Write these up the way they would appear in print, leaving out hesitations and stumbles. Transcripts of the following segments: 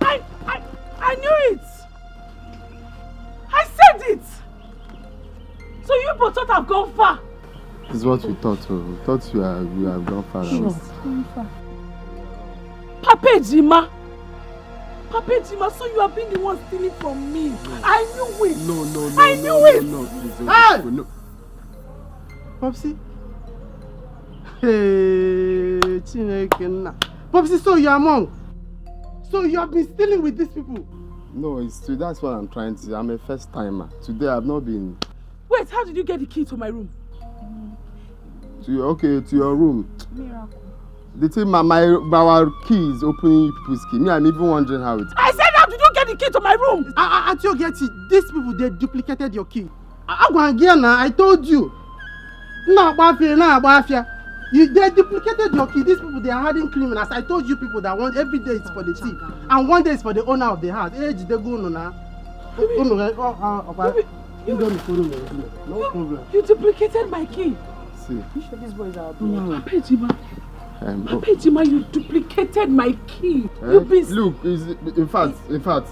Hey! I knew it! I said it! So you both thought I've gone far? This is what we thought. We thought you have gone far. Sure. Papa Jima, so you have been the one stealing from me. No. I knew it. No, I knew it. No, please. Hey! No. Popsy? Hey, Chineke. Popsy, so you are among. So you have been stealing with these people? No, that's what I'm trying to say. I'm a first timer. Today I've not been. Wait, how did you get the key to my room? To your room. Miracle. The thing, our key is opening people's key. Me, I'm even wondering how it. I said, how did you get the key to my room? Until you get it, these people, they duplicated your key. I told you. They duplicated your key. These people, they are hardened criminals. I told you people that every day is for the thief, and one day is for the owner of the house. Hey, they go no now. You don't follow me. No problem. You duplicated my key. See. These boys are Pejima, you duplicated my key. Look, in fact,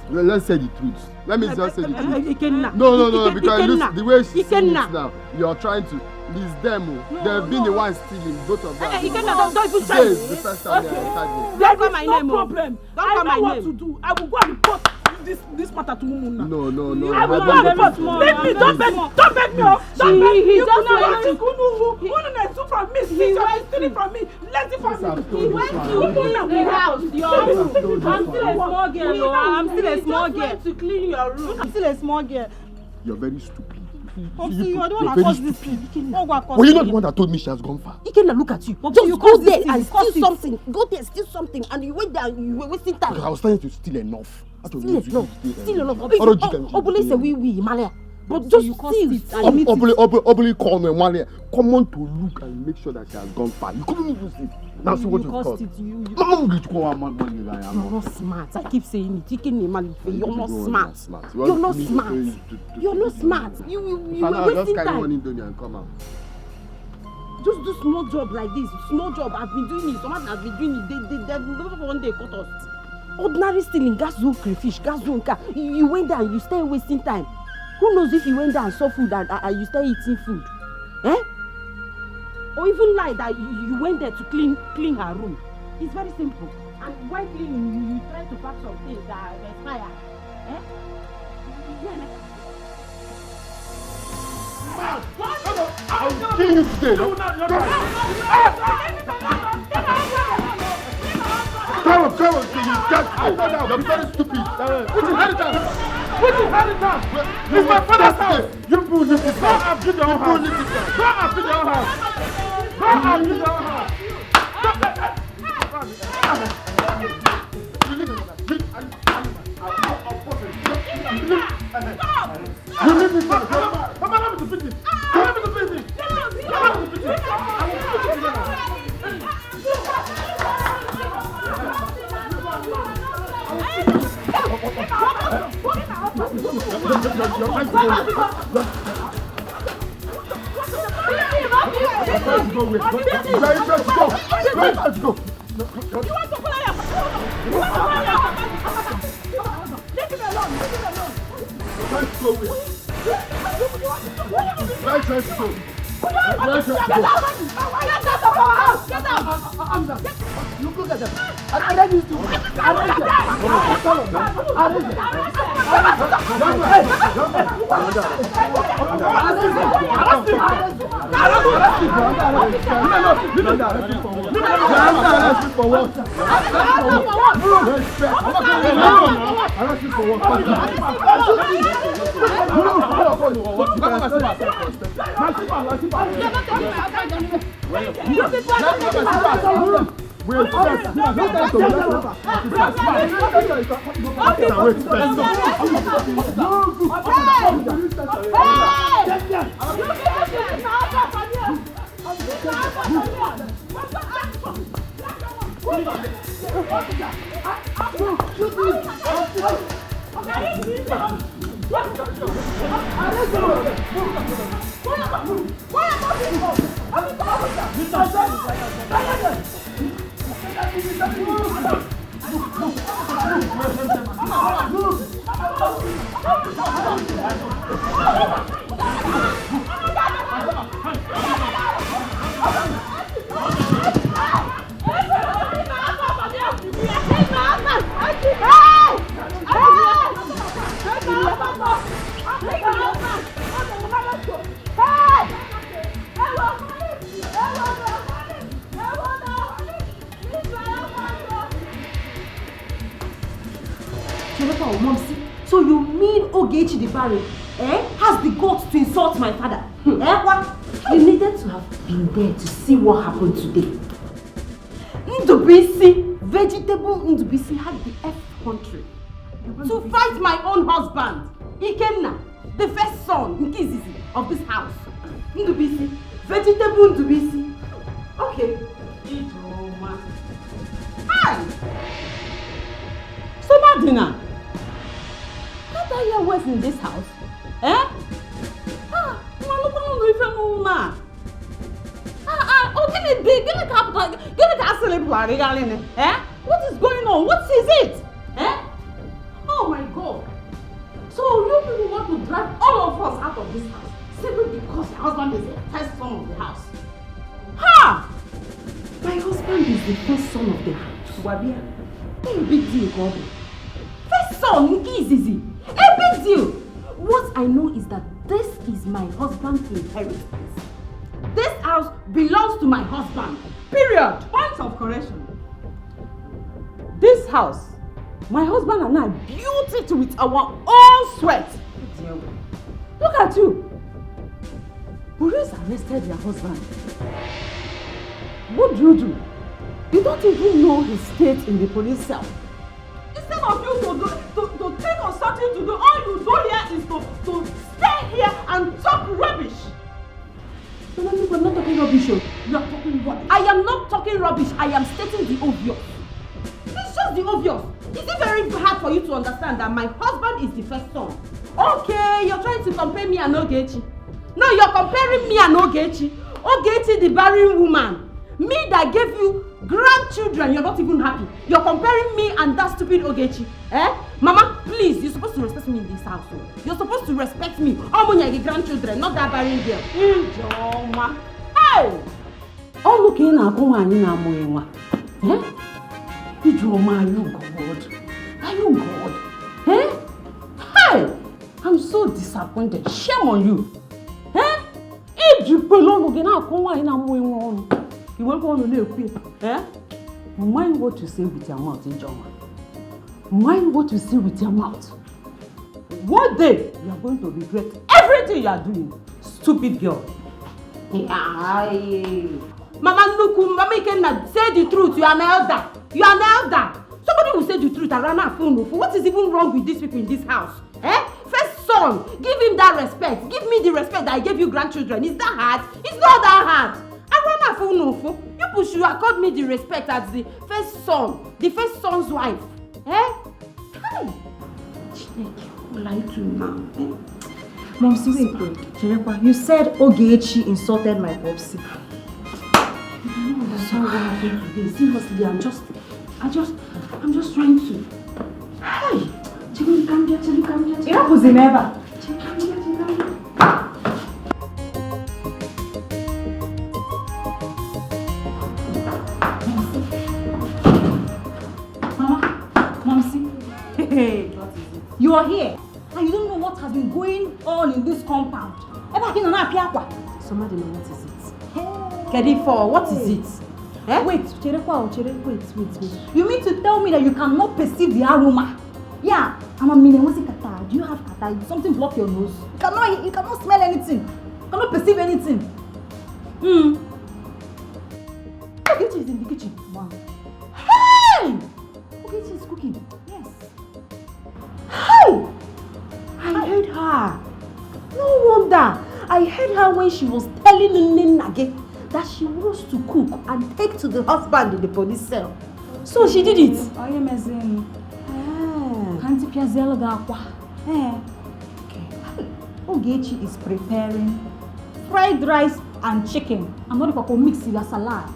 let's say the truth. Let me just say the truth. No, because look, the way she sees now, you're trying to. It's them. They've been the ones stealing, both of them. Don't even try. The first time they attacked me. There is no problem. I know what to do. I will go and report this matter to Mumuna. No. I will go and report. Leave me. Don't beg me. Don't beg me. He just took from me. He's stealing from me. Let it from me. He went to the house. Your room. I'm still a small girl. To clean your room. I'm still a small girl. You're very stupid. You are the one that caused this thing. Were you not the one that told me she has gone far? Ikenna, look at you. Just go there and steal something. Go there, steal something, and you went there and you were wasting time. Because I was trying to steal enough. Steal enough. Obule say we Malia. But just steal. Obule called me Malia. Come on to look and make sure that she has gone far. You couldn't even see. That's what you caused. You're not smart. I keep saying it. You're not smart. You're not smart. You're not smart. You were wasting time. Just do small job like this. Small job. I've been doing it. Someone has been doing it. They never one day caught us. Ordinary stealing, gas zone crayfish, gas zone car. You went there and you stay wasting time. Who knows if you went there and saw food and you stay eating food? Eh? Or even like that you went there to clean her room. It's very simple. And while cleaning, you try to pack some things that expire. Eh? I'll kill you today. Come on, you're very stupid. Put your hand down. It's my father's house. You people live this house. Go and build your own house. You leave this house. Come on, let me to finish. Look at them. I used to. So you mean Ogechi the Barry, has the guts to insult my father? What? You needed to have been there to see what happened today. Ndubisi, vegetable Ndubisi had the F country to fight my own husband, Ikenna, the first son, Nkizizi, of this house. Ndubisi, vegetable Ndubisi. Okay. Hi! So Madina, can't I hear words in this house? What is going on? What is it? Oh my God. So you people want to drive all of us out of this house simply because your husband is the first son of the house? Ha! My husband is the first son of the house. Wabia. A big deal, God. First son, easy. A big deal. What I know is that this is my husband's inheritance. This house belongs to my husband. Period. Point of correction. This house, my husband and I built it with our own sweat. Look at you. Police arrested your husband. What do? You don't even know his state in the police cell. Instead of you to think of something to do, all you do here is to stay here and talk rubbish. No, we're not talking rubbish. You are talking rubbish. I am not talking rubbish. I am stating the obvious. It's just the obvious. Is it very hard for you to understand that my husband is the first son? Okay, you're trying to compare me and Ogechi. No, you're comparing me and Ogechi. Ogechi, the barren woman. Me that gave you grandchildren, you're not even happy. You're comparing me and that stupid Ogechi. Mama, please, you're supposed to respect me in this house. You're supposed to respect me. I'm grandchildren, not that barren girl. Ijoma. Hey! Oh, look in our home. Ijoma, are you God? Are you God? Hey! I'm so disappointed. Shame on you. You won't go on the Mind what you say with your mouth, Ijoma. Mind what you say with your mouth. One day, you are going to regret everything you are doing. Stupid girl. Mama Nuku, Mama cannot say the truth. You are an elder. You are an elder. Somebody will say the truth and run out phone. What is even wrong with these people in this house? First son, give him that respect. Give me the respect that I gave you grandchildren. Is that hard? It's not that hard. You people should accord me the respect as the first son, the first son's wife. Hi. Mom, see, wait. You said Ogechi insulted my popsy. That's not what happened today. Seriously, I'm just trying to. Hi. Come here. You know who's in ever? You are here and you don't know what has been going on in this compound. Somebody know what is it? Kedifo, what is it? Wait. You mean to tell me that you cannot perceive the aroma? Yeah, I'm a million. What's it kata? Do you have kata? Something block your nose? You cannot smell anything. You cannot perceive anything. Ogechi is in the kitchen. Wow. Hey! Ogechi is cooking. Yes. Hey! I heard her. No wonder. I heard her when she was telling Nage that she wants to cook and take to the husband in the police cell. So she did it. I am as in. Ogechi is preparing fried rice and chicken. I'm not going to mix it with salad.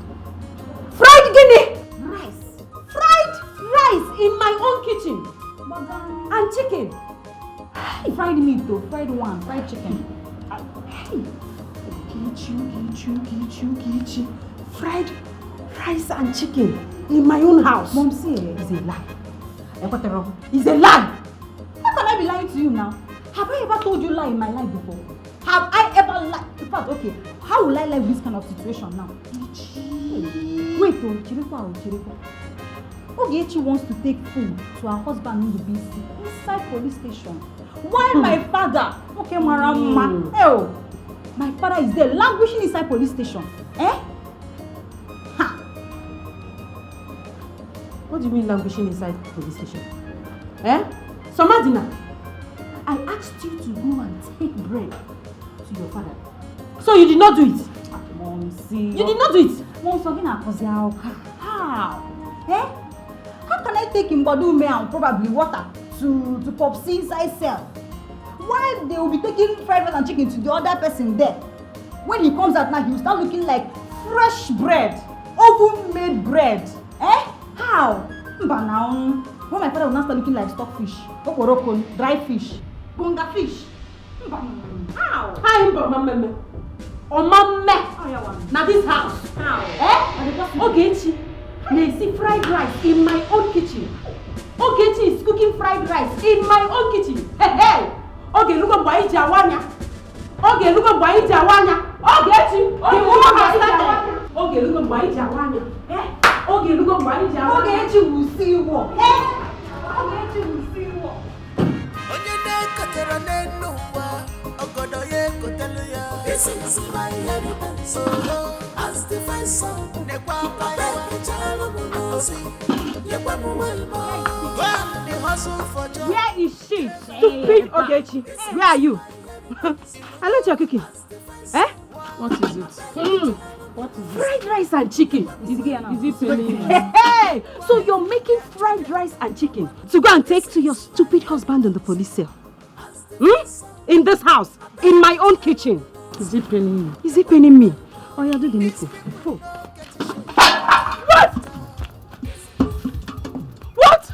Fried guinea rice. Fried rice in my own kitchen. And chicken. Fried meat though, fried one, fried chicken. Ogechi. Fried rice and chicken in my own house. Mom, see, it's a lie. It's a lie. How can I be lying to you now? Have I ever told you lie in my life before? Have I ever lied? In fact, okay, how will I lie with this kind of situation now? Wait, Chirikwa. Ogechi wants to take food to her husband in the BC inside police station. While my father, okay, Marama, my father is there languishing inside police station. What do you mean languishing inside police station? Somadina, I asked you to go and take bread to your father. So you did not do it? Mom, see. You did not do it? Mom, how? How can I take Mbadume and probably water to Popsy inside cell? Why they will be taking fried rice and chicken to the other person there? When he comes out now, he will start looking like fresh bread, oven-made bread. How? But now, when my father will now start looking like stockfish, okoroko, dry fish, bunga fish. How? Now this house. How? Ogechi, they see fried rice in my own kitchen. Ogechi is cooking fried rice in my own kitchen. Hey! Okay, look at why Jawanya. Okay, look at why Jawanya. Ogechi, okay, look at why Jawanya. Okay, look at why Jawanya. Ogechi will see what? Ogechi will see what? This is my evidence. As the face of the Where is she? Stupid Ogechi. Where are you? I know you're cooking. What is it? What is it? Fried rice and chicken. Is it paying? Hey! So you're making fried rice and chicken to go and take to your stupid husband in the police cell? In this house, in my own kitchen. Is it paying you? Is it paining me? Oh, yeah, do the needful. What?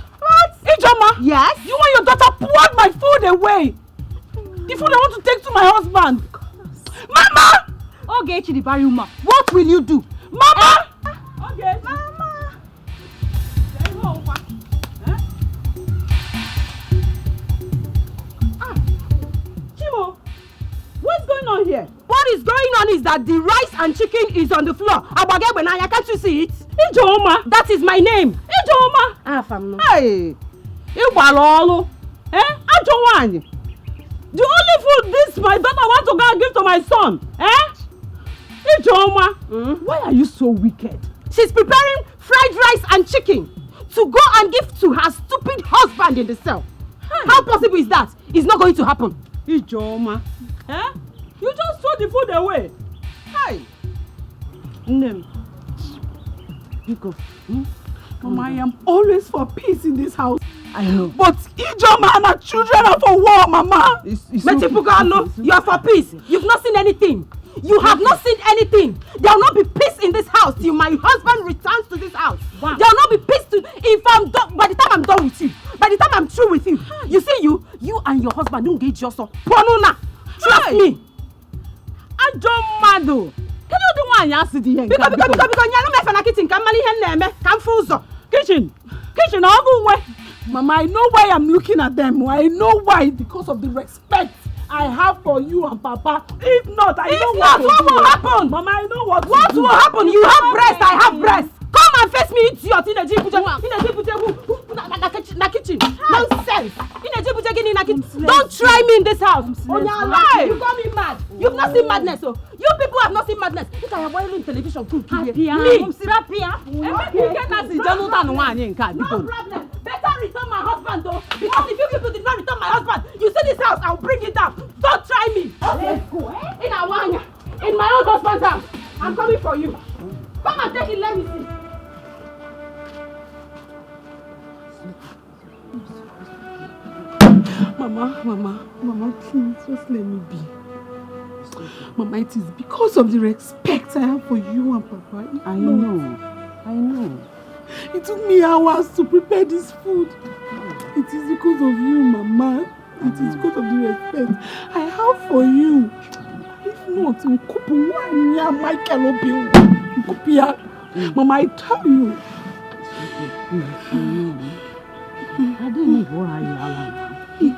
Ijoma? Yes? You and your daughter poured my food away. The food I want to take to my husband. Mama! Ogechi the Bariuma, what will you do? Mama! Okay. Mama! Chimo, what's going on here? What is going on is that the rice and chicken is on the floor. Abagebenaya, can't you see it? Ijoma! That is my name. Ijoma! Fam. Hey! Iwalolo! Ajowani! The only food this my daughter wants to go and give to my son. Ijoma! Why are you so wicked? She's preparing fried rice and chicken to go and give to her stupid husband in the cell. Hey. How possible is that? It's not going to happen. Ijoma! You just throw the food away. Hey! Nem. Biko. Mama, I am always for peace in this house. I know. But Ijoma and her children are for war, Mama. Metipugano, you are for peace. You've not seen anything. You have not seen anything. There will not be peace in this house till my husband returns to this house. Wow. There will not be peace if I'm done. By the time I'm done with you, by the time I'm through with you, you see, you and your husband don't engage yourself. Ponuna, trust me. I don't mad. Can you do one answer the end? Because kitchen, all the way. Mama, I know why I'm looking at them. I know why, because of the respect I have for you and Papa. If not, I know what will happen. Mama, I know what will happen. You have breast, I have breast. Come and face me, idiot. In the kitchen. Nonsense. Don't try me in this house. On your life. You got me mad. You've not seen madness. So you people have not seen madness. Look, I am watching television. Me. No problem. Better return my husband though. Because if you people did not return my husband, you see this house, I'll bring it down. Don't try me. Let's go. In Awanya. In my own husband's house. I'm coming for you. Come and take it, let me see. Mama, please, just let me be. Mama, it is because of the respect I have for you and Papa. I know. It took me hours to prepare this food. It is because of you, Mama. It is because of the respect I have for you. If not, Mama, I tell you. I don't know why you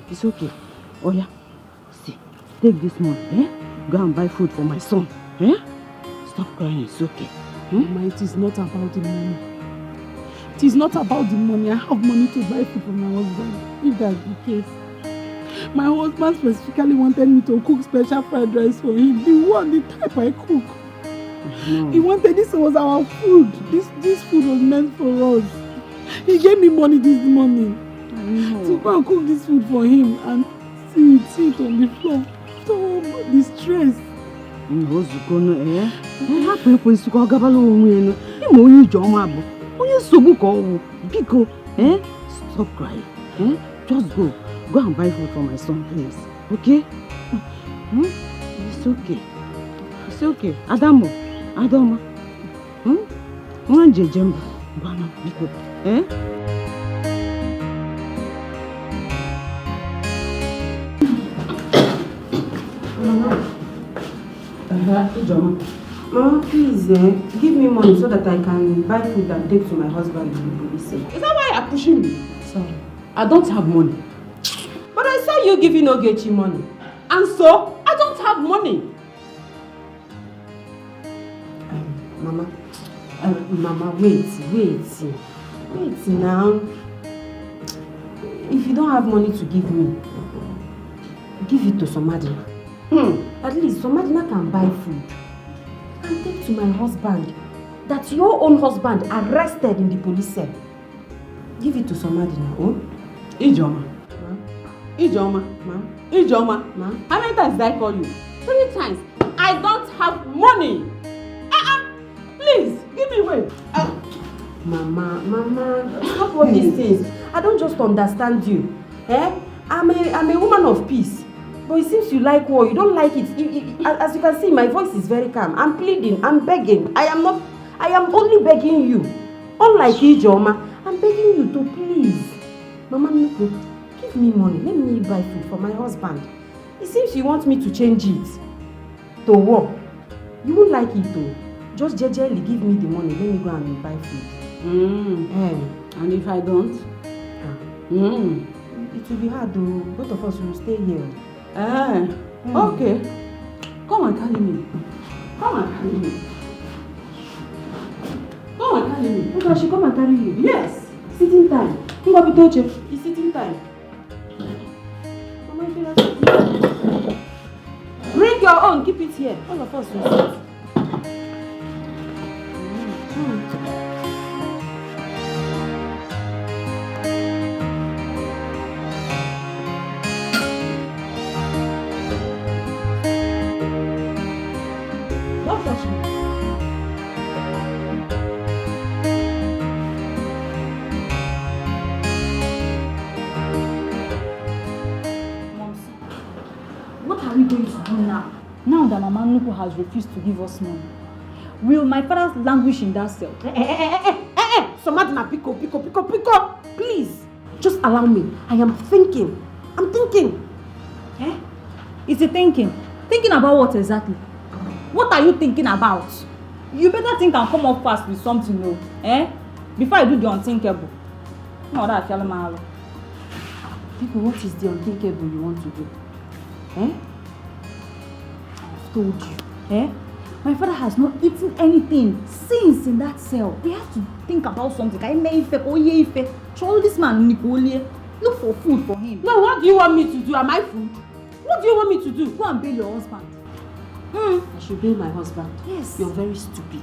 It's okay. Oh yeah. See, take this money, Go and buy food for my son. Stop crying, it's okay. Mama, it is not about the money. It is not about the money. I have money to buy food for my husband, if that's the case. My husband specifically wanted me to cook special fried rice for him. The type I cook. He wanted, this was our food. This food was meant for us. He gave me money this morning to go and cook this food for him and see it on the floor. So the stress. Stop crying. Just go and buy food for my son, please. Okay? It's okay. Adamo. Mama, please, give me money so that I can buy food and take to my husband in the police. Is that why you're pushing me? Sorry. I don't have money. But I saw you giving Ogechi money. And so, I don't have money. Mama, wait now. If you don't have money to give me, give it to somebody. At least somebody can buy food and take to my husband. That's your own husband arrested in the police cell. Give it to somebody now. Ijoma. How many times did I call you? 3 times. I don't have money. Please, give me way. Mama, stop all these things. I don't just understand you. I'm a woman of peace. But it seems you like war. You don't like it. As you can see, my voice is very calm. I'm pleading. I'm begging. I am only begging you. Unlike Ijoma, I'm begging you to please. Mama Nico, give me money. Let me buy food for my husband. It seems you want me to change it to war. You won't like it though. Just gently give me the money. Let me go and buy food. And if I don't? It will be hard though. Both of us will stay here. Okay. Come and carry me. Okay, she come and carry you. Yes. Sitting time. It's sitting time. Mama, if you like it. Bring your own. Keep it here. All of us will sit. Now that Mama Nuku has refused to give us money, will my father languish in that cell? Somadina, pico. Please, just allow me. I am thinking. I'm thinking. Is he thinking? Thinking about what exactly? What are you thinking about? You better think and come up fast with something, no? Before I do the unthinkable. No, that I feel mal. People, what is the unthinkable you want to do? I've told you. My father has not eaten anything since in that cell. We have to think about something. Show this man look for food for him. No, what do you want me to do? Am I food? What do you want me to do? Go and bail your husband. I should bail my husband. Yes. You're very stupid.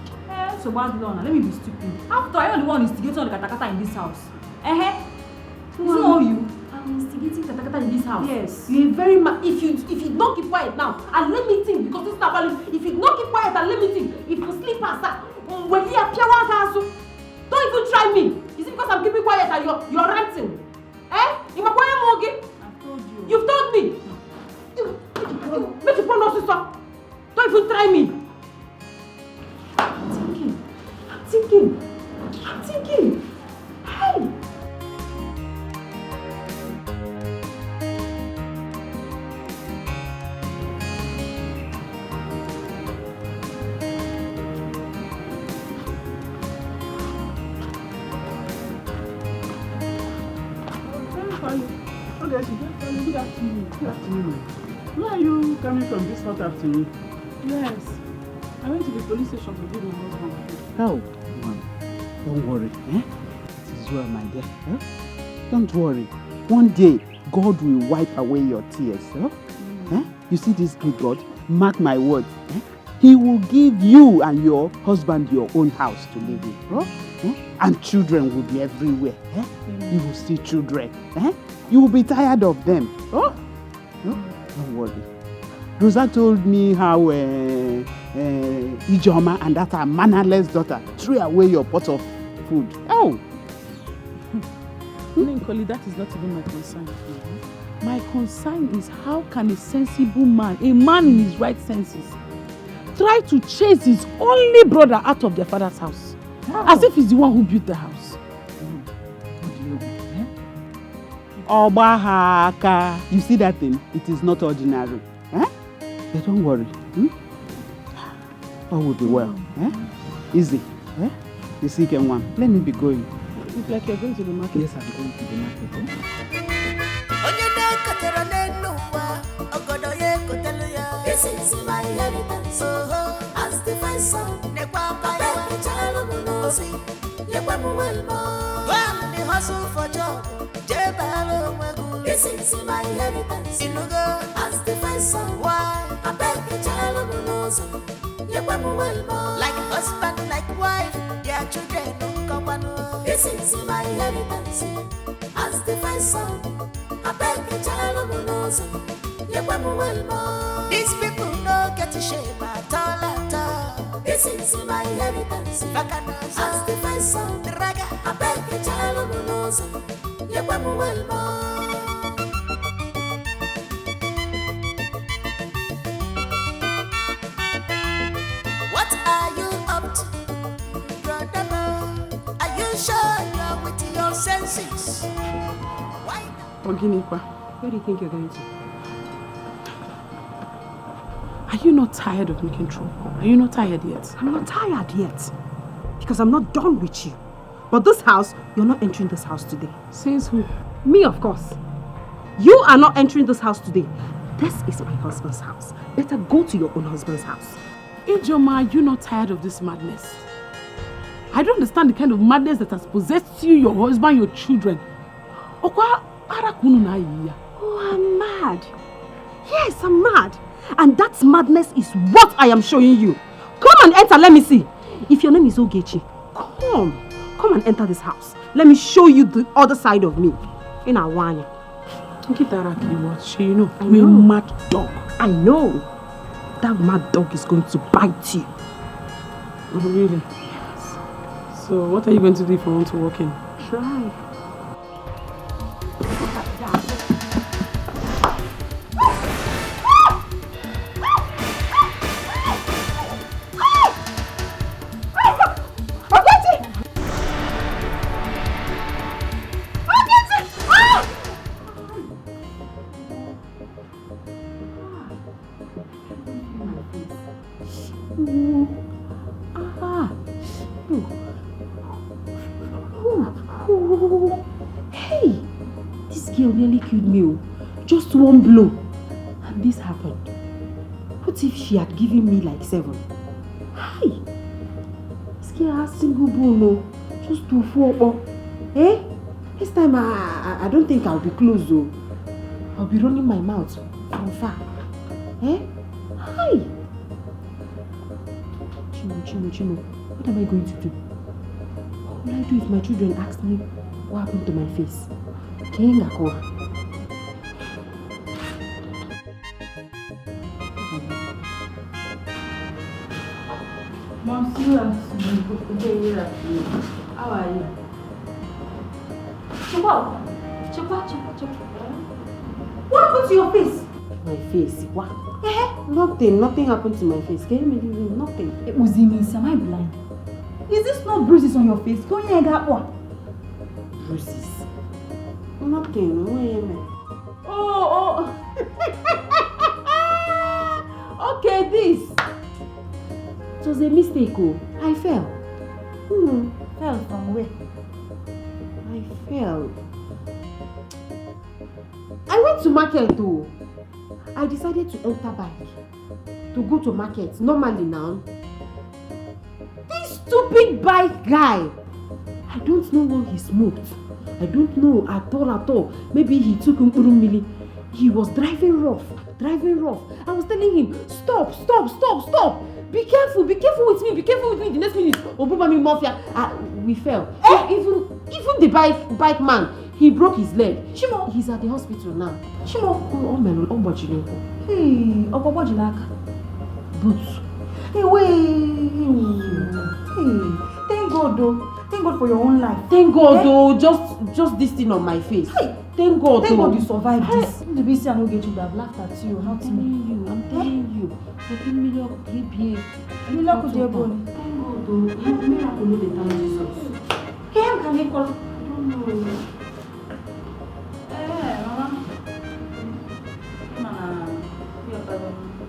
So bad Lorna, let me be stupid. After I am the one instigating all the katakata in this house. It's not you. I'm instigating katakata in this house. Yes. You're very mad. If you don't keep quiet now and let me think, because this is not valid. If you don't keep quiet and let me think, if you sleep past that, when you appear one castle, don't even try me. Is it because I'm keeping quiet and you're ranting? You are quiet more again? I've told you. You've told me. Make you pronounce this. Don't even try me. I'm thinking. Hey! Okay, good afternoon. Good afternoon. Where are you coming from this hot afternoon? Yes. I went to the police station to give my husband. Oh, man. Don't worry. It is well, my dear. Don't worry. One day, God will wipe away your tears. You see this great God? Mark my words. He will give you and your husband your own house to live in. And children will be everywhere. You will see children. You will be tired of them. Don't worry. Rosa told me how Ijoma and that her mannerless daughter threw away your pot of food. Oh! Ninkoli, that is not even my concern. My concern is how can a sensible man, a man in his right senses, try to chase his only brother out of their father's house? As if he's the one who built the house. Obahaka. You see that thing? It is not ordinary. But don't worry. All will be well. Easy. The second one. Let me be going. It's like you're going to the market. Yes, I'm going to the market. This is my inheritance. As the first son, the child of Monosi, the hustle for job. This is my inheritance. As the first son, why? I beg the child of Monosi, like husband, like wife, their children don't come on. This is my inheritance. As the first son, I beg the child of Monosi. These people don't get to shame at all. This is my inheritance. As the first son, I beg the child of Monosi. What are you up to, brother? Are you sure you're with your senses? Why not? Oginipa, where do you think you're going to? Are you not tired of making trouble? Are you not tired yet? I'm not tired yet. Because I'm not done with you. But this house, you're not entering this house today. Says who? Me, of course. You are not entering this house today. This is my husband's house. Better go to your own husband's house. Ijoma, are you not tired of this madness? I don't understand the kind of madness that has possessed you, your husband, your children. Oh, I'm mad. Yes, I'm mad. And that madness is what I am showing you. Come and enter, let me see. If your name is Ogechi, come and enter this house. Let me show you the other side of me. In Awanya. You know, we're a mad dog. I know. That mad dog is going to bite you. Oh, really? Yes. So what are you going to do if you want to walk in? Try. Hey, this girl nearly killed me. Just one blow. And this happened. What if she had given me like 7? Hi! Scare single bone, no. Just 2-4. Eh? This time I don't think I'll be close though. I'll be running my mouth from far. Eh? Hi! Chimo. What am I going to do? What will I do if my children ask me what happened to my face? Kengako. Mom, how are you? Chukwa. What happened to your face? My face? What? Nothing happened to my face. Can you believe me? Nothing. It was Immerse. Am I blind? Is this not bruises on your face? Go here and get what? Bruises? Nothing. Oh. Okay, this. It was a mistake. Oh, I fell. Fell from where? I fell. I went to market though. I decided to enter bike to go to market. Normally now. This stupid bike guy. I don't know what he smoked. I don't know at all. Maybe he took mili. He was driving rough. I was telling him, stop. Be careful with me. The next minute, Obubami Mafia. We fell. Even the bike man, he broke his leg. Chimo. He's at the hospital now. Chimo. Hey, Obobojilaka. Boots. Hey, wait. Hey, thank God though. Thank God for your own life. Thank God though. Just this thing on my face. Hey. Thank God you survived this. The BC I no get you would have laughed at you, not me. I'm telling you. Thank God though. Miracle no dey thank Jesus. Can you call? I don't know.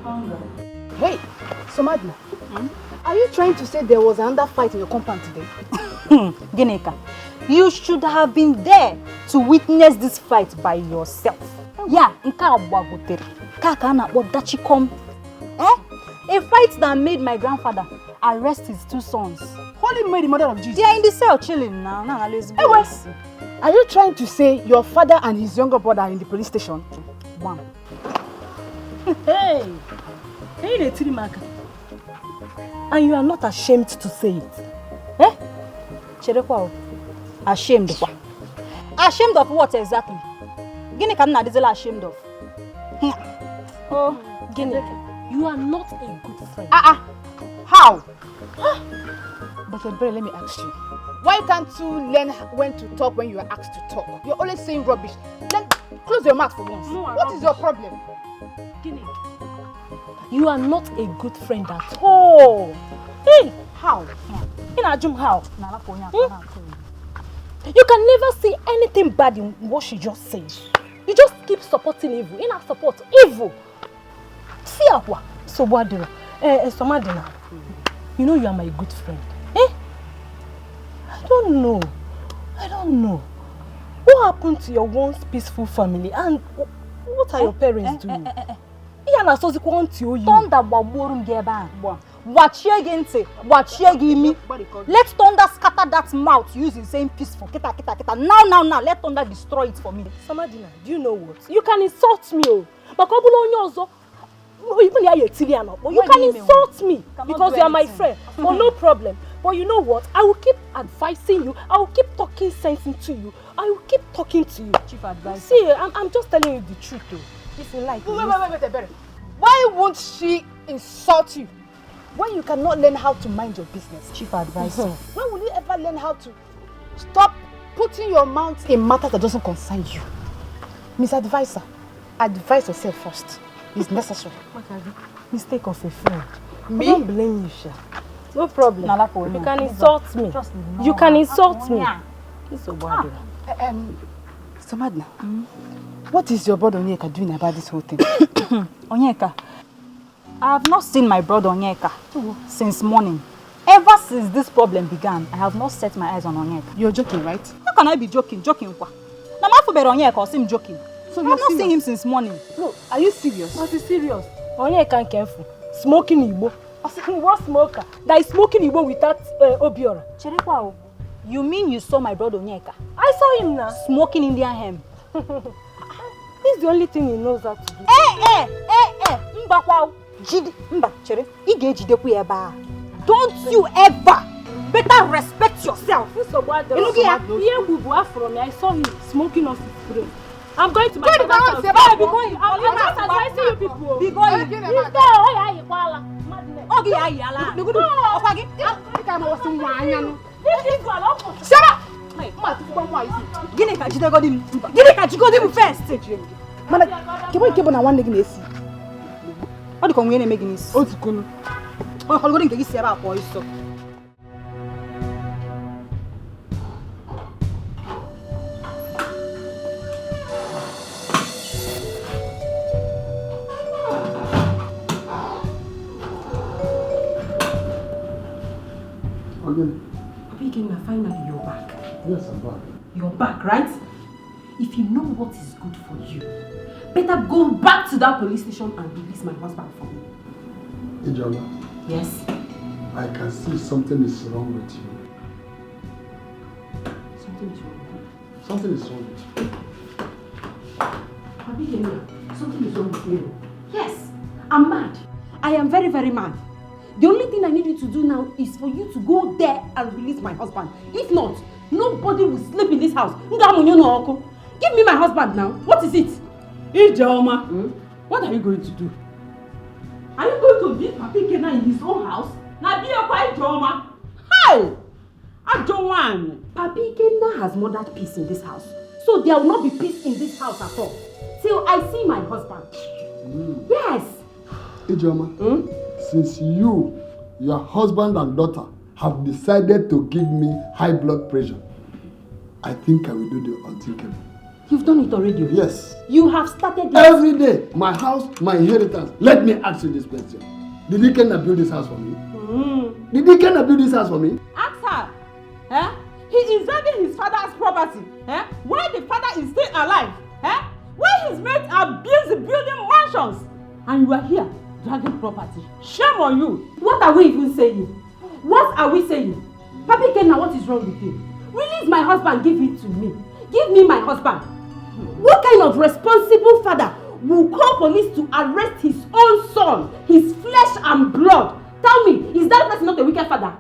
Mama. Hey, Somadna. Are you trying to say there was another fight in your compound today? Geneka, you should have been there to witness this fight by yourself. Yeah, a fight that made my grandfather arrest his 2 sons. Holy Mary, Mother of Jesus. They are in the cell chilling now. Hey, Wes, are you trying to say your father and his younger brother are in the police station? One. Hey, Tirimaka. And you are not ashamed to say it. Eh? Cherekwa. Ashamed of what? Ashamed of what exactly? Gini kam na dizela ashamed of. Oh, Gini, you are not a good friend. How? But let me ask you. Why can't you learn when to talk when you are asked to talk? You're always saying rubbish. Then close your mouth for once. No, what is your problem? Gini, you are not a good friend at all. Hey, how? How? You can never see anything bad in what she just said. You just keep supporting evil. In her support, evil. See what? So what do Somadina, you know you are my good friend. Eh? I don't know. What happened to your once peaceful family and what are your parents doing? Let's thunder scatter that mouth using saying peaceful. Now, let thunder destroy it for me. Samadina, do you know what? You can insult me, but you can insult me because you are my friend. But no problem. But you know what? I will keep advising you. I will keep talking sense into you. I will keep talking to you. Chief advice. See, I'm just telling you the truth, though. If you like. Wait. Why won't she insult you when you cannot learn how to mind your business? Chief advice. When will you ever learn how to stop putting your mouth in matters that doesn't concern you? Miss Advisor, advise yourself first. It's necessary. Mistake of a friend. Me? I don't blame you, Sha. No problem. You can insult me. You can insult me. Somadna, what is your brother Onyeka doing about this whole thing? Onyeka, I have not seen my brother Onyeka since morning. Ever since this problem began, I have not set my eyes on Onyeka. You're joking, right? How can I be joking? Joking what? Now my father Onyeka or him joking. So I have not seen him since morning. No, are you serious? What is serious? Onyeka careful. Smoking Igbo. What smoker? That is smoking Igbo without Obiora. Cherekwa, you mean you saw my brother Onyeka? I saw him now. Smoking Indian hemp. This is the only thing he knows how to do. Mbakwa, Jide, Mba, Chere, don't you ever better respect yourself. I saw him smoking off his brain. I'm going to my father's house. I'm just advising you people. Be going. Shut up! Gini ka jide go first. Mana, kebo na one nigga esi. Ọ dị ka onwe na-eme gị n'isi. Otu kunu. Ọ họlgodi nke gị si ebe a pụọ iso. Begin, finally you're back. Yes, I'm back. You're back, right? If you know what is good for you, better go back to that police station and release my husband for me. Ijola. Yes? I can see something is wrong with you. Something is wrong with you. Something is wrong with you. Abigail, something is wrong with you. Yes, I'm mad. I am very, very mad. The only thing I need you to do now is for you to go there and release my husband. If not, nobody will sleep in this house. Give me my husband now. What is it? Ijoma, what are you going to do? Are you going to beat Papi Kena in his own house? Now be a quiet Ijoma. Hey! I don't want. Papi Kena has murdered peace in this house. So there will not be peace in this house at all. Till I see my husband. Yes. Ijoma, since you, your husband and daughter have decided to give me high blood pressure, I think I will do the unthinkable. You've done it already? Yes. You have started it. Every day, my house, my inheritance. Let me ask you this question. Did he cannot build this house for me? Did he cannot build this house for me? Ask her. He is invading his father's property. While the father is still alive. Why his mates are busy building mansions. And you are here dragging property. Shame on you. What are we even saying? What are we saying? Papi Kena, what is wrong with you? Release my husband, give it to me. Give me my husband. What kind of responsible father will call police to arrest his own son, his flesh and blood? Tell me, is that person not a wicked father?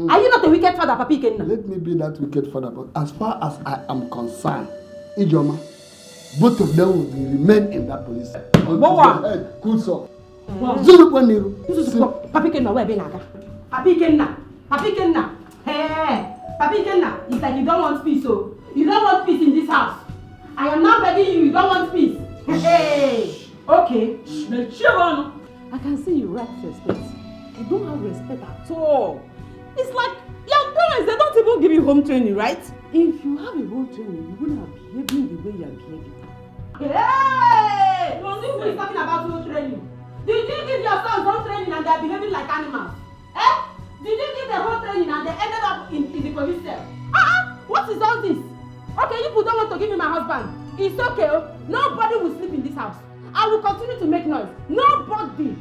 Are you not a wicked father, Papi Kena? Let me be that wicked father, but as far as I am concerned, Ijoma, both of them will remain in that police. Cool, sir. Papi Kena, where be Naga? Papi Kena, Papi Kena. Hey, Papi Kena, it's like you don't want peace, so you don't want peace in this house. I am not begging you, you don't want peace. Hey, okay. I can see you lack respect. You don't have respect at all. It's like your parents, they don't even give you home training, right? If you have a home training, you wouldn't have behaving the way you are behaving. Hey! Who is talking about home training? Did you give your sons home training and they are behaving like animals? Did you give them home training and they ended up in the police cell? What is all this? Okay, you people don't want to give me my husband. It's okay. Nobody will sleep in this house. I will continue to make noise. Nobody,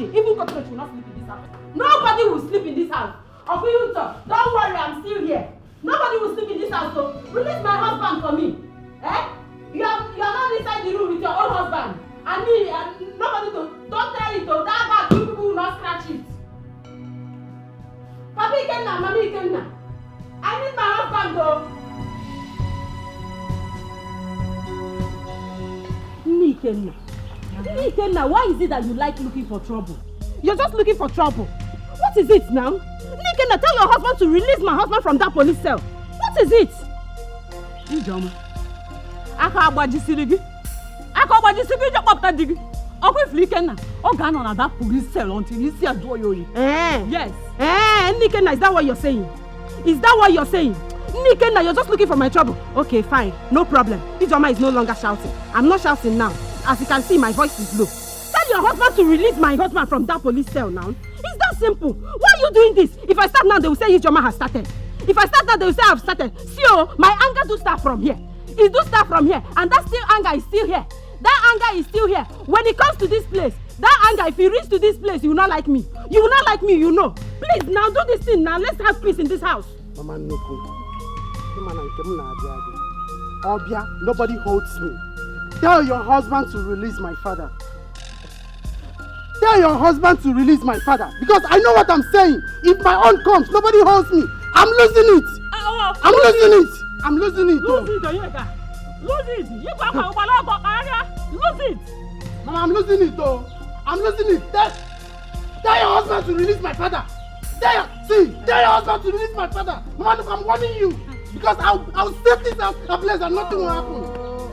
even cockroach will not sleep in this house. Nobody will sleep in this house. Don't worry, I'm still here. Nobody will sleep in this house, so release my husband for me. You are not inside the room with your own husband. And me, and nobody don't tell it, that bag, you people will not scratch it. Papi Kena, Mami Kena. I need my husband though. Nikenna, why is it that you like looking for trouble? You're just looking for trouble. What is it now? Nikenna, tell your husband to release my husband from that police cell. What is it? Ijoma. Aka agbajisiri gi. Aka agbajisiri gi jokpapta digi. Okwe Nikenna. O ga no na that police cell until you see adoyoyi. Yes. Nikenna, is that what you're saying? Is that what you're saying? Nikenna, you're just looking for my trouble. Okay, fine. No problem. Ijoma is no longer shouting. I'm not shouting now. As you can see, my voice is low. Tell your husband to release my husband from that police cell now. It's that simple. Why are you doing this? If I start now, they will say Ijoma has started. If I start now, they will say I've started. See, my anger do start from here. It do start from here. And that still anger is still here. That anger is still here. When it comes to this place, That anger, if you reach to this place, you will not like me. You will not like me, you know. Please, now do this thing. Now let's have peace in this house. Mama Nuku. Obia, nobody holds me. Tell your husband to release my father. Tell your husband to release my father. Because I know what I'm saying. If my own comes, nobody holds me. I'm losing it. I'm losing it. I'm losing it. Lose it, Onyeka. Lose it. You go lose it. Mama, I'm losing it though. I'm losing it. Tell your husband to release my father. Tell your husband to release my father. Mama, I'm warning you. Because I'll set this out a place and nothing will happen.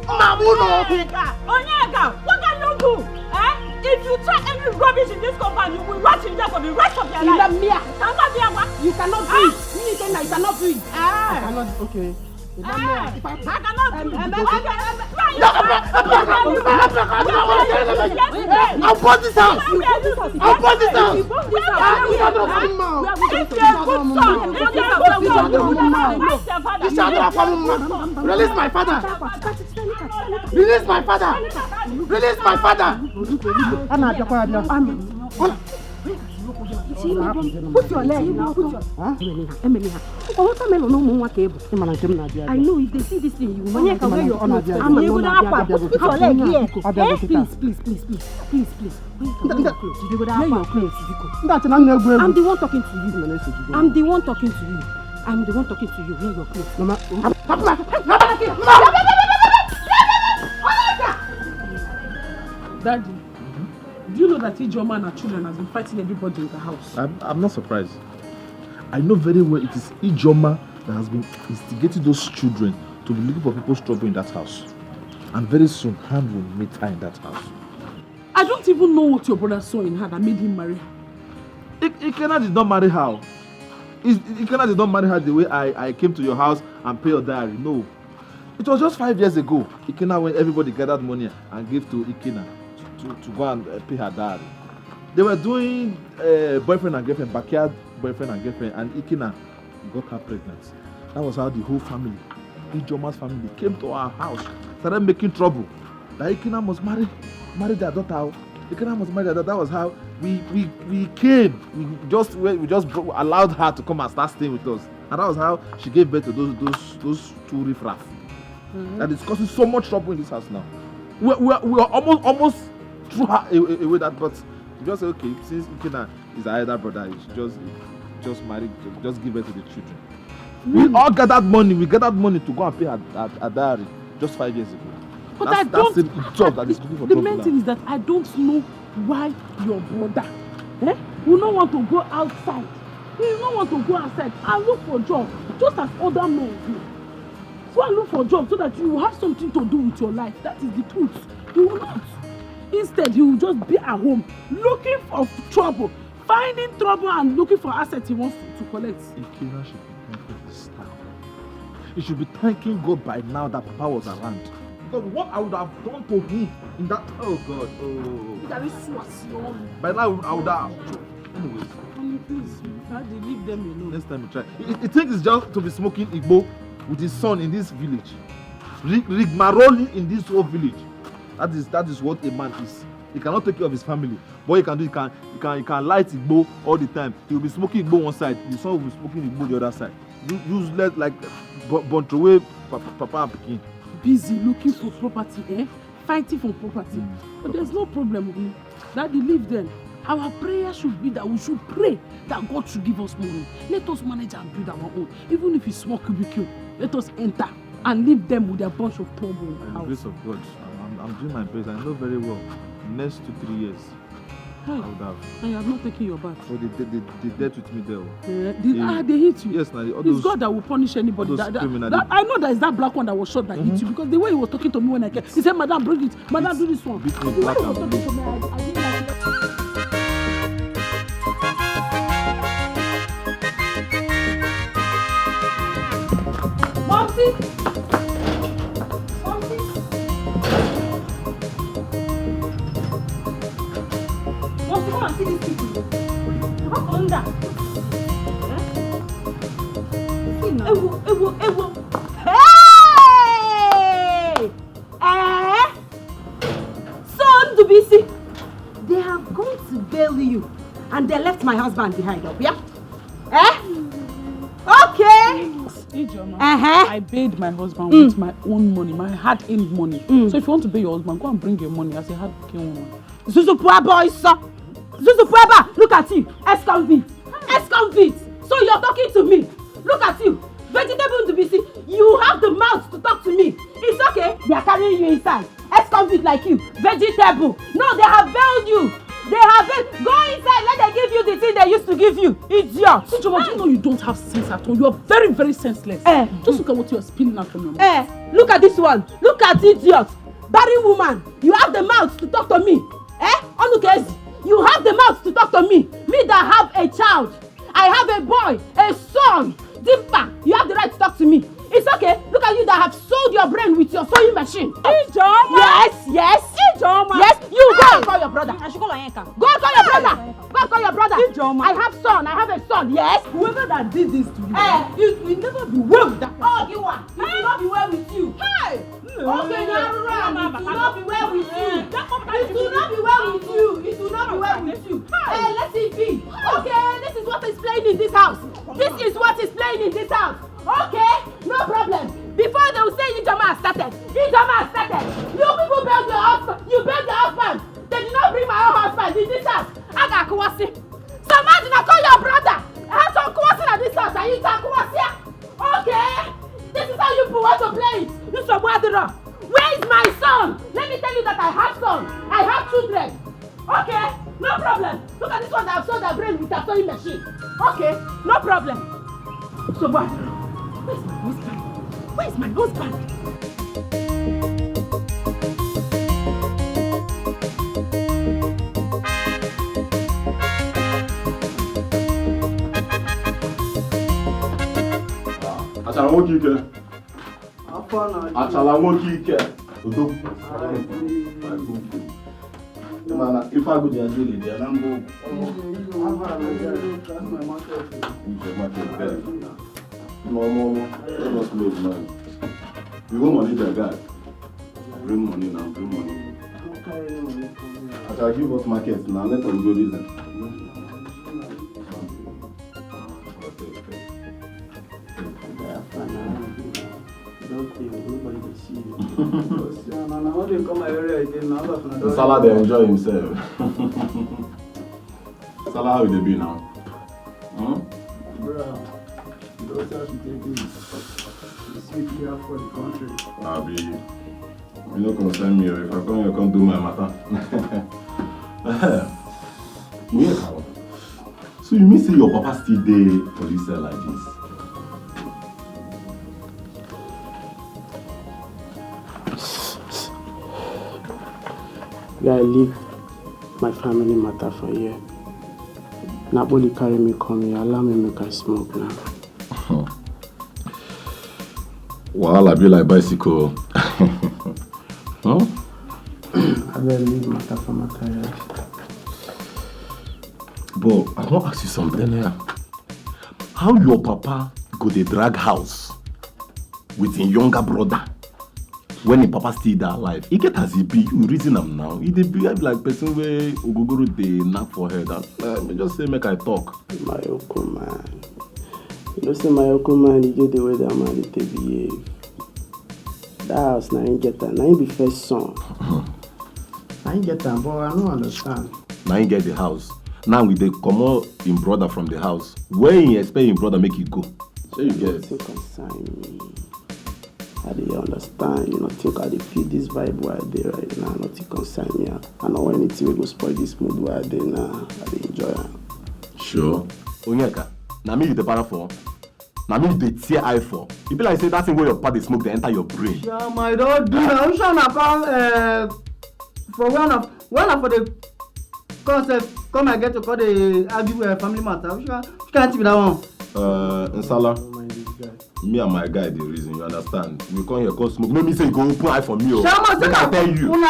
Onyeka, what can you do? If you try any rubbish in this compound, you will rot in there for the rest of your life. You cannot do it. You cannot do it. I cannot, okay. I cannot do it. I'll burn this house. I'll burn this house. Release my father. Release my father. Release my father. Put your leg. I know if they see this thing, you will not wear your clothes. Put your leg here. Please. Wear your clothes. I'm the one talking to you. I'm the one talking to you. Wear your clothes. Daddy, do you know that Ijoma and her children has been fighting everybody in the house? I'm not surprised. I know very well it is Ijoma that has been instigating those children to be looking for people's trouble in that house. And very soon, hand will meet her in that house. I don't even know what your brother saw in her that made him marry her. Ikena did not marry her. Ikena did not marry her the way I came to your house and pay your diary. No. It was just 5 years ago. Ikena, when everybody gathered money and gave to Ikena to go and pay her diary. They were doing boyfriend and girlfriend, backyard boyfriend and girlfriend, and Ikena got her pregnant. That was how the whole family, Ijoma's family, came to our house, started making trouble. That Ikena must marry their daughter. Ikena must marry their daughter. That was how we came. We just allowed her to come and start staying with us, and that was how she gave birth to those two riffraff. That is causing so much trouble in this house now. We are almost threw her away that, but we just say, okay, since Ikena is our elder brother, you should just marry, just give birth to the children. We all gathered money. We gathered money to go and pay her diary just 5 years ago. But that's the job that is looking for the trouble main now. thing is that I don't know why your brother will not want to go outside. He will not want to go outside and look for a job, just as other men do. Go and look for a job so that you will have something to do with your life. That is the truth. He will not. Instead, he will just be at home looking for trouble, finding trouble and looking for assets he wants to collect. Ikena should be thankful for his town. He should be thanking God by now that Papa was around. Because what I would have done to him in that, oh God, by now I would have. Anyways. Please, leave them alone. Next time we try. He thinks it's just to be smoking Igbo with his son in this village. Rigmarole in this whole village. That is what a man is. He cannot take care of his family. What he can do, he can light Igbo all the time. He will be smoking Igbo one side, the son will be smoking Igbo the other side. Useless, like Bontroué, Papa and Pikin. Busy looking for property, fighting for property. But there's no problem with me. Daddy, leave them. Our prayer should be that we should pray that God should give us money. Let us manage and build our own. Even if it's small cubicle, let us enter and leave them with a bunch of trouble in the house. By the grace of God, I'm doing my best. I know very well. Next 2-3 years, I would have. And you have not taken your bath. So they dealt with me there. They hit you. Yes, it's God that will punish anybody. I know that is that black one that was shot that hit you, because the way he was talking to me when I came, he said, "Madam, bring it. Madam, do this one." The way he was talking to me, I didn't like it. Momsy! Come and see these people. Come under. Ewo. Hey! Son to be sick. They have unveil you. And they left my husband behind up, yeah? Eh? Okay. Ijoma, I paid my husband with my own money, my hard-earned money. So if you want to pay your husband, go and bring your money as a hard-working woman. Zuzupua boy, sir. Zuzupua, look at you. Ex-convict. Ex-convict. So you're talking to me. Look at you. Vegetable to be seen. You have the mouth to talk to me. It's okay. They are carrying you inside. Ex-convict like you. Vegetable. No, they have veiled you. They have veiled. Go inside. Let them give you the thing they used to give you. Idiot. Ijoma, you know you don't have sense at all. You are very, very senseless. Just look at what you are spilling out from your mouth. Look at this one. Look at idiot. Barren woman. You have the mouth to talk to me. Onukezi. You have the mouth to talk to me. Me that have a child. I have a boy, a son. Dimpa, you have the right to talk to me. It's okay. Look at you that have sold your brain with your sewing machine. Ijoma. Yes. Ijoma. Yes, you go and call your brother. I should call Anka. Go and call your brother. Go and call your brother. Ijoma. I have son. I have a son. Yes. Whoever that did this to you, it will never be well with that. Oh, you are. It will not be well with you. Hey. Okay, now run. It will not be well with you. It will not be well with you. It will not be well with you. Hey, let it be. Okay, this is what is playing in this house. This is what is playing in this house. Okay, no problem. Before they will say Ijoma started. Ijoma started. You people build your husband. You build your husband. They did not bring my own husband in this house. I got Kuwasi. So imagine I call your brother. I have some Kuwasi at this house. And you talk Kuwasi. Okay. This is how you people want to play it. You some Wadira. Where is my son? Let me tell you that I have son. I have children. Okay, no problem. Look at this one that I've sold their brain with a sewing machine. Okay, no problem. So what? Where's my husband? Where's my husband? Achala nwoke ike. Achala nwoke ike. Udo. Mana ife agụji ya dịrị dị ya na mbụ. Normal, let us make money. You want money, the guy. Bring money now, bring money. I shall give us market now, let us go reason. Salah they enjoy himself. Salah how they be now? For the country. You don't concern me. If I come, you come do my matter. So you mean say your papa still there for this cell like this? I leave my family matter for here. Nobody carry me come here. Allow me make I smoke now. Well, I be like bicycle. Huh? I better leave matter for matter here. But I want to ask you something here. How your papa go the drag house with his younger brother when his papa still there alive? He get as he be, you reason him now. He dey behave like person where Ogogoro dey knock for head. And just say make I talk. My uncle man. You know say my uncle man, he get the way that man dey behave. That house na him get am. Na him be first son. Na him get am, but I don't understand. Na him get the house. Now we dey comot him brother from the house. Where he expect him brother make he go? So you get. Nothing concern me. I dey understand. You know, think I dey feel this vibe where I dey right now. Nothing concern me. I know anything will go spoil this mood where I dey now. I dey enjoy it. Sure. Onyeka, na me you dey para for. Na me you dey tear eye for. E be like say that thing where your papa dey smoke dey enter your brain. Yeah, my don't do that. I'm sure na come for one of the concept. Come and get to call the argue family matter. Which can't be that one? Nsala. Me and my guy, the reason, you understand? You come here, go smoke. No, me say you go open eye for me. Then I tell you. I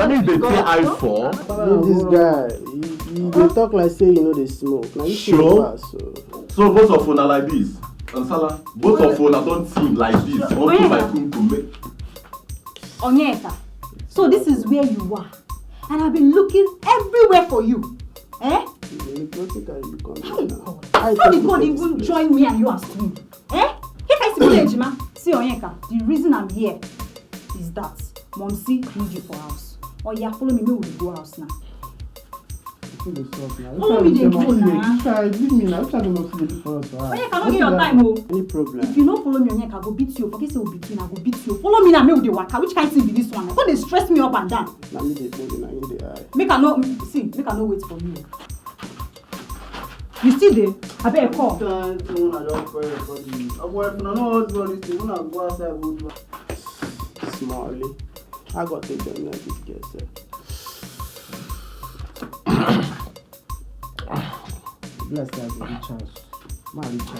mean, they say eye for. This guy, you talk like say you know they smoke. Now you sure. So both of you are like this. Nsala, both of you don't seem like this. Want to my to make. Onyeka, so this is where you are. And I've been looking everywhere for you. Eh? Hey, God, how God even join me and you as twin? Eh? See, Onyeka, the reason I'm here is that Momsi needs you for house. Or you follow me, we will go house now. Follow me, they go now. Leave me now. Which I don't know if you for us. Onyeka, don't get your time, oh. Any problem? If you don't follow me, Onyeka, I go beat you. Forget say we between, I go beat you. Follow me now, me with the waka. Which kind of thing be this one? Why they stress me up and down? Now me they follow, now you they eye. Make I no wait for you. You see there? I better call. Smallly. I got to take them like this girl, sir. Bless that rich house.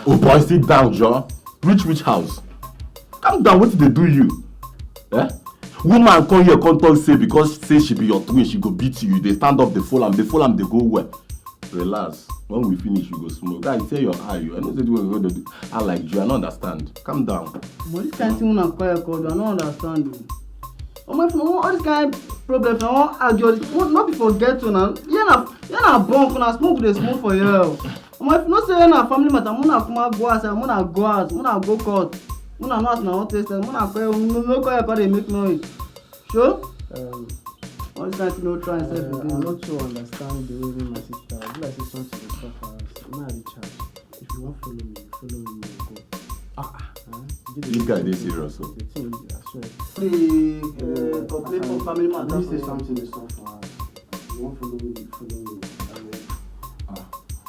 Oh boy, sit down, John. Which house? Calm down, what did they do you? Eh? Woman come here, come talk say because say she be your twin, she go beat you. They stand up, they fall am, they go where? Relax. When we finish, you go smoke. Guy, tell your eye. I know that we're going to do. I like you. I don't understand. Calm down. But this kind of thing when I call you, I don't understand. All this kind of problem, I want argue. Not be forget to now. You're not born when I smoke the smoke for you. If not say you're not family matter, I'm gonna go outside. I'm gonna go court. I'm gonna not now taste. I'm gonna call you. No call you because they make noise. Sure. All this kind of no try and say again. I'm not sure understand the way my sister. I feel like it's something to stop for us. I'm not recharge. If you want follow me, go. This guy is serious. So. Complain for family matter. Say something to stop for us. You want follow me,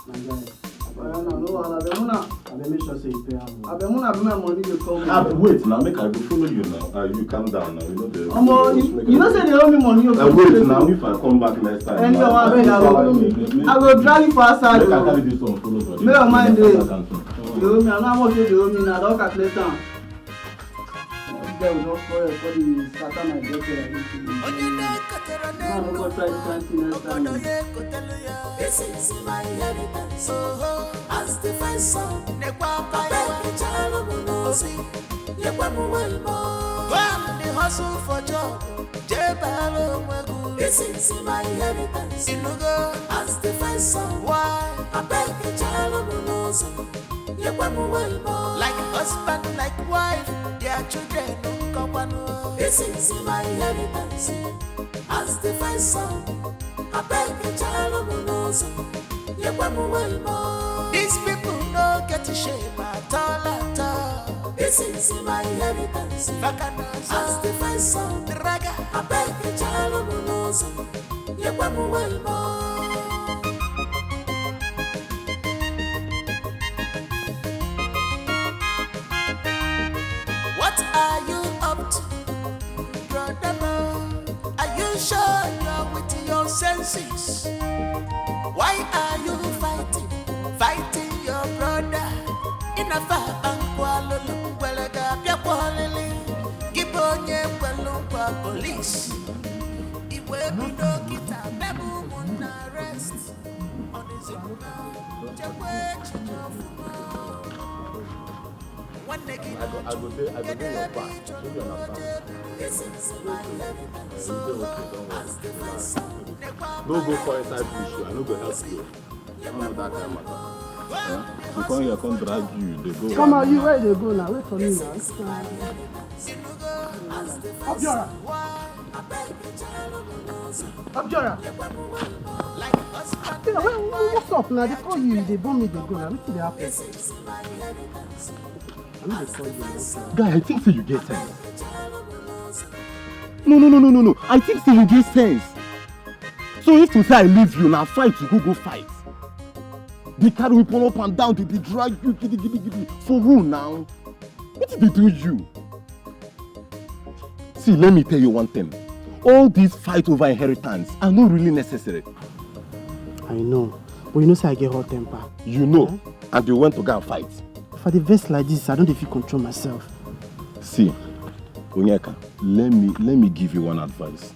my guy. I make sure say you pay him. I be my money to come. Wait now, make I go follow you now. You calm down now. You know the. You know say they owe me money. Wait now, if I come back next time. And I will drive you for outside. Make I carry this one follow me. May your mind dey. They owe me. I know how much they owe me now. Don't calculate am. They will not for the scatter my daughter like this. I will go try to cancel next time. This is my inheritance. As the first son, I beg the child of Monosi. When the hustle for job, this is my inheritance. As the first son, why? I beg the child of Monosi. Like husband, like wife, their children don't come on. This is my inheritance. As the first son, I beg the child of Monosi. These people don't get to shame at all. This is my inheritance. As the first son, I beg the child of Monosi. What are you up to, brother? Are you sure you're with your senses? Why are you fighting your brother? In a far bank, police. If we don't get a memo on arrest, on his own, when they get I go there your back. this is my inheritance. Don't go for inside bush. I no go help you. I don't know that kind of matter. So come here, come drag you. They go. Come on, you where they go now? Wait for me now. Abjora. Abjora. What's up now? They call you, they bomb me, they go now. What's the happen? Guy, I think so you get sense. No. I think so you get sense. So if to say I leave you now, fight, you go fight. They carry weapon up and down, they drag you, giddy. For who now? What did they do you? See, let me tell you one thing. All these fight over inheritance are not really necessary. I know, but you know say I get hot temper. You know, and you went to go and fight. If I vex like this, I don't feel control myself. See, Onyeka, let me give you one advice.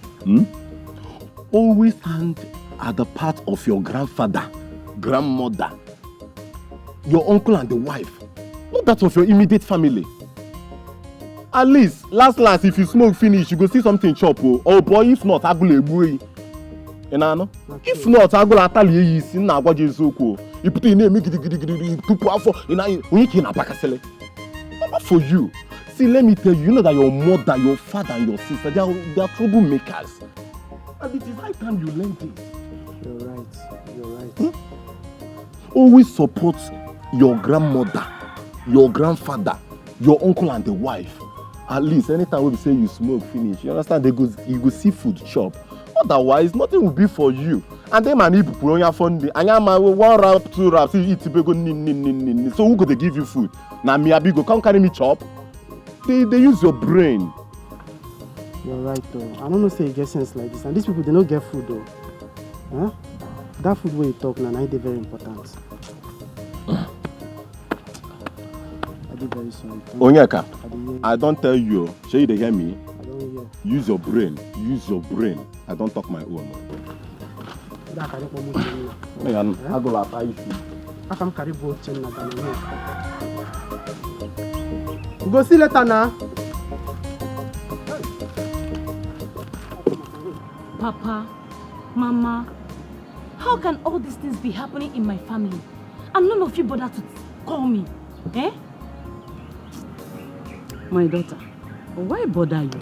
Always stand at the part of your grandfather, grandmother, your uncle and the wife, not that of your immediate family. At least, last, if you smoke finish, you go see something chop. Oh boy, if not, I will. Enano? If not, I go to tell you is in Agua Jesuko. You put in a giddy, two powerful in a week in a Bacasele. For you. See, let me tell you, you know that your mother, your father, and your sister, they are troublemakers. And it is high time you learn this. You're right. Always support your grandmother, your grandfather, your uncle, and the wife. At least anytime we say you smoke, finish. You understand? You go see food shop. Otherwise, nothing will be for you. And then man, people on your phone. I am one wrap, 2 wraps. Eat nin. So who could they give you food? Now me abigo come carry me chop. They use your brain. You're right though. I don't know say you get sense like this. And these people they don't get food though. Huh? That food where you talk now, I very important. I did very sorry. Onyeka, I don't tell you. Shall you hear me? I don't hear. Use your brain. I don't talk my own. That can I go after you. I can carry both chain. Go see later now. Papa, Mama, how can all these things be happening in my family? And none of you bother to call me. Eh? My daughter, why bother you?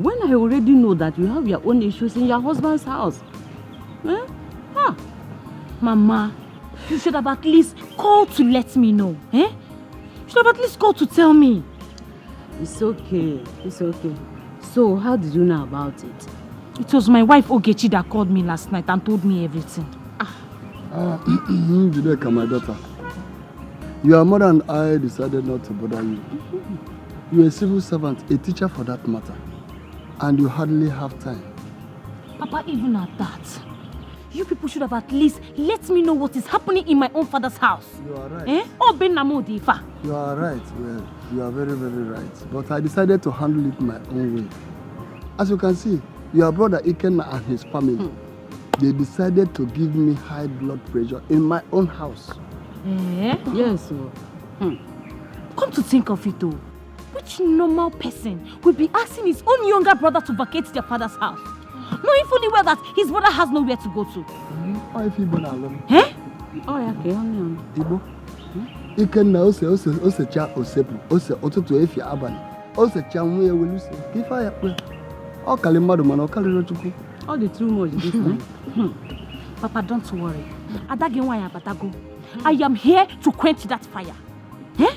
When I already know that you have your own issues in your husband's house. Eh? Huh. Mama, you should have at least called to let me know. Eh? You should have at least called to tell me. It's okay. So, how did you know about it? It was my wife Ogechi that called me last night and told me everything. Jideka, my daughter, your mother and I decided not to bother you. You're a civil servant, a teacher for that matter, and you hardly have time. Papa, even at that, you people should have at least let me know what is happening in my own father's house. You are right. Eh? Oh, Ben Namodifa. You are right. Well, you are very, very right. But I decided to handle it my own way. As you can see, your brother Ikenna and his family, they decided to give me high blood pressure in my own house. Eh? Yes. Come to think of it, though, which normal person would be asking his own younger brother to vacate their father's house, knowing fully well that his brother has nowhere to go to? Why if you been alone? Eh? Oh, yeah, okay, only Ibo. Ikenna ose cha osepu, ose otutu efi abani, ose cha nwe ewelu se. Kifa ya kwe. O kali madu man, o kali rochuku. All the too much this time. Papa, don't worry. I am here to quench that fire. Eh?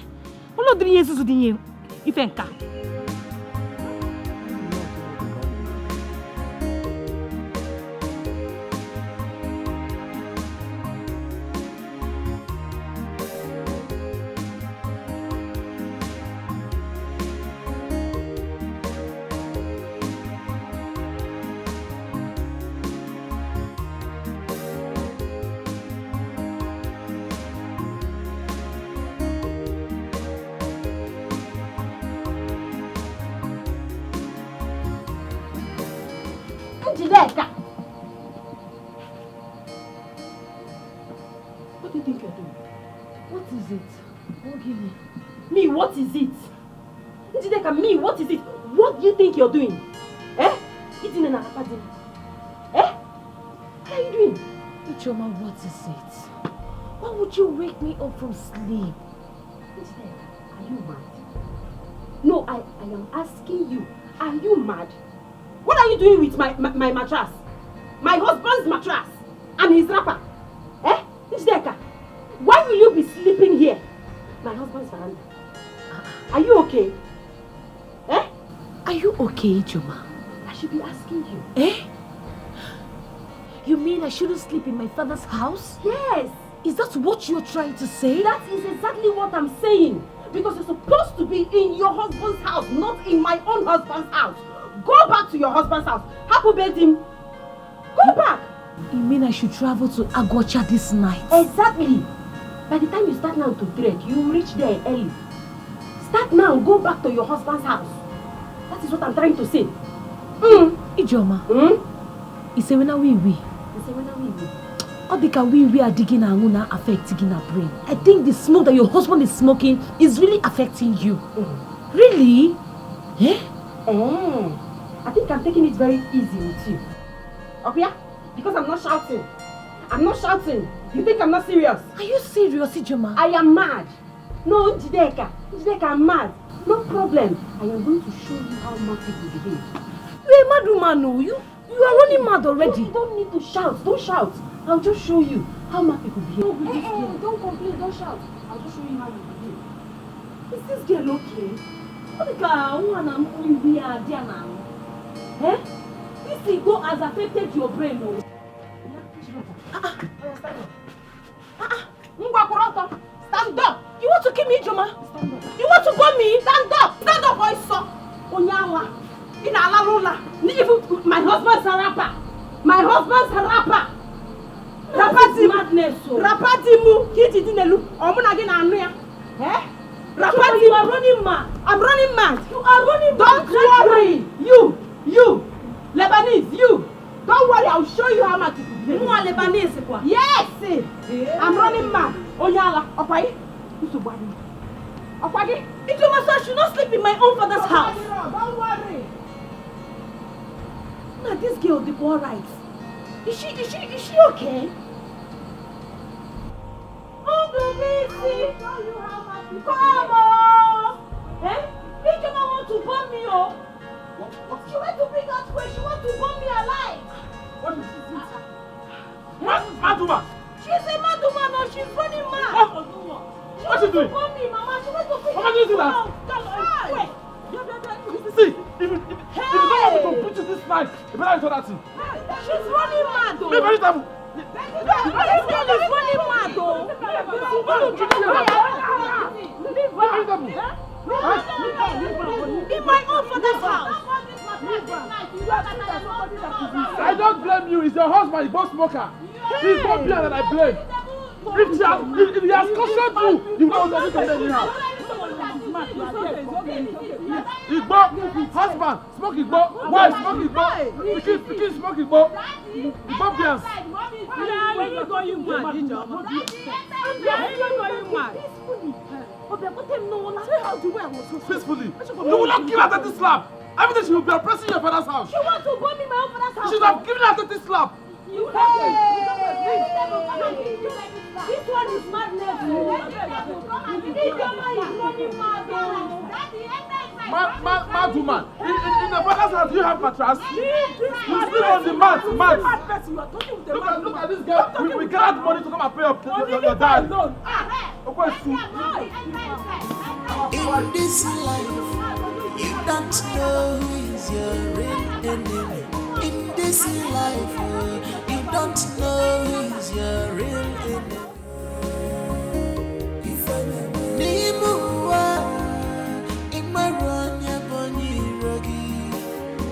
What do you think you're doing? What is it? Oh, give me. Me, what is it? Njideka, me, what is it? What do you think you're doing? Eh? Eating an apple. Eh? What are you doing? Ichoma, what is it? Why would you wake me up from sleep? Njideka, are you mad? No, I am asking you. Are you mad? What are you doing with my mattress? My husband's mattress and his wrapper? Eh? Njideka, why will you be sleeping here? My husband's veranda. Are you okay? Eh? Are you okay, Joma? I should be asking you. Eh? You mean I shouldn't sleep in my father's house? Yes. Is that what you're trying to say? That is exactly what I'm saying. Because you're supposed to be in your husband's house, not in my own husband's house. Go back to your husband's house. Happy birthday. Go back. You mean I should travel to Agocha this night? Exactly. By the time you start now to trade, you will reach there early. Start now, go back to your husband's house. That is what I'm trying to say. Ijoma. It's a winner we. It's a winner we. All the we are digging and gonna affecting our brain. I think the smoke that your husband is smoking is really affecting you. Really? Eh? I think I'm taking it very easy with you. Okay? Because I'm not shouting. I'm not shouting. You think I'm not serious? Are you serious, Ijoma? I am mad. No, Njideka, I'm mad. No problem. I am going to show you how mad people behave. You're a mad woman, no? You are running mad already. You don't need to shout. Don't shout. I'll just show you how mad people behave. Don't complain, don't shout. I'll just show you how you behave. Is this girl okay? What eh? This ego has affected your brain, no? Stand up! You want to kill me, Joma? You want to burn me? Stand up! Stand up, boy, son! Onyawa! In Alarula! My husband's a rapper! My husband's a rapper! Rapatimu! Kiti dinelu! Omunagin anuya! Eh? Rapatimu! You are running mad! I'm running mad! You are running mad! Don't worry! You! Lebanese, you! Don't worry, I'll show you how much it is. You are Lebanese, quoi? Yes! Yeah. I'm running mad. Onyala, Okwai. Okwagi. Ijoma, so I should not sleep in my own father's house. Don't worry. Now this girl, the boy right. Is she okay? Oh, baby, show you how much you come on. Eh? Ijoma want to burn me, oh. She went to bring us where she wants to burn me alive. What is this? Mad woman! She's a mad woman, no, she's running mad. What's she doing? Burn me, Mama. She wants to bring us. How can you do that? Wait. See, if you don't want me to put you this night, you better do that thing. She's running mad, though. Be very careful. This girl is running mad, though. In my own father's house. I don't blame you. It's your husband. He's both smoker. He's more beer than I blame. If he has cautioned you, you know that you can let me out. Igbo, husband, smoke Igbo, wife, smoke Igbo, pikin smoke Igbo, Igbo beers. Peacefully. You will not kill her at this slap. Everything she will be oppressing your father's house. She wants to burn me my own father's house. You should have given her this slap. This one is madness. Mad woman. In the father's house, you have mattress. You sleep on the mat. Look at this girl. We gathered money to come and pay your dad. In this life, you don't know who is your real enemy. In this life, you don't know who is your real enemy.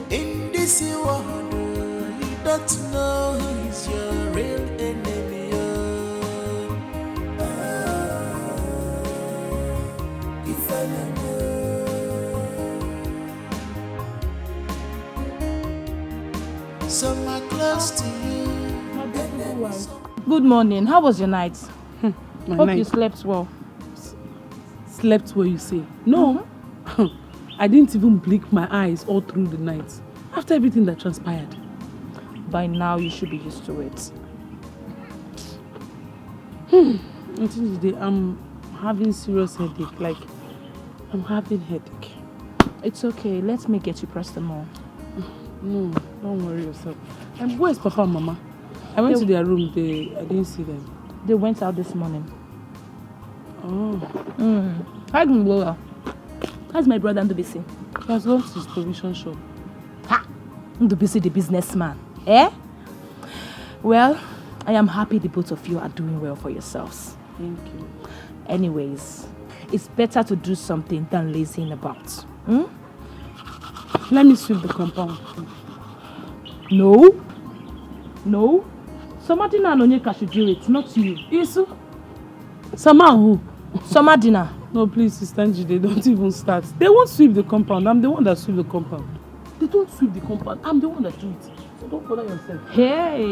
In this world, you don't know who is your real enemy. Some are close to you. Good morning. How was your night? Hope night. you slept well. Slept well, you say? No. I didn't even blink my eyes all through the night. After everything that transpired. By now, you should be used to it. Until today, I'm having serious headache. Like, I'm having headache. It's okay. Let me get you paracetamol. No, don't worry yourself. And where's Papa and Mama? I went to their room. I didn't see them. They went out this morning. Oh. Hi, Gunglola. How's my brother Ndubisi? He has gone to his provision shop. Ha! Ndubisi, the businessman. Eh? Well, I am happy the both of you are doing well for yourselves. Thank you. Anyways, it's better to do something than lazing about. Let me sweep the compound. No. Somadina and Onyeka should do it, not you. Isu? Sama who? Somadina. No, please, Sister Njide, don't even start. They won't sweep the compound. I'm the one that sweep the compound. They don't sweep the compound. I'm the one that do it. So don't bother yourself. Hey.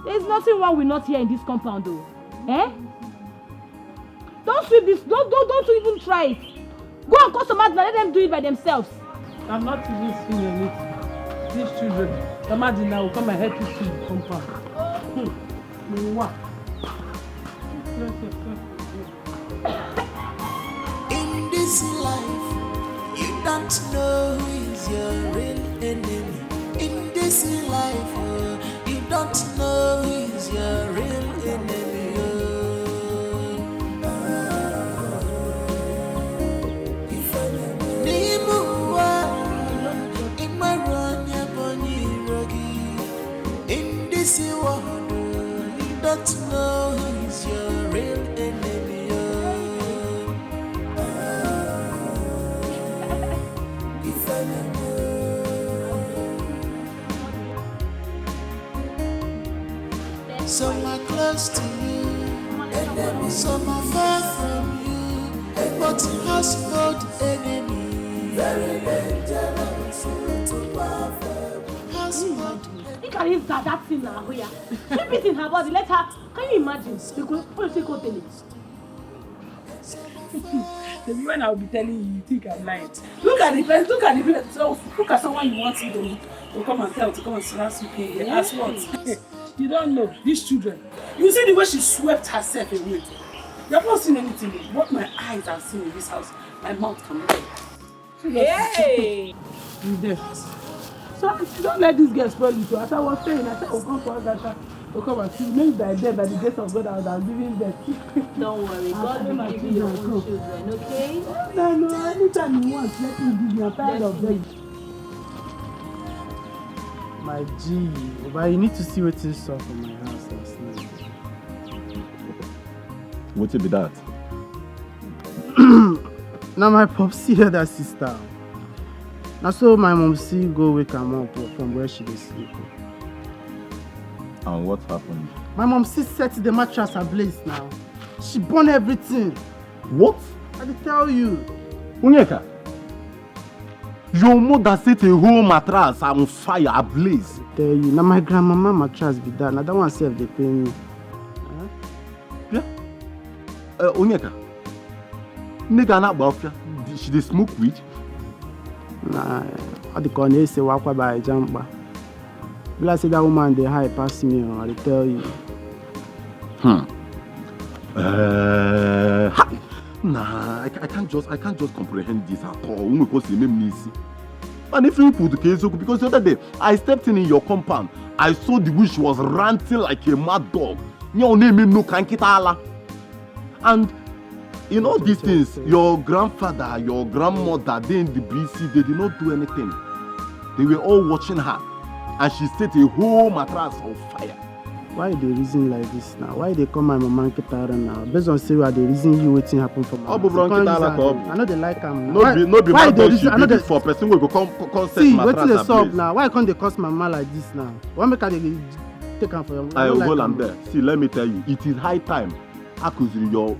There's nothing wrong with not here in this compound, though. Eh? Don't sweep this. Don't even try it. Go and call Somadina. Let them do it by themselves. I'm not even seeing anything. These children. Imagine now, come and help you to the compound. What? In this life, you don't know who is your real enemy. In this life, you don't know who is your real enemy. In this world, you don't know who is your real enemy. Some are close to you, some are far from you, but household enemy. Very dangerous to household. Look at this that thing now here. Keep it in her body. Let her. Can you imagine? When I'll be telling you think I'm lying. Look at the place. Look at someone you want to come and tell, to come and harass you here. As what? You don't know these children. You see the way she swept herself away. You have not seen anything. What my eyes have seen in this house, my mouth can do. Hey! You there? So you don't let this girl spoil you. As I was saying, I said, oh, come for us, to come and see. Maybe by then, by the grace of God, I would have given birth. Don't worry, God will give you your own children, okay? No, anytime you want, let me give you. I'm tired of them. My G, but you need to see what's in store for my house last night. What's it be that? Now my popsy had that sister. Now so my mom see go wake her up from where she is sleeping. And what happened? My mom set the mattress ablaze now. She burned everything. What? I did tell you. Unyeka, your mother set a whole mattress on fire ablaze. I tell you, now my grandmama mattress be that. Now that one self they pay me. Yeah. Unyeka, nigga na bafia. She dey smoke weed? Nah, I the corner say walk by jumper. Bila say that woman they high pass me. I tell you. Nah, I can't just comprehend this at all. Because you name Nisi. And if you put the case, because the other day I stepped in your compound, I saw the witch was ranting like a mad dog. Your name no kankitala. And in all these things, your grandfather, your grandmother, they in the BC, they did not do anything. They were all watching her, and she set a whole mattress on fire. Why they reason like this now? Why they call my mama Kitara now? Based on say why they reason you waiting happen for my mama. I know they like them. No be my dog. She did it for person who go come set see, mattress. See, waiting the sub now. Why can't they cost my mama like this now? Why make her they take her for your? I will hold am there. See, let me tell you, it is high time. Accusing your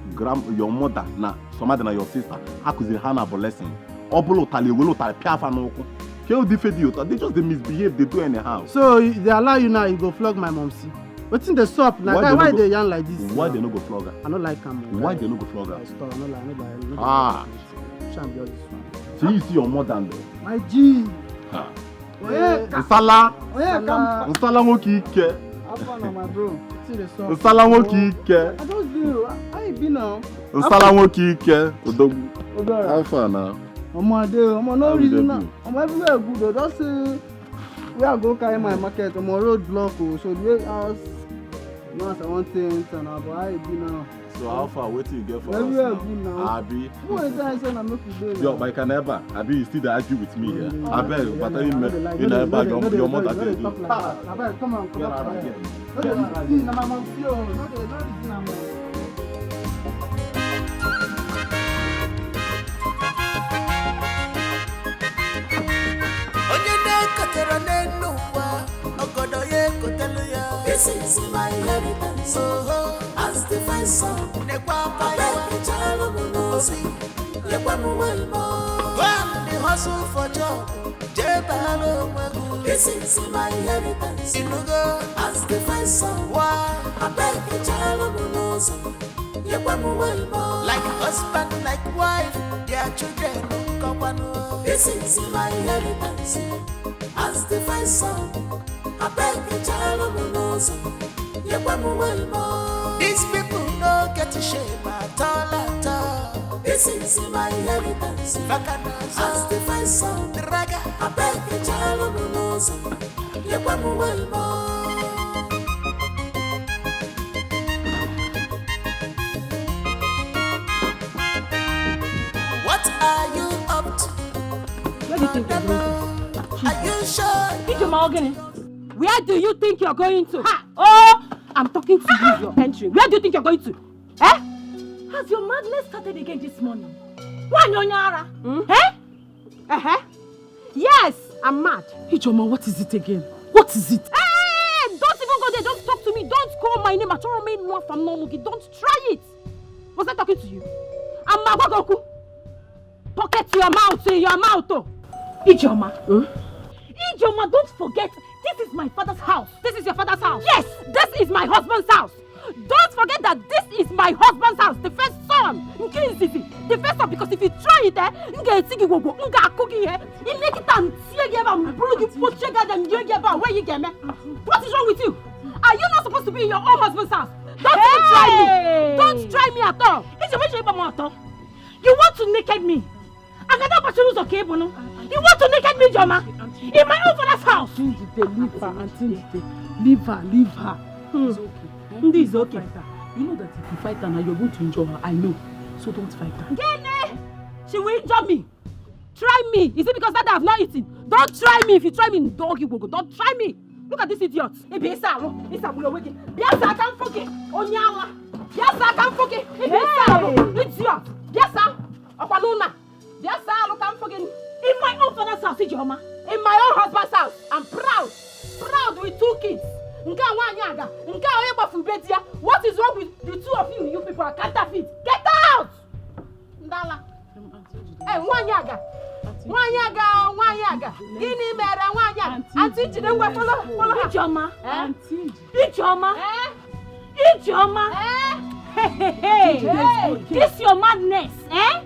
mother na somebody na your sister. Accusing her na blessing. Obolo tali welo tali piafa no ko. They just they misbehave. They do anyhow. So they allow you now. You go flog my mom. See. What's in the shop? Like why they young like this? Why they no go flog her? I don't like them. Why they no go flog her? I don't like. Ah. So you see your mother there. My G. Ha. Nsala. Nsala wokike. After my bro. Nsala wokike. I don't do. How you been now? Nsala wokike. Odogwu. How far now? No reason now. Everywhere good. Just say we are go carry my market. Road block. So the way house. Now I want things and now, but how you be now? So how far? What do you get for us now? Abi. Who is that? I said I make you do. Yo, but I can never. Abi, you still argue with me here. I beg, but you never your mother did do. Come on. See, now my mom feel. This is my inheritance. As the first son, I beg the child of Moses. The hustle for job. This is my inheritance. As the first son, why I beg the child of Moses. Like husband, like wife, their children. This is my inheritance. As the first son. I beg the child of the nose. These people don't get a shame at all. This is my inheritance. As the face of the raga, I beg the child of the nose. What are you up to? Where do you think you're going to? Are you sure? Where do you think you're going to? Ha! Oh, I'm talking to you. You're entering. Where do you think you're going to? Eh? Has your madness started again this morning? Wanyonyara? Eh? Yes, I'm mad. Ijoma, what is it again? What is it? Hey! Don't even go there. Don't talk to me. Don't call my name. Don't try it. Was I talking to you? I'm Magogoku. Pocket your mouth. Say your mouth. Ijoma. Ijoma, don't forget. This is my father's house. This is your father's house? Yes! This is my husband's house. Don't forget that this is my husband's house. The first son. The first son, because if you try it, what is wrong with you? Are you not supposed to be in your own husband's house? Don't even try me. Don't try me at all. You want to naked me? You want to naked me, Joma? In my own father's house. Leave her. It's okay. This is okay. You know that if you fight her now, you're going to injure her. I know. So don't fight her. Gene! She will injure me. Try me. Is it because that I have not eaten? Don't try me. If you try me, dog, you will go. Don't try me. Look at this idiot. Yes, I can't forget. Onyawa. Yes, I can't forget. Idiot. Yes, sir. Opaluna. Yes, sir. Look, I'm forgetting. In my own father's house, Ijoma. In my own husband's house. I'm proud. Proud with 2 kids. What is wrong with the 2 of you? You people are counterfeit. Get out! Ndala. Hey, Wanyaga. Gini mere Wanyaga. Auntie Jidengwe, follow her. Ijoma. Ijoma. Hey. This your madness, eh?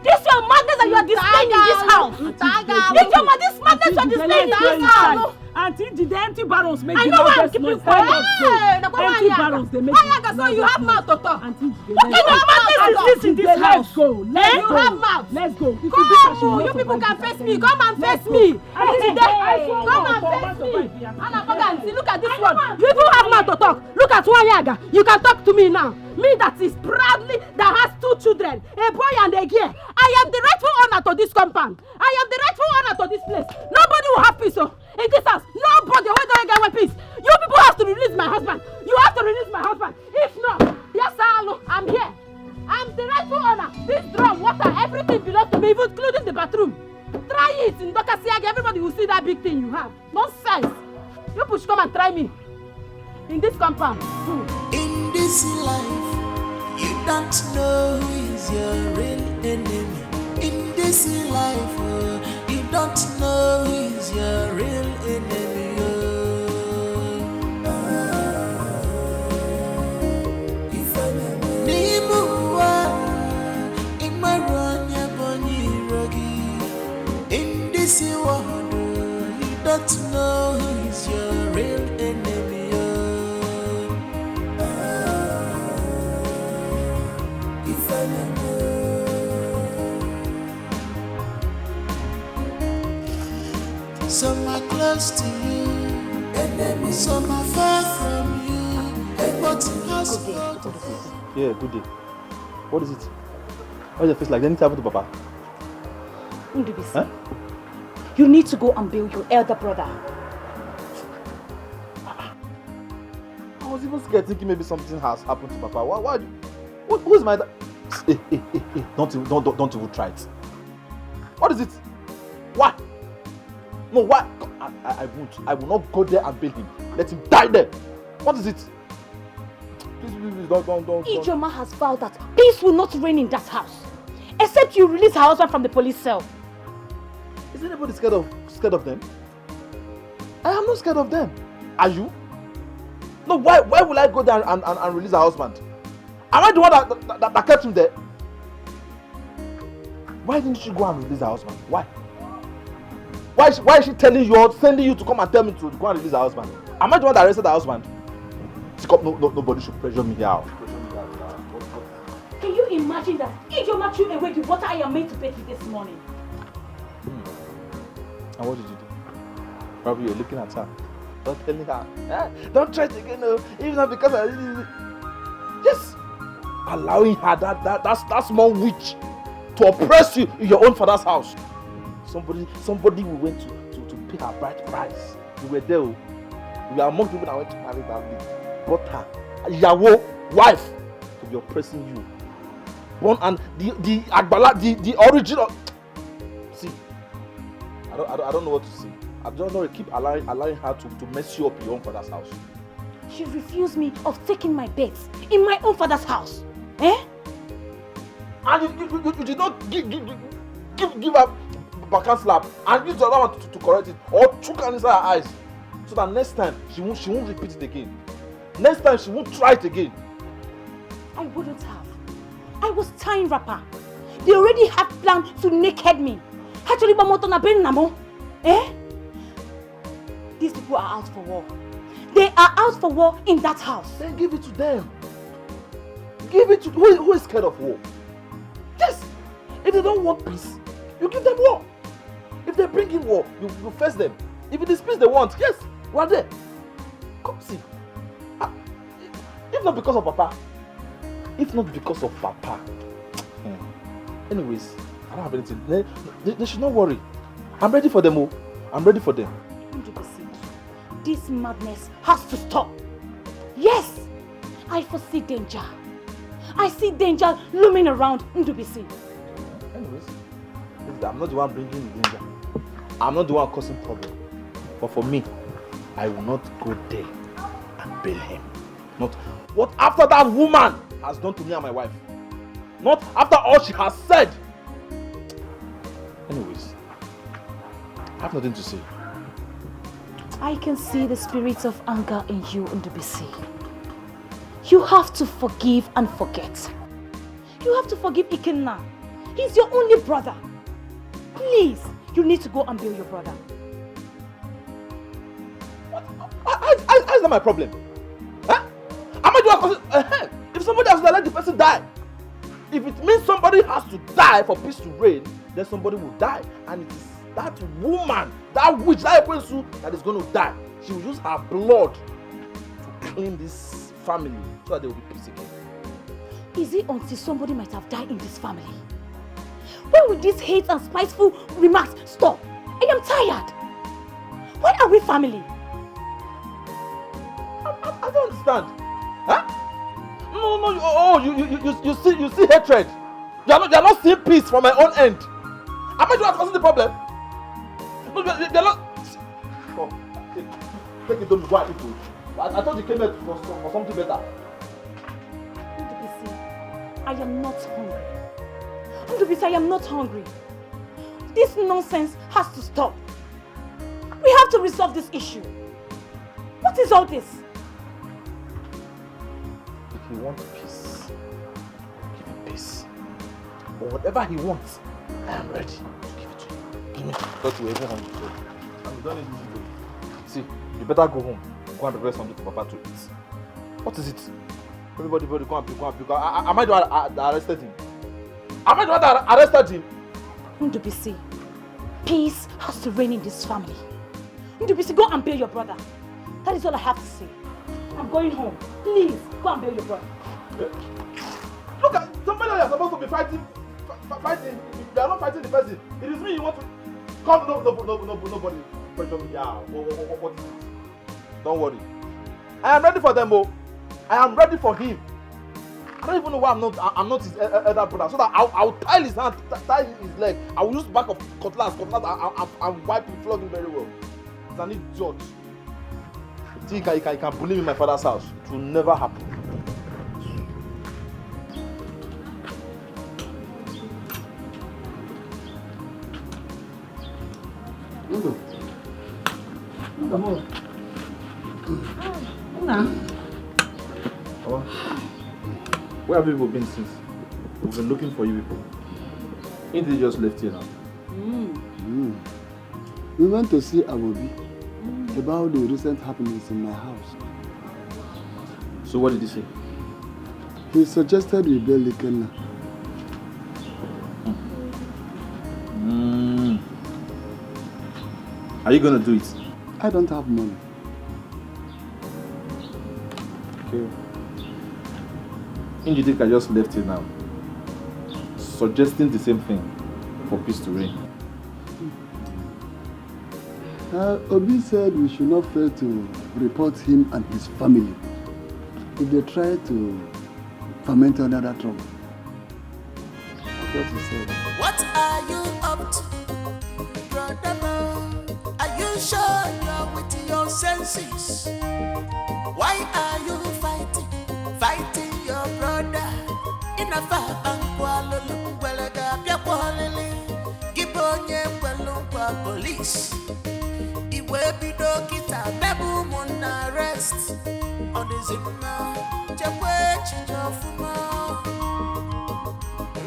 This your madness that you are displaying in this house. Ijoma, this madness you are displaying in this house. Auntie, did the empty barrels make I the know why I'm loudest keeping noise? quiet. Empty barrels, they make So you have mouth to talk. Auntie, What kind of madness is this in this house? Let's go. You have mouth. Let's go. Come, you people can face me. Come and face me. Come and face me. Look at this one. You even have mouth to talk. Look at Wanyaga. You can talk to me now. Me that is proudly, that has 2 children, a boy and a girl. I am the rightful owner to this compound. I am the rightful owner to this place. Nobody will have peace in this house. Nobody. Why don't I get peace? You people have to release my husband. You have to release my husband. If not, yes, I'm here. I'm the rightful owner. This drum, water, everything belongs to me, even including the bathroom. Try it in Dokasiagi. Everybody will see that big thing you have. Nonsense. You people should come and try me in this compound. In this life, you don't know who is your real enemy. In this life, you don't know who is your real enemy. In this world, you don't know who is your real enemy. Some are close to you, some are far from you, but has Yeah, good day. What is it? Why is your face like anything happened to Papa? Huh? You need to go and bail your elder brother. I was even scared, thinking maybe something has happened to Papa. Why? Who's my dad? Hey, don't even try it. What is it? Why? No, why? I won't. I will not go there and bail him. Let him die there. What is it? Please, don't. Ijoma has vowed that peace will not reign in that house, except you release her husband from the police cell. Is anybody scared of them? I am not scared of them. Are you? No, why will I go there and release her husband? Am I the one that kept him there? Why didn't she go and release her husband? Why? Why is she telling you or sending you to come and tell me to go and release her husband? Am I the one that arrested her husband? Nobody should pressure me here. Can you imagine that Ijoma threw away the water I am made to bathe with this morning? And what did you do? Probably you're looking at her. Don't telling her, don't try it again, no. Even not because I yes, allowing her that small witch to oppress you in your own father's house. Somebody we went to pay her bride price. We were there. We are among people that went to marry that lady. Brought her, Yawo, wife, to be oppressing you. Born and the Agbala, the original. See, I don't know what to say. I don't know. Keep allowing her to mess you up in your own father's house. She refused me of taking my bets in my own father's house. Eh? And you did not give her backhand slap and use the other one to correct it or choke her inside her eyes so that next time she won't repeat it again. Next time she won't try it again. I wouldn't have. I was tying wrapper. They already had planned to naked me. Eh? These people are out for war. They are out for war in that house. Then give it to them. Give it to who is scared of war? Yes. If they don't want peace, you give them war. If they bring in war, you face them. If it is peace they want, yes, we are there. Come see. If not because of Papa. Anyways, I don't have anything. They should not worry. I'm ready for them. I'm ready for them. 100%. This madness has to stop. Yes, I foresee danger. I see danger looming around Ndubisi. Anyways, I'm not the one bringing the danger. I'm not the one causing problem. But for me, I will not go there and bail him. Not what after that woman has done to me and my wife. Not after all she has said. Anyways, I have nothing to say. I can see the spirits of anger in you, Ndubisi. You have to forgive and forget. You have to forgive Ikenna. He's your only brother. Please, you need to go and bail your brother. Is that my problem? Huh? Am I doing if somebody has to let the person die, if it means somebody has to die for peace to reign, then somebody will die. And it is that woman, that witch, that person that is going to die. She will use her blood to clean this family so that there will be peace again. Is it until somebody might have died in this family? When will these hate and spiteful remarks stop? I am tired. Why are we family? I don't understand. Huh? No. You see hatred. You are not seeing peace from my own end. Am I the one causing the problem? No, you are not. Oh, take it, don't go at people. I thought you came here for something better. Ndubisi, I am not hungry. Ndubisi, I am not hungry. This nonsense has to stop. We have to resolve this issue. What is all this? If he wants peace, give him peace. But whatever he wants, I am ready to give it to him. Give me what you ever want to do. I'm done with this. See, you better go home. Go and prepare something for Papa to eat. What is it? Everybody go and pick. Am I the one that arrested him? Am I the one that arrested him? Ndubisi, peace has to reign in this family. Ndubisi, go and bail your brother. That is all I have to say. I'm going home. Please, go and bail your brother. Look at somebody that is supposed to be fighting. You are not fighting the person. It is me you want to come. Nobody pressure me. Yeah. What is it? Don't worry. I am ready for them, I am ready for him. I don't even know why I'm not his elder brother. So that I'll tie his hand, tie his leg. I will use back of cutlass and wipe him, flog him very well. It's an idiot. You think I can bully me in my father's house? It will never happen. Where have you people been since? We've been looking for you people. Ain't they just left here now? We went to see Abobi about the recent happenings in my house. So what did he say? He suggested we bail Ikenna. Are you gonna do it? I don't have money. Okay. Njidika just left it now, suggesting the same thing for peace to reign. Obi said we should not fail to report him and his family if they try to ferment another trouble. That's what he said. What are you up to, brother? Are you sure you're with your senses? Why are you fighting your brother? In a far police. It will be dokita, babu mon arrest. On the zimna, Jabwechi Jofuma.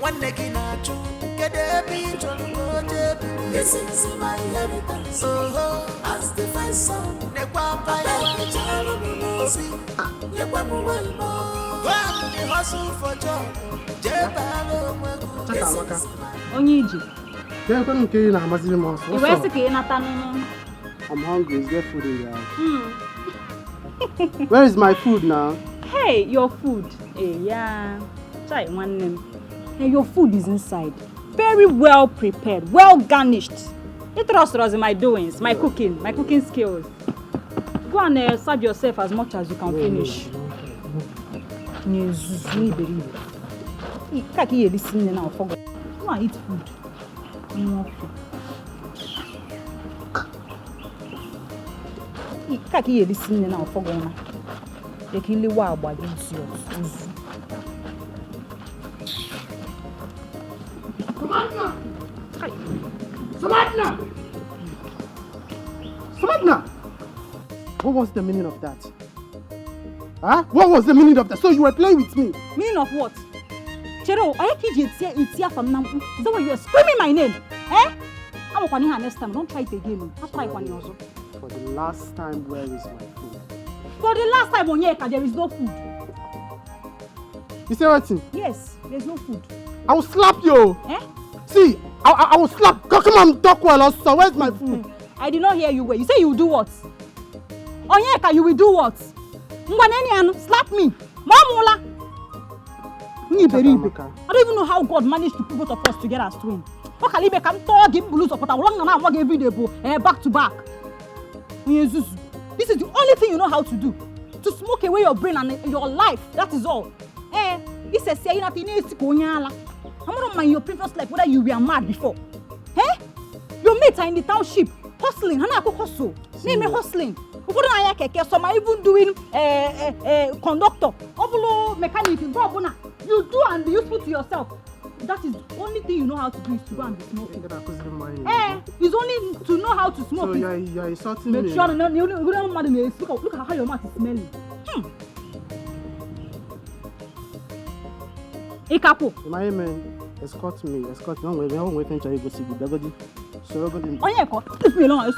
One neginachu, get a beat on the this is my inheritance. Oh, as the first son, Nequampa, the hustle for job. Onyiji. I'm hungry. Is there food in the house? Where is my food now? Hey, your food. Hey, yeah. Try one name. Hey, your food is inside. Very well prepared, well garnished. You trust us in my doings, my cooking skills. Go and serve yourself as much as you can finish. You can't hear this now. Go and eat food. You can't hear this now. You can live wild by this. Samadna! What was the meaning of that? Huh? What was the meaning of that? So you were playing with me? Meaning of what? Chero, I can't hear from now. Is that why you are screaming my name? Eh? I'm going to next time. Don't try it again. I'll try one also. For the last time, where is my food? For the last time, Onyeka, there is no food. You say what? Yes, there's no food. I will slap you. Eh? See, I will slap. Come on, talk well also. Where's my food? I did not hear you well. You say you will do what? Onyeka, you will do what? Slap me. Mamula. I don't even know how God managed to put both of us together as twins. Back to back. This is the only thing you know how to do. To smoke away your brain and your life. That is all. This is saying that you need to go. I'm not mind your previous life whether you were mad before. Your mates are in the township hustling. Name hustling. Some are even doing conductor. Mechanic. You do and be useful to yourself. That is the only thing you know how to do is to go and be smoking. It's only to know how to smoke. So you're insulting me. Look at how your mouth is smelling. Ikapo. My man, escort me. Don't wait until you go see the Dagodi. So go in. Oh yeah, leave me alone.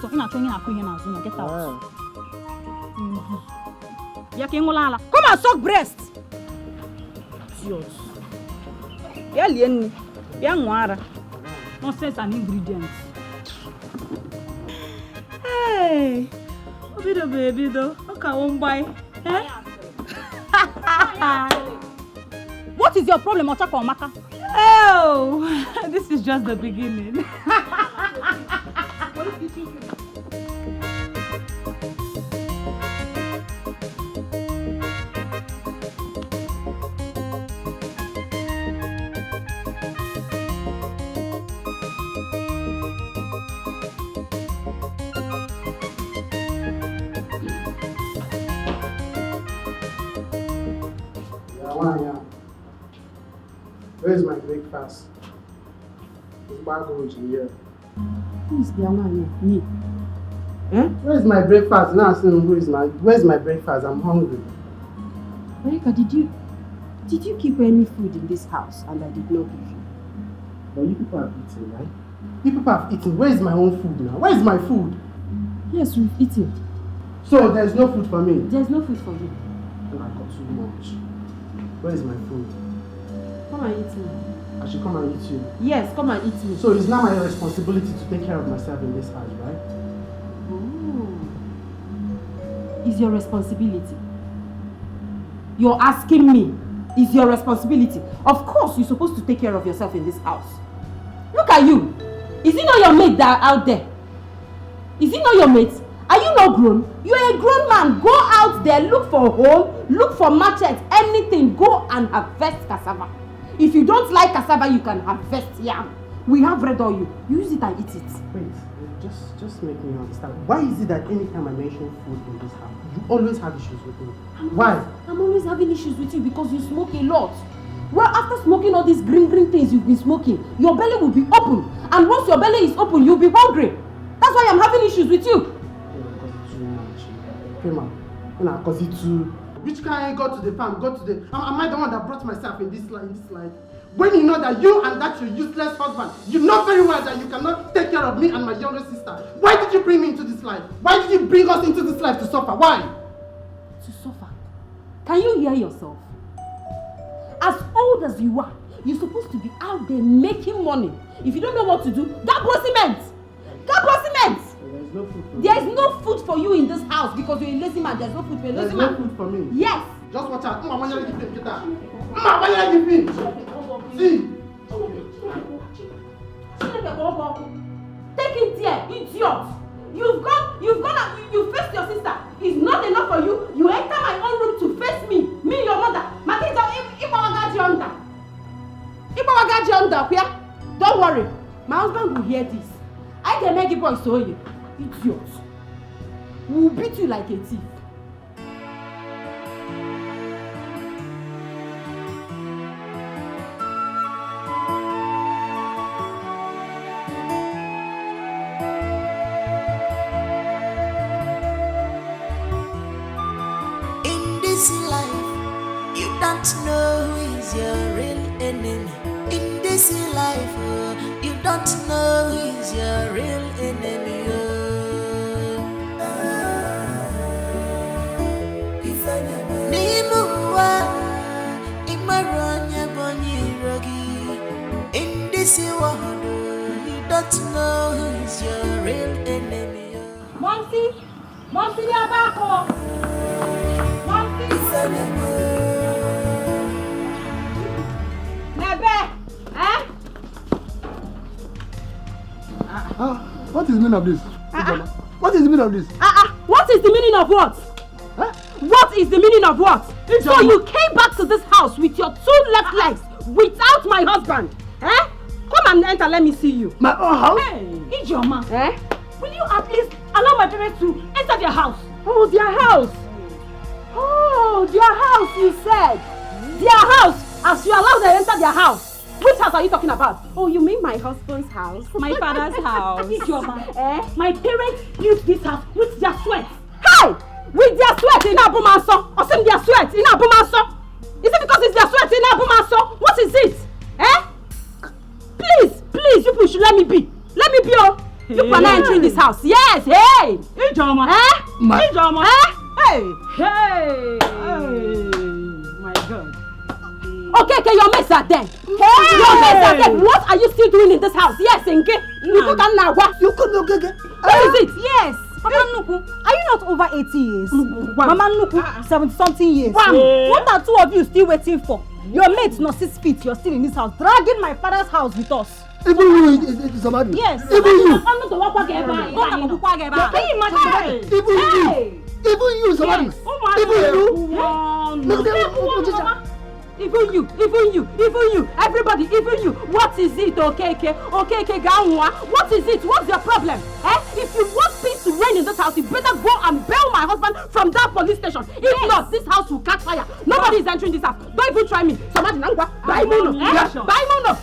Get out. Come and suck breast. Yours. Nonsense and ingredients. Hey, Obido baby though. Okay, won't buy. What is your problem, Otaka Omaka? Oh, this is just the beginning. Where's my breakfast? It's back here. Who is the one? Me. Where's my breakfast? Now where's my breakfast? I'm hungry. Marika, did you keep any food in this house and I did not give you? But you people are eating, right? You people have eaten. Where is my own food now? Where is my food? Yes, we've eaten. So there's no food for me? There's no food for you. And I got too much. Where is my food? Come and eat me. I should come and eat you? Yes, come and eat me. So it's now my responsibility to take care of myself in this house, right? It's your responsibility. You're asking me, it's your responsibility. Of course, you're supposed to take care of yourself in this house. Look at you. Is it not your mate that are out there? Is it not your mate? Are you not grown? You're a grown man. Go out there, look for a hole, look for machete, anything. Go and harvest cassava. If you don't like cassava, you can harvest yam. We have red oil. Use it and eat it. Wait, just make me understand. Why is it that anytime I mention food in this house, you always have issues with me? Why? I'm always having issues with you because you smoke a lot. Well, after smoking all these green things you've been smoking, your belly will be open. And once your belly is open, you'll be hungry. That's why I'm having issues with you. Because it's too... Which kind go to the farm, go to the... Am I the one that brought myself in this life? When you know that you and that your useless husband, you know very well that you cannot take care of me and my younger sister. Why did you bring me into this life? Why did you bring us into this life to suffer? Why? To suffer? Can you hear yourself? As old as you are, you're supposed to be out there making money. If you don't know what to do, gabo cement! Gabo cement! There is no food for you in this house because you're a lazy man. There's no food for a lazy man. There's no food for me? Yes. Just watch out. See. Take it here, idiot. You faced your sister. It's not enough for you. You enter my own room to face me, your mother. Don't worry. My husband will hear this. I can make it boy so you. Idiot. We'll beat you like a thief. In this life, you don't know who is your real enemy. In this life, you don't know who is your real enemy. In this world, you don't know who is your real enemy. Monty, Abako. Monty, Nebe, eh? What is the meaning of this? What is the meaning of this? What is the meaning of what? What is the meaning of what? So you came back to this house with your two left legs without my husband, eh? Come and enter, let me see you. My own house? Hey, Ijoma, eh? Will you at least allow my parents to enter their house? Oh, their house. Oh, their house, you said. Their house, as you allow them enter their house. Which house are you talking about? Oh, you mean my husband's house? My father's house. Ijoma, eh? My parents built this house with their sweat. Hey! With their sweat in Abumaso, or some their sweat in Abumaso. Is it because it's their sweat in Abumaso? What is it? Eh? Please, you people should let me be. Let me be, oh. Hey. You are not entering this house. Yes, hey. Ijoma. Eh? Ijoma. Eh? Hey. My God. Okay, your mates are there. Hey. Your mates are there. What are you still doing in this house? Yes, Inge. You can now. You could look again. Where is it? Yes. Mama Nuku, are you not over 80 years? Mama Nuku, 70-something years. What are two of you still waiting for? Your mate's not 6 feet, you're still in this house, dragging my father's house with us. Even you, somebody. Yes. Even you. Even you, somebody. Even you, everybody, even you. What is it, okay, Gawa? What is it? What's your problem? If you want peace to reign in this house, you better go and bail my husband from that police station. If not, this house will catch fire. Nobody is entering this house. Don't even try me. Somebody, buy mono. Buy mono.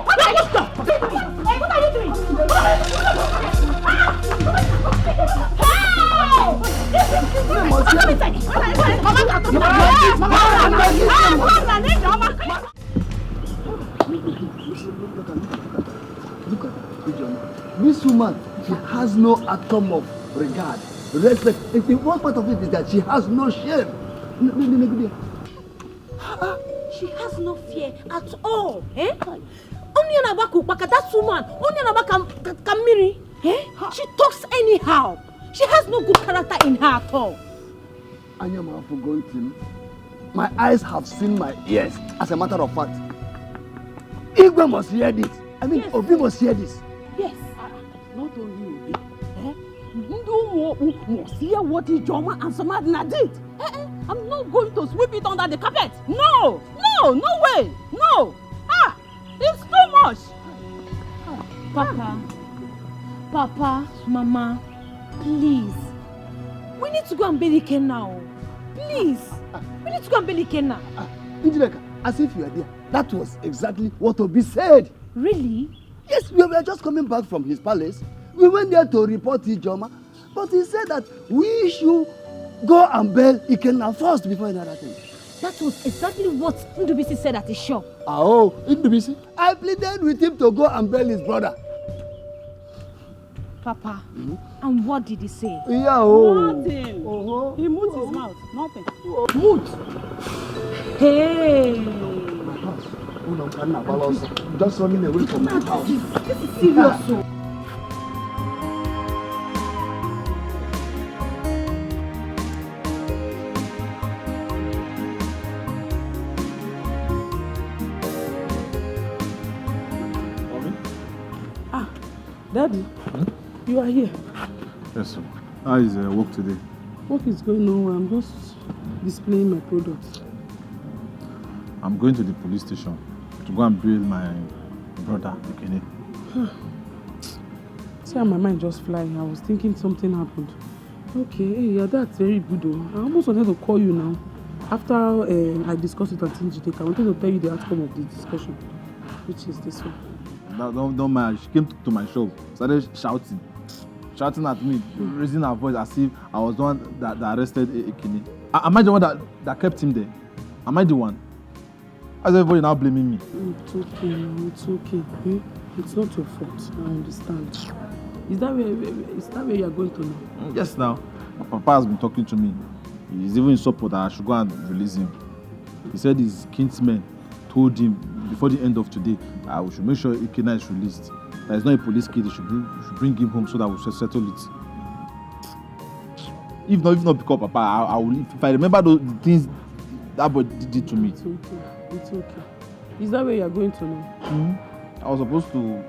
What are you doing? has no atom of regard, respect. The one part of it is that she has no shame. She has no fear at all. Eh? Only an abakupaka, that woman. Only an abakamiri. Eh? She talks anyhow. She has no good character in her at all. Anyama have forgotten. My eyes have seen my ears. As a matter of fact, Igwe must hear this. I mean, yes. Obi must hear this. Yes. Not only Obi. You must hear what Ijoma and Samadina did. I'm not going to sweep it under the carpet. No, no way. No. It's too much. Papa, Mama, please. We need to go and bury Ken now. Please. We need to go and bury Ken now. Njibeka, as if you are there. That was exactly what Obi said. Really? Yes, we were just coming back from his palace. We went there to report Ijoma, but he said that we should go and bail Ikenna first before another thing. That was exactly what Ndubisi said at his shop. Oh, Ndubisi? I pleaded with him to go and bail his brother. Papa, and what did he say? Yeah, Nothing. He moved his mouth. Nothing. Moot. Hey. My house. Just running away from my house. This is serious. Daddy, you are here. Yes, sir. How is work today? Work is going on well. I'm just displaying my products. I'm going to the police station to go and bail my brother, Ikene. See how my mind just flying. I was thinking something happened. Okay, yeah, that's very good though. I almost wanted to call you now. After I discussed it at Tinjideka, I wanted to tell you the outcome of the discussion, which is this one. Don't mind. She came to my shop, started shouting at me, raising her voice as if I was the one that arrested Ikene. Am I the one that kept him there? Am I the one? As everybody now blaming me. It's okay. It's okay. It's not your fault. I understand. Is that where you are going to now? Yes, now. My papa has been talking to me. He's even in support that I should go and release him. He said his kinsmen told him before the end of today we should make sure Ikena is released. That is not a police case. They should bring him home so that we should settle it. If not pick up Papa, I will. If I remember the things that boy did to me. It's okay. It's okay. Is that where you are going to now? I was supposed to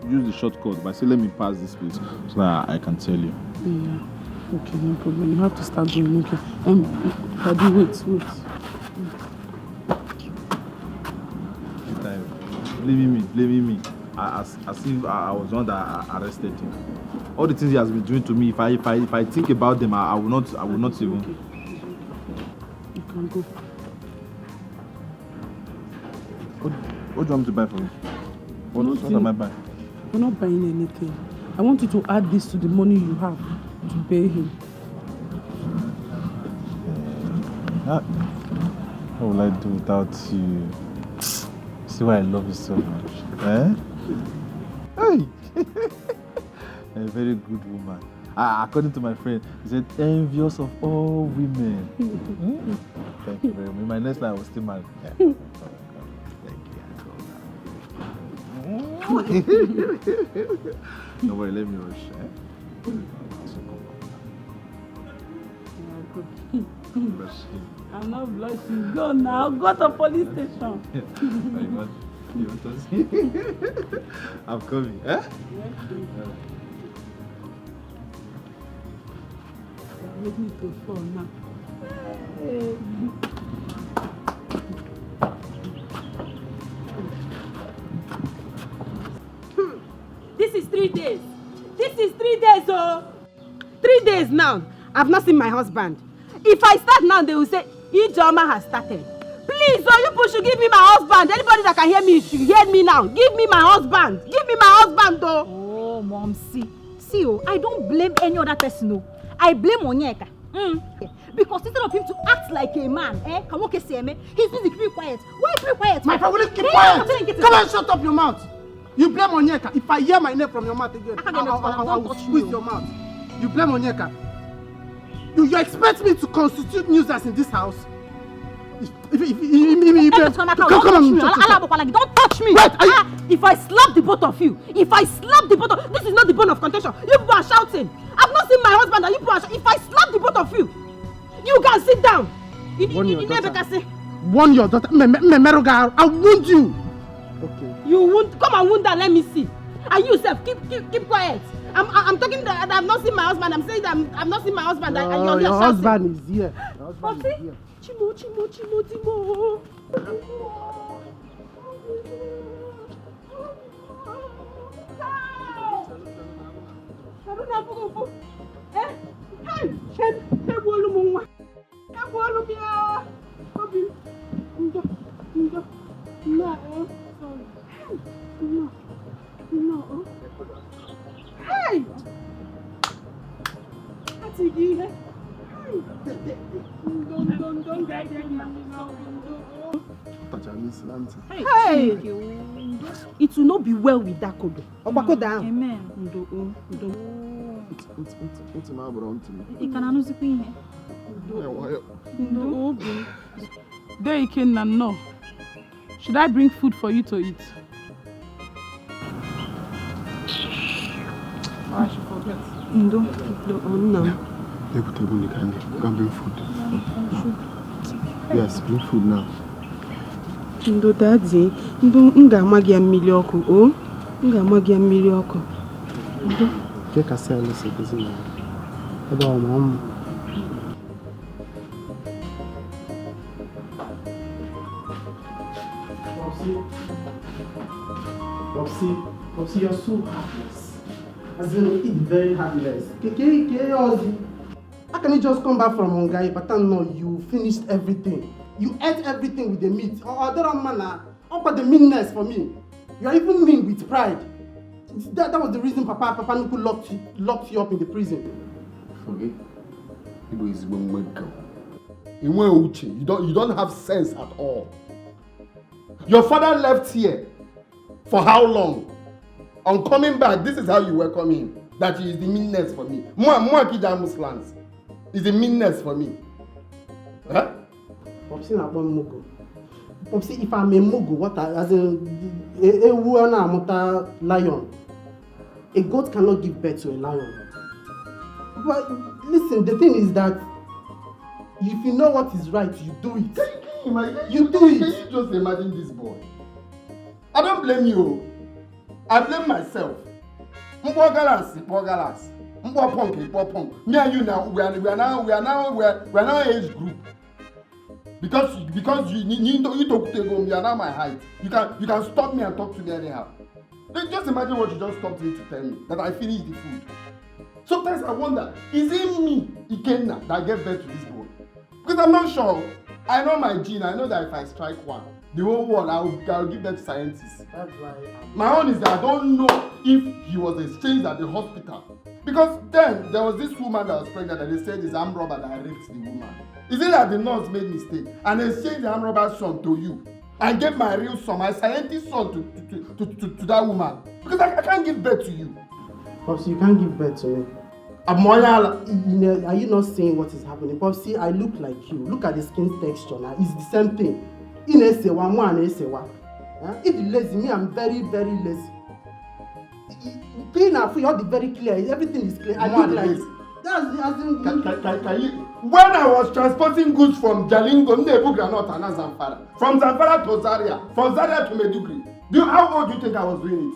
use the shortcut, but I said let me pass this place so that I can tell you. Yeah. Okay, no problem. You have to start doing okay. Daddy, wait. Blaming me. As if I was the one that arrested him. All the things he has been doing to me, if I think about them, I will not even. Okay. You can go. What do you want me to buy for you? What am I buying? You're not buying anything. I want you to add this to the money you have to pay him. What will I do without you? See why I love you so much. Eh? Hey! A very good woman. According to my friend, he said, envious of all women. Thank you very much. In my next life, I was still married. Yeah. Thank you. Don't worry, let me rush. I'm not blushing. Go now. Go to police station. You want to see? I'm coming. Eh? Let me to fall now. This is 3 days. This is 3 days, oh. 3 days now. I've not seen my husband. If I start now, they will say, Ijoma has started. Please, oh, you people should give me my husband. Anybody that can hear me should hear me now. Give me my husband. Give me my husband, though. Oh, Mom, see, I don't blame any other person, no. I blame Onyeka. Because instead of him to act like a man, he's busy keeping quiet. Why keep quiet? My friend, will you keep quiet? Come on, shut up your mouth. You blame Onyeka. If I hear my name from your mouth again, I will squeeze your mouth. You blame Onyeka. You expect me to constitute nuisance in this house? Don't touch me. Wait, if I slap the both of you, this is not the bone of contention. You people are shouting. I've not seen my husband and you people are shouting. If I slap the both of you, you can sit down. Warn your daughter. Meroga, I'll wound you. Okay. You wound. Come and wound her. Let me see. And you self, keep quiet. I'm talking that I've not seen my husband. I'm saying that I've not seen my husband. Your husband is here. Your husband is here. Chimo. Hey! Hey! It will not be well with that Kodo. Amen. There you can no. Should I bring food for you to eat? I should forget. No. Go bring food. Yes, bring food now. Ndo daddy, nga magia milioko, oh? Nga magia milioko. Ndo. Keka sele se kuzina. Aba mama. Popsy, you're so heartless. As in, it's very heartless. How can you just come back from Hungary, but no, you finished everything. You ate everything with the meat. Oh, that man, but the meanness for me. You are even mean with pride. That was the reason Papa Nuku locked you up in the prison. Forget. You don't have sense at all. Your father left here. For how long? On coming back, this is how you welcome him. That he is the meanness for me. Muslims is the meanness for me. Huh? Popsy, not one mogo. Popsy, if I'm a mogo, what as a lion. A goat cannot give birth to a lion. But listen, the thing is that if you know what is right, you do it. You do it. Can you just imagine this boy? I don't blame you. I blame myself. Mpo galas. Me and you now, we are now age group. Because you talk to go, you are now my height. You can stop me and talk to me anyhow. Just imagine what you just stopped me to tell me, that I finished the food. Sometimes I wonder, is it me, Ikenna, that gave birth to this boy? Because I'm not sure. I know my gene. I know that if I strike one, the whole world, I'll give them to scientists. That's why my own is that I don't know if he was exchanged at the hospital. Because then, there was this woman that was pregnant and they said it's armed robber that raped the woman. Is it that the nurse made mistake and exchanged the armed robber's son to you and gave my real son, my scientist son to that woman? Because I can't give birth to you. Popsy, you can't give birth to me. Are you not seeing what is happening? Popsy, I look like you. Look at the skin texture now. It's the same thing. If you're lazy, me, I'm very, very lazy. Clean up, you're very clear. Everything is clear. I look like Can you? When I was transporting goods from Jalingo, from Zamfara to Zaria, from Zaria to Medugri, how old do you think I was doing it?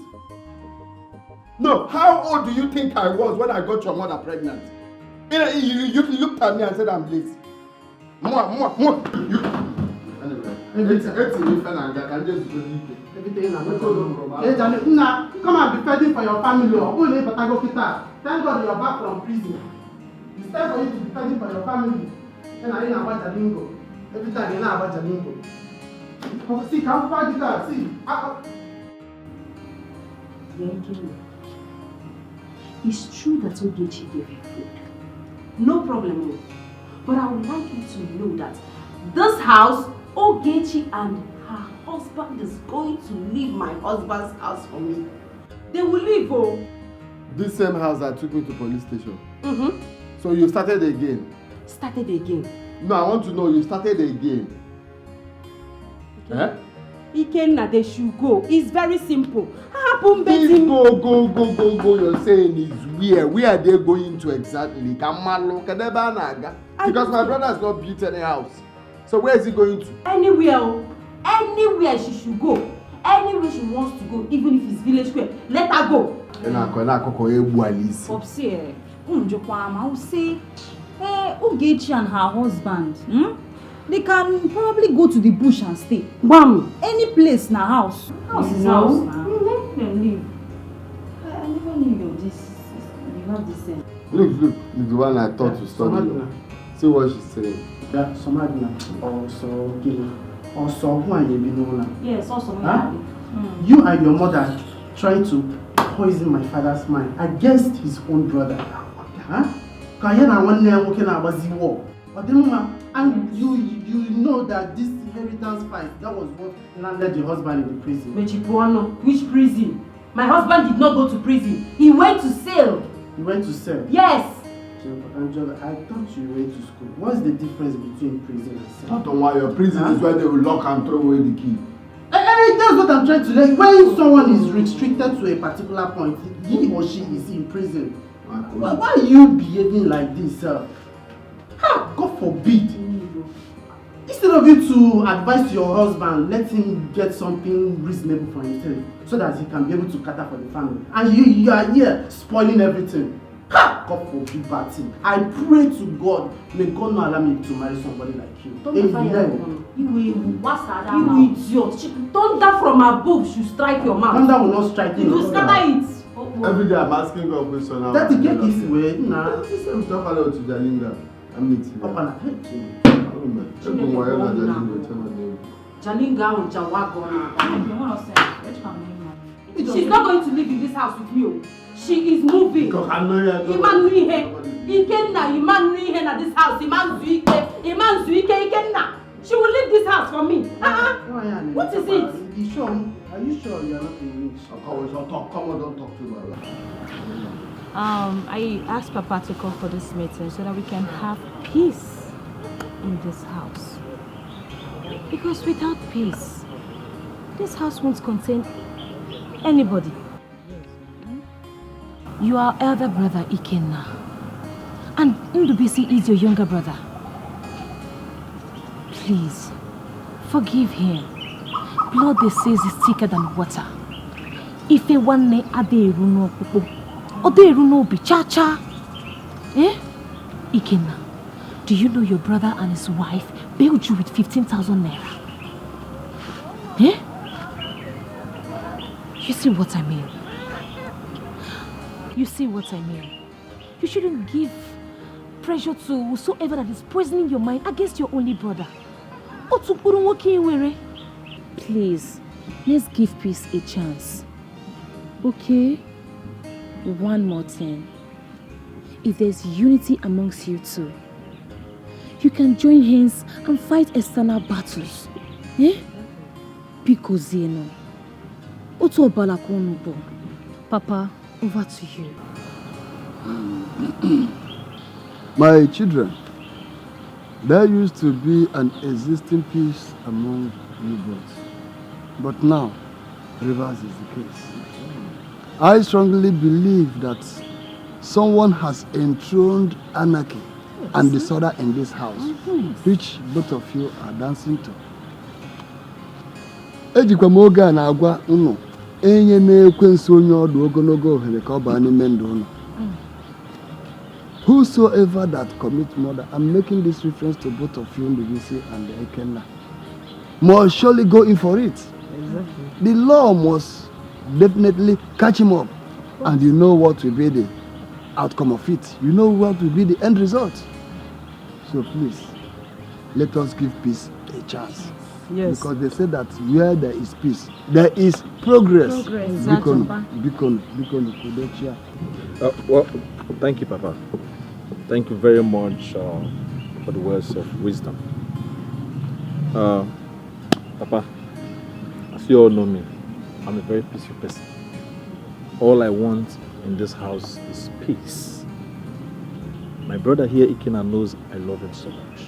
No, how old do you think I was when I got your mother pregnant? You looked at me and said I'm lazy. Everything come and be fending for your family. Thank God you're back from prison. It's time for you to be fending for your family. And I didn't know about Jalingo. Every time you know about Jalingo. See, come find it out. See. It's true that Ogechi gave you food. No problem. But I would like you to know that this house Ogechi and her husband is going to leave my husband's house for me. They will leave, oh. This same house that took me to police station. Mm-hmm. So you started again? Started again. No, I want to know, you started again. Okay. Eh? Ikenna, they should go. It's very simple. This go. You're saying is where? Where are they going to exactly? Because my brother has not built any house. So where is he going to? Anywhere. Anywhere she should go. Anywhere she wants to go, even if it's village square. Let her go. Popsy, I will say, Ogechi and her husband, they can probably go to the bush and stay. Bam! Any place in her house. House is house now. Then leave. I never knew you this. You have this sense. Look, the one I thought to study. See what she's saying. Yeah, Somadina. Also, who are you? Yes, also. You and your mother trying to poison my father's mind against his own brother. Huh? And you know that this inheritance fight, that was what landed your husband in the prison. Mechipuano, which prison? My husband did not go to prison. He went to sail. He went to sail? Yes. Angela, I thought you went to school. What's the difference between prison and sail? Not on why your prison is where they will lock and throw away the key. That's what I'm trying to learn. When someone is restricted to a particular point, he or she is in prison. Why are you behaving like this, sir? God forbid. Instead of you to advise your husband, let him get something reasonable for himself so that he can be able to cater for the family. And you are here spoiling everything. God forbid bad thing. I pray to God, may God not allow me to marry somebody like you. You idiot. Thunder from above should strike your mouth. Thunder will not strike you. You scatter it. Every day I'm asking God a question. That the cake is way. Nah. This is to Jalinga. I'm meeting. Jalinga or Jawagona. She's not going to live in this house with you. She is moving. This house. She will leave this house for me. What is it? Are you sure you are not convinced? Come on, don't talk to me. I asked Papa to come for this meeting so that we can have peace in this house. Because without peace, this house won't contain anybody. You are elder brother Ikenna, and Ndubisi is your younger brother. Please, forgive him. Blood, they say, is thicker than water. If a one ne ade runo pupo, ode runo bi cha. Ikenna, do you know your brother and his wife bailed you with 15,000 naira? You see what I mean? You see what I mean? You shouldn't give pressure to whosoever that is poisoning your mind against your only brother. Please, let's give peace a chance. Okay? One more thing. If there's unity amongst you two, you can join hands and fight external battles. Because Papa, over to you. My children, there used to be an existing peace among you both. But now, reverse is the case. I strongly believe that someone has enthroned anarchy and disorder in this house, which both of you are dancing to. Ejikwamoga na agwa unu enye na-ekwensu onye ọdụ ogologo ohere ka ọ baa n'ime ndụ unu. Whosoever that commits murder, I'm making this reference to both of you, Ndubisi and Ikenna, must surely go in for it. Exactly. The law must definitely catch him up, and you know what will be the outcome of it. You know what will be the end result. So please, let us give peace a chance. Yes. Because they say that where there is peace, there is progress. Well, thank you, Papa. Thank you very much for the words of wisdom. Papa, as you all know me, I'm a very peaceful person. All I want in this house is peace. My brother here, Ikena, knows I love him so much.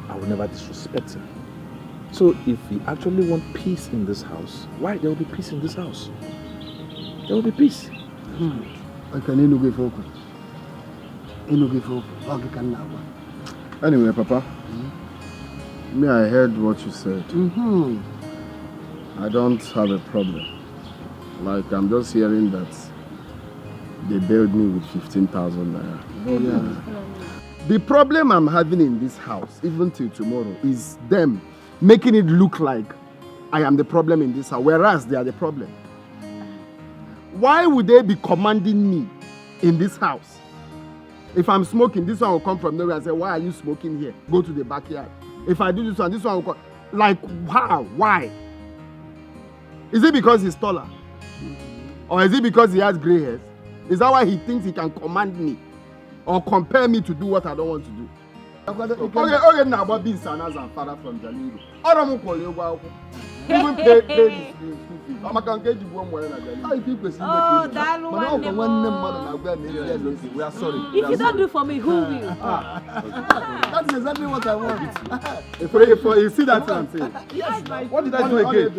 I will never disrespect him. So if we actually want peace in this house, why there will be peace in this house? There will be peace. Anyway, Papa, me, I heard what you said. I don't have a problem. Like, I'm just hearing that they bailed me with 15,000 naira. Oh, yeah. The problem I'm having in this house, even till tomorrow, is them making it look like I am the problem in this house, whereas they are the problem. Why would they be commanding me in this house? If I'm smoking, this one will come from nowhere and say, why are you smoking here? Go to the backyard. If I do this one will come. Like, how? Why? Is it because he's taller? Or is it because he has gray hairs? Is that why he thinks he can command me? Or compare me to do what I don't want to do? Okay, now about being Sanas and father from Jalingo. Even pay the school fees. I'm going to get you one more than Jalingo. We are sorry. If you don't do for me, who will? That's exactly what I want. If you see that I'm saying. What did I do again?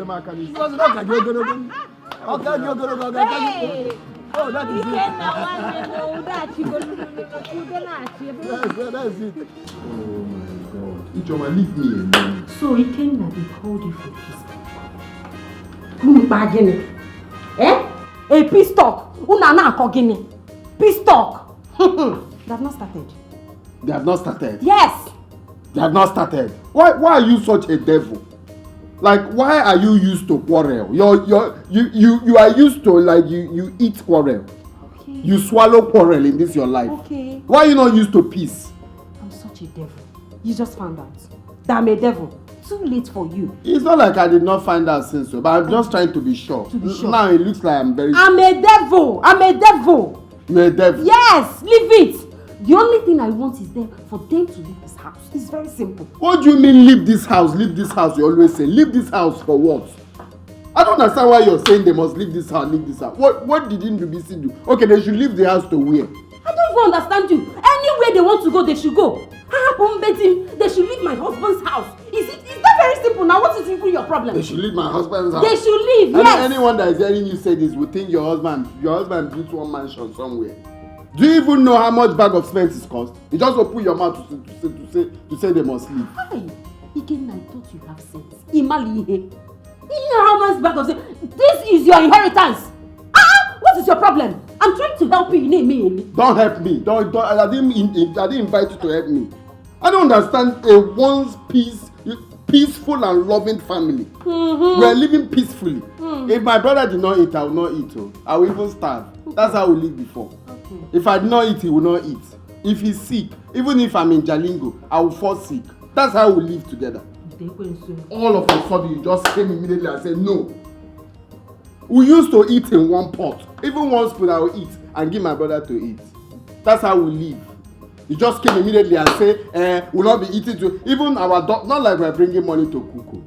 Oh, that is it. That's it. Oh my God. Ijoma, leave me alone. So Ikenna, they called you for peace talk. Eh? A peace talk. Unana kogini. Peace talk. They have not started. They have not started? Yes. They have not started. Why are you such a devil? Like, why are you used to quarrel? You are used to, like, you eat quarrel. Okay. You swallow quarrel in this your life. Okay. Why are you not used to peace? I'm such a devil. You just found out that I'm a devil. Too late for you. It's not like I did not find out since so, but I'm just trying to be sure. Now it looks like I'm very I'm a devil. I'm a devil. You're a devil? Yes, leave it. The only thing I want is for them to leave this house. It's very simple. What do you mean leave this house? Leave this house, you always say. Leave this house for what? I don't understand why you're saying they must leave this house, leave this house. What did NBC do? Okay, they should leave the house to where? I don't even understand you. Anywhere they want to go, they should go. They should leave my husband's house. Is that very simple? Now, what is even your problem? They should leave my husband's house. They should leave, yes. Anyone that is hearing you say this will think your husband built one mansion somewhere. Do you even know how much bag of cement is cost? You just open your mouth to say they must leave. Hi, again, I thought you have sense. Imali, you know how much bag of cement? This is your inheritance. What is your problem? I'm trying to help you. Don't help me. I didn't invite you to help me. I don't understand a once peaceful and loving family. We are living peacefully. If my brother did not eat, I will not eat. I will even starve. That's how we lived before. If I did not eat, he will not eat. If he's sick, even if I'm in Jalingo, I will fall sick. That's how we live together. All of a sudden, you just came immediately and said no. We used to eat in one pot. Even one spoon I will eat and give my brother to eat. That's how we live. You just came immediately and say, we'll not be eating to. Even our daughter, not like we're bringing money to Kuku.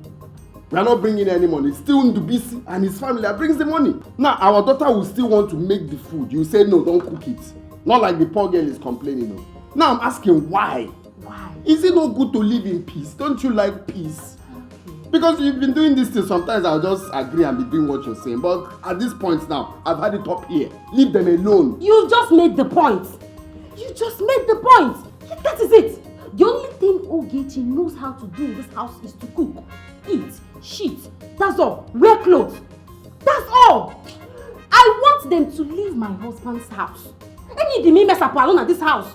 We are not bringing any money. Still Ndubisi and his family that brings the money. Now, our daughter will still want to make the food. You say, no, don't cook it. Not like the poor girl is complaining. No. Now I'm asking why? Why? Is it not good to live in peace? Don't you like peace? Because you've been doing this thing, sometimes I'll just agree and be doing what you're saying. But at this point now, I've had it up here. Leave them alone. You just made the point. You just made the point. That is it. The only thing Ogechi knows how to do in this house is to cook, eat, shit. That's all. Wear clothes. That's all. I want them to leave my husband's house. Any de me mess up alone at this house.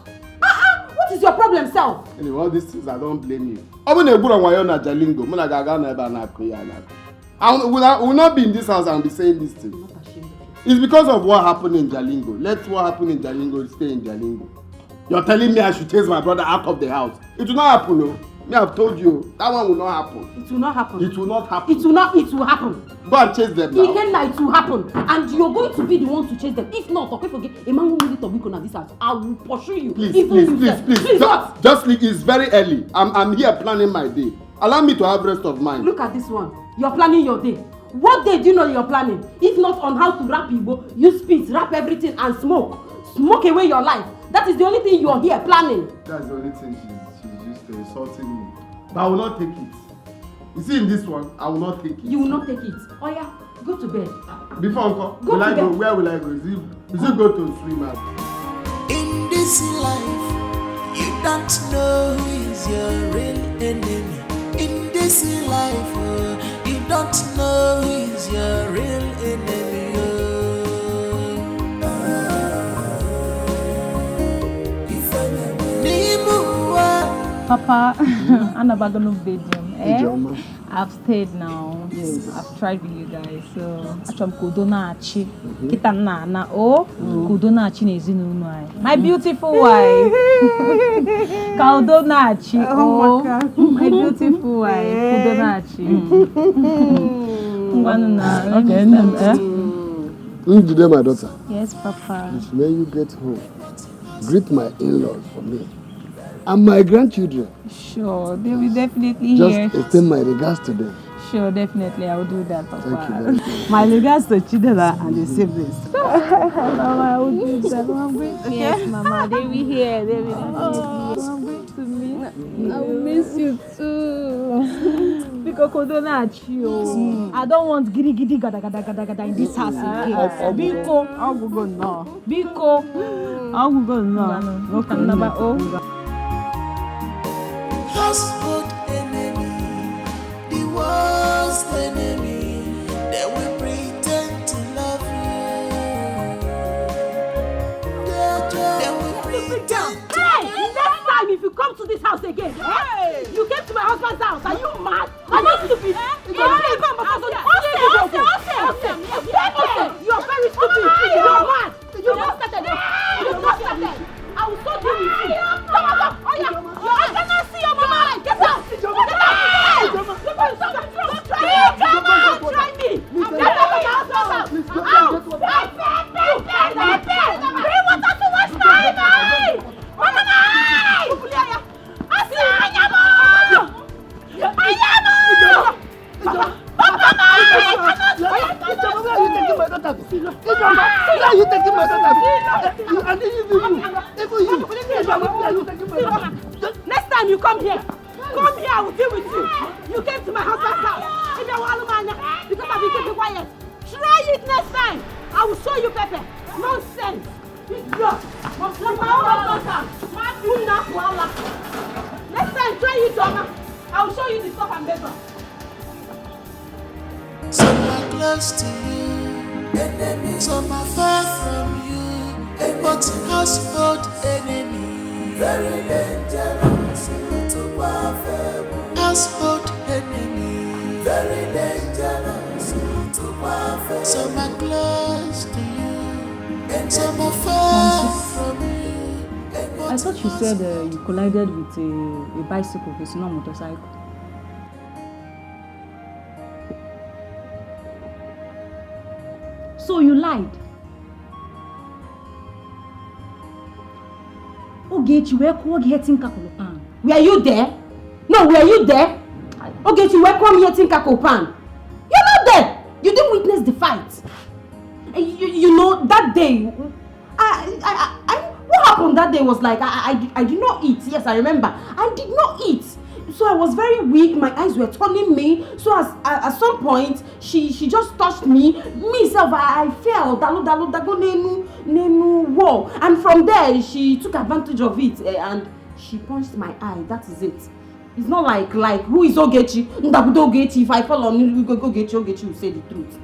What is your problem, self? Anyway, all these things, I don't blame you. I will not be in this house and be saying this thing. It's because of what happened in Jalingo. Let what happened in Jalingo stay in Jalingo. You're telling me I should chase my brother out of the house. It will not happen, no. Me, I've told you, that one will not happen. It will not happen. It will not happen. It will happen. Go and chase them now. It will happen. And you're going to be the one to chase them. If not, okay, forget. A man who needs to be on this house, I will pursue you. Please. Just leave. It's very early. I'm here planning my day. Allow me to have rest of mind. Look at this one. You're planning your day. What day do you know you're planning? If not on how to rap Igbo, use spit, rap everything and smoke. Smoke away your life. That is the only thing you're here planning. That's the only thing she's used to insulting me. But I will not take it. You see in this one, I will not take it. You will not take it. Oh yeah, go to bed. Before Uncle, will I go? Where will I go? Is it go to swim out? In this life, you don't know who is your real enemy. In this life, you don't know who is your real enemy. Papa, I'm not going to bed you. I've stayed now. Yes. I've tried with you guys. So, I'm Kudonachi. Kitana oh, Kudonachi nezinunai. My beautiful wife. Kudonachi. Oh, my beautiful wife. Kudonachi. Today, my daughter. Yes, Papa. When you get home, greet my in-laws for me. And my grandchildren. Sure, they will definitely just hear. Just extend my regards to them. Sure, definitely, I will do that, Papa. Thank you very much. My regards to Chidera and the siblings. Mama, I will do that. Yes, Mama, they will hear. They will definitely to me. I will miss you too. Because I don't want giddy gada in this house again. Biko, I will go now. Biko, I will go now. Number household enemy, the worst enemy, they will pretend to love you. They will pretend. Hey, next time if you come to this house again, you came to my husband's house, are you mad? Are you stupid? You are very stupid. You are mad. You not started it. You not started. I will sort you with you. Come on. Oh yeah. I cannot see your mama. Get out. Get out. Don't try me. Get out of my husband's house. Bring water to wash my eye. Mama, next time you come here, I will deal with you. You came to my husband's house. If you're one man, because I've been keeping quiet. Try it next time. I will show you Pepe. Nonsense. Next time, try it, Donna. I will show you the stuff and paper. Some are close to you, some are far from you, but household enemy, very dangerous to warfare. Household enemy, very dangerous to warfare. Some are close to you, some are far from you. I thought you said you collided with a bicycle, it's not a motorcycle. So you lied. Ogechi, were you there? No, were you there? Ogechi, where come here think Kakopan? You're not there. You didn't witness the fight. You know that day. What happened that day was like I did not eat. Yes, I remember. I did not eat. So I was very weak, my eyes were turning me. So at some point, she just touched me. Myself, I fell. Whoa. And from there, she took advantage of it and she punched my eye. That is it. It's not like who is Ogechi? Ogechi. If I fall on you, Ogechi will say the truth.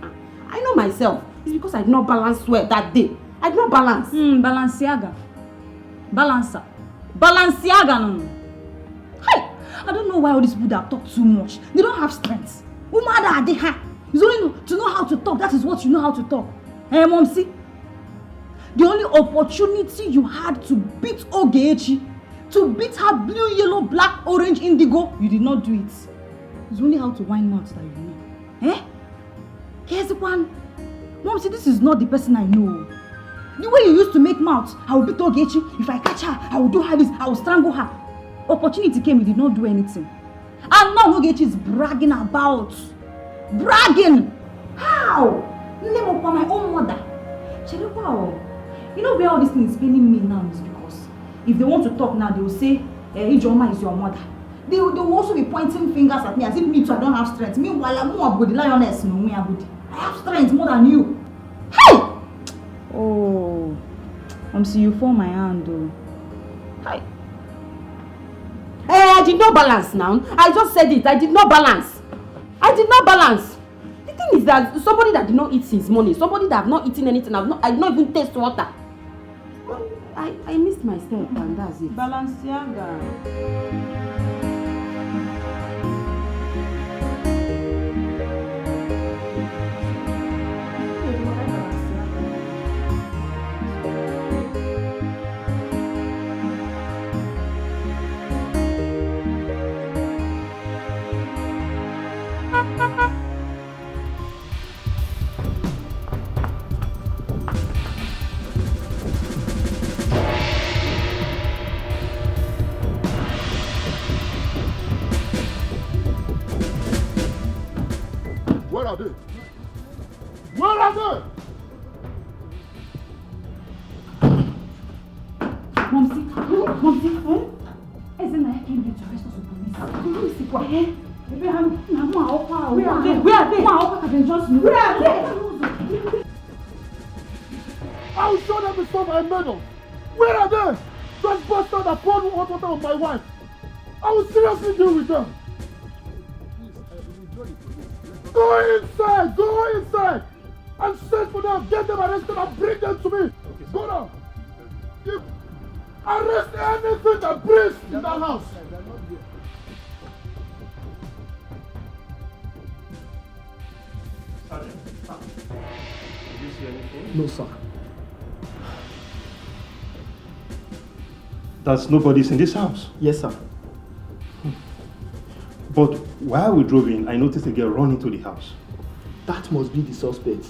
I know myself. It's because I did not balance well that day. I did not balance. Balenciaga. Balenciaga, no. Hey! I don't know why all these people that talk too much. They don't have strength. It's only to know how to talk. That is what you know how to talk. Hey, Mom, see? The only opportunity you had to beat Ogechi, to beat her blue, yellow, black, orange, indigo, you did not do it. It's only how to wind mouth that you know. Eh? Here's the one. Mom, see, this is not the person I know. The way you used to make mouth, I will beat Ogechi. If I catch her, I will do her this. I will strangle her. Opportunity came, you did not do anything. And now Ogechi is bragging about. Bragging! How? Name of my own mother. Wow. You know where all this thing is paining me now is because if they want to talk now, they will say, Ijoma is your mother. They will also be pointing fingers at me as if me too, I don't have strength. Meanwhile, I'm more good, the lioness. No, me good. I have strength more than you. Hey! Oh, see you for my hand though. Hi. I did not balance now. I just said it. I did not balance. I did not balance. The thing is that somebody that did not eat since morning, somebody that have not eaten anything, I did not even taste water. I missed myself and that's it. Balenciaga. Where are they? Where are they? Momsi, isn't I came here to arrest us with police? Where are they? Where are they? I will show them the stuff I made of. Where are they? Those bastards that poured hot water on my wife. I will seriously deal with them. Go inside and search for them, get them arrested and bring them to me. Okay, go now. Arrest anything that breathes in that house. Sergeant, did you see anything? No, sir. There's nobody's in this house? Yes, sir. But while we drove in, I noticed a girl run into the house. That must be the suspect.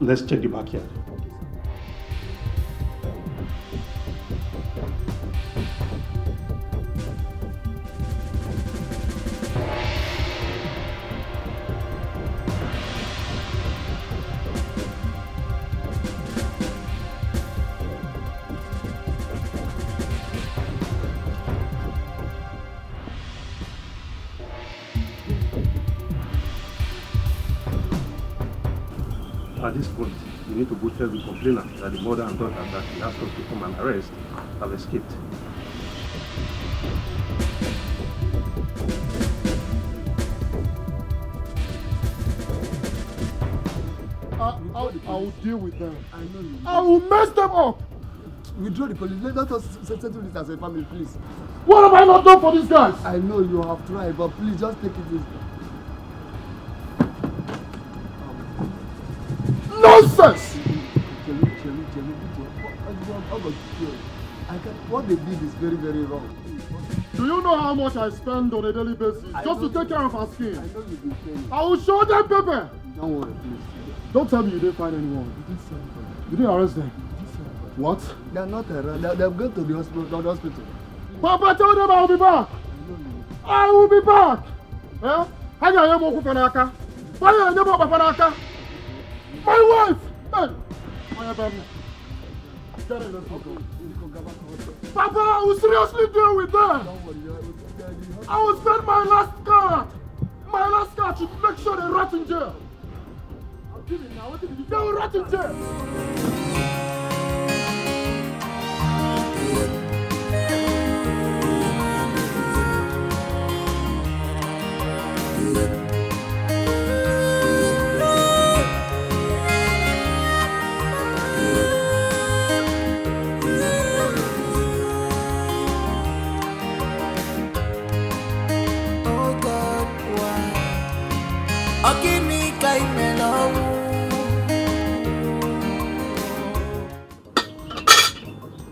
Let's check the backyard. At this point, we need to go tell the complainer that the mother and daughter that he asked us to come and arrest have escaped. I will deal with them. I know you. I will mess them up. Withdraw the police. Let us settle this as a family, please. What have I not done for these guys? I know you have tried, but please just take it easy. Nonsense! What they did is very, very wrong. Do you know how much I spend on a daily basis just to take care of our skin? I know you've been saying. I will show them paper. Don't worry, please. Don't tell me you didn't find anyone. You didn't arrest them. What? They are not around. They've gone to the hospital. Papa told them I will be back. I will be back. Eh? How do I know Kufanaka? Why do I know Kufanaka? My wife! Hey! My baby. Get in, let's go. Papa, I will seriously deal with them. I will spend my last card to make sure they rot in jail. I'll give it now. They will rot in jail.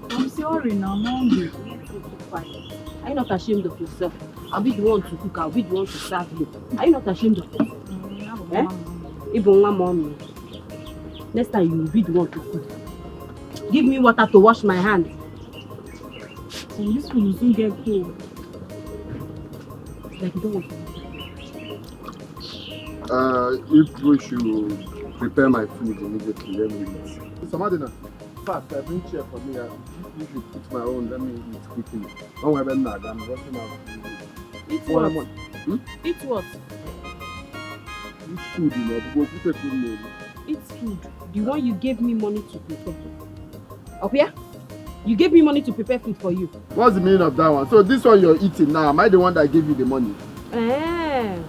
I'm sorry now, I'm hungry. Are you not ashamed of yourself? I'll be the one to cook, I'll be the one to serve you. Are you not ashamed of yourself? Even one mommy. Next time you will be the one to cook. Give me water to wash my hands. soon. This food will soon get cold. Like you don't want to. If we should prepare my food immediately, let me eat. Samadina, fast, bring chair for me. You should put my own, let me eat quickly. Don't worry about that, I'm rushing out. Eat what? Eat what? Eat food, you know, go put a food name. Eat food. The one you gave me money to prepare. Up here? You gave me money to prepare food for you. What's the meaning of that one? So this one you're eating now, am I the one that gave you the money?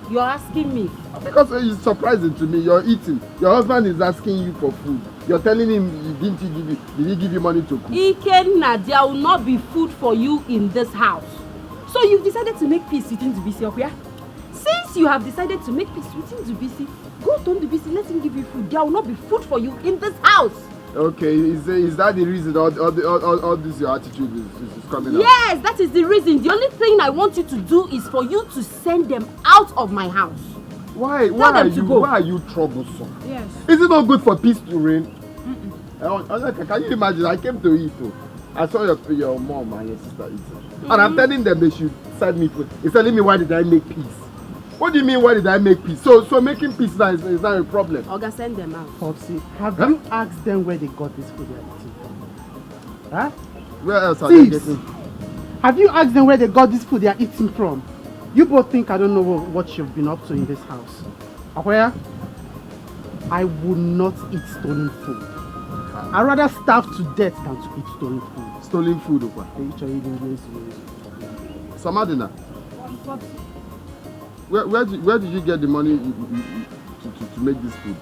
You're asking me. Because it's surprising to me, you're eating. Your husband is asking you for food. You're telling him, did he give you money to cook? Ikenna, there will not be food for you in this house. So you've decided to make peace within Dubisi, up here? Since you have decided to make peace within Dubisi, go to Dubisi, let him give you food. There will not be food for you in this house. Okay, is that the reason all this your attitude is coming out? Yes, that is the reason. The only thing I want you to do is for you to send them out of my house. Why are you troublesome? Yes. Is it not good for peace to reign? Can you imagine? I came to eat. I saw your mom and your sister eating. And I'm telling them they should send me food. He's telling me, why did I make peace? What do you mean, why did I make peace? So making peace now is not a problem. Oga, send them out. Popsy, have you asked them where they got this food they're eating from? Huh? Where else are they getting? Have you asked them where they got this food they are eating from? You both think I don't know what you've been up to in this house. Where? I would not eat stolen food. I'd rather starve to death than to eat stolen food. Stolen food, okay? Samadina, where did you get the money to make this food?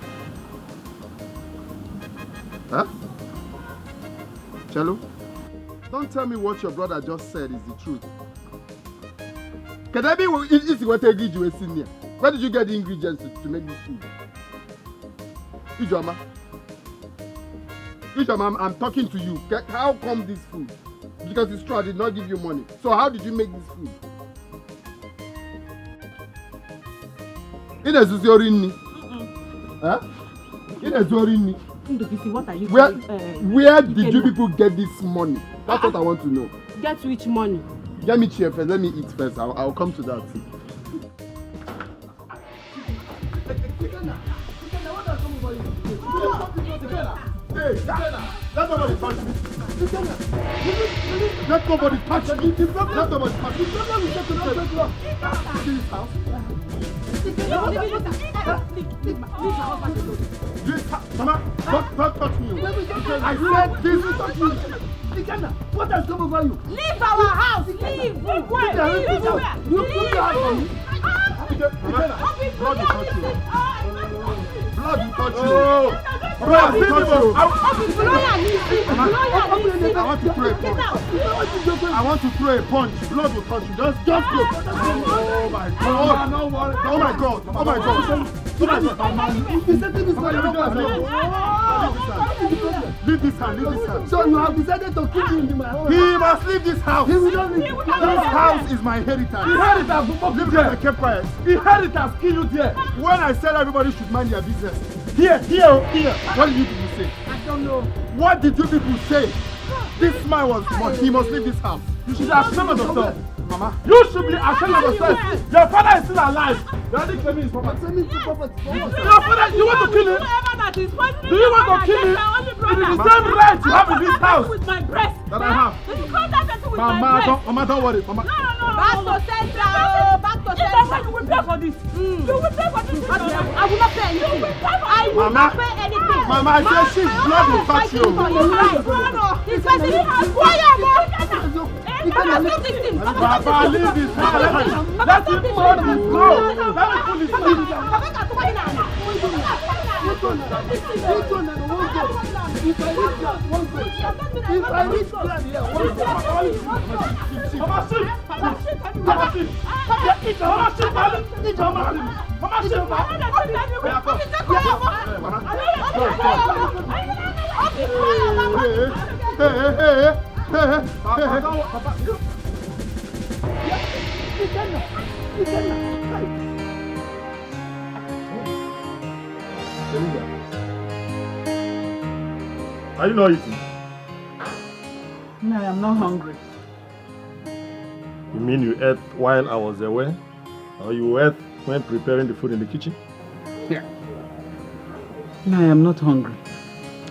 Huh? Cello? Don't tell me what your brother just said is the truth. Can I be where did you get the ingredients to make this food? Ijoma, I'm talking to you. How come this food? Because it's true, I did not give you money. So how did you make this food? Huh? What are you Where did you people get this money? That's what I want to know. Get which money? Get me chair first. Let me eat first. I'll come to that. Hey, let nobody touch me. Let nobody touch me. Let nobody touch me. This house. Mama, don't touch me. I said this. What has come over you? Leave our house. Leave. You put your hand on me. Blood will touch you. Blood will touch you. Blood will touch you. I want to throw a punch. Blood will touch you. Just go. Oh my God. Oh my God. Oh my God. Leave this hand. So you have decided to kill him in my house. He must leave this house. He will not leave. This house is my inheritance. Inheritance. Leave there. I kept quiet. Inheritance. Kill you there. When I said everybody should mind their business. Here. What did you people say? I don't know. What did you people say? This man he must leave this house. You should have ashamed yourself. Mama, you should be ashamed of yourself. Your father is still alive. You are claiming his property. Your father, you want to kill him? Do you want to kill him? It is the same right you have in this house with my breast that I have. Mama, don't worry. Mama. No. Back to center. You will pay for this. You will pay for this. I will not pay anything. I will not pay anything. Mama, I said she's blood will touch you. This person has fire. Papa, stop this thing. Papa, leave this house. Let him blood will go. Let me pull his feet. If I reach plan here, Are you not eating? No, I am not hungry. You mean you ate while I was away? Or you ate when preparing the food in the kitchen? Yeah. No, I am not hungry.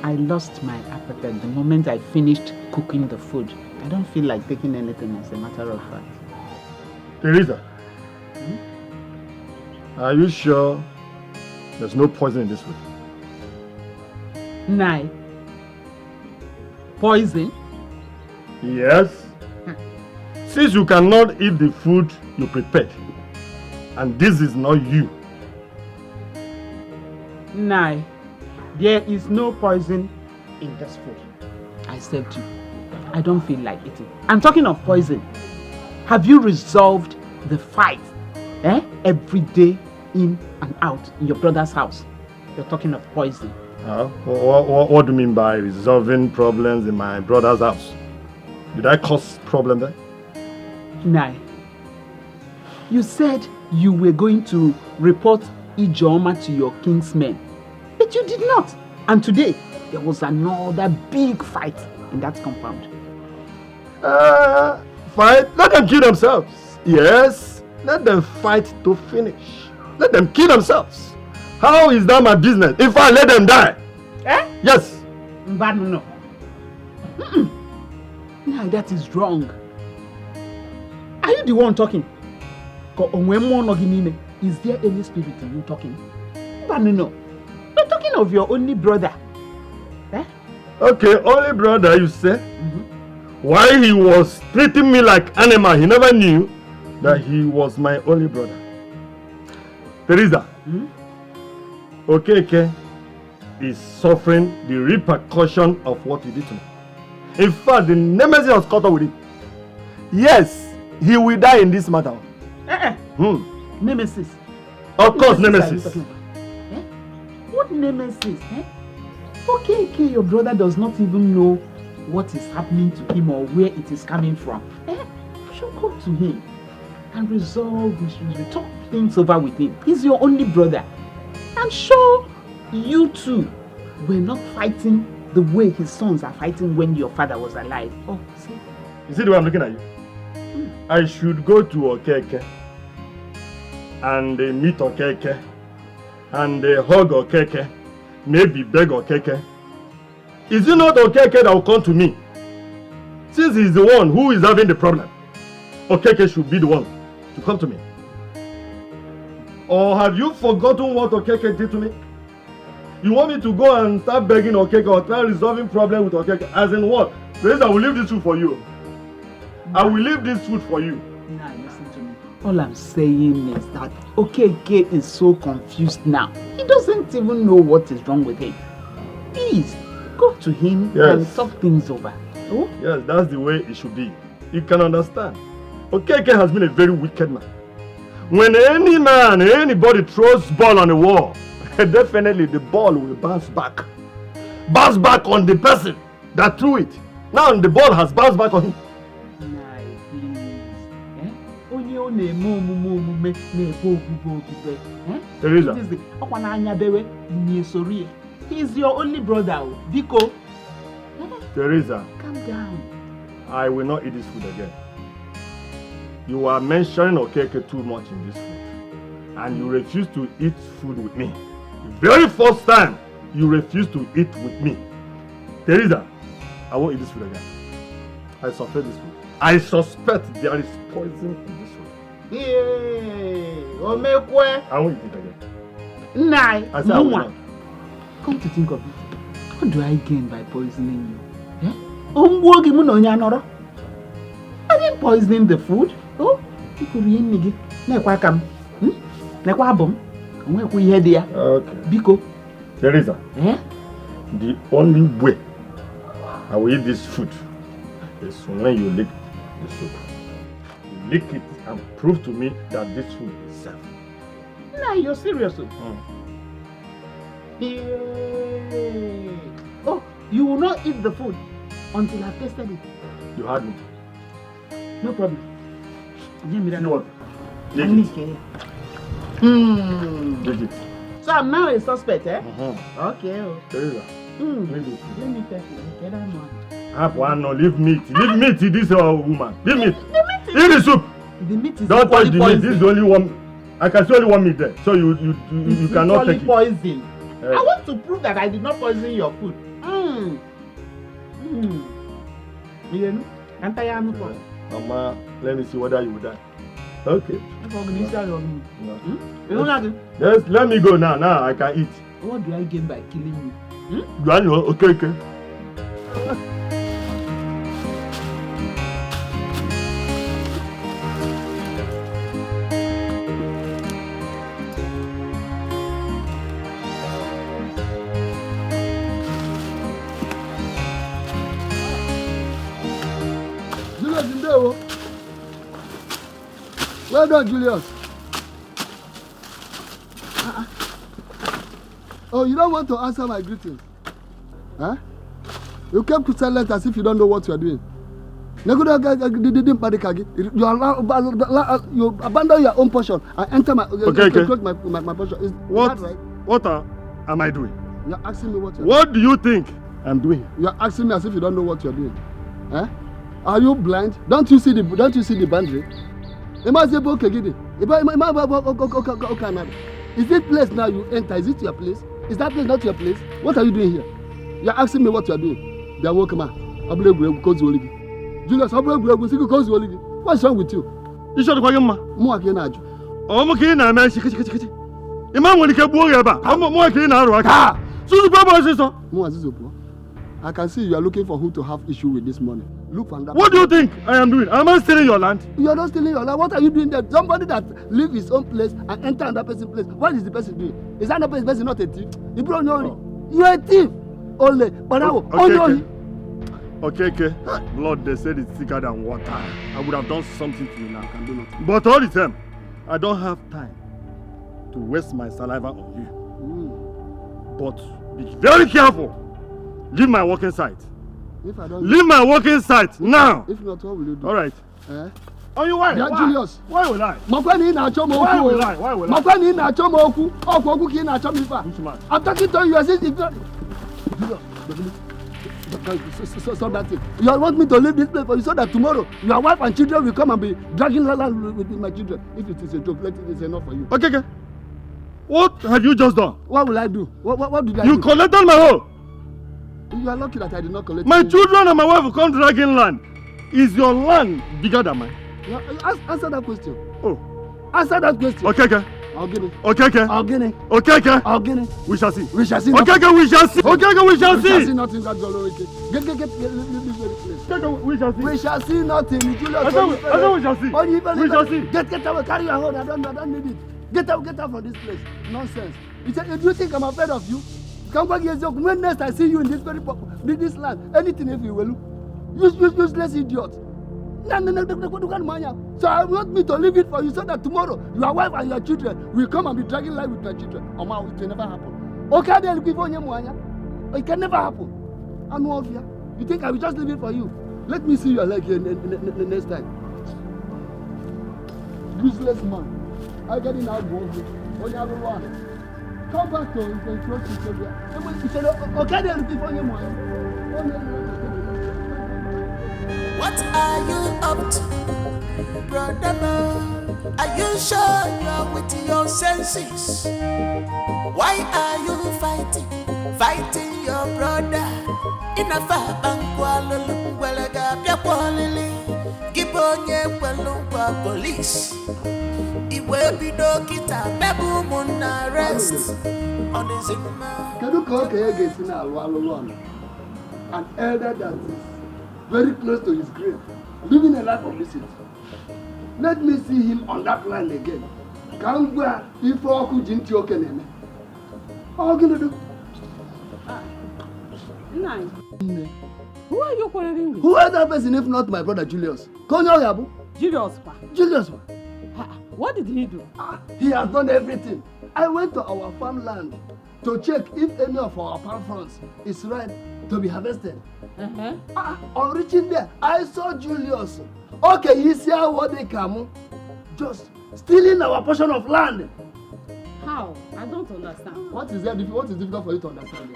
I lost my appetite the moment I finished cooking the food. I don't feel like taking anything, as a matter of fact. Teresa, are you sure there's no poison in this food? Nai. Poison? Yes. Since you cannot eat the food you prepared, and this is not you. Nai, there is no poison in this food. I said to you, I don't feel like eating. I'm talking of poison. Have you resolved the fight? Every day in and out in your brother's house. You're talking of poison. What do you mean by resolving problems in my brother's house? Did I cause problem there? Nai, you said you were going to report Ijeoma to your kinsmen, but you did not. And today, there was another big fight in that compound. Fight? Let them kill themselves. Yes, let them fight to finish. Let them kill themselves. How is that my business? If I let them die? Yes. But no. No, that is wrong. Are you the one talking? Is there any spirit in you talking? But no. We're talking of your only brother. Okay, only brother, you say? Why he was treating me like animal, he never knew that he was my only brother. Teresa, okay, is suffering the repercussion of what he did to me. In fact, the nemesis was caught up with him. Yes, he will die in this matter. Nemesis? Of course, nemesis. What nemesis? Okay, your brother does not even know what is happening to him or where it is coming from. You should go to him and resolve issues, talk things over with him. He's your only brother. I'm sure you two were not fighting the way his sons are fighting when your father was alive. Oh, see? You see the way I'm looking at you? I should go to Okeke and meet Okeke and hug Okeke, maybe beg Okeke. Is it not Okeke that will come to me? Since he's the one who is having the problem, Okeke should be the one to come to me. Or have you forgotten what Okeke did to me? You want me to go and start begging Okeke or try resolving problem with Okeke? As in what? Please, I will leave this food for you. I will leave this food for you. Nah, listen to me. All I'm saying is that Okeke is so confused now. He doesn't even know what is wrong with him. Please, go to him and talk things over. Oh? Yes, that's the way it should be. You can understand. Okeke has been a very wicked man. When any man, anybody throws ball on the wall, definitely the ball will bounce back. Bounce back on the person that threw it. Now the ball has bounced back on him. Teresa. He's your only brother, Biko. Teresa. Calm down. I will not eat this food again. You are mentioning Okeke too much in this food. And you refuse to eat food with me. The very first time you refuse to eat with me. Teresa, I won't eat this food again. I suspect this food. I suspect there is poison in this food. I won't eat it again. Nai, I said I will not. Come to think of it, what do I gain by poisoning you? I didn't poison the food. Oh, you could be in Nekwa Okay. Biko. Teresa. The only way I will eat this food is when you lick the soup. You lick it and prove to me that this food is safe. Nah, you're serious. Oh, you will not eat the food until I've tasted it. You had me. No problem. What? Take it. So I'm now a suspect, eh? Okay. Teresa. Let me test it. Leave meat. Leave meat to this woman. Leave meat. Eat the soup. The meat is Don't touch the meat. poison. This is the only one. I can see only one meat there. So you cannot take it. Poison. I want to prove that I did not poison your food. Mama, let me see whether you will die. Okay. Yes, let me go now. Now I can eat. What do I gain by killing you? You are no okay. Well done, Julius. Oh, you don't want to answer my greetings? Huh? You kept silent as if you don't know what you are doing. You abandon your own portion and enter my my portion. Is that right? What am I doing? You're asking me what you're doing. What do you think I'm doing? You're asking me as if you don't know what you're doing. Huh? Are you blind? Don't you see the boundary? Is this place now you enter? Is it your place? Is that place not your place? What are you doing here? You're asking me what you're doing. They are welcome. Julius, what's wrong with you? You should go again, ma. More again, Aju. Oh, okay, now, man. Imam will get boy about. I'm more again now. So the Baba sister. I can see you are looking for who to have issue with this morning. Look for that. What do you think I am doing? Am I stealing your land? You are not stealing your land. What are you doing there? Somebody that leave his own place and enter another person's place. What is the person doing? Is that another person not a thief? You are a thief. Only. But now, Okay. Blood, they said it's thicker than water. I would have done something to you now. I can do nothing. But all the time, I don't have time to waste my saliva on you. But be very careful. Leave my working site. Leave my working site now. If not, what will you do? All right. Oh, you why? Yeah, why? Julius. Why will I? Why will I? I'm talking to you as if so that thing. You want me to leave this place for you so that tomorrow your wife and children will come and be dragging along with my children. If it is a joke, let it is enough for you. Okay. What have you just done? What will I do? What did I do? You collected my home. You are lucky that I did not collect. My children and my wife will come dragging land. Is your land bigger than mine? Answer that question. Oh. Answer that question. Okay. I'll get it. Okay. I'll get it. Okay. I'll get it. We shall see. We shall see. Okay, we shall see. Okay, we shall see. We shall see nothing. That's all. Get this very place. We shall see. We shall see nothing. Julius, I said we shall see. We shall see. Get away. Carry your hold. I don't need it. Get out from this place. Nonsense. Do you think I'm afraid of you? Come back here. When next I see you in this this land, anything if you will. Useless idiot. No. So I want me to leave it for you so that tomorrow your wife and your children will come and be dragging life with my children. It will never happen. Okay, then it can never happen. I'm off here. You think I will just leave it for you? Let me see your leg here next time. Useless man. I get in out of here. Come back to okay, then before you. What are you up to, brother? Are you sure you're with your senses? Why are you fighting your brother? In a far police. It will be dokita, babu mun arrest on the zimmer. Can you call an elder that is very close to his grave, living a life of visit? Let me see him on that land again. Kangwa Ifoku Jinti Okeneme. How are you going to do? Nine. Who are you quarreling with? Who is that person if not my brother Julius? Konyo Yabu? Julius. Julius. What did he do? He has done everything. I went to our farmland to check if any of our palm fronds is ripe to be harvested. On reaching there, I saw Julius. Okay, he's here what they come. Just stealing our portion of land. How? I don't understand. What is difficult for you to understand?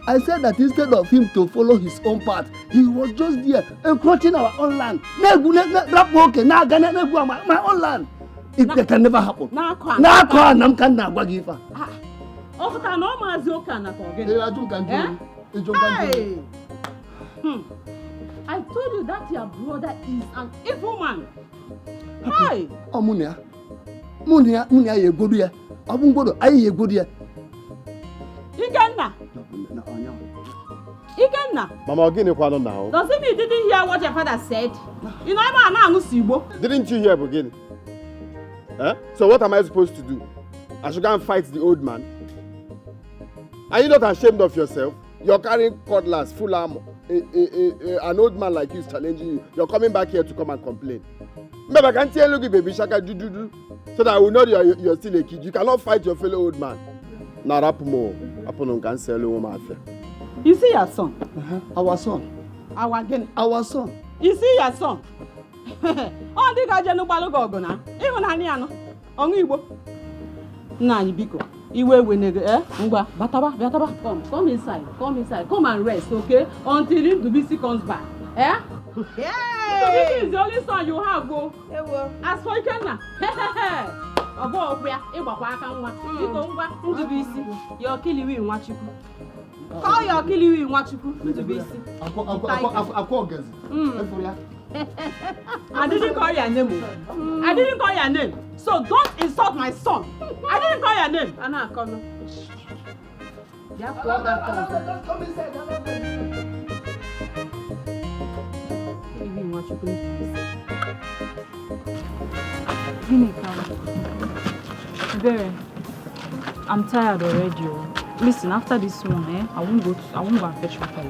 I said that instead of him to follow his own path, he was just there encroaching our own land. My own land. That can never happen. I told you that your brother is an evil man. Hi. Oh, Munia, you good here. I won't go to good here. Ikenna. Mama, again, you can't now. Doesn't mean you didn't hear what your father said? You know, I'm not. Didn't you hear again? Huh? So what am I supposed to do? I should go and fight the old man? Are you not ashamed of yourself? You're carrying cutlass, full armor. An old man like you is challenging you. You're coming back here to come and complain. Maybe I can tell you, baby, Shaka, do. So that I will know you're still a kid. You cannot fight your fellow old man. Now, you see your son? Our son. Our son. You see your son? Oh, the guy no balogona. Even Haniano. Only Nani Biko. Iwe wenege, Bataba. Come inside. Come and rest, okay? Until Dubisi comes back. Eh? Yeah. So this is the only son you have, go. As for Ikenna. You're killing me in Wachuku. Call your killing in Wachuku. I didn't call your name. So don't insult my son. I didn't call your name. Anna, come. Come inside. I'm tired already. Listen, after this one, I won't go and fetch water.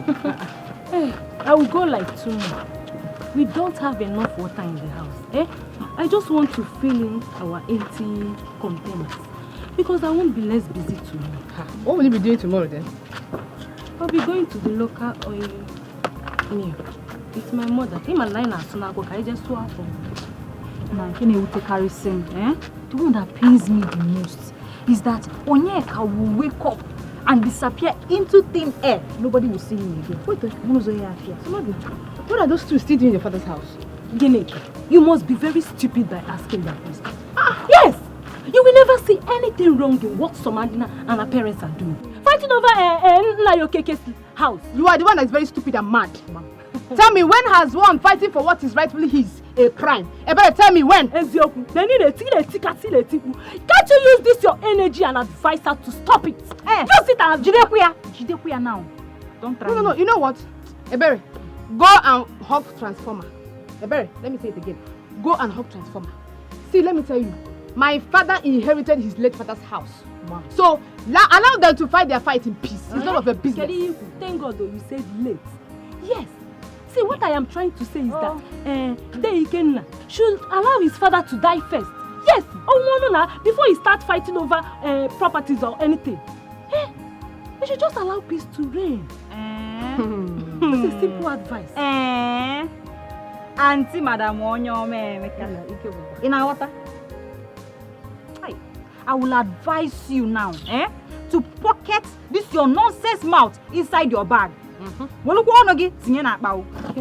I will go like 2 more. We don't have enough water in the house. I just want to fill in our empty containers because I won't be less busy tomorrow. What will you be doing tomorrow then? I'll be going to the local oil mill. It's my mother. Him and Lina Sunago, I just saw her from. Now, can you carry sim? The one that pains me the most is that Onyeka will wake up and disappear into thin air. Nobody will see him again. What are those two still doing in your father's house? Gene, you must be very stupid by asking that question. Yes! You will never see anything wrong in what Somadina and her parents are doing. Fighting over Nayokeke's house. You are the one that's very stupid and mad. Tell me, when has one fighting for what is rightfully his a crime? Better tell me when. Can't you use this your energy and advise her to stop it? Just sit and Jidekuya now. Don't try. No. You know what? Ebere, go and hug transformer. Ebere, let me say it again. Go and hug transformer. See, let me tell you. My father inherited his late father's house. Wow. So allow them to fight their fight in peace. It's none of a business. Thank God though you said late. Yes. See, what I am trying to say is that Ikenna should allow his father to die first. Yes. Before he starts fighting over properties or anything. We should just allow peace to reign. It's a simple advice. Auntie Madam Onyome. In our water. I will advise you now, to pocket this your nonsense mouth inside your bag. Give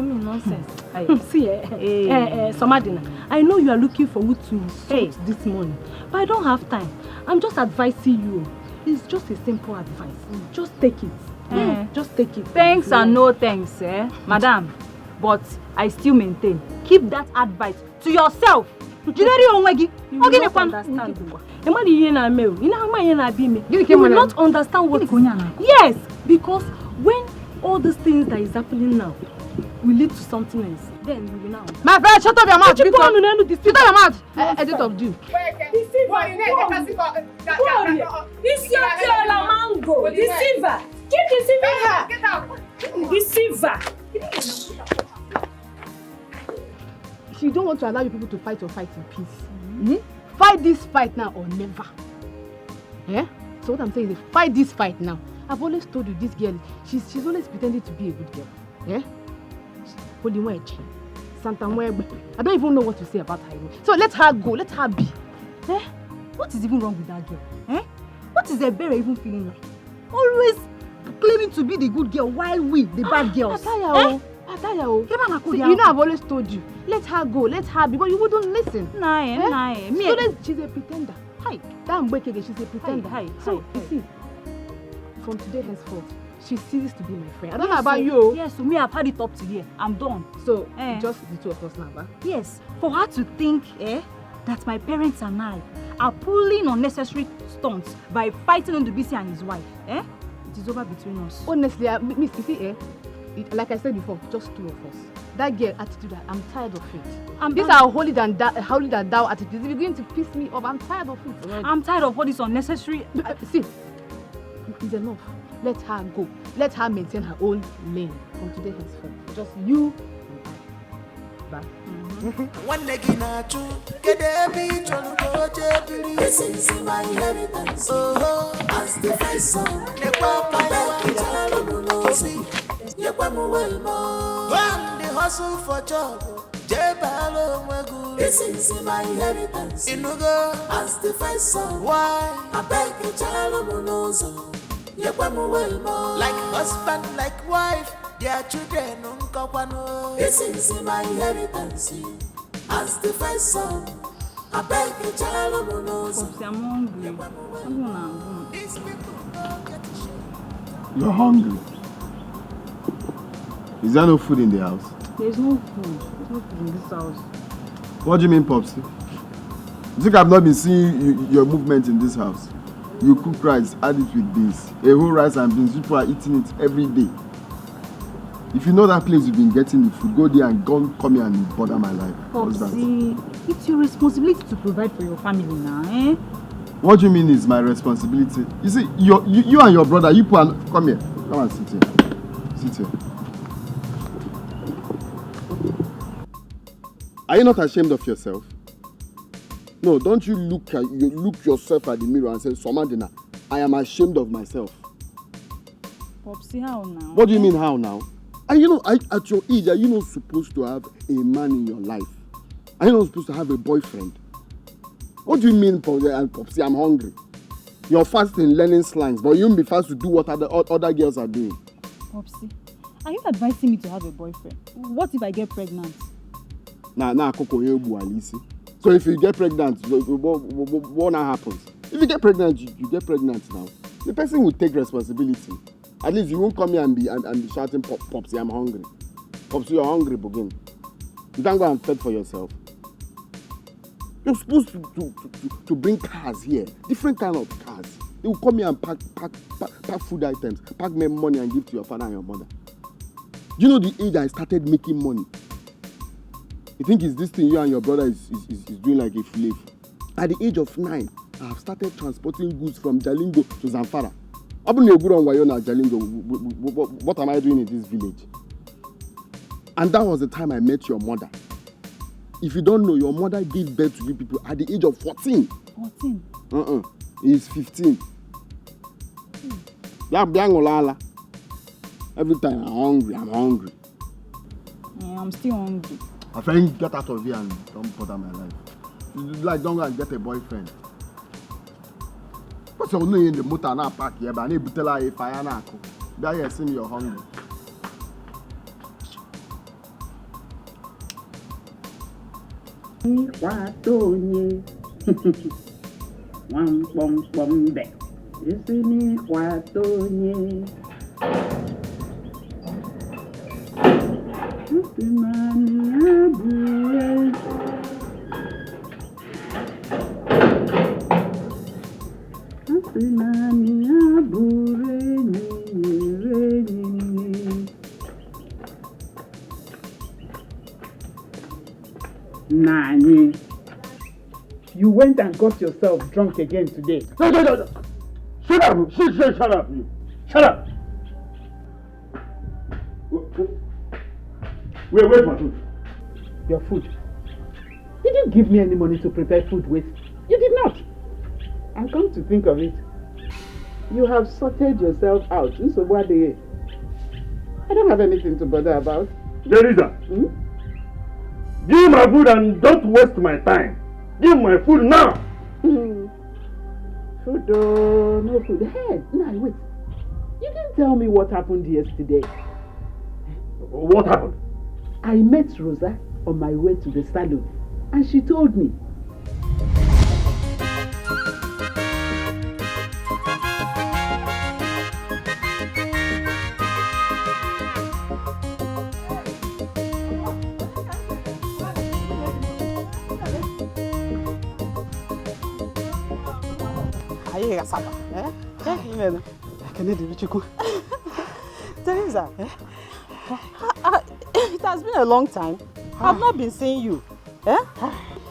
me nonsense. See, Somadina, I know you are looking for wood to salt this morning, but I don't have time. I'm just advising you. It's just a simple advice. Just take it. Just take it. Thanks and no thanks, Madam. But I still maintain. Keep that advice to yourself. You will not understand. You will not understand what. Yes, because when all these things that is happening now will lead to something else, then we will now. My friend, shut up your mouth. Shut up your mouth. Edit of do. Deceiver, mango. Deceiver. Keep deceiving her. Get out. Deceiver. She don't want to allow you people to fight in peace. Fight this fight now or never. So what I'm saying is fight this fight now. I've always told you this girl, she's always pretending to be a good girl. Santa Mwebe. I don't even know what to say about her. So let her go, let her be. What is even wrong with that girl? What is Ebere even feeling like? Always claiming to be the good girl while we, the bad girls. Ataya, you know I've always told you, let her go, let her be, but you wouldn't listen. She's a pretender. Hi. Damn Bekege, she's a pretender. Hi. So, you see, from today henceforth, she ceases to be my friend. I don't know about you. Yes, so me, I've had it up to here. I'm done. So, just the two of us now, ba? Yes, for her to think, that my parents and I are pulling unnecessary stunts by fighting on the BC and his wife, It is over between us. Honestly, Miss, you see, like I said before, just two of us. That girl attitude, I'm tired of it. These are holy than thou attitudes. If you're going to piss me off, I'm tired of it. Right? I'm tired of all this unnecessary. See, it's enough. Let her go. Let her maintain her own lane from today henceforth. Just you and I. Bye. One leg in a two, get a beach on the this is my inheritance. Oh, as the face of the papa, the hustle for job. This is my inheritance. Inugo, as the face of why I beg a child like husband, like wife, their children. This is my inheritance. As the first son, I beg a child of knows. I'm hungry. You're hungry? Is there no food in the house? There's no food. There's no food in this house. What do you mean, Popsy? You think I've not been seeing your movement in this house? You cook rice, add it with beans. A whole rice and beans, people are eating it every day. If you know that place you've been getting the food, go there and come here and bother my life. What's that? It's your responsibility to provide for your family now, What do you mean is my responsibility? You see, you and your brother, you put come here. Come and sit here. Sit here. Are you not ashamed of yourself? No, don't you look yourself at the mirror and say, Somadina, I am ashamed of myself. Popsy, how now? What do you mean, how now? And you know, at your age, are you not supposed to have a man in your life? Are you not supposed to have a boyfriend? What do you mean, Popsy, I'm hungry? You're fast in learning slangs, but you won't be fast to do what other girls are doing. Popsy, are you advising me to have a boyfriend? What if I get pregnant? So if you get pregnant, what now happens? If you get pregnant, you get pregnant now. The person will take responsibility. At least you won't come here and be shouting, Popsy, I'm hungry. Popsy, you're hungry, Bogin. You can't go and fend for yourself. You're supposed to bring cars here, different kind of cars. They will come here and pack food items, pack me money and give to your father and your mother. Do you know the age I started making money? You think it's this thing you and your brother is doing like a slave? At the age of 9, I have started transporting goods from Jalingo to Zamfara. What am I doing in this village? And that was the time I met your mother. If you don't know, your mother gave birth to you people at the age of 14. 14? He's 15. Every time I'm hungry. Yeah, I'm still hungry. My friend, get out of here and don't bother my life. Like, don't go and get a boyfriend. What's your name in the motor now park here? But I need to tell her if I am not. There you see me, you're hungry. Nani, you went and got yourself drunk again today. No. Shut up, shut up, you. Shut up. Where's my food? Your food. Did you give me any money to prepare food with? You did not. And come to think of it, you have sorted yourself out. So what do you? I don't have anything to bother about. Teresa, give my food and don't waste my time. Give my food now. Food, no food. Hey, now wait. You didn't tell me what happened yesterday. What happened? I met Rosa on my way to the salon and she told me. Teresa, it has been a long time. I've not been seeing you.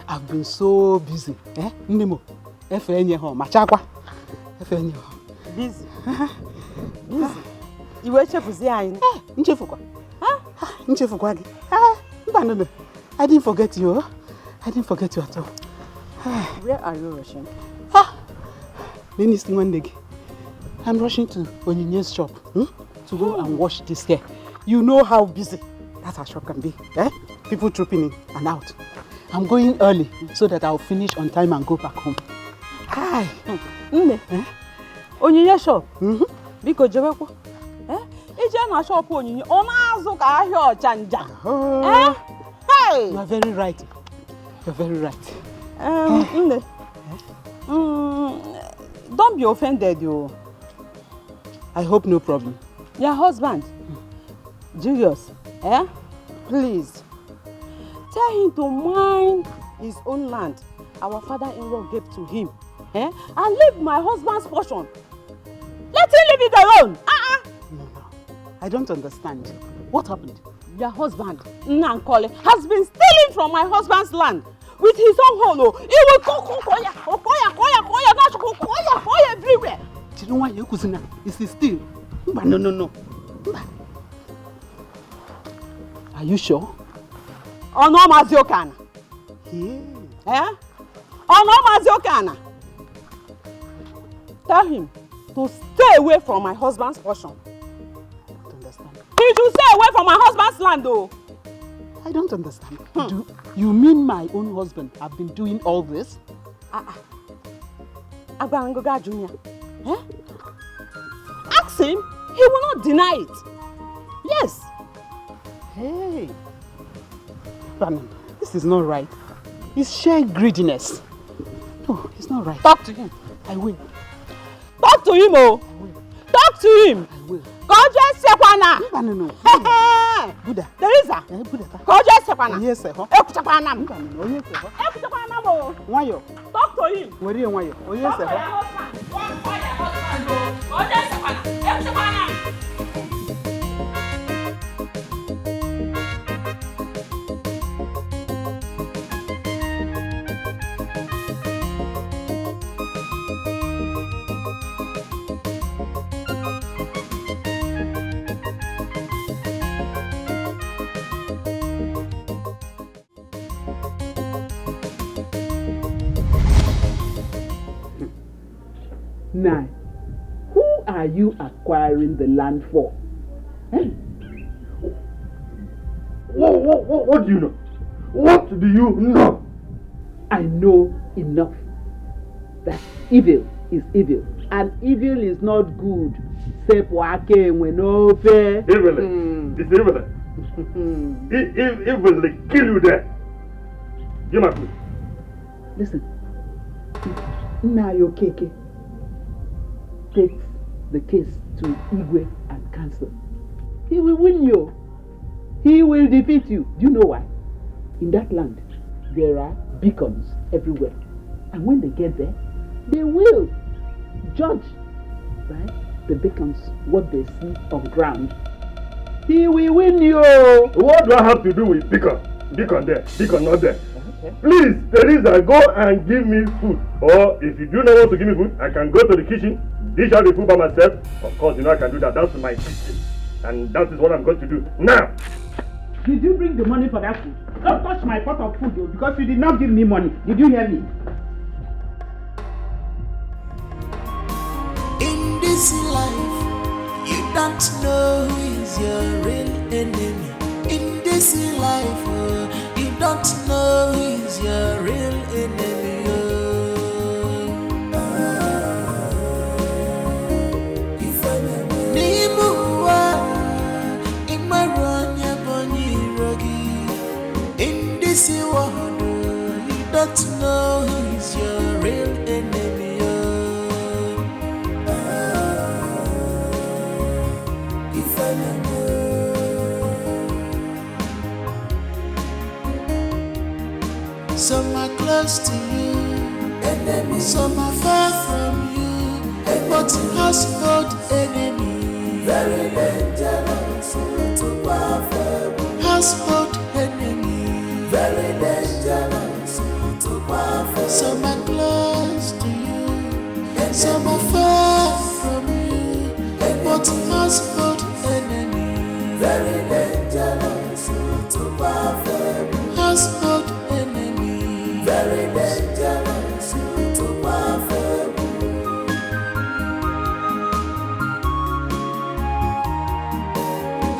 I've been so busy. Busy? Busy? You were chefuzi anyị? I didn't forget you. I didn't forget you at all. Where are you rushing? I'm rushing to Onyinye's shop to go and wash this hair. You know how busy that our shop can be. People trooping in and out. I'm going early so that I'll finish on time and go back home. Hi. Onyinye shop? Biko jebekwa. Ije na shop Onyinye, ọ na-azụ ka ahịa ọchanja. You are very right. You're very right. Don't be offended, you. I hope no problem. Your husband, Julius, please, tell him to mind his own land our father-in-law gave to him, and leave my husband's portion. Let him leave it alone. No. I don't understand. What happened? Your husband, Nankole, has been stealing from my husband's land with his own hole. He will koya everywhere. Do you know why you're cousin? Is he still? No. Are you sure? Ono Maziokana. Ono Maziokana. Tell him to stay away from my husband's portion. I don't understand. He should stay away from my husband's land, though. I don't understand. You mean my own husband have been doing all this? Agbarangoga Junior. Ask him. He will not deny it. Yes. Hey. Brandon, this is not right. It's sheer greediness. No, it's not right. Talk to him. I will. Talk to him, oh. I will. Talk to him. I will. Kojo Sekwana. No. Buddha. Teresa. Buddha. Kojo Sekwana. Yes, sir. Ekuchakwana. Yes, sir. Ekuchakwana mo. Wayo. Talk to him. Where you wayo? Oh, yes, sir. Kojo Sekwana. Ekuchakwana. Now, who are you acquiring the land for? What do you know? What do you know? I know enough that evil is evil, and evil is not good. Evil. It's evil. It will kill you there. Give my food. Listen, now your Keke takes the case to Igwe and council. He will win you. He will defeat you. Do you know why? In that land, there are beacons everywhere. And when they get there, they will judge by the beacons what they see on ground. He will win you. What do I have to do with beacon? Beacon there, beacon not there. Please, Teresa, go and give me food. Or if you do not want to give me food, I can go to the kitchen, dish out the food by myself. Of course, you know I can do that. That's my kitchen. And that is what I'm going to do. Now! Did you bring the money for that food? Don't touch my pot of food, though, because you did not give me money. Did you hear me? In this life, you don't know who is your real enemy. In this life, you don't know who is your real enemy. close to you, some are far from you, but household enemy. Very dangerous to powerful. Household enemy. Very dangerous to powerful. Some are close to you, some are far from you, but household enemy. Very dangerous to powerful. Household enemy. Very dangerous to powerful.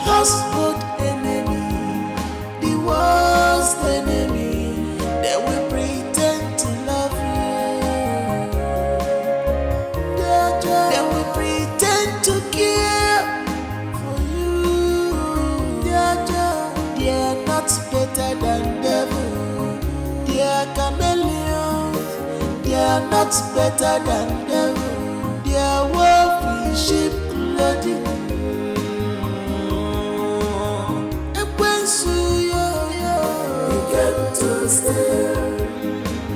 Household enemy, the worst enemy. They will pretend to love you. They will pretend to care for you. They are not better than devil. They are chameleons. They are not better than devil. They are wolf in sheep clothing. To steal,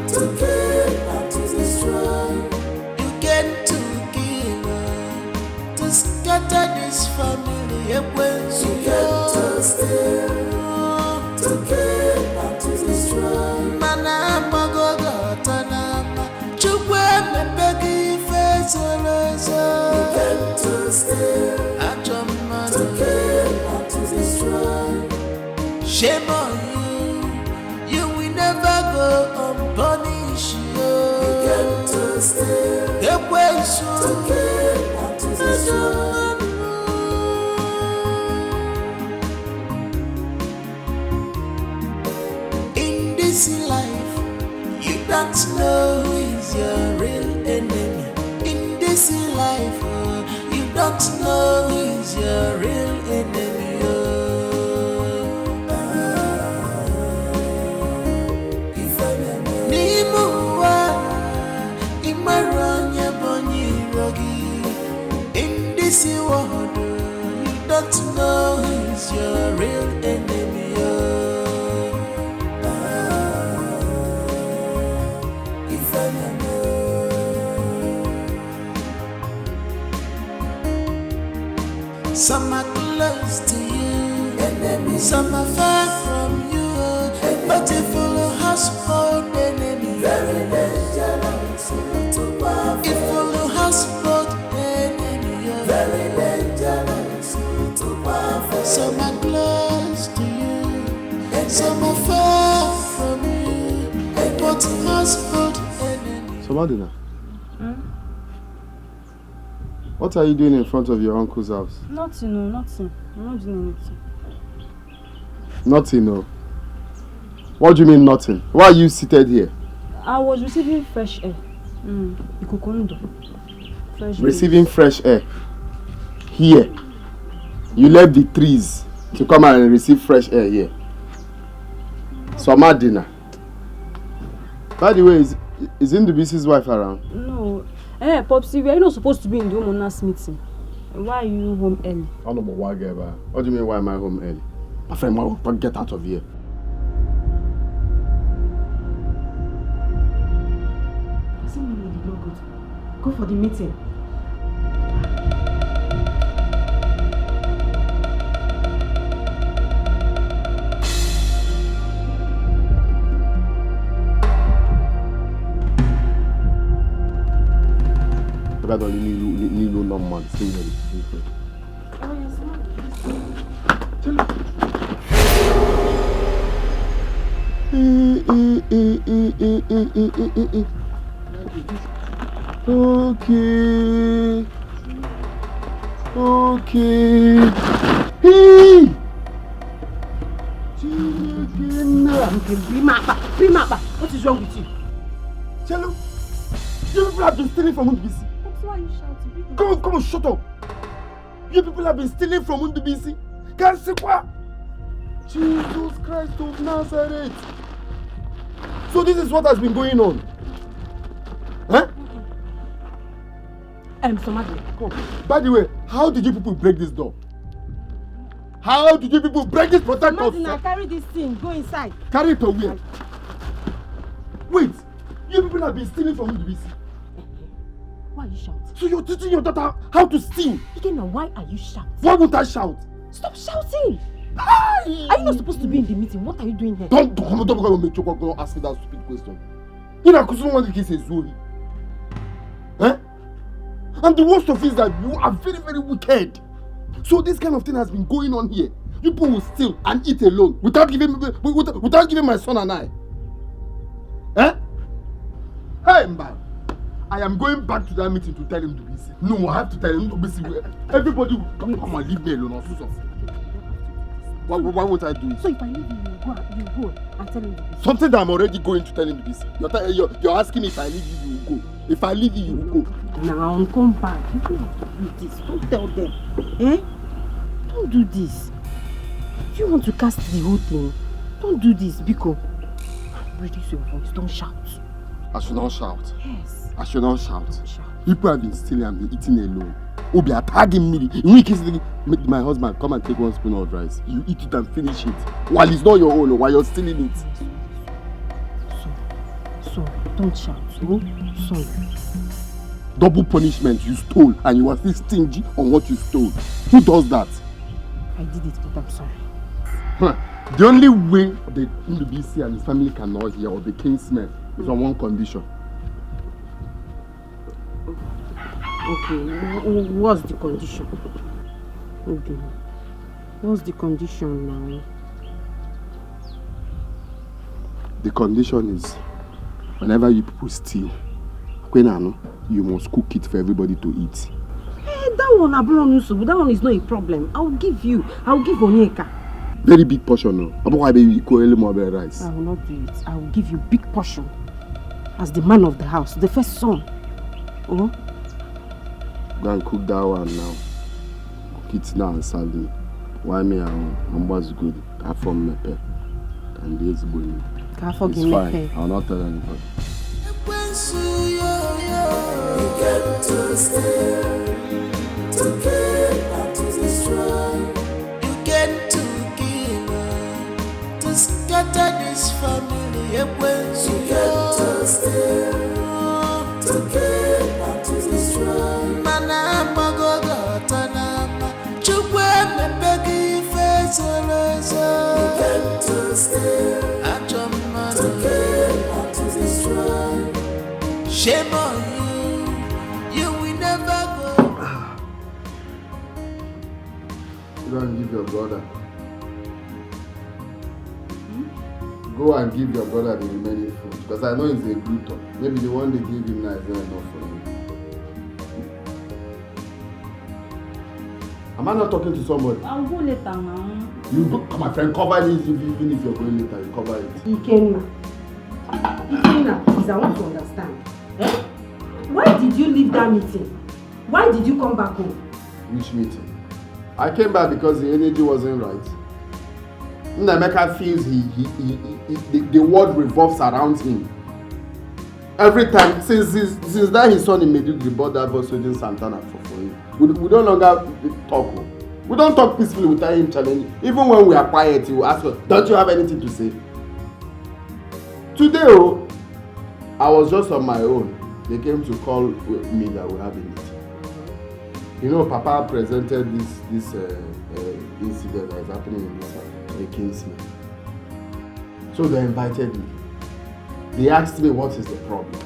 to kill, and to destroy. You came to kill, to scatter this family. You came to steal, to kill, and to destroy. Manama gogo tanama, chukwe mebegi fesoloso. You came to steal, to kill, and to destroy. Shame on you. Never go unpunished. You came to steal, to kill, and to destroy. In this life, you don't know who is your real enemy. In this life, you don't know who is your real enemy. In this world, you don't know who's your real enemy. If I know, some are close to you, enemy. Some are far from you, but if you household enemy, very dangerous to power. If you household very dangerous to powerful. Some are close to you, and some are far from you, but household enemy. So Madina, what are you doing in front of your uncle's house? Nothing, nothing. I'm not doing anything. Nothing, no. What do you mean nothing? Why are you seated here? I was receiving fresh air. Receiving fresh air. Here. You left the trees to come and receive fresh air here. So Madina. By the way, is Ndubisi's wife around? No. Popsy, we are not supposed to be in the homeowners meeting. Why are you home early? I don't know why, Gaba. What do you mean, why am I home early? My friend, get out of here. Doesn't mean you did not go for the meeting. I don't need no man. Stay here. Okay. Hey! What is wrong with you? Cello, you people have been stealing from Ndubisi. Why are you shouting? Come on, shut up. You people have been stealing from Ndubisi. Can't see what? Jesus Christ of Nazareth. So this is what has been going on. Huh? Somebody, come. By the way, how did you people break this door? How did you people break this protector? Martin, carry this thing. Go inside. Carry it to where? Wait. You people have been stealing from Ndubisi. Why are you shouting? So you're teaching your daughter how to steal? Ikenna, why are you shouting? Why won't I shout? Stop shouting! Are you not supposed to be in the meeting? What are you doing here? Don't ask me that stupid question. You know, because someone is a Zoe. Eh? And the worst of it is that you are very, very wicked. So this kind of thing has been going on here. People will steal and eat alone without giving my son and I. Eh? Hey, man. I am going back to that meeting to tell him to be sick. No, I have to tell him to be sick. Everybody will come and leave me alone or so. Why won't I do it? So if I leave you, you go and tell him to be sick. Something that I'm already going to tell him to be sick. You're asking me if I leave you, you will go. If I leave you, you will go. Now, come back. You don't have to do this. Don't tell them. Eh? Don't do this. If you want to cast the whole thing, don't do this, Biko. Reduce your voice. Don't shout. I should not shout. Yes. I should not shout. People have been stealing and been eating alone. Obi attacking me. In which case, make my husband come and take one spoon of rice. You eat it and finish it. While it's not your own, while you're stealing it. Sorry. Don't shout. Oh? Sorry. Double punishment. You stole and you were still stingy on what you stole. Who does that? I did it, but I'm sorry. The only way the Ndubisi and his family cannot hear or the king smell is on one condition. Okay, what's the condition? Okay. What's the condition now? The condition is whenever you people steal, you must cook it for everybody to eat. Hey, that one is not a problem. I'll give Onyeka. Very big portion, no. I will rice. I will not do it. I will give you big portion. As the man of the house, the first son. Oh. Go and cook that one now. Cook it now and serve me. Why me and what's good? I from Mepe. And there's good. It's fine. I'll not tell anybody. You get to steal, to kill, and to destroy. You get to kill, to scatter this family. You get to steal, to kill, and to destroy. Manama gogo tanama, chukwe mepeki fesoloso. You get to steal, to kill, and to destroy. Shame on you, you will never go. Go and give your brother. Go and give your brother the remaining food. Because I know he's a glutton. Maybe the one they gave him now is not enough for him. Am I not talking to somebody? I'll go later now. You go, my friend, cover this even if you're going later, you cover it. Ikenna, please, I want to understand. Eh? Why did you leave that meeting? Why did you come back home? Which meeting? I came back because the energy wasn't right. Nnameka feels the world revolves around him. Every time, since that his son in Medugri bought that Volkswagen Santana for him, we don't longer talk. We don't talk peacefully without him challenging. Even when we are quiet, he will ask us, don't you have anything to say? Today, I was just on my own. They came to call me that we have a meeting. You know, Papa presented this incident that is happening in this house. They came to me. So they invited me. They asked me what is the problem.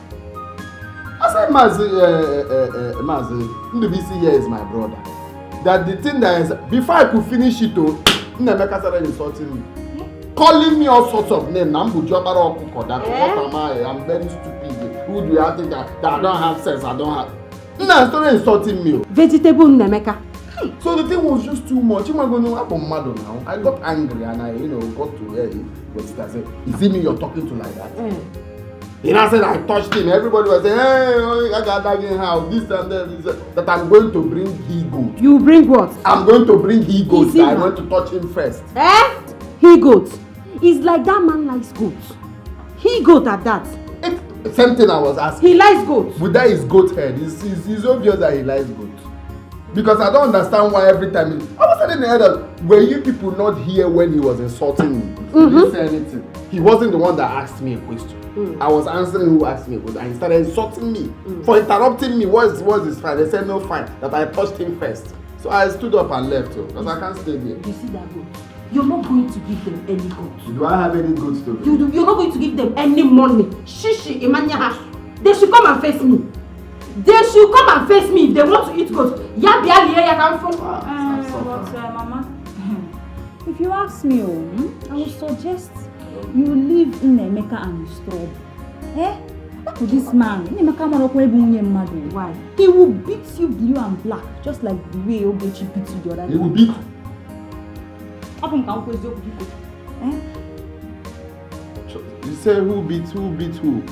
I said, Mazi, Ndubisi here is my brother. That the thing that is, before I could finish it, Nnameka started insulting me. Calling me all sorts of names. I'm very stupid. Who do you think that I don't have sense? I don't have. Nna started insulting me. Vegetable Nnameka. So the thing was just too much. I'm mad now. I got angry and I, got to her. But I said, is it me you're talking to like that? And I said, I touched him. Everybody was saying, hey, I got that in house. This and that I'm going to bring he-goat. You bring what? I'm going to bring he-goat. I want to touch him first. Eh? He-goat. It's like that man likes goats. He-goat at that. Same thing I was asking. He likes goats. With that his goat head. It's obvious that he likes goats. Because I don't understand why every time I was telling the elder, were you people not here when he was insulting me? He didn't say anything. He wasn't the one that asked me a question. I was answering who asked me a question, and he started insulting me for interrupting me. What's his fine? They said no fine, that I touched him first. So I stood up and left because I can't stay there. You see that goat? You're not going to give them any goat. Do I have any goods to You're not going to give them any money. Shishi, Imanya. They should come and face me. They should come and face me if they want to eat goat. Mama, if you ask me, I would suggest you leave Emeka and Strobe. What could this man? Why? He will beat you blue and black, just like the way Ogechi beat you the other day. He will beat? You say who beat who?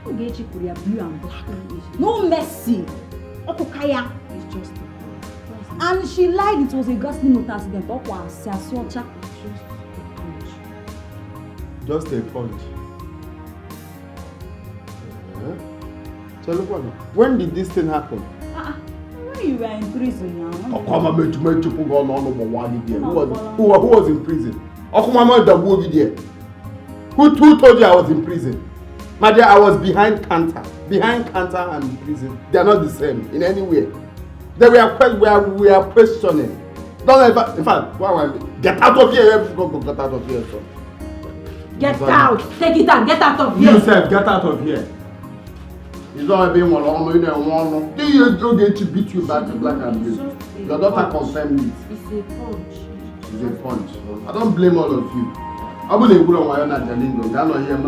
Ogechi Korea blue and black. No mercy. Okokaya is just. And she lied, it was a ghastly motor accident. Just a punch. So look what. When did this thing happen? When you were in prison now. Who was in prison? Who told you I was in prison? My dear, I was behind counter and in prison. They are not the same in any way. We are questioning. Don't ever, in fact, get out of here. Get out of here, son. Get out. Take it out. Get out of here. You said get out of here. It's not being one. You going to beat you back to black and blue. Your daughter confirmed it. It's a punch. It's a punch. I don't blame all of you. I believe you don't want to Jalingo. I don't hear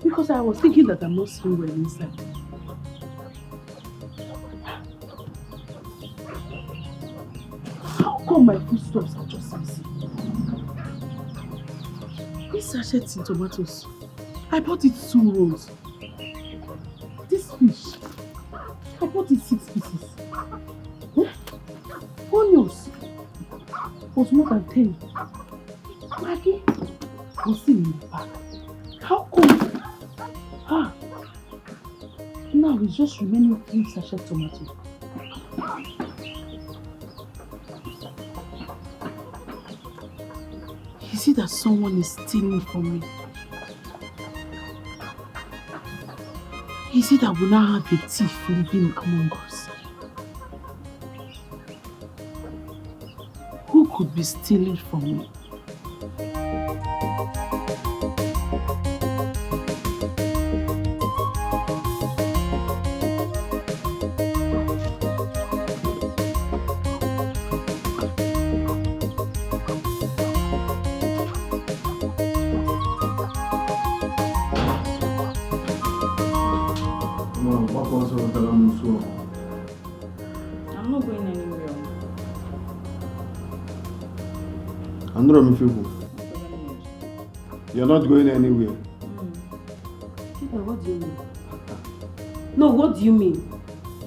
Because I was thinking that I'm not seeing well inside. How come my foodstuffs are just missing? This sachets in tomatoes, I bought it 2 rolls. This fish, I bought it 6 pieces. Onions was more than 10. Maggi was still in the bag. How come? Now it's just remaining 3 sachet tomatoes. Is it that someone is stealing from me? Is it that we now have a thief living among us? Who could be stealing from me? I'm not going anywhere. You're not going anywhere. What do you mean? No, what do you mean?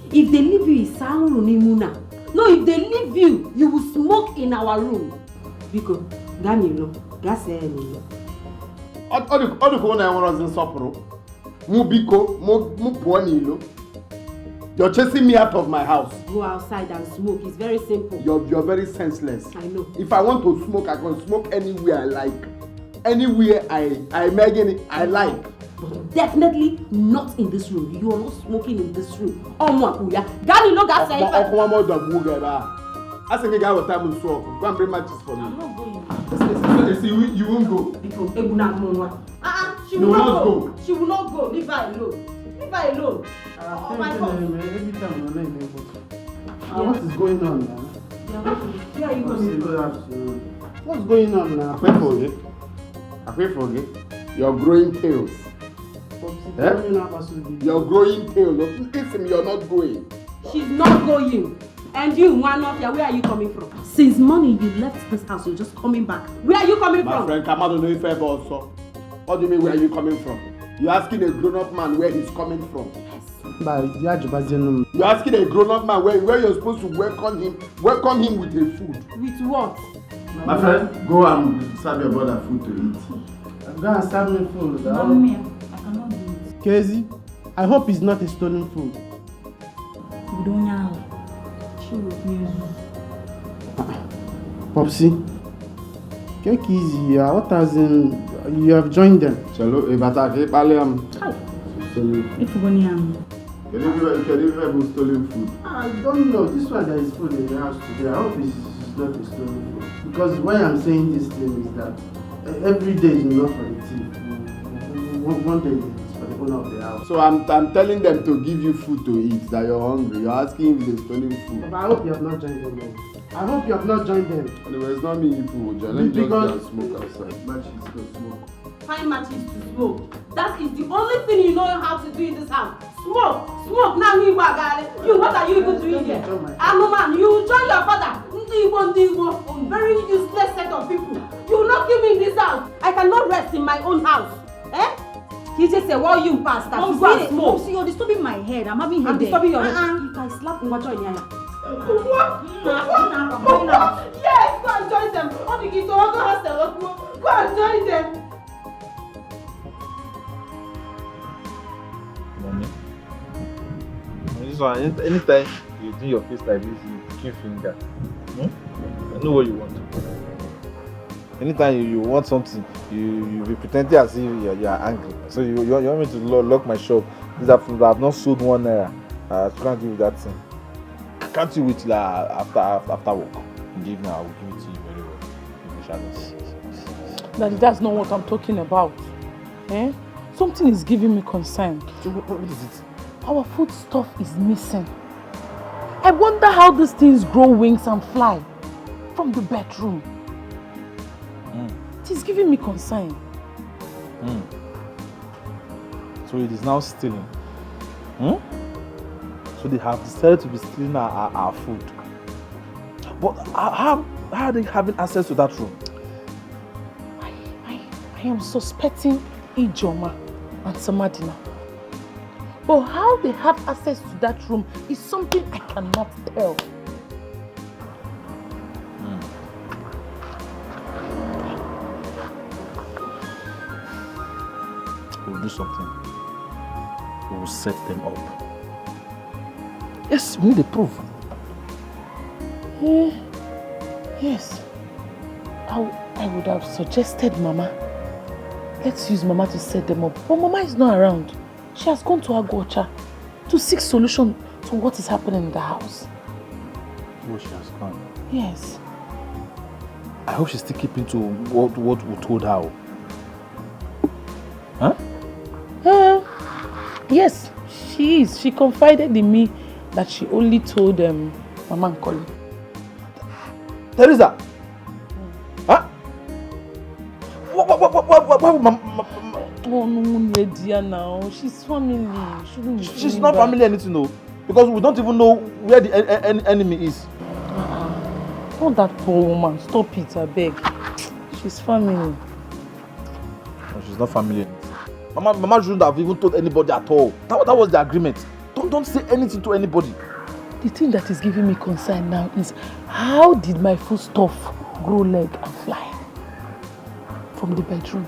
If they leave you, it's Muna. No, if they leave you, you will smoke in our room. Because, Ganilo, gas anilo. All the phone I want in Sopro. Mubiko, Mupuanilo. You're chasing me out of my house. Go outside and smoke. It's very simple. You're very senseless. I know. If I want to smoke, I can smoke anywhere I like. Anywhere I like. But definitely not in this room. You are not smoking in this room. Oh my God. Ganilo, gas I think a guy with time will smoke. Go and bring matches for me. I'm not going. You won't go. She will not go. She will not go. Leave her alone. Leave her alone. Oh my God. What is going on now? Where are you going? What's going on now? I forget. You're growing tails. You're growing tails. Listen, you're not going. She's not going. And you, one of you, where are you coming from? Since morning you left this house, you're just coming back. Where are you coming from? My friend, come out of no favor also. What do you mean, where are you coming from? You're asking a grown-up man where he's coming from. Yes. You're asking a grown-up man where you're supposed to welcome him with a food. With what? My friend, go and serve your brother food to eat. Go and serve me food. Mommy, I cannot do it. Casey, I hope it's not a stolen food. We don't know. She will be. Popsy, take easy. What as in you have joined them? Chalo, If you go near me. Can you ever stolen food? I don't know. This one there is food in the house today. I hope it's not a stolen food. Because why I'm saying this thing is that every day is not for the thief. One day is for the owner of the house. So I'm telling them to give you food to eat, that you're hungry. You're asking if they're stealing food. But I hope you have not joined them. I hope you have not joined them. Anyway, it's not me people, John. Let me just go and smoke outside. Matches to smoke. Find matches to smoke. That is the only thing you know how to do in this house. Smoke. Smoke. Now you what are you even doing here? Man, you join your father. A very useless set of people. You will not kill me in this house. I cannot rest in my own house. Eh? He just said, "Well, you pastor, you go and smoke." You're disturbing my head. I'm having headache. I'm disturbing your head. If I slap Ngwacho in here. What? Yes, go and join them. On the key to go hostel. Go and join them. Mommy. This one, anytime you do your face like this, you keep finger. I know what you want. Anytime you want something, you be pretending as if you are angry. So you want me to lock my shop. This afternoon, I have not sold 1 naira. I can't give you that thing. Can't you wait till after work? In the evening, I will give it to you very well. Daddy, that's not what I'm talking about. Eh? Something is giving me concern. So what is it? Our food stuff is missing. I wonder how these things grow wings and fly from the bedroom. It is giving me concern. So it is now stealing. So they have decided to be stealing our food. But how are they having access to that room? I am suspecting Ijoma and Samadina. But how they have access to that room is something I cannot tell. We'll do something. We will set them up. Yes, we need a proof. Yes. I would have suggested Mama. Let's use Mama to set them up. But Mama is not around. She has gone to Agocha to seek solution to what is happening in the house. Oh, she has gone. Yes. I hope she's still keeping to what we told her. Huh? Yes, she is. She confided in me that she only told Mama Nkoli. Teresa! Huh? Why would Mama... Oh no, dear, now. She's family. She's not family anything, no. Because we don't even know where the enemy is. Not that poor woman. Stop it, I beg. She's family. No, she's not family. Mama shouldn't have even told anybody at all. That was the agreement. Don't say anything to anybody. The thing that is giving me concern now is how did my foodstuff grow leg and fly from the bedroom?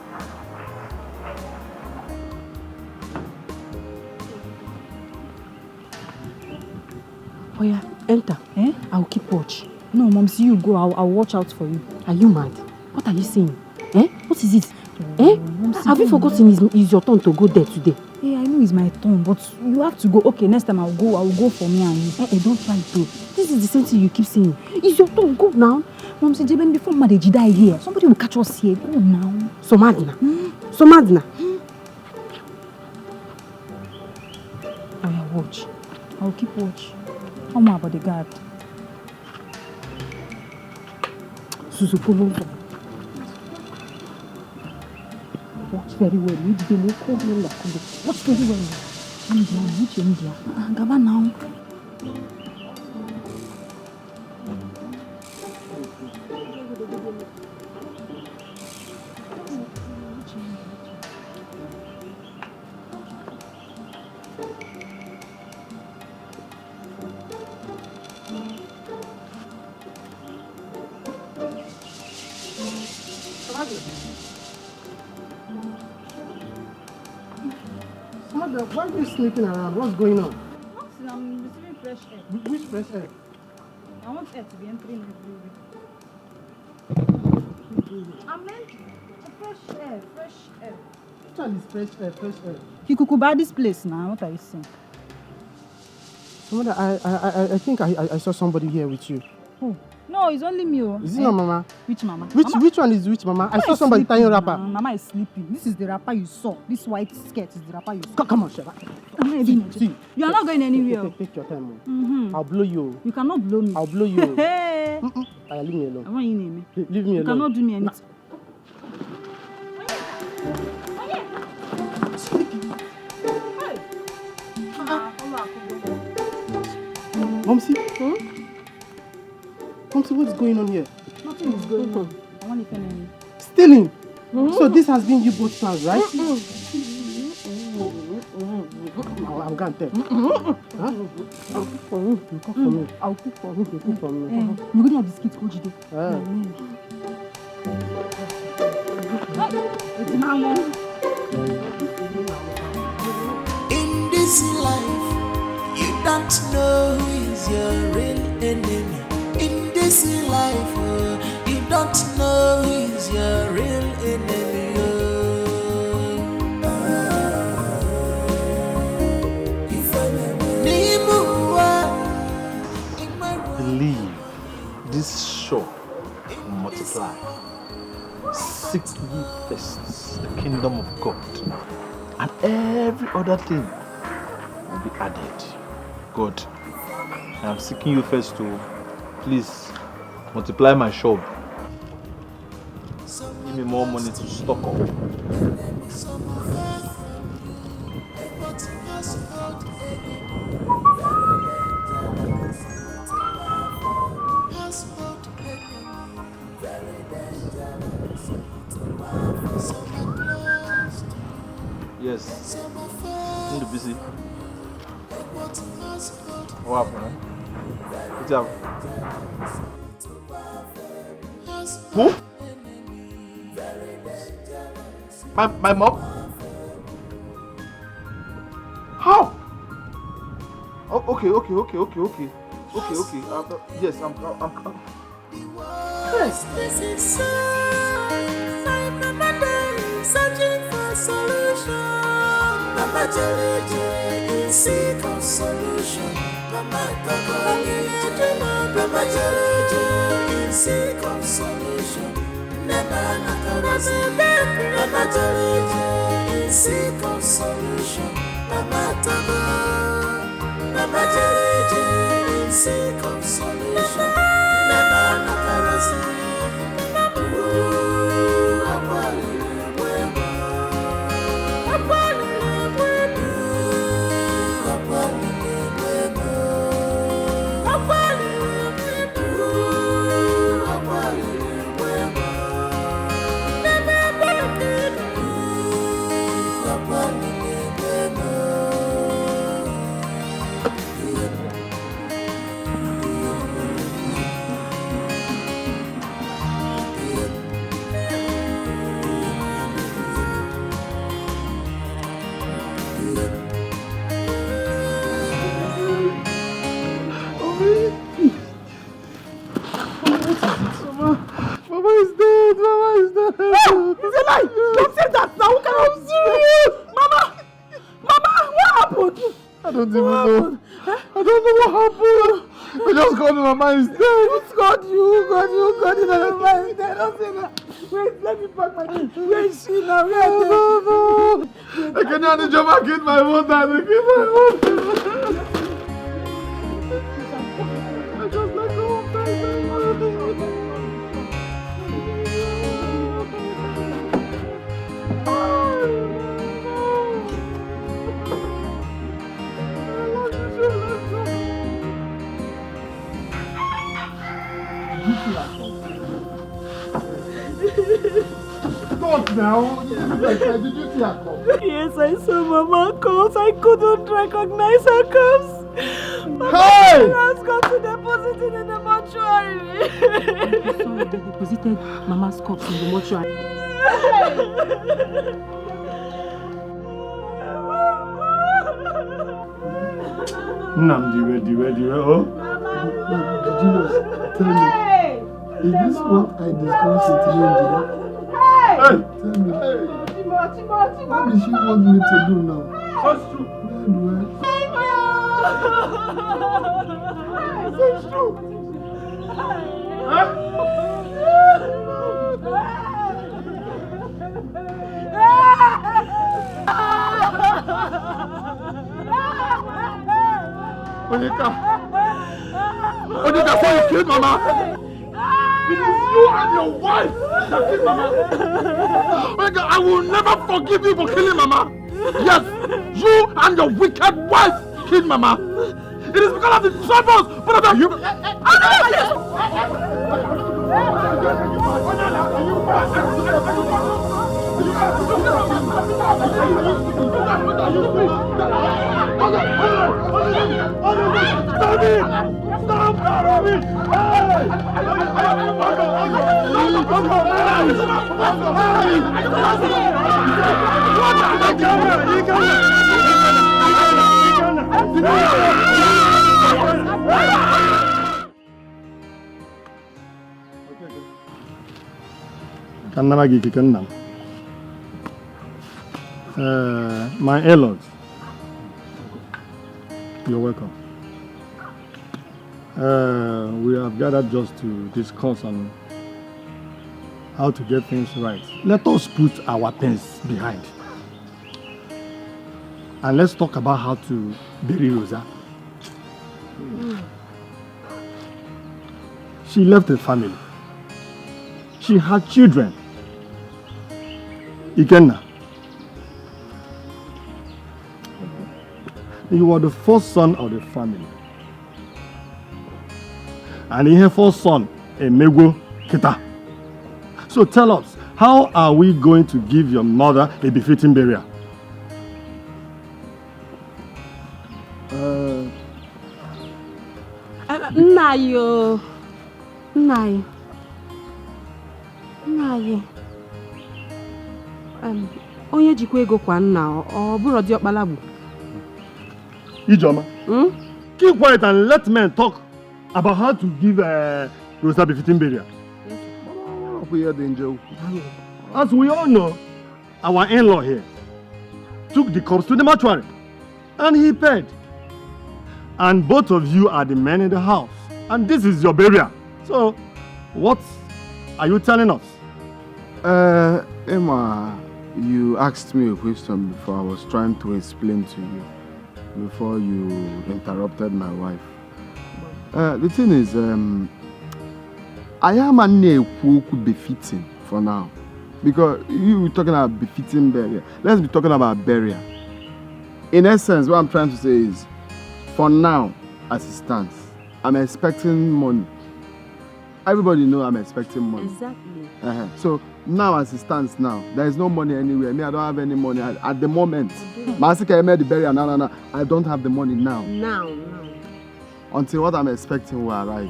Oh yeah, enter. I'll keep watch. No, Mom, see you go. I'll watch out for you. Are you mad? What are you saying? What is it? Have you forgotten it's your turn to go there today? Yeah, I know it's my turn, but you have to go. Okay, next time I'll go for me and you. Don't try to. This is the same thing you keep saying. It's your turn, go now. Mom, see, Jeben, before marriage die here, somebody will catch us here. Go now. Somadina. Somadina. I will watch. I'll keep watch. How much about the guard? Suzuku. Watch very well. Watch very well. India. Gaba now. Mother, why are you sleeping around? What's going on? I'm receiving fresh air. Which fresh air? I want air to be entering every week. I meant fresh air, fresh air. Which one is fresh air, fresh air? You could buy this place now. What are you saying? Mother, I think I saw somebody here with you. Who? No, it's only me. Is it not Mama? Which Mama? Which one is which Mama? I saw somebody tying wrapper. Mama is sleeping. This is the wrapper you saw. This white skirt is the wrapper you saw. Come on, Sheva. See. You are not going anywhere. Take your time. Mm-hmm. I'll blow you. You cannot blow me. I'll blow you. Hey. Leave me alone. I want you name me. Leave me alone. You cannot do me anything. Momsi? Momsi, what's going on here? Nothing is going on. I want to tell Stealing? So this has been you both plans, right? I'm going to tell. Huh? I'll cook for you. You cook for me. I'll cook for you. You cook for me. You're going to have biscuits, Coach Day. In this life, you don't know who is your real enemy. In this life, you don't know who is your real enemy. Believe this shop will multiply. Seek ye first the kingdom of God, and every other thing will be added. God, I am seeking you first to please multiply my shop. Give me more money to stock up. Yes. In the busy. What happened? What's up? Who? My mom? How? Oh, okay. Yes, I'm. Yes, this is so. Searching for solution. Mama Jelly is seek of solution. Mama Jelly is seek of solution. Never Nakarasi. Mama Jelly is seek of solution. Mama Jelly is seek of solution. Never Nakarasi. It's a lie! Don't say that now! I'm serious! Mama, what happened? I don't even know. I don't know what happened. I just got in my mind is dead. Who's got you? Got in my mind is dead. Don't say that. Wait, let me pack my things. Where is she now? Where are they? I can't jump back in my water. I just let go of my Stop now! Did you see her come? Yes, I saw Mama comes. I couldn't recognize her comes. Hey! Mama has got to deposit it in the mortuary. Sorry, they deposited Mama's corpse in the mortuary. Oh? Tell me, is this what I discussed with you, Angela? Hey! Tell me, what does she want me to do now? That's true. It's true. Onika, so you killed Mama? It is you and your wife that killed Mama. Onika, I will never forgive you for killing Mama. Yes, you and your wicked wife killed Mama. It is because of the troubles, but of you. My in-laws, you're welcome. We have gathered just to discuss on how to get things right. Let us put our pens behind. And let's talk about how to bury Rosa. She left a family. She had children. Ikenna, you were the first son of the family. And her first son, Emego Kita. So tell us, how are we going to give your mother a befitting burial? Nnayo. Onye jikwa ego kwa nna ọ bụrụ dị ọkpala bụ. Ijoma, keep quiet and let men talk about how to give Rosa befitting burial. As we all know, our in-law here took the corpse to the mortuary and he paid. And both of you are the men in the house. And this is your burial. So, what are you telling us? Emma, you asked me a question before. I was trying to explain to you before you interrupted my wife. The thing is, I am a befitting for now. Because you were talking about befitting burial. Let's be talking about burial. In essence, what I'm trying to say is, for now, as it stands, I'm expecting money. Everybody knows I'm expecting money. Exactly. So now, as it stands now, there is no money anywhere. Me, I don't have any money at the moment. Masika, I made the burial. No. I don't have the money now. Now. Until what I'm expecting will arrive.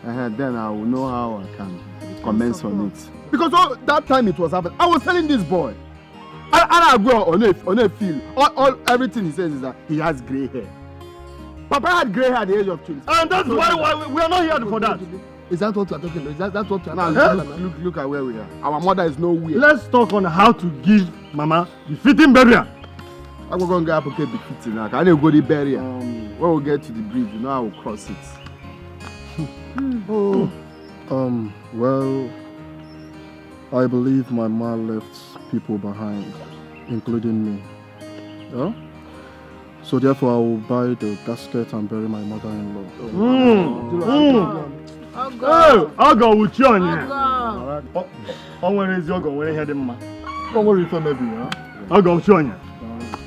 Then I will know how I can commence on it. Because that time it was happening, I was telling this boy, I go on a field. All everything he says is that he has grey hair. Papa had grey hair at the age of 20. And that's why we are not here for that. Is that what you are talking about? Is that what you are talking about? Look at where we are. Our mother is nowhere. Let's talk on how to give Mama the fitting burial. I'm going to go up and fitting now. I need to go to the burial. When we get to the bridge, you know I will cross it. Well, I believe my mom left people behind, including me. Yeah? So therefore I will buy the casket and bury my mother-in-law. Ogo with you on here. Where is Ogo? Where is your mama? Don't worry for maybe, huh? Ogo with you on here.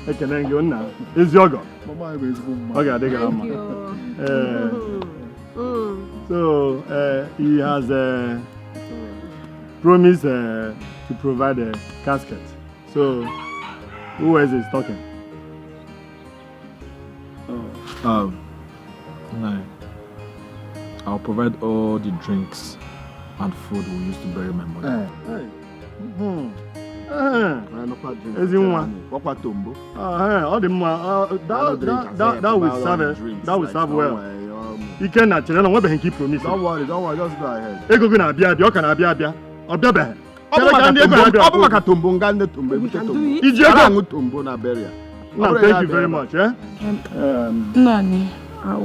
I can hang you now. Is Ogo? Mama is good. Okay, I think I'm. So he has promised to provide a casket. So who else is talking? No. I'll provide all the drinks and food we used to bury my mother. That will serve well. You cannot tell them what they keep promise. Don't worry, just go ahead. Ego na abia abia, oka na abia abia. Obia be. Thank you very much. Nani, I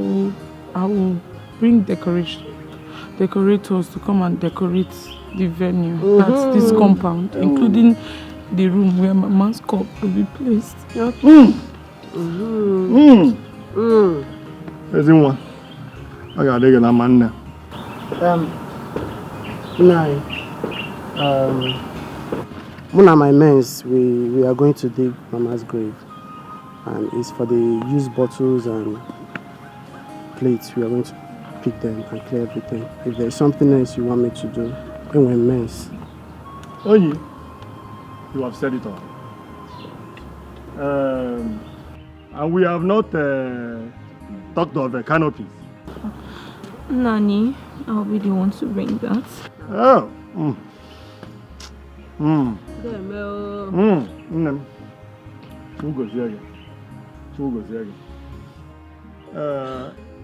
will bring decorators to come and decorate the venue at this compound, including the room where my man's cup will be placed. I got a man now. Muna, my mens, we are going to dig Mama's grave, and it's for the used bottles and plates. We are going to pick them and clear everything. If there's something else you want me to do, then we're mens. Oh, you have said it all. And we have not talked of the canopies. Nani, I'll be the one to bring that. Oh.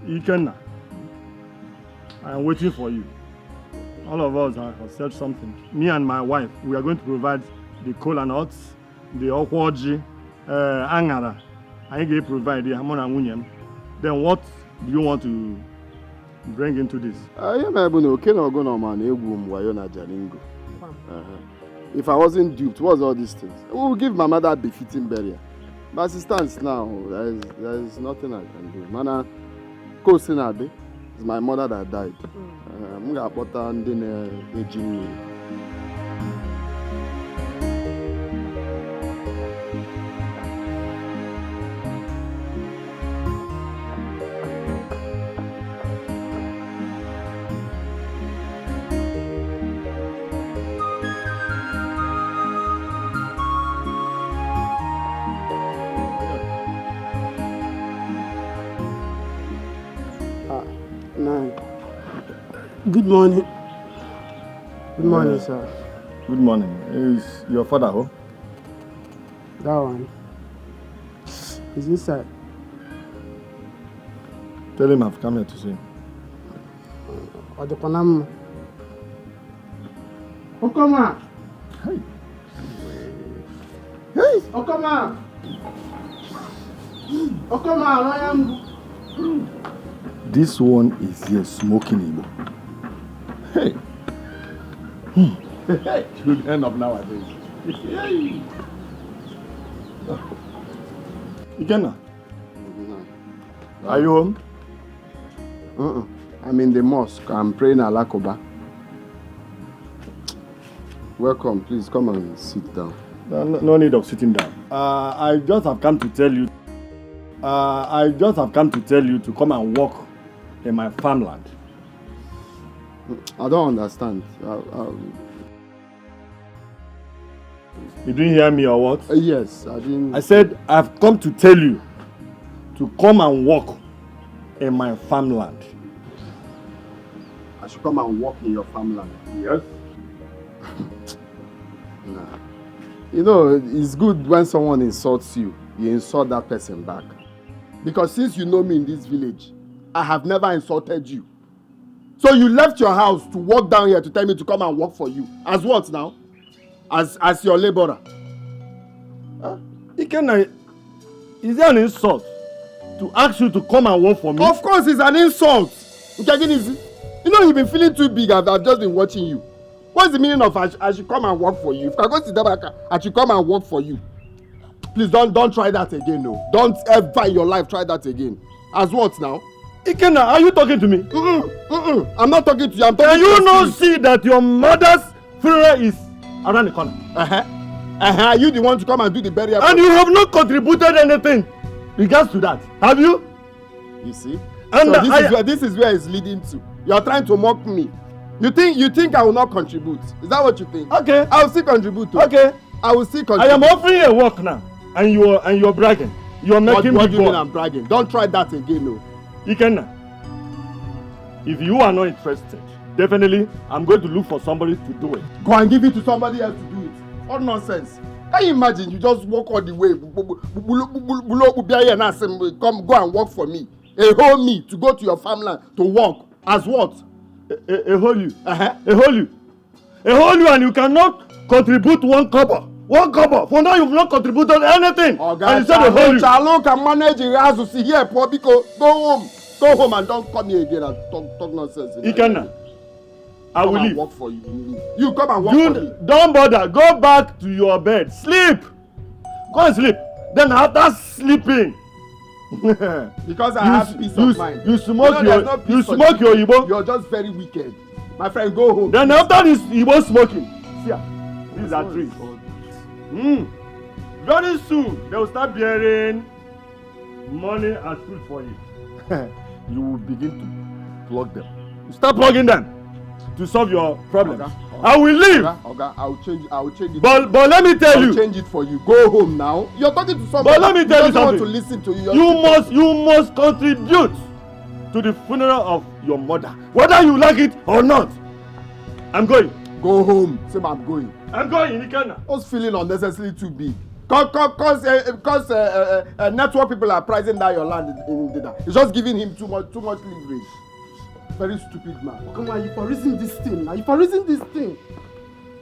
Ikenna, I am waiting for you. All of us have said something. Me and my wife, we are going to provide the kola nuts, the okwoji, angara. I can provide the hamon and wunyem. Then what do you want to bring into this? If I wasn't duped, what's all these things? We will give my mother a befitting burial. But as it stands now, there is nothing I can do. Mana, Kosinade is my mother that died. I'm going to put her in the gym. Good morning. Good morning, sir. Good morning. Is your father home? That one. He's inside. Tell him I've come here to see him. Or the Panama. Okoma! Hey! Hey! Okoma! Okoma, I am. This one is here smoking Igbo. Hey! Good end of nowadays. Ikenna, are you home? I'm in the mosque. I'm praying Alakoba. Welcome. Please come and sit down. No need of sitting down. I just have come to tell you. To come and walk in my farmland. I don't understand. You didn't hear me or what? Yes, I didn't. I said I've come to tell you to come and walk in my farmland. I should come and walk in your farmland? Yes. Nah. You know, it's good when someone insults you, you insult that person back. Because since you know me in this village, I have never insulted you. So you left your house to walk down here to tell me to come and work for you. As what now? As your laborer? Ikenna, is there an insult to ask you to come and work for me? Of course it's an insult. You know you've been feeling too big. I've just been watching you. What's the meaning of I should come and work for you? If I go to Dabaka, I should come and work for you. Please don't try that again, no. Don't ever in your life try that again. As what now? Ikenna, are you talking to me? I'm not talking to you. I'm talking Can you not see that your mother's funeral is around the corner? Are you the one to come and do the burial? And you have not contributed anything regards to that, have you? You see? And so this is where it's leading to. You're trying to mock me. You think I will not contribute? Is that what you think? Okay. I will still contribute. Okay. I will still contribute. I am offering you a work now, and you're bragging. You're making what me do you mean I'm bragging? Don't try that again, no. Ikenna, if you are not interested, definitely I'm going to look for somebody to do it. Go and give it to somebody else to do it. What nonsense. Can you imagine you just walk all the way, come go and work for me. A whole me to go to your farmland to work. As what? A whole you. A whole you. A whole you, and you cannot contribute 1 kobo. 1 kobo. For now you've not contributed anything. And you said a whole you. Chalo can manage the house to see here, poor because go home. Go home and don't come here again and talk nonsense. Ikenna, I will leave. Work for you. You come and work for me. Don't bother. Go back to your bed. Sleep. Go and sleep. Then after sleeping, because I have peace of mind. You smoke your Igbo. You're just very wicked. My friend, go home. Then after this Igbo smoking, see, these are trees. Very soon they will start bearing money as food for you. You will begin to plug them. You start plugging them to solve your problems. Okay. I will leave. Okay. I will change it. But let me tell you. I will change it for you. Go home now. You're talking to somebody. But let me tell you something. Want to listen to you. You must contribute to the funeral of your mother, whether you like it or not. I'm going. Go home. Say I'm going. I'm going. Ikenna. I was feeling unnecessarily too big. Because network people are pricing down your land in data. It's just giving him too much leverage. Very stupid man. Come on, you for reason this thing now. You for reason this thing.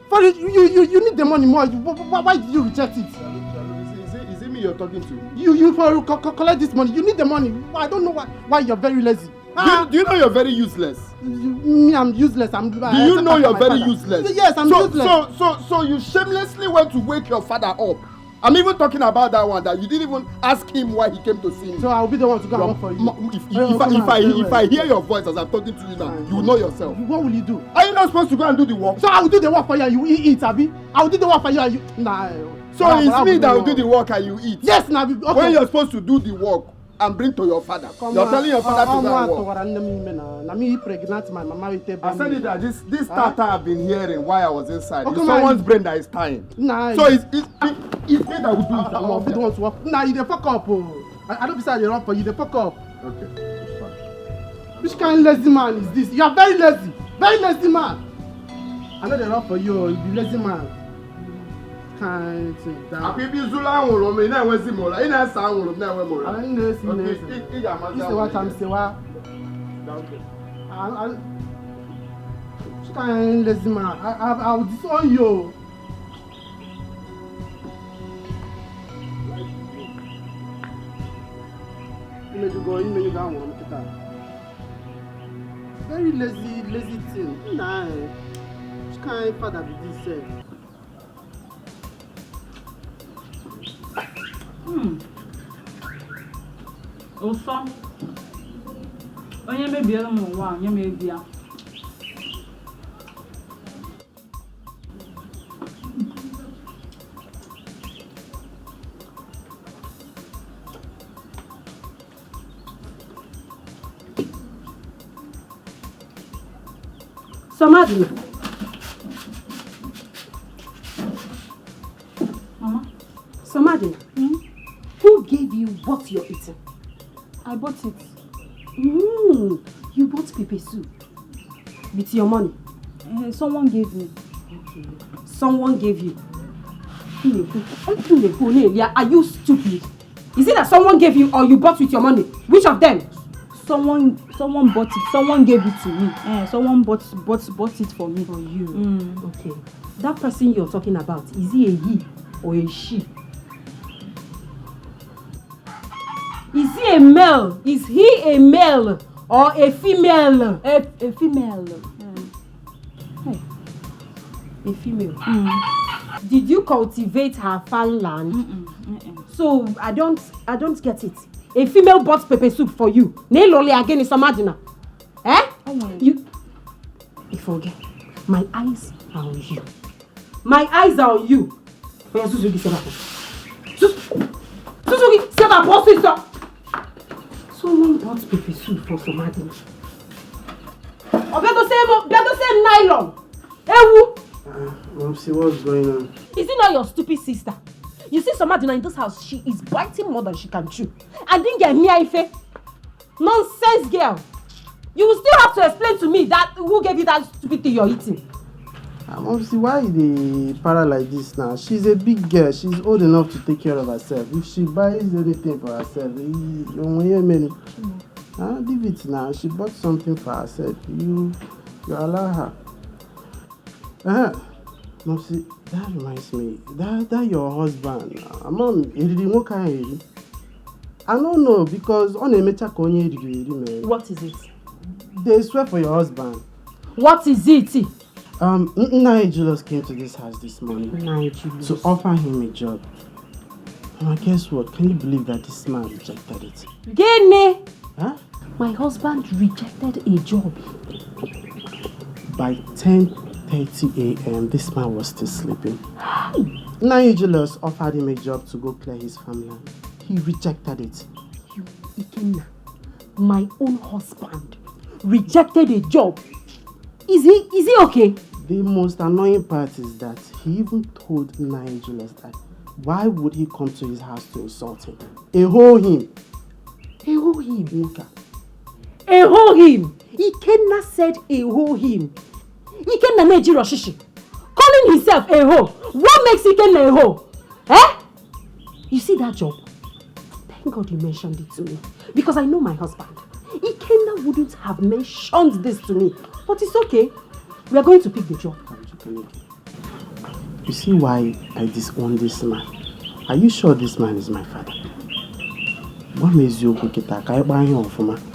For you need the money more. Why did you reject it? Is it me you're talking to? You for collect this money. You need the money. I don't know why you're very lazy. Do you know you're very useless? Me, I'm useless. Do you know you're very useless? Yes, I'm useless. So you shamelessly went to wake your father up. I'm even talking about that one that you didn't even ask him why he came to see me. So I'll be the one to go and work for you. If I hear your voice as I'm talking to you now, you will know yourself. What will you do? Are you not supposed to go and do the work? So I will do the work for you and you eat, Abi. I will do the work for you and you... Nah. So it's me that will do the work and you eat? Yes, now. Okay. When you're supposed to do the work and bring to your father. You're telling your father to go and work. I said it that this starter I've been hearing while I was inside. It's someone's brain that is tying. Nah. So it's me that will do it. I want to work. Nah, you the fuck up. I don't decide you run for you. The fuck up. Okay, it's fine. Which kind of lazy man is this? You are very lazy. Very lazy man. I know they run for you. You be lazy man. Can't sit down. I be Zula will me now. Where's the mola? In a sound will never more. I know. This is what I'm saying. Which kind of lazy man? I will disown you. You go on. Very lazy thing. Nah. Which kind of father be this? Also, onye mebiela m ụwa onye mebia. Somadina. Mama. Somadina. Who gave you what you're eating? I bought it. You bought pepper soup with your money? Someone gave me. Okay. Someone gave you? Are you stupid? Is it that someone gave you or you bought with your money? Which of them? Someone bought it. Someone gave it to me. Someone bought it for me. For you. Okay. That person you're talking about, is he a he or a she? Is he a male? Is he a male or a female? A female. Hey. A female. Did you cultivate her farmland? So I don't get it. A female bought pepper soup for you. Neloli again is Somadina. You forget. My eyes are on you. My eyes are on you. Suzuki, c'est ma processor. Someone bought pepper soup for Somadina. Better say nylon. Mom, see what's going on? Is it not your stupid sister? You see Somadina in this house, she is biting more than she can chew. And then get me Ife. Nonsense girl. You will still have to explain to me that who gave you that stupid thing you're eating. Obviously, why they para like this now? She's a big girl. She's old enough to take care of herself. If she buys anything for herself, you leave it now. She bought something for herself. You allow her. See, that reminds me. That your husband. Mom, I don't know because on a mecha konye. What is it? They swear for your husband. What is it? Nigel came to this house this morning to offer him a job. And guess what? Can you believe that this man rejected it? Gene! Huh? My husband rejected a job. By 10:30 a.m., this man was still sleeping. Nigel offered him a job to go clear his farmland. He rejected it. You, Ikenna, my own husband rejected a job. Is he okay? The most annoying part is that he even told Nigel that why would he come to his house to insult him? Eho him. Eho him. Eho him. Ikenna said eho him. Ikenna meji Roshishi. Calling himself Eho. What makes Ikenna Eho? Eh? You see that job? Thank God you mentioned it to me. Because I know my husband. Ikenna wouldn't have mentioned this to me. But it's okay. We are going to pick the job. You see why I disown this man? Are you sure this man is my father? What makes you go get that?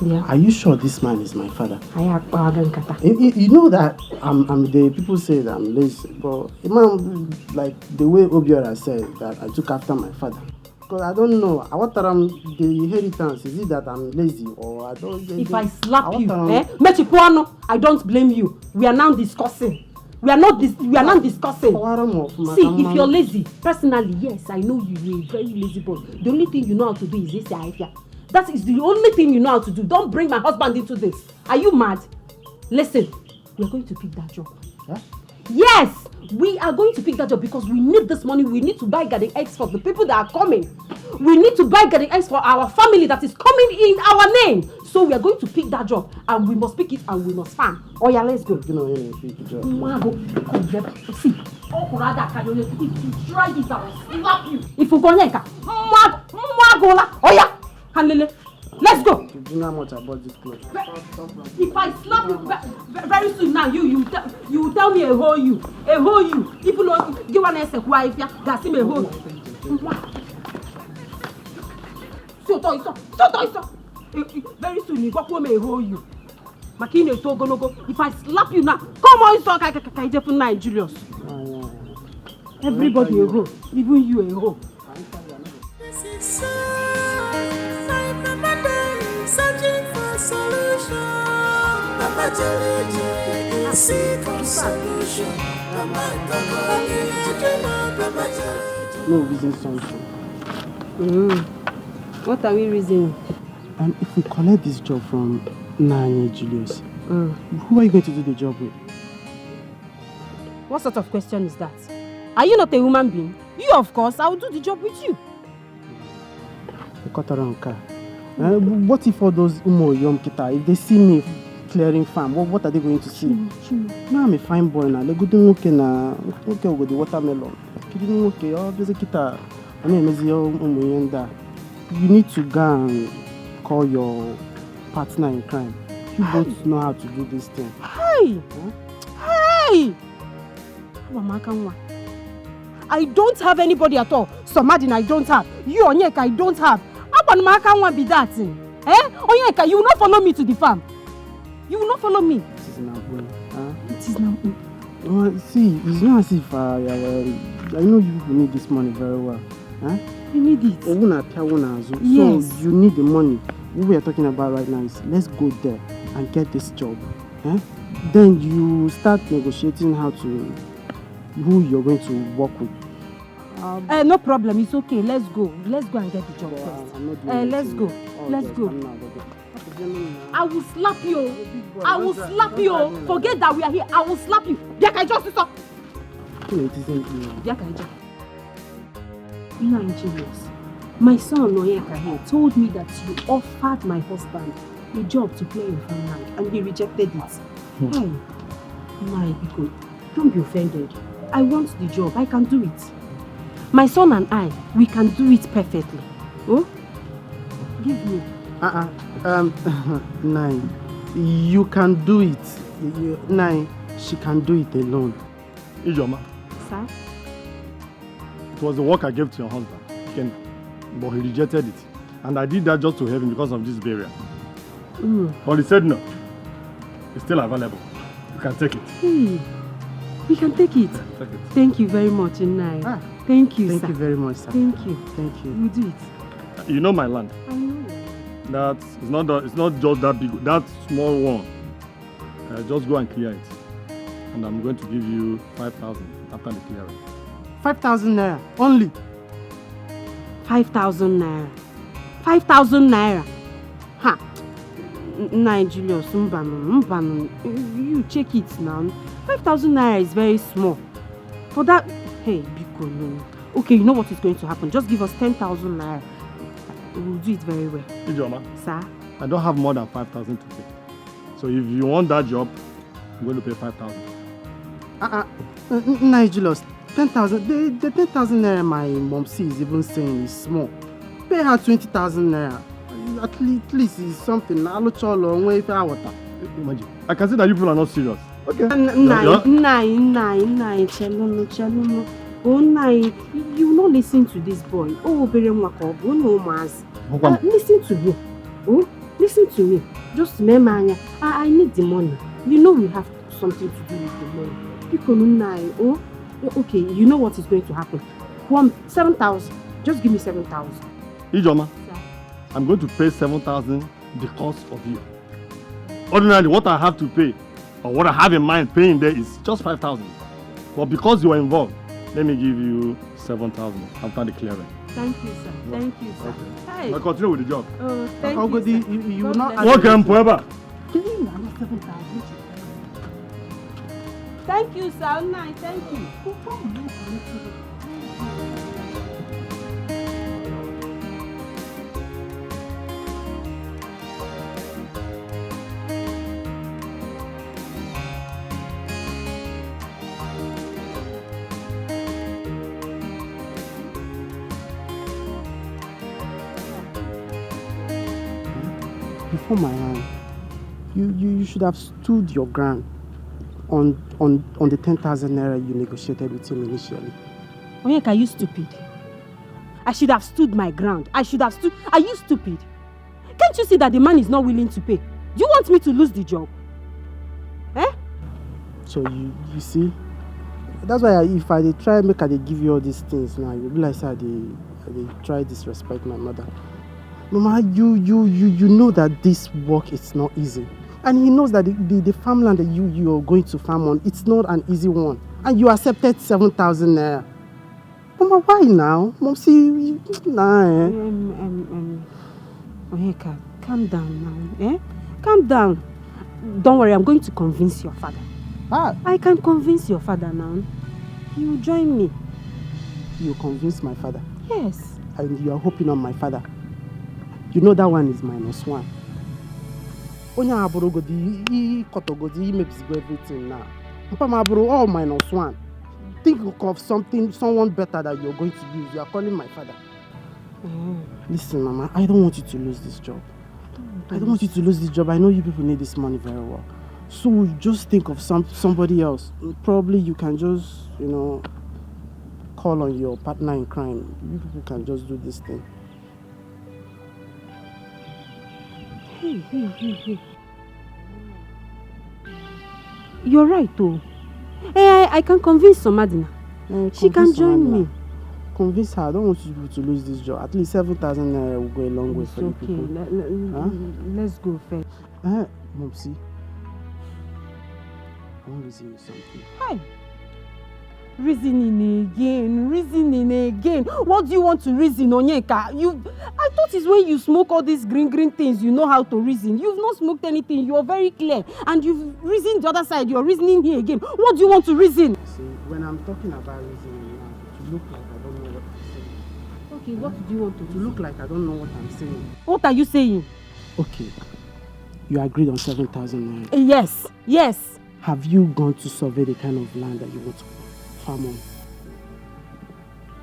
Yeah. Are you sure this man is my father? You know that the people say that I'm lazy, but like the way Obiora said that I took after my father. Because I don't know. What the inheritance? Is it that I'm lazy or I don't? If I slap you, I don't blame you. We are now discussing. We are now discussing. See, if you're lazy, personally, yes, I know you're a very lazy boy. The only thing you know how to do is this. That is the only thing you know how to do. Don't bring my husband into this. Are you mad? Listen, we are going to pick that job. Huh? Yes, we are going to pick that job because we need this money. We need to buy garden eggs for the people that are coming. We need to buy garden eggs for our family that is coming in our name. So we are going to pick that job and we must pick it and we must farm. Oh yeah, let's go. You know, pick the job. See, if you try this, I will slap you. If you go neka, oh yeah, Hanlele, let's go. You know how much I bought this clothes? If I slap you very soon now, you tell me a whole you. If you know, give one answer, wife, that's him a whole. So very soon you go home a whole you. Makine Togonogo. If I slap you now, come on, so I can Julius. Everybody a hoe, even you a hoe. Searching for solution. Papa Jelly, I seek for solution. No reason something. What are we reasoning? If we collect this job from Nanya Julius, who are you going to do the job with? What sort of question is that? Are you not a human being? You, of course, I will do the job with you. What if all those Umo Yom Kita, if they see me clearing farm, what are they going to see? Now I'm a fine boy now. They go to okay with the watermelon. You need to go and call your partner in crime. You both know how to do this thing. Hey! Mama, I don't have anybody at all. Somadin, I don't have. You, Onyeka, I don't have. How can be that thing? Onyeka, you will not follow me to the farm. You will not follow me. It is now. It is now. See, it's not as if I know you need this money very well. You need it. Yes. So you need the money. What we are talking about right now is let's go there and get this job. Then you start negotiating who you're going to work with. No problem. It's okay. Let's go. Let's go and get the job first. Let's go. Let's go. I will slap you. I will slap you. Forget that we are here. I will slap you. Nigerians, my son Noyeka here told me that you offered my husband a job to play in farmland and he rejected it. My people, Don't be offended. I want the job. I can do it. My son and I, we can do it perfectly. Oh? Give me. Nine. You can do it. Nine. She can do it alone. Ijoma. Sir? It was the work I gave to your husband, Ken, but he rejected it. And I did that just to help him because of this barrier. But he said no. It's still available. You can take it. Hey, we can take it. Take it. Thank you very much, Nai. Thank you, Thank sir. you very much, sir. Thank you. Thank you. We'll do it. You know my land. I know. It's not just that big, that small one. Just go and clear it. And I'm going to give you 5,000 after the clearing. 5,000 naira only. 5,000 naira. 5,000 naira. Ha. Nai, Julius, mbano. You check it now. 5,000 naira is very small. For that, hey, Biko, no. Okay, you know what is going to happen? Just give us 10,000 naira. We'll do it very well. Ijoma. Sir? I don't have more than 5,000 to pay. So if you want that job, I'm going to pay 5,000. Julius, 10,000. The 10,000 naira my mom is even saying is small. Pay her 20,000 naira. At least it's something. Imagine. I can see that you people are not serious. Okay. Nai, Chelono. Oh, Nai, you not listen to this boy. Oh, Beremwako, oh, no, Mas. Listen to me. Oh, listen to me. Just remember, I need the money. You know we have something to do with the money. People Nai, oh, okay, you know what is going to happen. 7,000. Just give me 7,000. Ijoma, I'm going to pay 7,000 because of you. Ordinarily, what I have to pay, or what I have in mind paying there is just 5,000. But because you are involved, let me give you 7,000 after the clearing. Thank you, sir. Thank you, sir. Okay. I'll continue with the job. Oh, thank you, sir. You will not... Welcome, Pueba. Thank you, sir. Nai, thank you. Before my hand, you should have stood your ground on the 10,000 naira you negotiated with him initially. Onyeka, are you stupid? I should have stood my ground. Are you stupid? Can't you see that the man is not willing to pay? Do you want me to lose the job? Eh? So you see, that's why if I try make I give you all these things now, you realize I try disrespect my mother. Mama, you know that this work is not easy. And he knows that the farmland that you are going to farm on, it's not an easy one. And you accepted 7,000 naira. Mama, why now? Mom, see, nah. Onyeka, calm down now. Calm down. Don't worry, I'm going to convince your father. I can convince your father now. He will join me. You convince my father? Yes. And you are hoping on my father? You know that one is -1. Onya aburo godi I kotogodi I mebisigo everything now. Papa aburo all -1. Think of someone better that you're going to use. You are calling my father. Listen, Mama, I don't want you to lose this job. I don't want you to lose this job. I know you people need this money very well. So just think of somebody else. Probably you can just, call on your partner in crime. You people can just do this thing. Hey. You're right, though. Hey, I can convince Somadina. She can join me. Convince her. I don't want you to lose this job. At least 7,000 naira will go a long way for you people. Let's go first. Mom, see. I want to reason you something. Hi. Reasoning again. What do you want to reason, Onyeka? I thought it's when you smoke all these green things, you know how to reason. You've not smoked anything. You're very clear. And you've reasoned the other side. You're reasoning here again. What do you want to reason? See, when I'm talking about reasoning now, to look like I don't know what I'm saying. Okay, what do you want to look like I don't know what I'm saying? What are you saying? Okay. You agreed on 7,000 naira. Yes. have you gone to survey the kind of land that you want to farm on?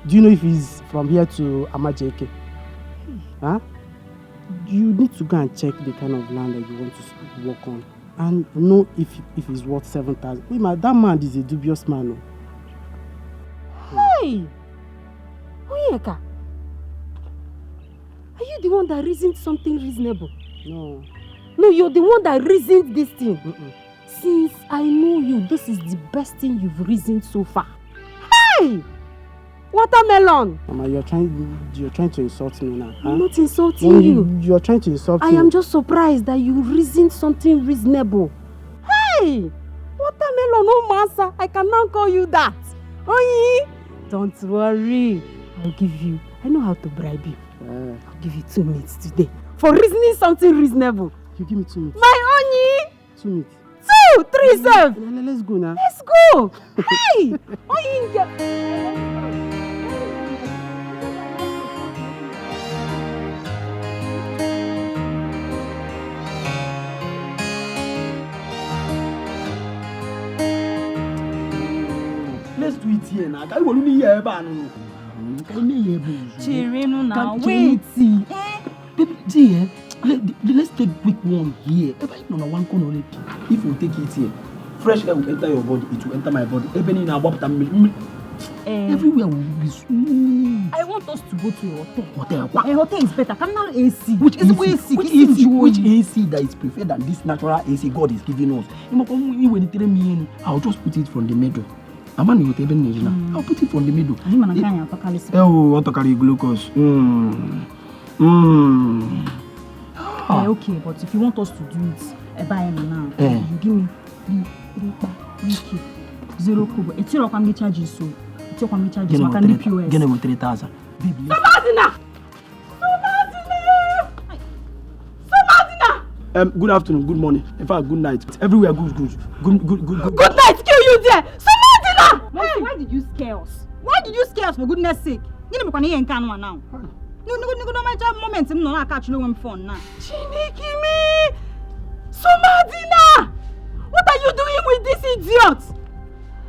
Do you know if he's from here to Amajeke? Huh? You need to go and check the kind of land that you want to work on and know if it's worth 7,000. That man is a dubious man. Hey! Oyeka! Are you the one that reasoned something reasonable? No. No, you're the one that reasoned this thing. Since I know you, this is the best thing you've reasoned so far. Hey! Watermelon! Mama, you're trying to insult me now. I'm not insulting you. You're trying to insult me. I am just surprised that you reasoned something reasonable. Hey! Watermelon, no massa. I can now call you that. Oye! Don't worry. I'll give you. I know how to bribe you. I'll give you 2 minutes today for reasoning something reasonable. You give me 2 minutes. My Onyi! 2 minutes. 2, 3, 7. Let's go now. Let's go. Hey! Onyi! Let's do it here now. Can you hear about no? Chirino now. Wait. Baby, see, let's take quick one here. If I know one corner, if you take it here, fresh air will enter your body. It will enter my body. Everywhere will be smooth. I want us to go to a hotel. Hotel? What? A hotel is better. Can now AC? Which AC? Which AC? Which AC that is preferred than this natural AC God is giving us? I'll just put it from the middle. I'll put it from the middle. Oh, what carry glucose? Okay, but if you want us to do it, buy now. You give me 3K, 0 kobo. It's your family charges, so it's your family charges. So I can do POS. Get them 3,000. Good afternoon, good morning. In fact, good night. Everywhere good. Good night, kill you there. Hey. Why did you scare us? Why did you scare us for goodness sake? You know me can now. No, my moment. I'm not catch no phone now. Chinikimi! Somadina! What are you doing with this idiot?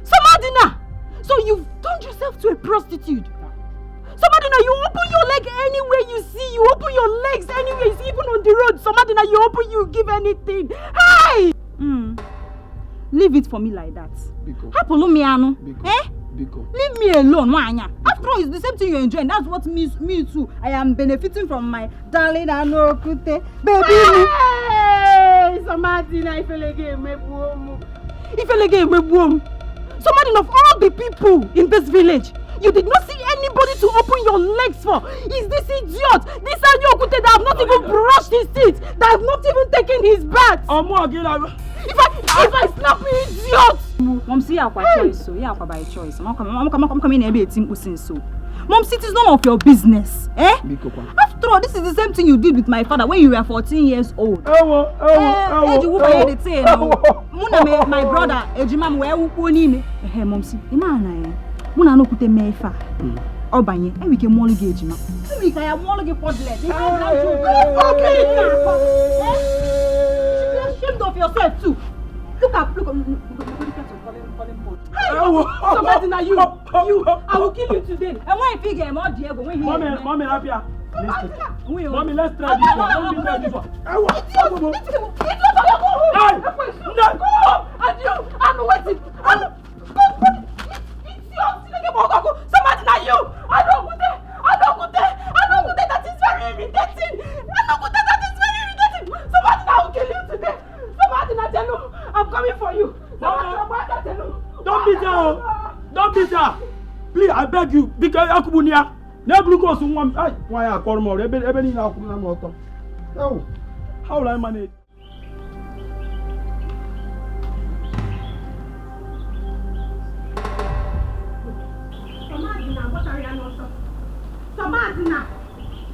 Somadina! So you've turned yourself to a prostitute. Somadina, you open your leg anywhere you see. You open your legs anywhere you see, even on the road. Somadina, you open, you give anything. Hey! Leave it for me like that. Biko. Leave me alone, Wanya. After all, it's the same thing you're enjoying. That's what me too. I am benefiting from my darling Anokute. Baby. Hey! Somadina, if you Somadina, of all the people in this village, you did not see anybody to open your legs for. Is this idiot? This Anokute that have not even brushed his teeth, that have not even taken his bath. If I slap you, idiot! Mom, see how by choice, so yeah, by choice. I'm coming here, so. Mom, it is none of your business, eh? After all, this is the same thing you did with my father when you were 14 years old. My brother, Ejimam, where you Hey, Mom, see, Imana, Muna no put a mayfa. Or by you, and we can mortgage him. We can mortgage for the ashamed of yourself too. Look at Somadina, you, I will kill you today. And when I figure more Diego, when he Mommy, happy. Mommy, let's try this one. Let me try this one. I'm waiting. Somadina, you. I don't put it. That is very irritating. Somadina, I will kill you today. Somadina, I'm coming for you. Don't beat her. Please, I beg you. Because Akubunia. Never go to one. Why I call more? How will I manage?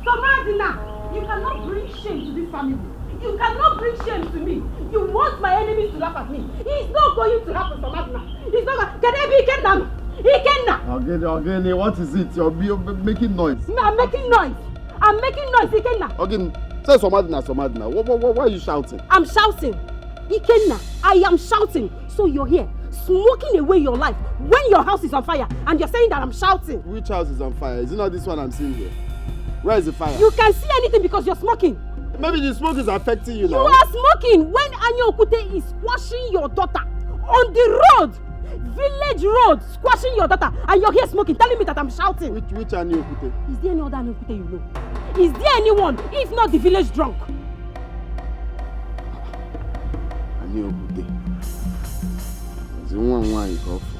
Somadina, you cannot bring shame to this family. You cannot bring shame to me. You want my enemies to laugh at me. It's not going to happen, Somadina. It's not going to. Can I be Ikenna? Again, what is it? You're making noise. I'm making noise, Ikenna. Again, say Somadina. Why are you shouting? I'm shouting Ikenna, I am shouting. So you're here, smoking away your life when your house is on fire, and you're saying that I'm shouting. Which house is on fire? Is it not this one I'm seeing here? Where is the fire? You can see anything because you're smoking. Maybe the smoke is affecting you now. You are smoking when Anya Okute is squashing your daughter on the road, village road, squashing your daughter, and you're here smoking, telling me that I'm shouting. Which Anya Okute? Is there any other Anya Okute you know? Is there anyone, if not the village drunk? Anya Okute. It's the one you go for.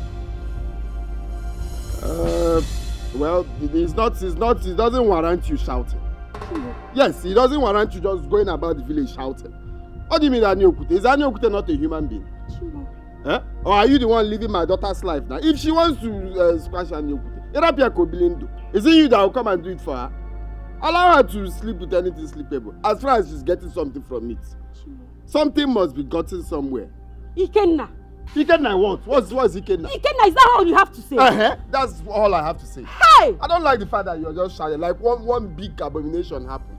Well, it doesn't warrant you shouting. Yes, it doesn't warrant you just going about the village shouting. What do you mean Anya Okute? Is Anya Okute not a human being? Eh? Or are you the one living my daughter's life now? If she wants to squash Anya Okute, is it you that will come and do it for her? Allow her to sleep with anything sleepable. As far as she's getting something from it. Something must be gotten somewhere. Ikenna. Ikenna what? What's Ikenna? Ikenna, is that all you have to say? That's all I have to say. Hey! I don't like the fact that you're just shouting. Like one big abomination happened.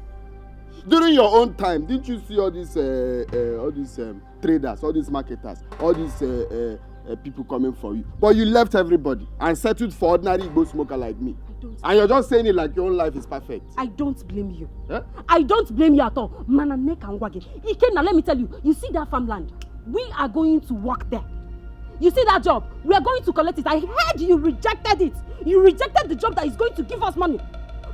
During your own time, didn't you see all these traders, all these marketers, all these people coming for you? But you left everybody and settled for ordinary Igbo smoker like me. And you're just saying it like your own life is perfect. I don't blame you. I don't blame you at all. Ikenna, let me tell you, you see that farmland? We are going to work there. You see that job? We are going to collect it. I heard you rejected it. You rejected the job that is going to give us money.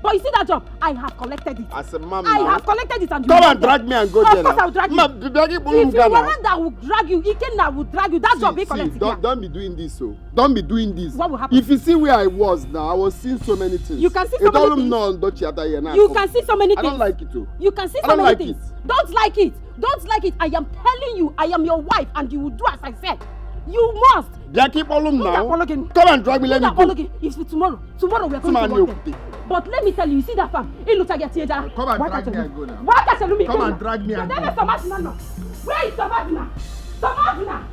But you see that job? I have collected it. As a mom, I have collected it and come and drag me and go there. Of course I will drag you. If you weren't that will drag you, Ikenna will drag you. That job be collected. Don't be doing this, so. Don't be doing this. What will happen? If you see where I was now, I was seeing so many things. You can see so many things. You can see so many things. I don't like it too. You can see so many things. Don't like it. Don't like it. I am telling you, I am your wife and you will do as I said. You must. Keep all now. Come and drag me, let me go. It's for tomorrow. Tomorrow we are going to work there. But let me tell you, see that farm? It looks like a teenager. Come and drag me and go now. Come and drag me and go. Where is Samadina? Samadina!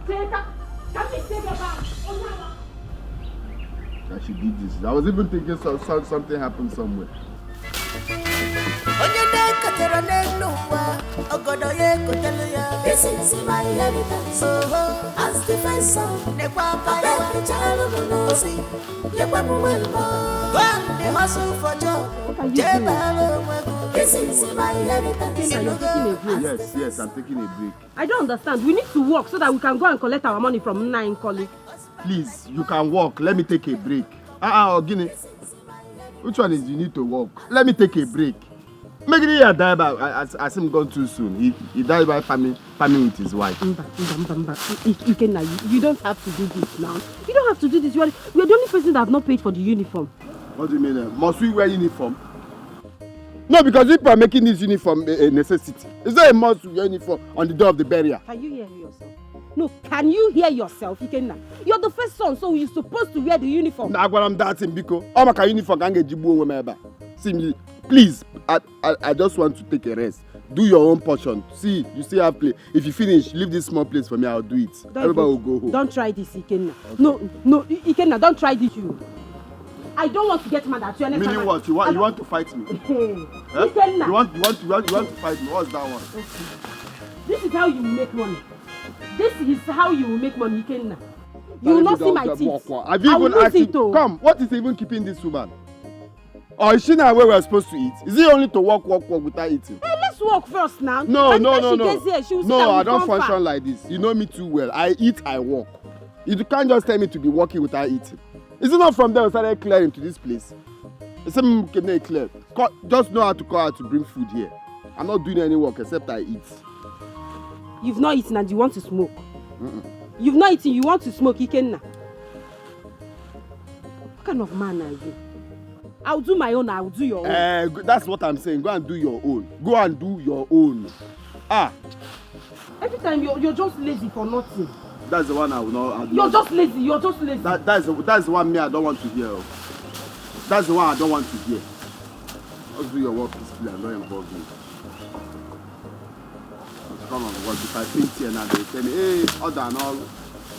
Can we take her back? That she did this. I was even thinking something happened somewhere. This is my inheritance. As the first son, the child of the hustle for job. This is my inheritance. Yes, I'm taking a break. I don't understand. We need to work so that we can go and collect our money from 9 colleagues. Please, you can walk. Let me take a break. Ogini. Which one is you need to walk? Let me take a break. Maybe he died by as him gone too soon. He died by farming with his wife. Ikenna, you don't have to do this now. You don't have to do this. We are the only person that have not paid for the uniform. What do you mean? Must we wear uniform? No, because people are making this uniform a necessity. Is there a must to wear uniform on the door of the barrier? Can you hear yourself? No, can you hear yourself, Ikenna? You're the first son, so you're supposed to wear the uniform. Nah, I'm dancing because all my uniform can get jibu whenever. See me, please. I just want to take a rest. Do your own portion. See, you still have play. If you finish, leave this small place for me. I'll do it. Everybody will go home. Don't try this, Ikenna. Okay. No, Ikenna, don't try this. I don't want to get mad at you. Meaning what? You want to fight me? Ikenna. You want to fight me? What's that one? Okay. This is how you make money. This is how you will make money, Ikenna. You will not see my teeth. Have you even asked it? Come, what is even keeping this woman? Or is she not where we're supposed to eat? Is it only to walk without eating? Hey, let's walk first now. No. Here, no, I don't function like this. You know me too well. I eat, I walk. You can't just tell me to be walking without eating. Is it not from there we started clearing to this place? It's clear. Just know how to call her to bring food here. I'm not doing any work except I eat. You've not eaten and you want to smoke. You've not eaten, you want to smoke, Ikenna. What kind of man are you? I'll do my own, I'll do your own. That's what I'm saying. Go and do your own. Go and do your own. Every time you're just lazy for nothing. That's the one I will not. You're just lazy. That's the one me I don't want to hear. That's the one I don't want to hear. Just do your work peacefully and don't involve me. Come on, work. If I think here now, they tell me, hey, other and all,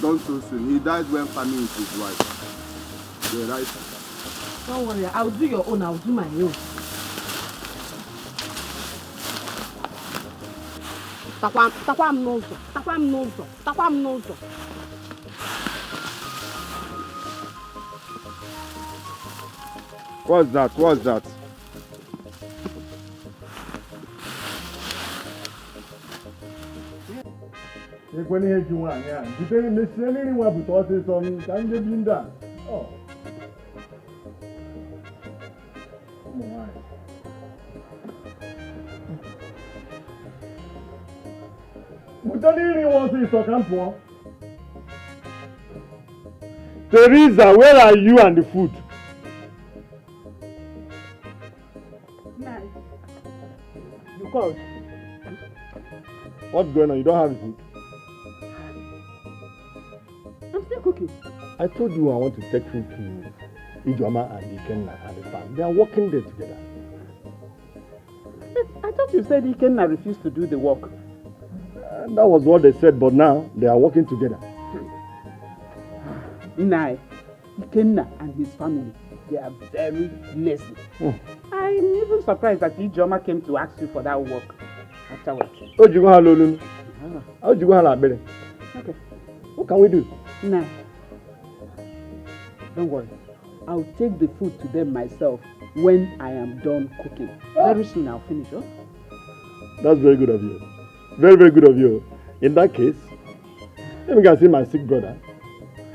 don't so soon. He died when farming with his wife. You're right. Don't worry, I'll do your own, I'll do my own. Takwa m n'ụzọ. What's that? Ekwe n'ihe ji nwaanyị a, jide mesie mmiri nwa bute ọsịsọ m ka ndị bi ndị a. Ụmụ nwaanyị. Bute mmiri nwa ọsịsọ ka m pụọ. Teresa, where are you and the food? You called. What's going on? You don't have the food? I'm still cooking. I told you I want to take food to Ijoma and Ikenna and the farm. They are working there together. I thought you said Ikenna refused to do the work. That was what they said, but now they are working together. Nai, Ikenna and his family, they are very lazy. I'm even surprised that Ijoma came to ask you for that work afterwards. Okay. What can we do? Nah. Don't worry. I'll take the food to them myself when I am done cooking. Very soon I'll finish, huh? That's very good of you. Very, very good of you. In that case, let me go and see my sick brother,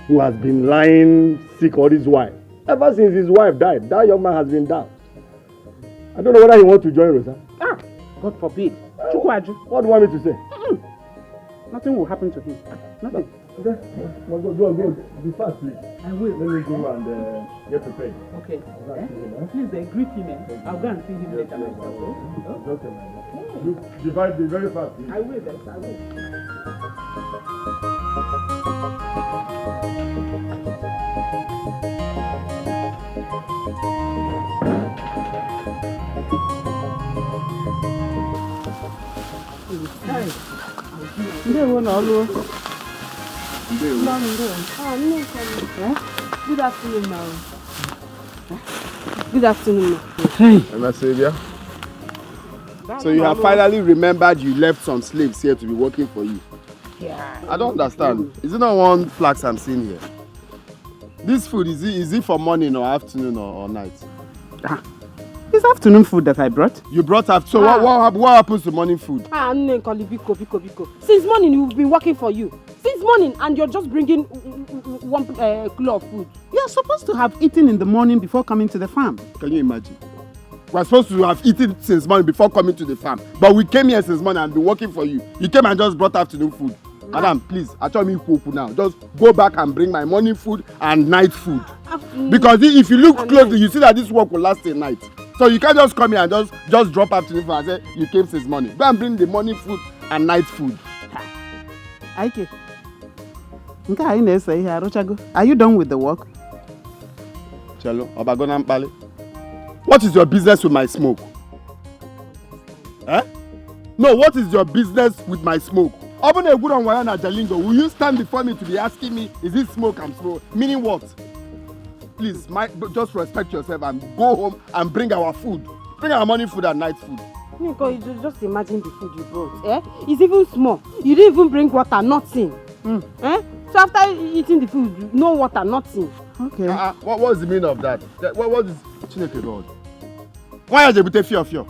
who has been lying sick all his while. Ever since his wife died, that young man has been down. I don't know whether he wants to join Rosa. God forbid. What do you want me to say? Nothing will happen to him. Nothing. Okay. Go. Be fast, please. I will. Let me go and get prepared. Okay. Please greet him. I'll go and see him later myself. Okay, man. Look, divide me very fast, please. I will. Ndewo na ọlụ. Good afternoon, ma. Good afternoon, ma. Hey. Emma Sylvia. So you have finally remembered you left some slaves here to be working for you. Yeah. I don't understand. Is it not one flax I'm seeing here? This food, is it for morning or afternoon or night? It's afternoon food that I brought. You brought after. So what happens to morning food? Biko. Since morning you've been working for you. Since morning, and you're just bringing 1 kilo of food. You're supposed to have eaten in the morning before coming to the farm. Can you imagine? We're supposed to have eaten since morning before coming to the farm. But we came here since morning and been working for you. You came and just brought afternoon food. Madam, please, tell me now. Just go back and bring my morning food and night food. Because if you look closely, you see that this work will last a night. So you can't just come here and just drop afternoon food and say you came since morning. Go and bring the morning food and night food. Ike, are you done with the work? Chelo, Obagona Mpale. What is your business with my smoke? No, what is your business with my smoke? Will you stand before me to be asking me, is it smoke I'm smoking? Meaning what? Please, just respect yourself and go home and bring our food. Bring our morning food and night food. Nico, you just imagine the food you brought. It's even small. You didn't even bring water, nothing. So after eating the food, no water, nothing. Okay. What was the meaning of that? What is Chineke God? Why are you putting fear? Fear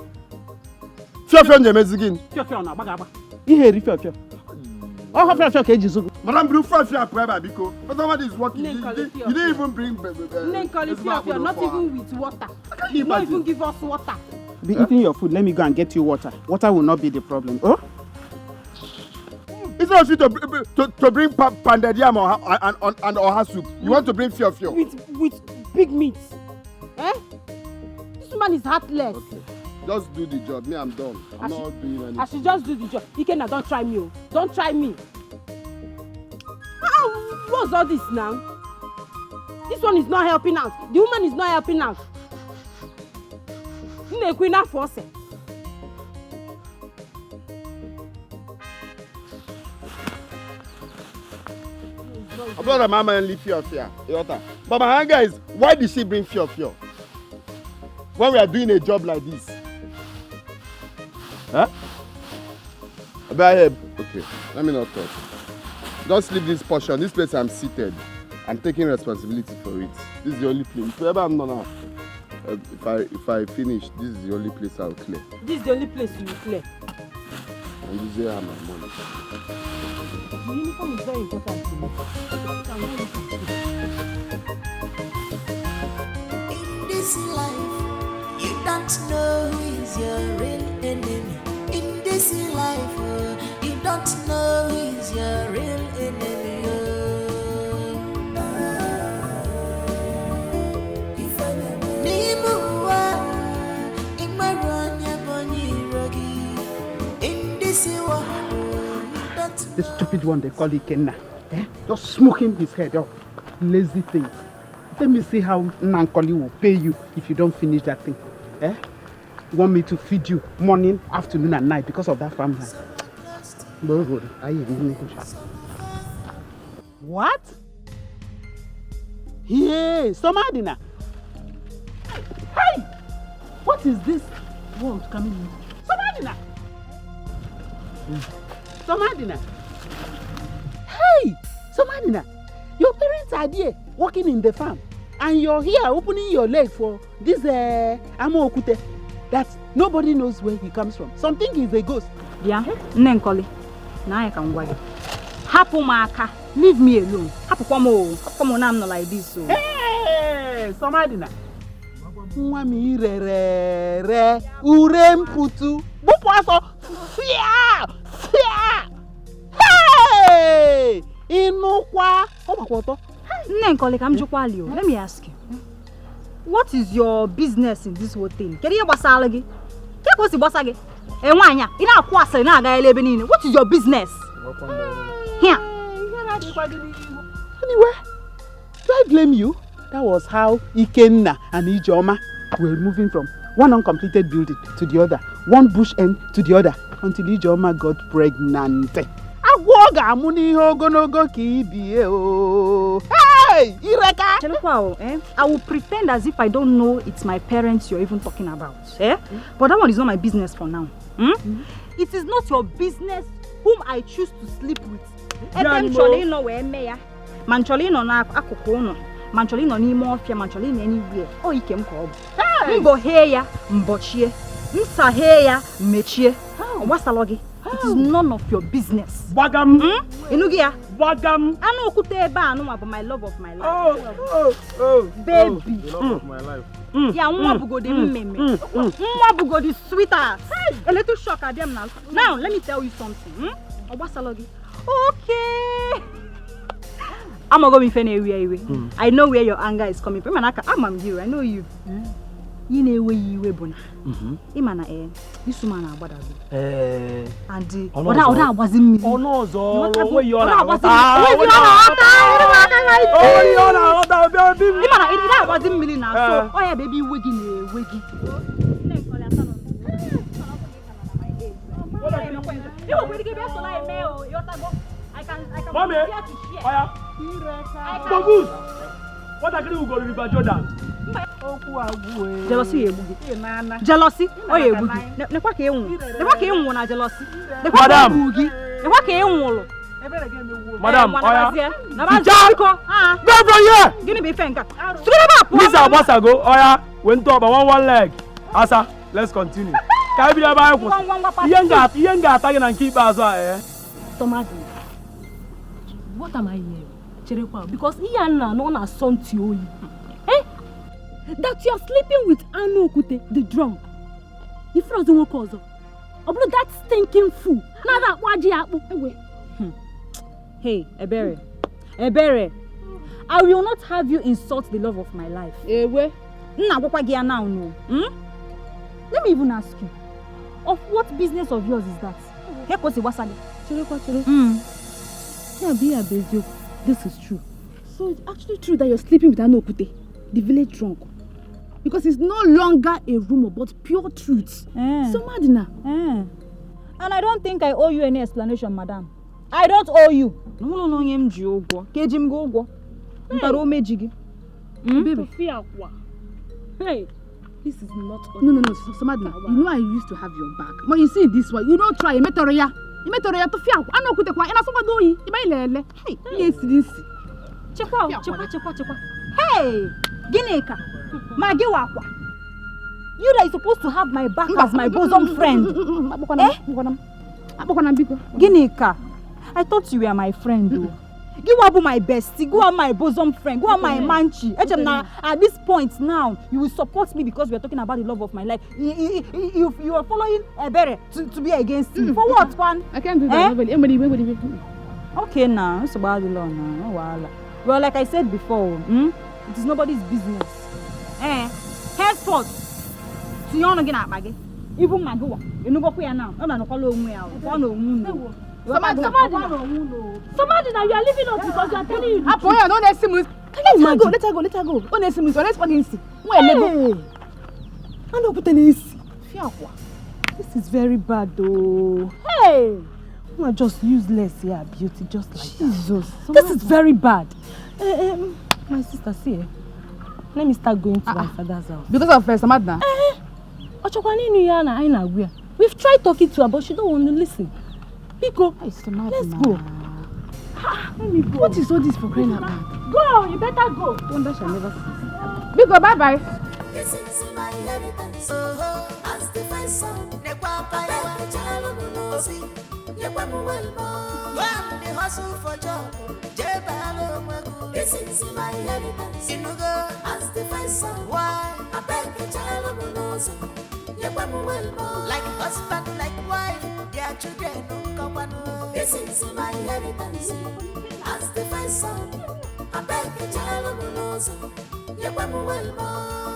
on the Mexican. Fear na bagaba. Ihe ri fear. Oh, fear ka eji zugu. Madam, bring fear forever because somebody is working. You didn't even bring fear, not even with water. You don't even give us water. Be eating your food. Let me go and get you water. Water will not be the problem. Oh? It's not fit to bring pounded yam and oha soup. You want to bring fear? With big meat. This man is heartless. Okay. Just do the job. Me, I'm done. I'm not doing anything. I should just do the job. Ikenna, don't try me. Don't try me. What's all this now? This one is not helping out. The woman is not helping out. I'm not a mama and leave fear. But my anger is, why did she bring fear? When we are doing a job like this? Okay, let me not talk. Just leave this portion. This place I'm seated. I'm taking responsibility for it. This is the only place. Wherever I'm not now, if I finish, this is the only place I'll clear. This is the only place you will clear. And this is where I have my money. The uniform is very important to me. In this life, you don't know who is your real enemy. In this life, you don't know who is your real enemy. The stupid one they call Ikenna. Just smoking his head off. Lazy thing. Let me see how Nankoli will pay you if you don't finish that thing. You want me to feed you morning, afternoon, and night because of that farmland? What? Hey, Somadina. Hey! What is this world coming in? Somadina! Somadina! Hey! Somadina! Your parents are there working in the farm, and you're here opening your leg for this Amo Okute that nobody knows where he comes from. Something is a ghost. Yeah, Nenkoli. Now I can worry. Hapu Maka, leave me alone. Hapu Kwamo, come on, I'm not like this. So. Hey, Somadina. Mwami re urem putu. Bupwaso fia. Hey! Inukwa. Nenkoli, I'm Jokwalio. Let me ask you. What is your business in this whole thing? Can you basalagi? What is your business? Here. Anyway, do I blame you? That was how Ikenna and Ijoma were moving from one uncompleted building to the other, one bush end to the other, until Ijoma got pregnant. Hey, Ireka! I will pretend as if I don't know it's my parents you're even talking about. But that one is not my business for now. It is not your business whom I choose to sleep with. Eventually, no way, Maya. Mancholi no na akukono. Mancholi no ni mafia, mancholi anywhere. Oh, he came called. Mbo heya, mbochie. Msa heya, mechie. What's the logi? It is none of your business. Bagam. Inugia. Bagam. I know Kuteba, no about my love of my life. Oh. Baby. The love of my life. Yeah, Mwabugo the meme. Mwabugo the sweetheart. A little shock at them now. Now, let me tell you something. What's the logi? Okay. I'm not going to anywhere. I know where your anger is coming from. I'm here. I know you. You know where you were born. Imana this woman and what wasn't me. Oh no, where you are. It wasn't me now. So, oh yeah, baby, wiggy. Mommy, Bogus, what are you going to do, Jordan? Jealousy, jealousy. Oh, you boogie. Never came one jealousy. Madam, never came one. Madam, go from here. Give me finger. Please, I must go. Oya, went up one leg. Asa, let's continue. Can I be a Bible? Younger, and keep us. Tomati, what am I here? Because Iana no na son to you. That you are sleeping with Anu Okute, the drunk. If you don't cause that stinking fool. Now that Hey, Ebere, I will not have you insult the love of my life. Let me even ask you, of what business of yours is that? This is true. So it's actually true that you're sleeping with Anu Okute, the village drunk. Because it's no longer a rumor, but pure truth. So, Madina. And I don't think I owe you any explanation, madam. I don't owe you. Baby. Hey, this is not... No, so Madina, you know I used to have your back. But you see this one, you don't try. Imetoro ya tofia. Ano kute kwa ina soba doyi. Iba ilele. Hey, yes this. Chekwa. Hey, Gineka. Magi wakwa. You that is supposed to have my back as my bosom friend. Gineka. I thought you were my friend though. You are my bestie, go on my bosom friend, go on my manchi. At this point now, you will support me because we are talking about the love of my life. You are following Ebere to be against me. For what, one? I can't do that. Okay now, it's about the law now. Well, like I said before, it is nobody's business. Henceforth, so you're not gonna bag it. Even Magua, you know what we are now. I'm not calling me out. Somebody now, you are leaving us because you are telling you. Let her go. Let's fucking see. This is very bad though. Hey! You are just useless here, beauty, just like Jesus. That. This is very bad. My sister, see, let me start going to my father's house. Because of Samadna? We've tried talking to her, but she don't want to listen. Biko, let's go. Let me go. What is all this for crying out loud? Go, you better go. Wonder shall never see. Biko, bye-bye. This is my inheritance. As the first son, the hustle for job. This is my inheritance. As the first son, why? I beg the child of like husband, like wife, their children don't come on. This is my inheritance. As the first son, I beg the child of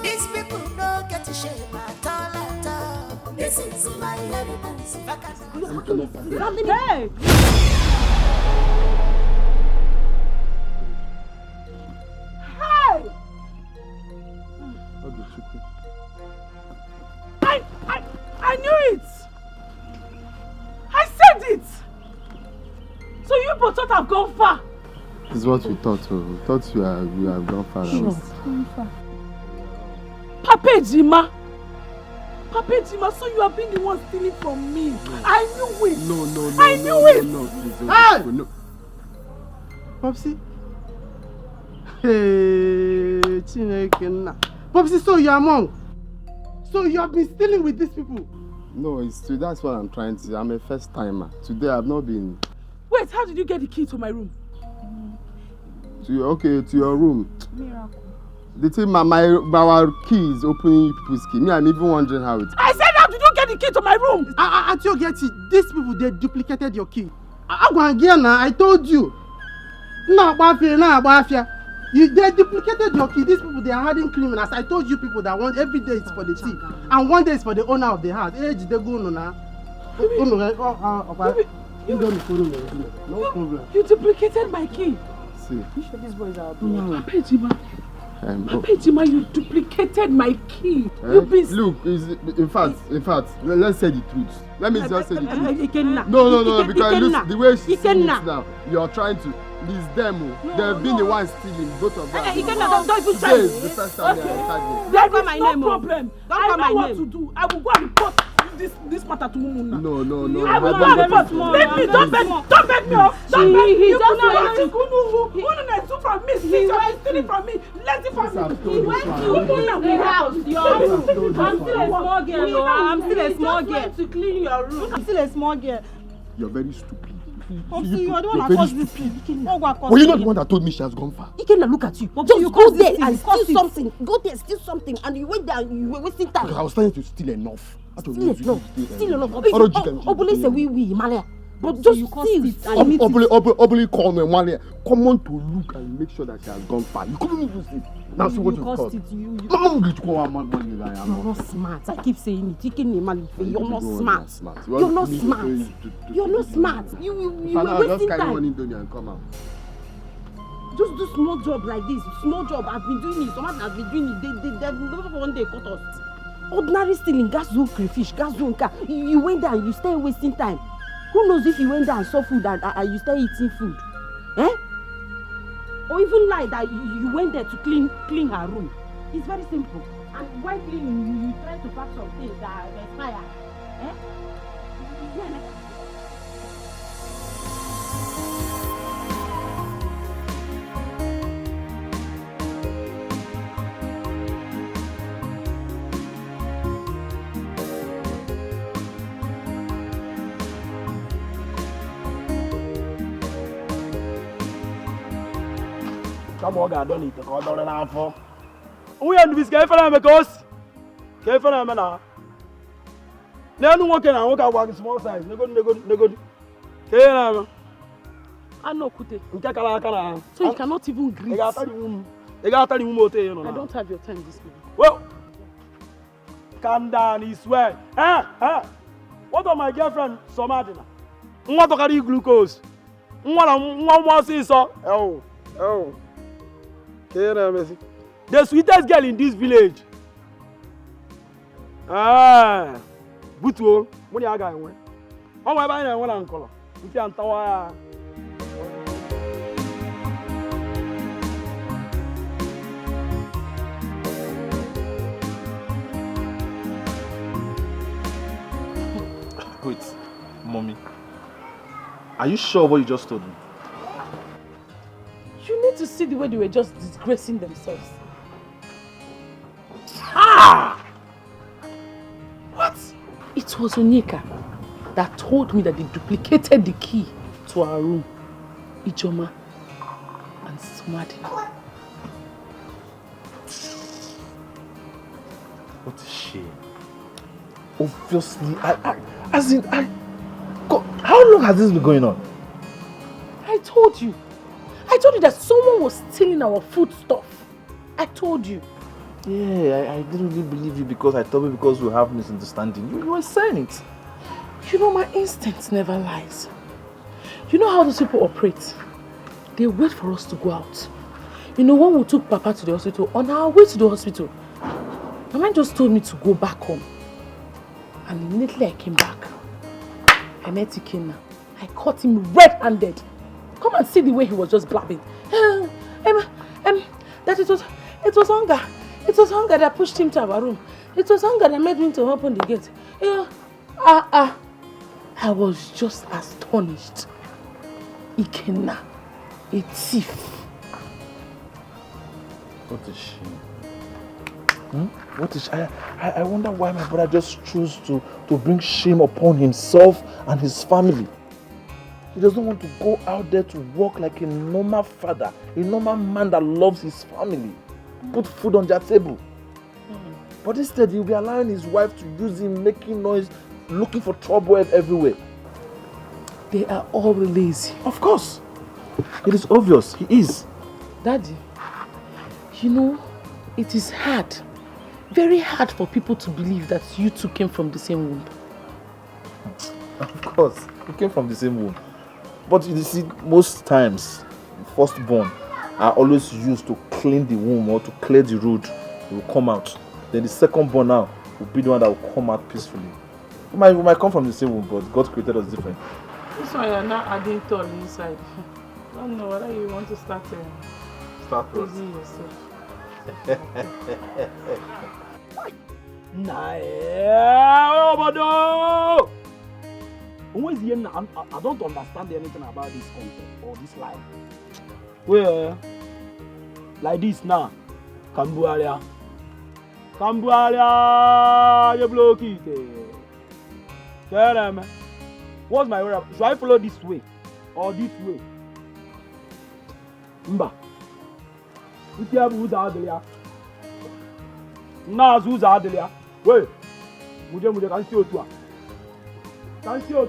these people don't get to shame at all. This is my inheritance. Hey! I knew it! I said it! So you both thought I've gone far? This is what we thought. We thought you have gone far. Sure. Papa Jima, so you have been the one stealing from me. I knew it. No. I knew it. Hey! Popsy. Hey, Chineke. Popsy, so you are monk. So you have been stealing with these people? No, that's what I'm trying to say. I'm a first timer. Today I've not been. Wait, how did you get the key to my room? To your room. Miracle. The thing, our key is opening people's key. Me, I'm even wondering how it. I said, how did you get the key to my room? At you get it. These people, they duplicated your key. I told you. They duplicated your key. These people, they are hardened criminals. I told you people that every day is for the thief, and one day is for the owner of the house. No problem. You duplicated my key. See. You sure these boys are Papa Jima, you duplicated my key. Look, in fact, let's say the truth. Let me just say the truth. No, because the way she sees it now, you're trying to. It's them. They've been the ones stealing, both of them. Don't even try. This the first time they attacked me. There is no problem. I know what to do. I will go and report this matter to Mumuna. No. I will go and report. Let me. Don't beg me. Don't beg me. He just from me. He's stealing from me. Let it from me. He went to clean the house. I'm still a small girl. To clean your room. I'm still a small girl. You're very stupid. You're the one that caused this thing. Were you not the one that told me she has gone far? Ikenna, look at you. Just go there and steal something. Go there, steal something, and you went there and you were wasting time. I was trying to steal enough. Steal enough. Obule say we, Malia. But just steal. Obule call me, Malia. Come on to look and make sure that she has gone far. You couldn't even see. Now see what you caused it. You're not smart. I keep saying it. You're not smart. You're not smart. You're not smart. You were wasting time. And come out. Just do small job like this. Small job. I've been doing it. Someone has been doing it. They never one day caught us. Ordinary stealing, gas zone crayfish, gas zone car. You went there and you stay wasting time. Who knows if you went there and saw food and you stay eating food? Or even like that you went there to clean her room. It's very simple. And while cleaning, you try to pack some things that expire. Come on, God, don't need to go down and out for. We are to be scared for them because. Care for them now. They are not working and work out small size. They good. Care I know, Kute. So you cannot even greet. I don't have your time this morning. Well, calm down, he swear. What of my girlfriend, Somadina? What to carry glucose? One more so. Oh. The sweetest girl in this village. Butu, what are you going? Oh, my buying one uncle. If you are Wait, mommy. Are you sure what you just told me? You need to see the way they were just disgracing themselves. What? It was Onyeka that told me that they duplicated the key to our room. Ijoma and Somadina. What a shame. Obviously, God, how long has this been going on? I told you that someone was stealing our food stuff. I told you. Yeah, I didn't really believe you because I thought because we have misunderstanding. You were saying it. You know, my instinct never lies. You know how those people operate? They wait for us to go out. You know, when we took Papa to the hospital, on our way to the hospital, Mama just told me to go back home. And immediately I came back. I met Ikenna. I caught him red-handed. Come and see the way he was just blabbing. That it was hunger. It was hunger that pushed him to our room. It was hunger that made him to open the gate. I was just astonished. Ikenna, a thief. What is she? What is I wonder why my brother just chose to bring shame upon himself and his family. He doesn't want to go out there to work like a normal father, a normal man that loves his family, put food on their table. But instead, he'll be allowing his wife to use him, making noise, looking for trouble everywhere. They are all lazy. Of course. It is obvious. He is. Daddy, you know, it is hard. Very hard for people to believe that you two came from the same womb. Of course, we came from the same womb. But you see, most times, firstborn are always used to clean the womb or to clear the road. They will come out. Then the secondborn now will be the one that will come out peacefully. We might come from the same womb, but God created us different. This one you're not adding tall inside. I don't know whether you want to start praising yourself. I don't understand anything about this content or this life. Well, like this now, Cambodia, you block it. Tell me, what's my way? Should I follow this way or this way? Mba. Who's out there? Now who's out there? Wait. Muje can see you. Can see you.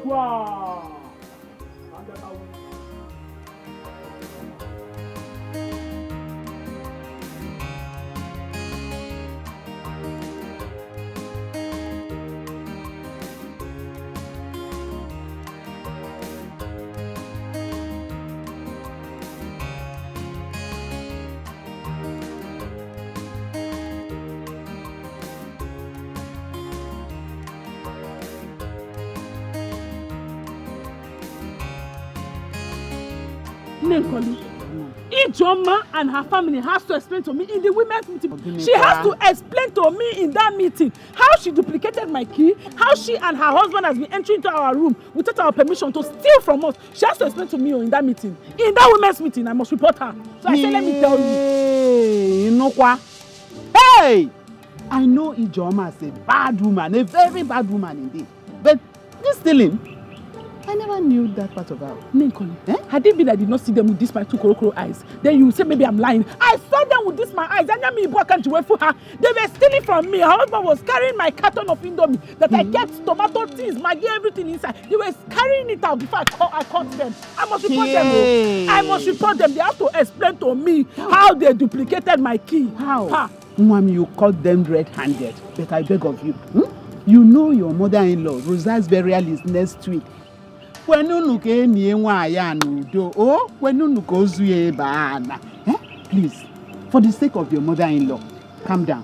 Ijoma and her family has to explain to me in the women's meeting. She has to explain to me in that meeting how she duplicated my key, how she and her husband has been entering into our room without our permission to steal from us. She has to explain to me in that meeting. In that women's meeting, I must report her. So I said, let me tell you. You know what? Hey! I know Ijoma is a bad woman, a very bad woman indeed. But this stealing, I never knew that part of her. Ninkoli, had it been I did not see them with this my two korokoro eyes, then you say maybe I'm lying. I saw them with this my eyes. And me can't wait for her. They were stealing from me. Her husband was carrying my carton of Indomie that I kept tomato teas, Maggi, everything inside. They were carrying it out before I caught them. I must report them. I must report them. They have to explain to me how they duplicated my key. How? Mom, you caught them red-handed. But I beg of you. You know your mother-in-law, Rosa's burial is next week. Please, for the sake of your mother-in-law, calm down.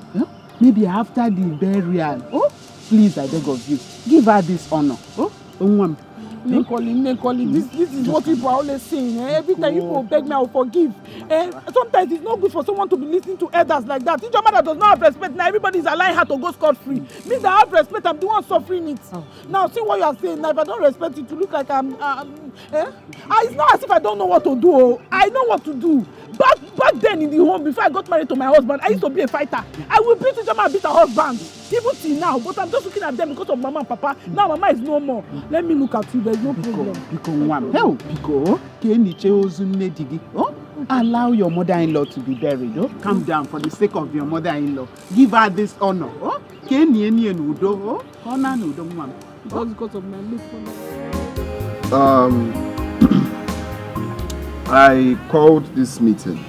Maybe after the burial, please, I beg of you, give her this honor. Ninkoli, this is what people are always saying. Every time people beg me, I will forgive. Sometimes it's not good for someone to be listening to elders like that. If your mother does not have respect, now everybody is allowing her to go scot-free. Me that have respect, I'm the one suffering it. Now, see what you are saying. Now, if I don't respect it, to look like I'm... it's not as if I don't know what to do. I know what to do. Back then in the home, before I got married to my husband, I used to be a fighter. I will beat each other and beat her husband. Even till now. But I'm just looking at them because of Mama and Papa. Now Mama is no more. Let me look at you. There's no problem. Allow your mother-in-law to be buried. Calm down for the sake of your mother-in-law. Give her this honor. That's because of my look for now. I called this meeting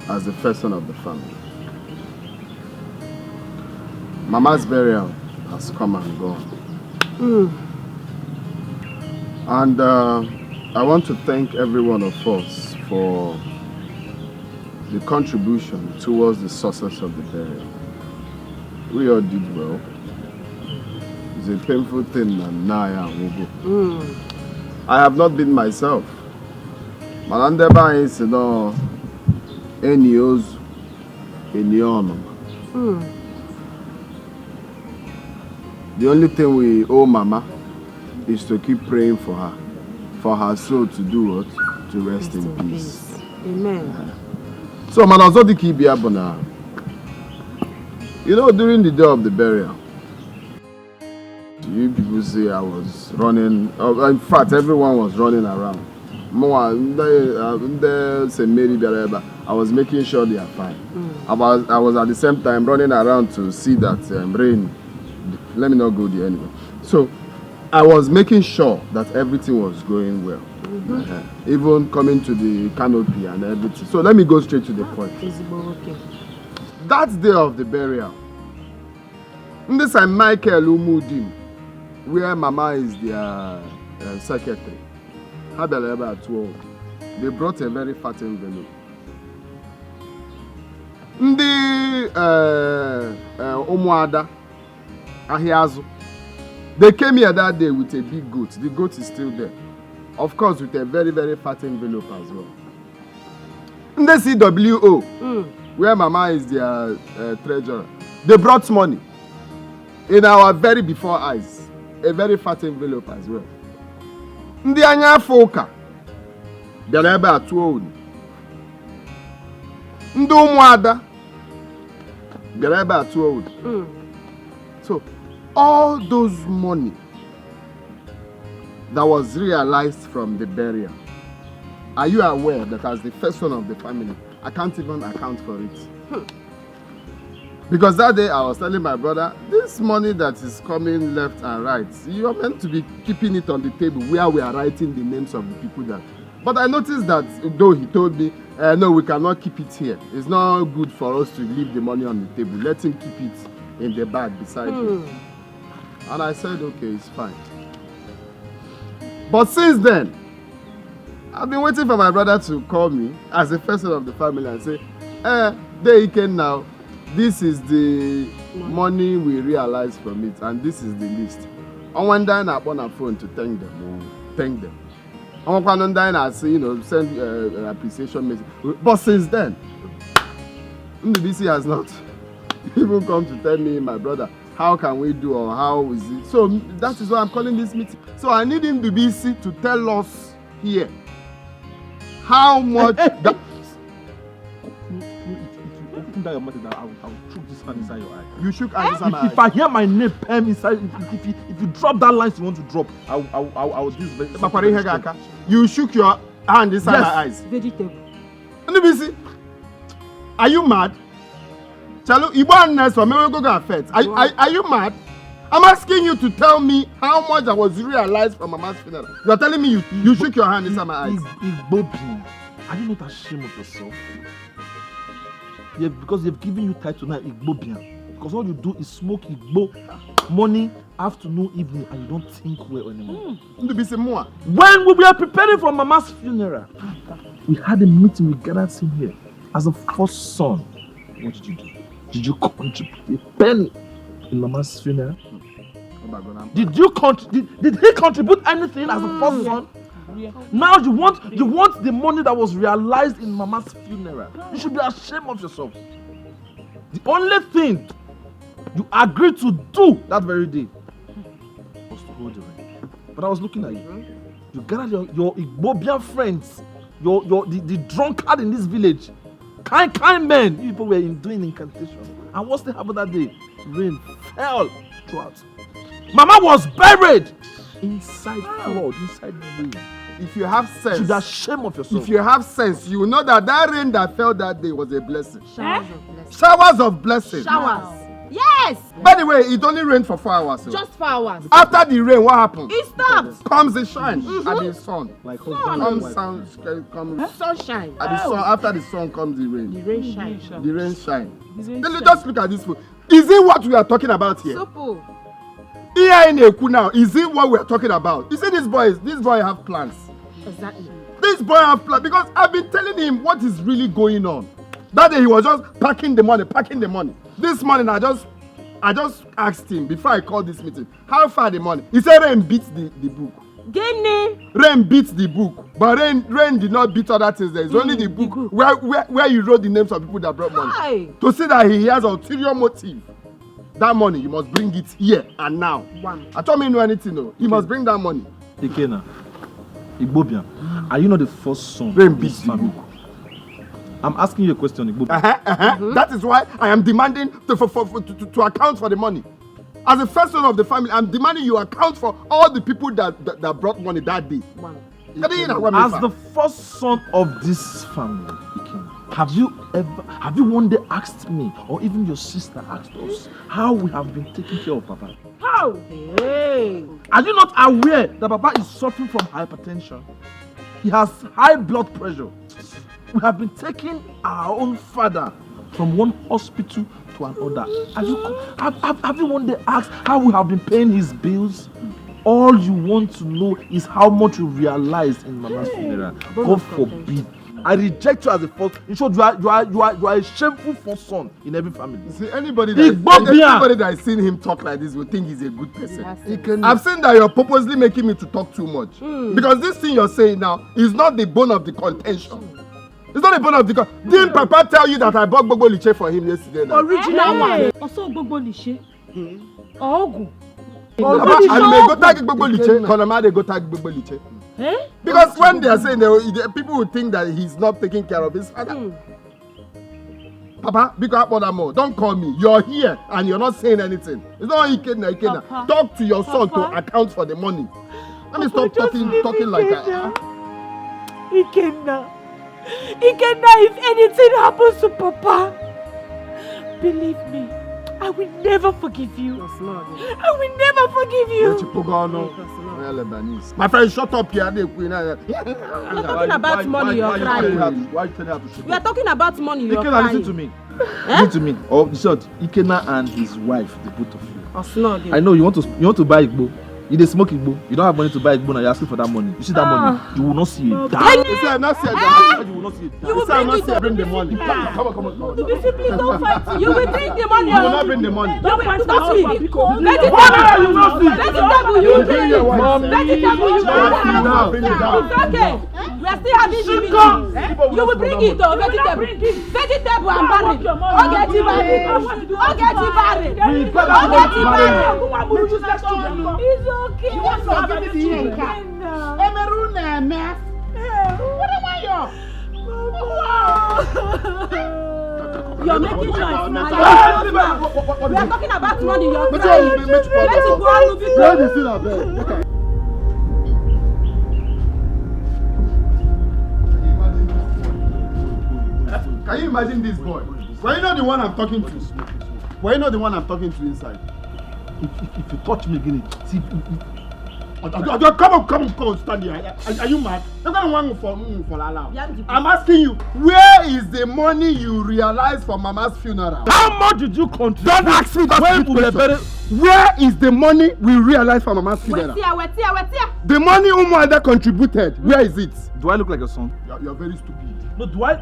as the first son of the family. Mama's burial has come and gone. And I want to thank every one of us for the contribution towards the success of the burial. We all did well. It's a painful thing and now I have not been myself. Manandeba is no any ozu, any honor. The only thing we owe Mama is to keep praying for her soul to do what? To rest in peace. Amen. So, Manazodi Kibiabona, you know, during the day of the burial, you people say I was running, in fact, everyone was running around. I was making sure they are fine. I was at the same time running around to see that rain. Let me not go there anyway. So I was making sure that everything was going well. Even coming to the canopy and everything. So let me go straight to the point. That day of the burial, this is Michael Umudim, where Mama is their secretary. Had a level at 12. They brought a very fat envelope. Umuada Ahiazu. They came here that day with a big goat. The goat is still there. Of course, with a very, very fat envelope as well. The CWO, where Mama is their treasurer, they brought money in our very before eyes. A very fat envelope as well. Ndị anya foka bịara ebe atụ oyi. Ndị ụmụada bịara ebe atụ oyi. So all those money that was realized from the burial, are you aware that as the first son of the family, I can't even account for it? Because that day I was telling my brother, this money that is coming left and right, you are meant to be keeping it on the table where we are writing the names of the people that. But I noticed that though he told me, no, we cannot keep it here. It's not good for us to leave the money on the table. Let him keep it in the bag beside him. And I said, okay, it's fine. But since then, I've been waiting for my brother to call me as the first son of the family and say, there you can now. This is the money we realized from it, and this is the list. I went down upon a phone to thank them. I went down and say, send an appreciation message. But since then, the BC has not even come to tell me, my brother, how can we do or how is it? So that is why I'm calling this meeting. So I need him to BC to tell us here how much. down your mouth, I will shook this hand inside your eye. You shook hands inside my eye. If I hear my name Pem inside, if you drop that line you want to drop, I will do this. You shook your hand inside my eyes. Vegetable. Let me see. Are you mad? Chalo, are you mad? I'm asking you to tell me how much I was realized from Mama's funeral. You are telling me you shook your hand inside my eyes. Are you not ashamed of yourself? Because they've given you title now, Igbobian. Because all you do is smoke Igbo morning, afternoon, evening, and you don't think well anymore. When we were preparing for Mama's funeral, we had a meeting, we gathered him here. As a first son, what did you do? Did you contribute a penny in Mama's funeral? Did he contribute anything as a first son? Now you want the money that was realized in Mama's funeral. You should be ashamed of yourself. The only thing you agreed to do that very day was to hold the ring. But I was looking at you. You gathered your Igbobian friends, the drunkard in this village, kind men. You people were doing incantation. And what's the happened that day? Rain fell throughout. Mama was buried inside flood, inside rain. If you have sense, you should be ashamed of yourself. If you have sense, you know that rain that fell that day was a blessing. Showers of blessing. Showers of blessing. Showers. Yes. By the way, it only rained for 4 hours. So. Just 4 hours. After the rain, what happened? It stopped. Comes the shine and the sun. Like sunshine. And the sun. After the sun comes the rain. The rain shine. The rain shine. Just look at this food. Is it what we are talking about here? Simple. Here in Eku now, is it what we are talking about? You see, this boy have plans. Exactly. This boy have plans because I've been telling him what is really going on. That day he was just packing the money. This morning I just asked him before I called this meeting, how far the money? He said rain beats the book. Rain beats the book, but rain did not beat other things. There is only the book where you wrote the names of people that brought money. Hi. To see that he has ulterior motive. That money, you must bring it here and now. I told him know anything, no. He must bring that money. Ikena, Igbobian, are you not the first son? Rain beats the book. I'm asking you a question, Igbobian. That is why I am demanding to account for the money. As a first son of the family, I'm demanding you account for all the people that brought money that day. As the first son of this family, Ikena, have you one day asked me, or even your sister asked us, how we have been taking care of Papa? How? Hey. Are you not aware that Papa is suffering from hypertension? He has high blood pressure. We have been taking our own father from one hospital to another. Have you one day asked how we have been paying his bills? All you want to know is how much you realized in Mama's funeral. God forbid. I reject you as a first. In short, you are a shameful first son in every family. See, anybody that has seen him talk like this will think he's a good person. I've seen that you're purposely making me to talk too much. Because this thing you're saying now is not the bone of the contention. It's not a bone of the contention. Didn't Papa tell you that I bought Gbogbo Liche for him yesterday? Now? Original one. Also Gbogbo Liche. Ogu. Papa, I may go tag Gbogbo Liche. Konama go tag Gbogbo Liche. Because when they are saying people will think that he's not taking care of his father. Papa, don't call me. You're here and you're not saying anything. It's not Ikenna. Talk to your son to account for the money. Let me stop talking like that. Ikenna, if anything happens to Papa, believe me, I will never forgive you. I will never forgive you. My friend, shut up here. We're talking about money, you're crying. We are talking about money, you're crying. Listen to me. Listen to me. Oh, short. Ikena and his wife, the both of you. I know you want to buy Igbo. You dey smoke Igbo. You don't have money to buy Igbo, and you're asking for that money. You see that money, you will not see it. You say I'm not seeing that. You will not see it. You say I'm not seeing. Bring the money. Come on. You simply don't fight. You will bring the money. You will not bring the money. You will fight me. Let it go. Let it go. You will bring it. Let it go. You will bring it. It's okay. We are still having the meeting. You will bring it. Vegetable and barren. It's okay. You want to have it in Emerune mess. What am I? You're making noise. We are talking about money. You're crying. Let it go. Can you imagine this boy? Were you not the one I'm talking to? Were you not the one I'm talking to inside? If you touch me again, see. Come, stand here. Are you mad? I'm asking you, where is the money you realized for Mama's funeral? How much did you contribute? Don't ask me that question. Where is the money we realized for Mama's funeral? The money Umuada contributed, where is it? Do I look like a son? You're very stupid. No, do I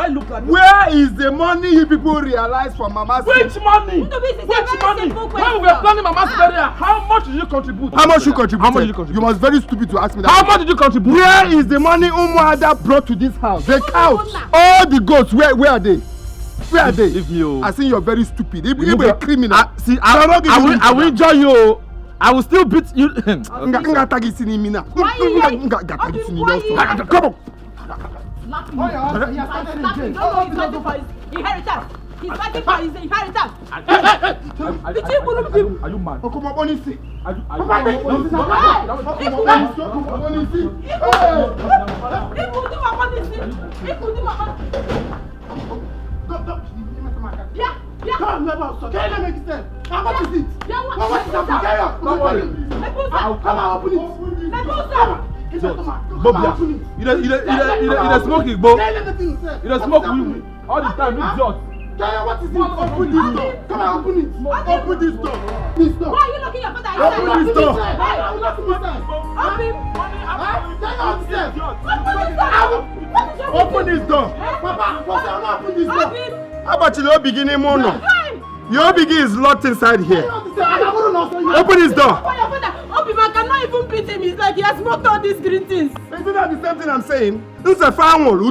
look like? Where is the money you people realized for Mama's? Which money? Which money? When we were planning Mama's burial, how much did you contribute? How much you contributed? You must very stupid to ask me that. How much did you contribute? Where is the money Umuada brought to this house? The couch, all the goats. Where are they? Where are they? Leave me. I think you're very stupid. You're a criminal. I will enjoy you. I will still beat you. Come on. Inheritance. He's fighting for his inheritance. Are you mad? You smoking, Bo. You smoke weed all the time. Idiot. What is it? Open this door. Come on, open it. Open this door. This door. Why are you looking at father? Open this door. Open this door. Papa, open this door. How about you beginning mono? Your begin is locked inside here. Open this door. Obi-Man cannot even beat him. It's like he has smoked all these green things. Isn't that the same thing I'm saying? It's a family.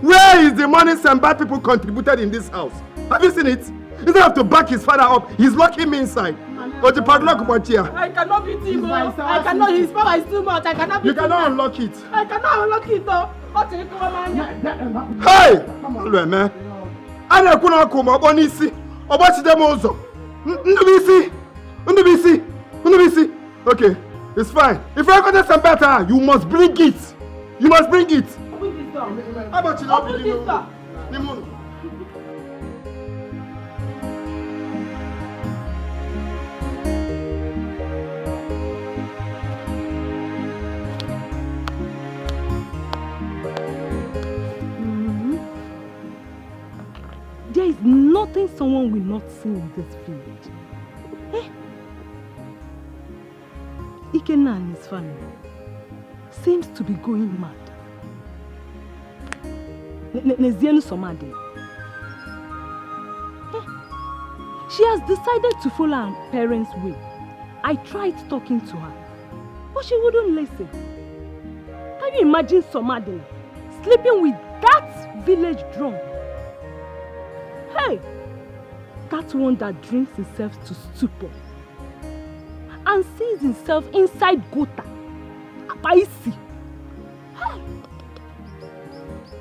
Where is the money some bad people contributed in this house? Have you seen it? Instead of to back his father up, he's locking me inside. Or the padlock about here. I cannot beat him. I cannot. His power is too much. I cannot beat him. You cannot unlock it. I cannot unlock it though. Hey! Come man. I couldn't come up on this. About them also. Okay, it's fine. If you're going to some better, you must bring it. You must bring it. How about you not begin? There is nothing someone will not see in this village. Eh? Ikenna and his family seems to be going mad. Nezienu Somade. She has decided to follow her parents' way. I tried talking to her, but she wouldn't listen. Can you imagine Somade sleeping with that village drunk? Hey! That one that drinks himself to stupor and sees himself inside Gota. Apaisi. Hey!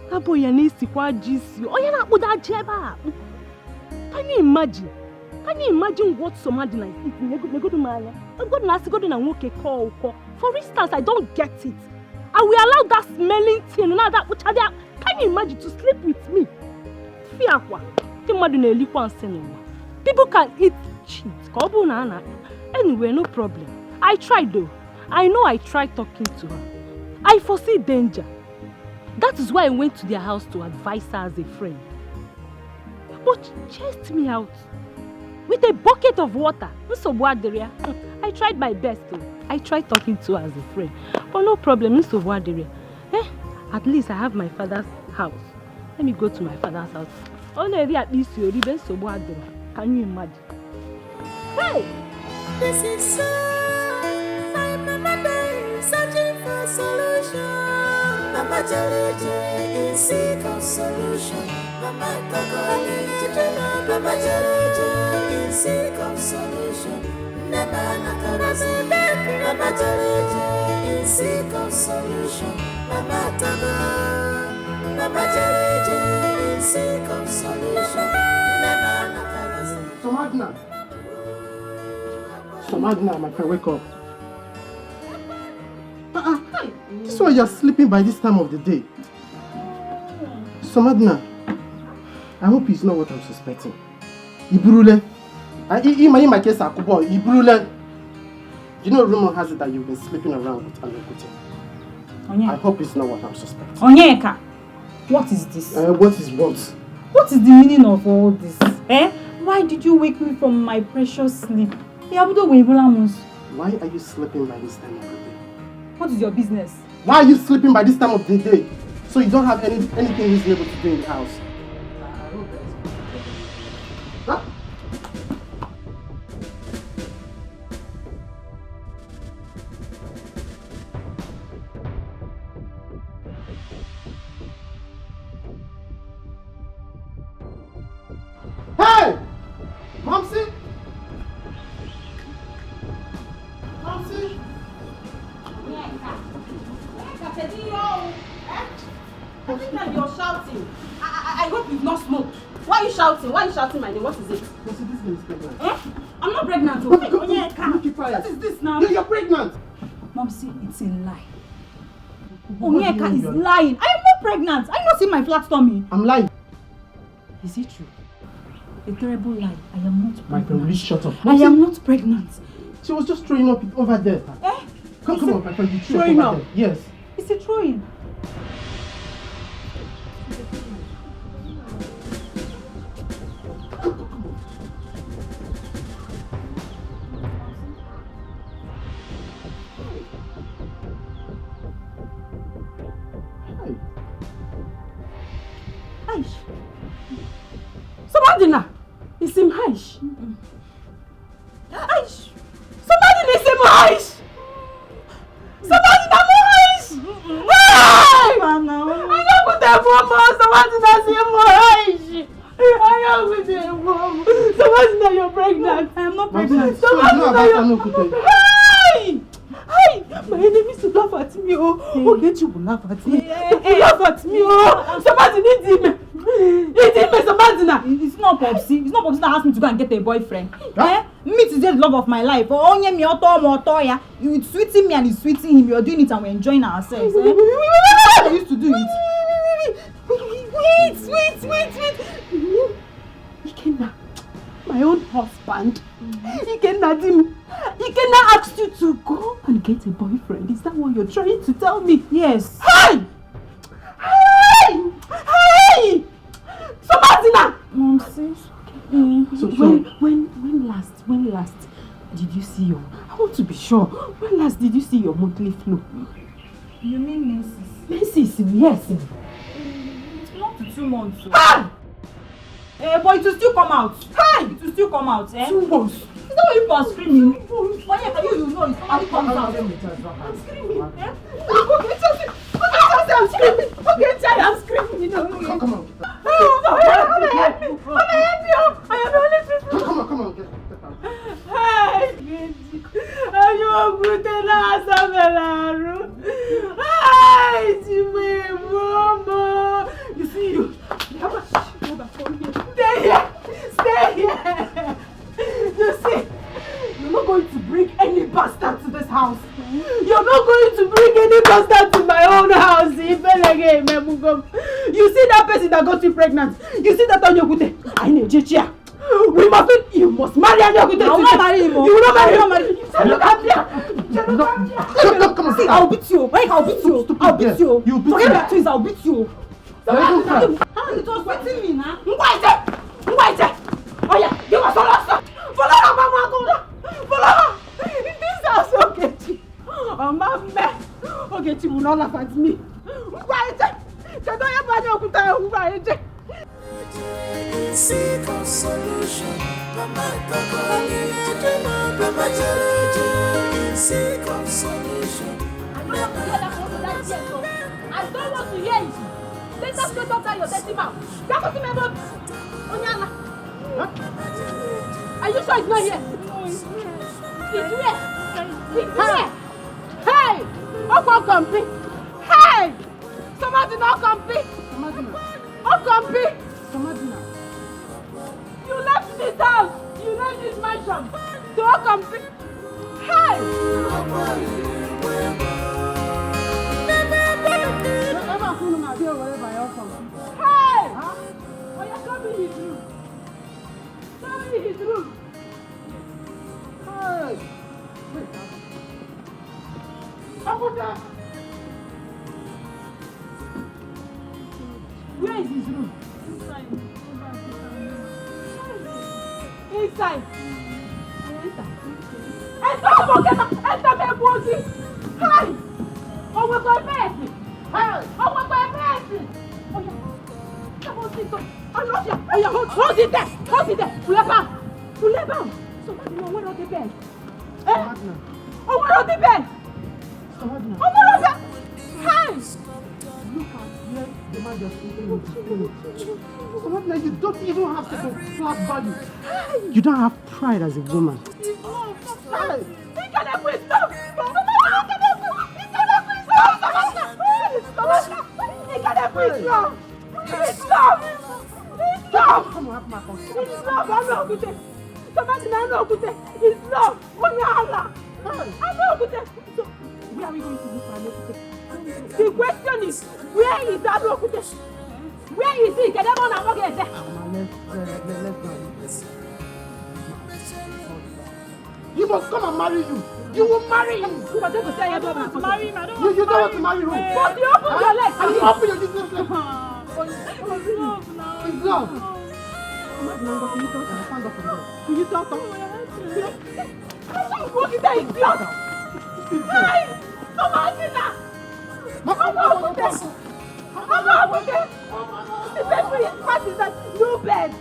That boy yanisi kwa jisi. Oh, yana uda jeba. Can you imagine? Can you imagine what Somadina is eating? For instance, I don't get it. And we allow that smelling thing, now that which can you imagine to sleep with me? People can eat cheese. Anyway, no problem. I tried though. I know I tried talking to her. I foresee danger. That is why I went to their house to advise her as a friend. But she chased me out with a bucket of water. I tried my best though. I tried talking to her as a friend. But no problem, at least I have my father's house. Let me go to my father's house. Only at least you're even so bad. Can you imagine? Hey! This is so my mama day searching for solution. Mama Jaleje in seek of solution. Mama Kakaleje, Mama Jaleje in seek of solution. Never Nakarase, Mama Jaleje in seek of solution. Mama Taga, Mama Jaleje. seek consolation. Somadina, my friend, wake up. This is why you're sleeping by this time of the day. Somadina, I hope it's not what I'm suspecting. Ibrule. In my case, Akubo, Ibrule. You know, rumor has it that you've been sleeping around with Onyeka. I hope it's not what I'm suspecting. Onyeka, what is this? What is what? What is the meaning of all this? Why did you wake me from my precious sleep? Why are you sleeping by this time of the day? What is your business? Why are you sleeping by this time of the day? So you don't have anything reasonable to do in the house? Huh? Hey! Momsy? Momsy? I think that you're shouting. I hope you've not smoked. Why are you shouting? Why are you shouting my name? What is it? Momsy, this girl is pregnant. I'm not pregnant. What is this now? You're pregnant. Momsy, it's a lie. Onyeka is lying. I am not pregnant. I not see my flat tummy. I'm lying. Is it true? A terrible lie. I am not pregnant. My friend, please shut up. I am not pregnant. She was just throwing up over there. Come on, my friend. You threw up over there. Yes. Is it throwing? Aish. Somebody now. It's him Aish. Aish. Somebody is him Aish. Somebody now Aish. Hey! I know with them woman. Somebody now him Aish. I am with them woman. Somebody now you're pregnant. I am not pregnant. Somebody now you're. Hey! Hey! My enemies will laugh at me. Okay, you will laugh at me. You will laugh at me. Somebody needs him. It's not Popsy. It's not Popsy that asked me to go and get a boyfriend. Me today the love of my life. It's sweeting me and it's sweeting him. You're doing it and we're enjoying ourselves. I used to do it. Wait. Ikenna, my own husband. Ikenna asked you to go and get a boyfriend. Is that what you're trying to tell me? Yes. Hey! Somadina! Mom, sis. When last did you see your... I want to be sure. When last did you see your monthly flow? You mean menses? Menses, yes. It's not to 2 months. Ah! But it will still come out. Hey! It will still come out. 2 months. Is that why people are screaming? But yeah, you know it's only comes out. I'm screaming. I'm screaming. Okay, I'm screaming. You know. Come on. Help me. I am the only person. Come on. Get out. Hey, are you good enough, Samelaru? Hey, Mama. You see you. Stay here. You see, you're not going to bring any bastard to this house. You're not going to bring any bastard to my own house. You see that person that got you pregnant? You see that Onyekute? I need Chichia. You must marry Onyekute. I will not marry him. You will not marry him. Look at me. Come on. See, I'll beat you. I'll beat you. I'll beat you. You beat Forget me. your twins. I'll beat you. It was beating me now. Wait. Oh yeah, give us all us. Follow her. This house, Ogechi. Oh, Mama. Ogechi will not laugh at me. Wait. Seek consolation. Seek consolation. I don't want to hear it. Let us go talk to your dirty mouth. Onyana. Are you sure it's not here? It's here. Hey! Okompi. Hey! Somebody not compete. Okompi. You left this house! You left this mansion! Don't come see! Hey! Hey! Oh, you're coming his room. Show me his room. Hey! Wait, where is his room? Inside. Enter, my body. Hi. Oh, we're going back. Hey. Oh, we're going back. Oh, yeah. Come on, sit down. Oh, yeah. Hold it there. Hold it there. Pull it back. Somebody know where are the bed? Eh? Oh, where are the bed? Oh, where are the... Hey. Look at where the man just eating with you don't even have to class value. You don't have pride as a woman. Where are we going to look for Alokute? The question is, where is Alokute? Where is he? Get them on and walk there. He must come and marry you. You will marry him. You don't want to marry him. You don't want to marry him. But you open your legs. And you open your business leg. It's love. Can you talk? Walk in there, idiot. Hey! Come on, Tina! Come on, the paper is part is that no bed.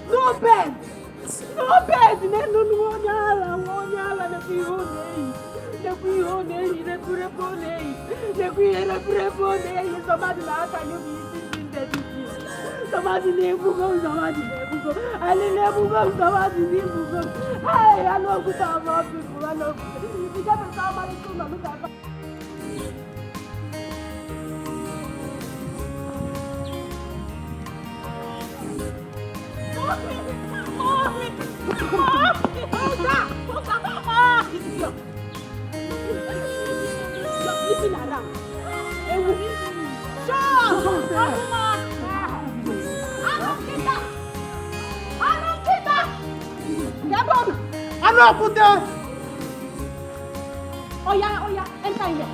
Oh yeah, enter here.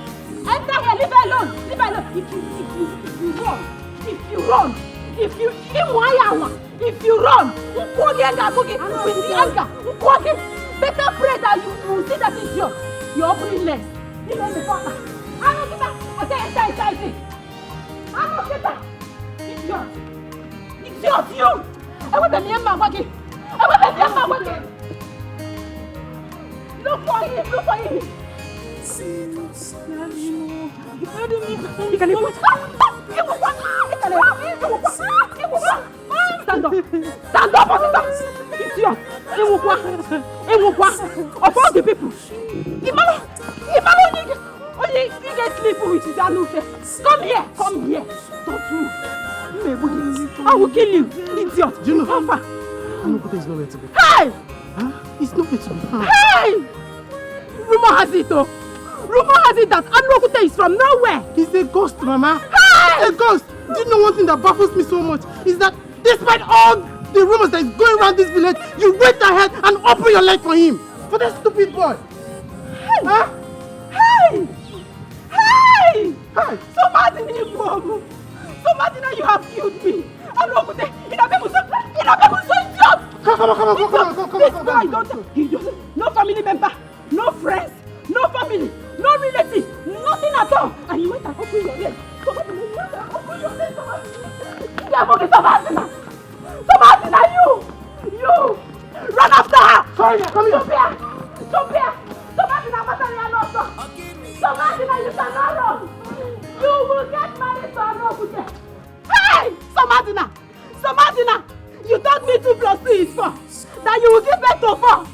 Leave her alone. If you run, with the anger, better pray that you will see that it's you're offering less. Leave her in the corner. Okay, enter. Idiot, you. I want the name working. Look for him. Stand up, officer! Idiot! Of all the people! Imalo! Only you get sleep with his anufe. Come here! Don't move! I will kill you, idiot! Do you know how far? Alokute is nowhere to be. Hey! Huh? It's nowhere to be found. Hey! Rumor has it that Alokute is from nowhere. He's a ghost, Mama. Hey! A ghost. Do you know one thing that baffles me so much? Is that despite all the rumors that is going around this village, you went ahead and opened your leg for him. For that stupid boy. Hey! Huh? Hey! Somebody now you have killed me. Alokute, Come on. He doesn't. No family member, no friends, no family, no relative, nothing at all. And you went and opened your leg. Somebody, you run after her. Sorry, come here. Stop here. Somebody, you cannot run. You will get married to Alokute. Hey, Somadina. You told me 2 + 2 is 4. That you will give birth to 4.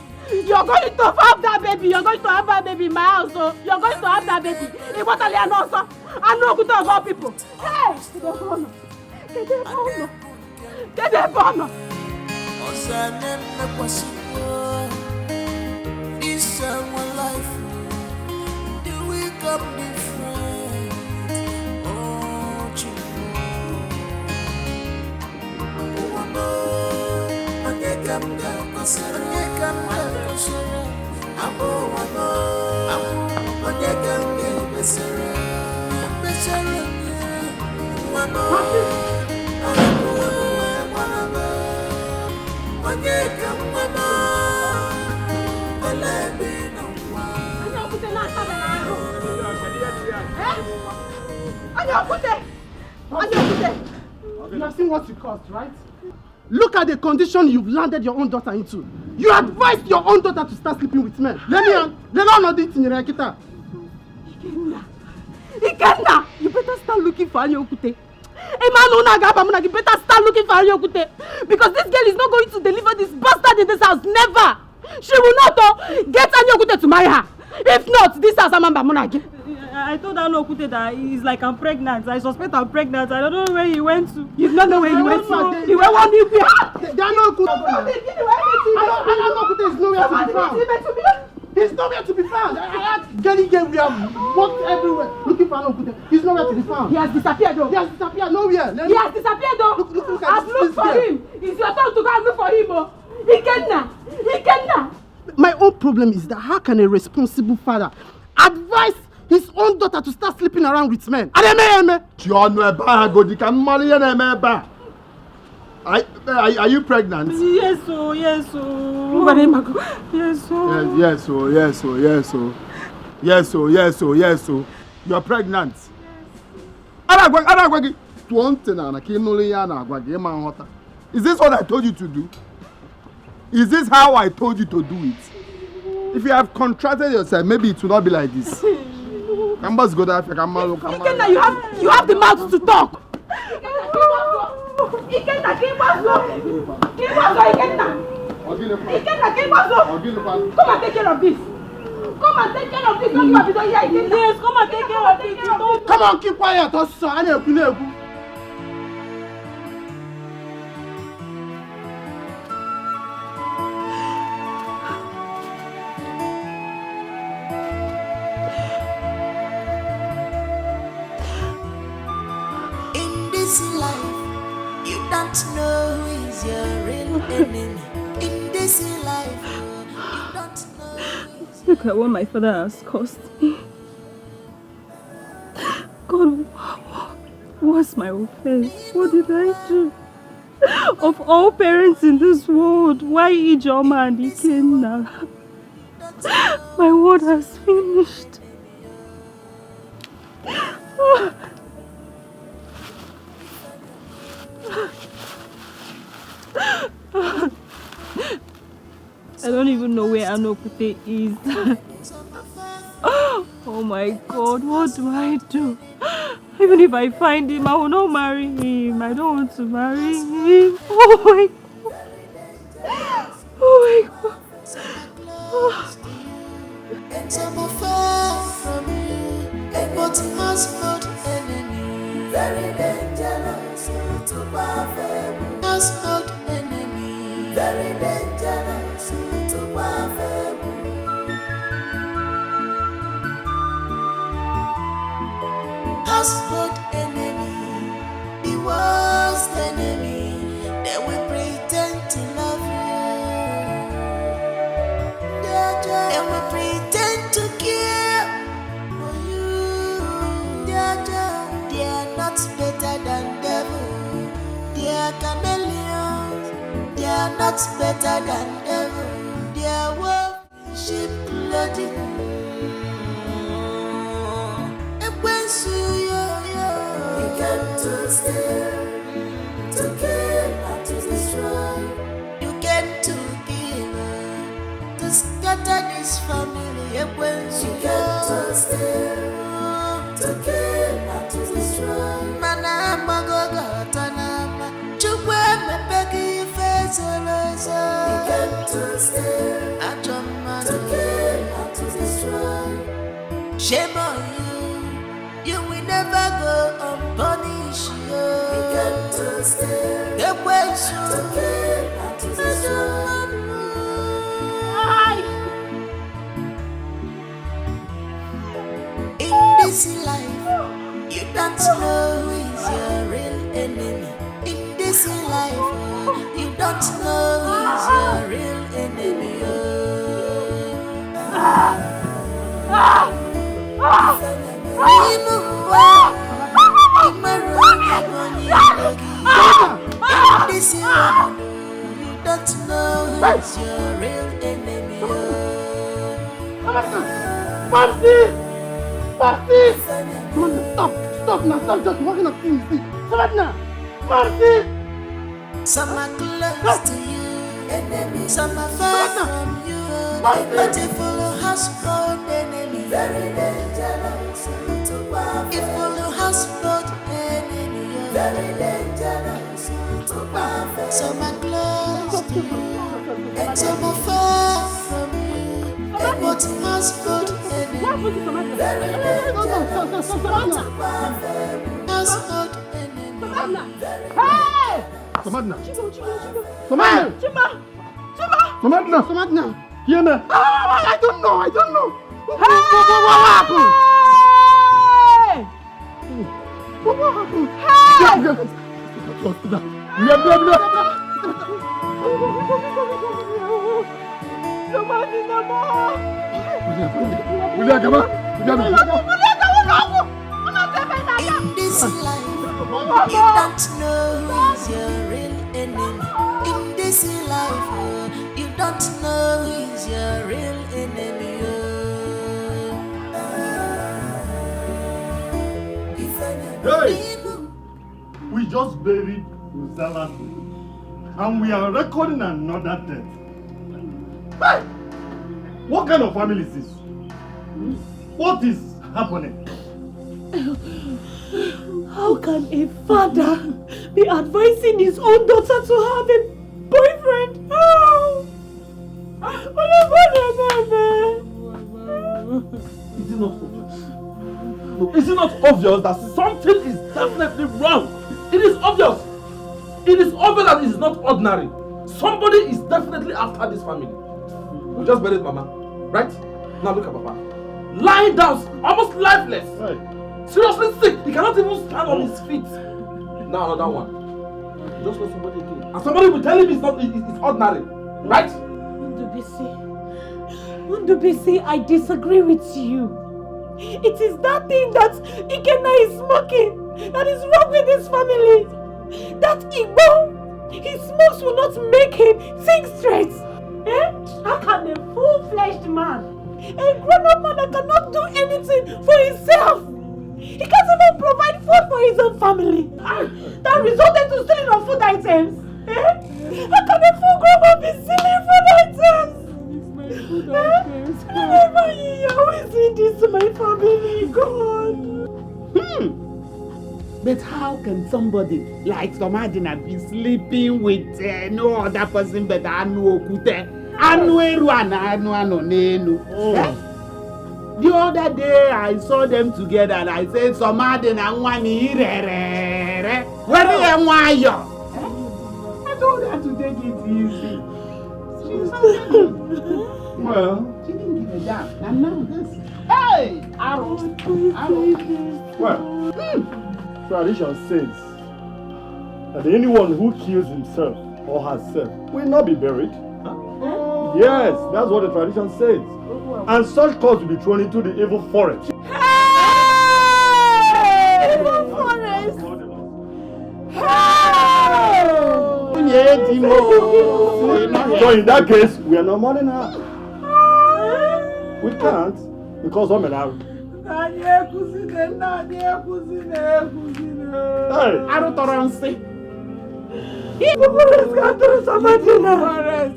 You're going to have that baby. You're going to have that baby in my house. So you're going to have that baby. Iwatali and also. I know good of all people. Hey! This our life, do we come different? Oh, You have seen what you caused, right? Look at the condition you've landed your own daughter into. You advised your own daughter to start sleeping with men. Let me know this in your Ikenna, you better start looking for Anyokute. You better start looking for Anyokute. Because this girl is not going to deliver this bastard in this house. Never! She will not get Anyokute to marry her. If not, this house Amamba Munagi. I told Anyokute that he's like I'm pregnant. I suspect I'm pregnant. I don't know where he went to. You don't know where he went to? He went one day. Anyokute is nowhere to be found. He's nowhere to be found. I had Jenny Game, we have walked everywhere looking for Anyokute. He's nowhere to be found. He has disappeared though. He has disappeared nowhere. He has disappeared though. Look at I've looked for him. It's your turn to go and look for him. Ikenna. My own problem is that how can a responsible father advise his own daughter to start sleeping around with men? Are you pregnant? Yes, oh. Yes, oh. Yes. You're pregnant. Is this what I told you to do? Is this how I told you to do it? If you have contracted yourself, maybe it will not be like this. Ikenna, you have the mouth to talk. Ikenna, come and take care of this. Come and take care of this. Don't you have to do it? Yes, come and take care of it. Come on, keep quiet. This life, you don't know who is your real enemy. In this life, you don't know. Look at what my father has caused me. God, what's my offense? What did I do? Of all parents in this world, why Ijoma and Ikenna? My word has finished. I don't even know where Anyokute is. Oh my God, what do I do? Even if I find him, I will not marry him. I don't want to marry him. Oh my God. And I'm afar from you, but has not enemy. Very dangerous to perfect. Has not enemy. Very dangerous to perfect. Has not enemy. The worst enemy. They will pretend to love you. They will pretend to care for you. They are not better than devil. They are chameleons. They are not better than devil. They are wolf sheep blooded. You came to steal, to kill, and to destroy. You came to kill, to scatter this family. You came to steal, to kill, and to destroy. Mana magogo tanama, chukwe mepeki fesoloso. You came to steal, to kill, and to destroy. Shame on you, you will never go unpunished. You came to steal, the ways to kill and to destroy. In this life, you don't know who is your real enemy. In this life, you don't know who is your real enemy. This you don't know who's your real enemy. Marcy! Stop now, stop just walking up things. Stop now! Marcy! Some are close to you, enemies. Some are far from you. A beautiful household enemy, very dangerous. If follow household enemy, very dangerous. Some are close to you, and some are far from you. A beautiful household enemy, very dangerous. Household enemy. Hey! Somadna! Somadna! Hear me! I don't know! What happened? What happened? In this life, you don't know who's your real enemy. In this life, you don't know who's your real enemy. Hey! We just buried Rosella's and we are recording another death. Hey! What kind of family is this? What is happening? How can a father be advising his own daughter to have a boyfriend? Oh! Is it not obvious? No, is it not obvious that something is definitely wrong? It is obvious. It is obvious that it is not ordinary. Somebody is definitely after this family. We just buried Mama, right? Now look at Papa. Lying down, almost lifeless. Right. Seriously sick. He cannot even stand on his feet. Now another one. Just let somebody again. And somebody will tell him it's not it's ordinary. Right? Ndubisi, I disagree with you. It is that thing that Ikenna is smoking that is wrong with this family. That Igbo, his smokes will not make him think straight. How can a full-fledged man, a grown-up man that cannot do anything for himself, he can't even provide food for his own family, that resulted to stealing of food items? How can a full grown-up be stealing food items? Who is doing this to my family? God! But how can somebody like Somadina be sleeping with no other person but Anu Okute? Anu Eru and Anu Anonenu. The other day I saw them together and I said Somadina Nwani Irere. Where are you? I told her to take it easy. Well, she didn't give a damn. And now this. Hey! Arrow. Well, tradition says that anyone who kills himself or herself will not be buried. Huh? Yes, that's what the tradition says. And such corpse will be thrown into the evil forest. Hey! Evil forest! So in that case, we are not mourning her. We can't because I'm an Arab. Hey! I don't know.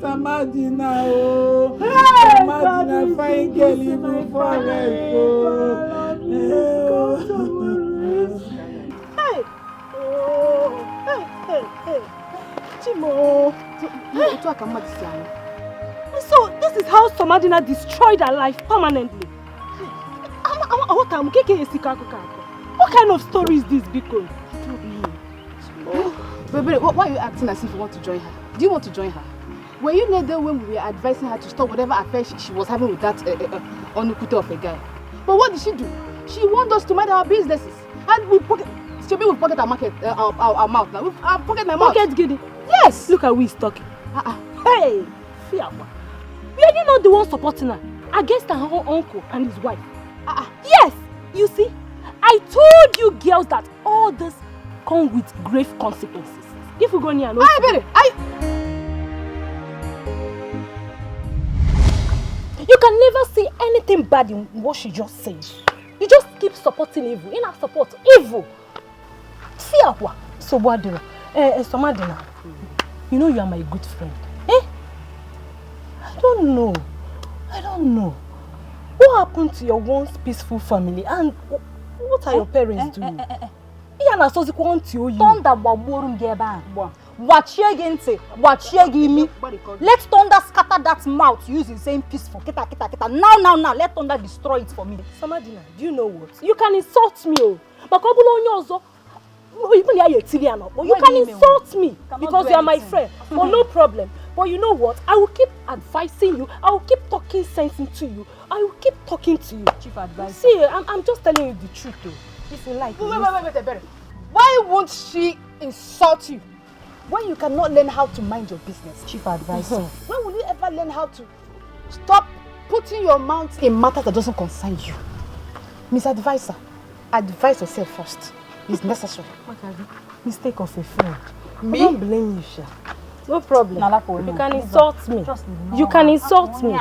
Samadina, oh, Samadina, fine girl, even forest. Hey! Oh! Hey! Chimo! So this is how Somadina destroyed her life permanently. What kind of story is this, Biko? Oh. But why are you acting as if you want to join her? Do you want to join her? Were you not there when we were advising her to stop whatever affair she was having with that Onukute of a guy? But what did she do? She wanted us to mind our businesses. And we pocket our market, our mouth now. We pocket my mouth. Pocket giddy? Yes! Look at who is talking. Hey! Fiawa. Were you not the one supporting her against her own uncle and his wife? Yes! You see, I told you girls that all this come with grave consequences. If we go near no. You can never see anything bad in what she just said. You just keep supporting evil. In her support, evil. Fiawa. So what do Somadina? You know you are my good friend. Eh? I don't know. What happened to your once peaceful family and what are your parents doing? Let's thunder scatter that mouth using saying peaceful. Now, let thunder destroy it for me. Samadina, do you know what? You can insult me, but you can insult me because you are my friend. But no problem. But you know what? I will keep advising you. I will keep talking sense into you. I will keep talking to you. Chief advice. See, I'm just telling you the truth, though. If you like. Wait. Why won't she insult you when you cannot learn how to mind your business? Chief advisor. When will you ever learn how to stop putting your mouth in matters that doesn't concern you? Miss Advisor, advise yourself first. It's necessary. Mistake of a friend. Me? I don't blame you, Sha. No problem. You can insult me. You can insult me.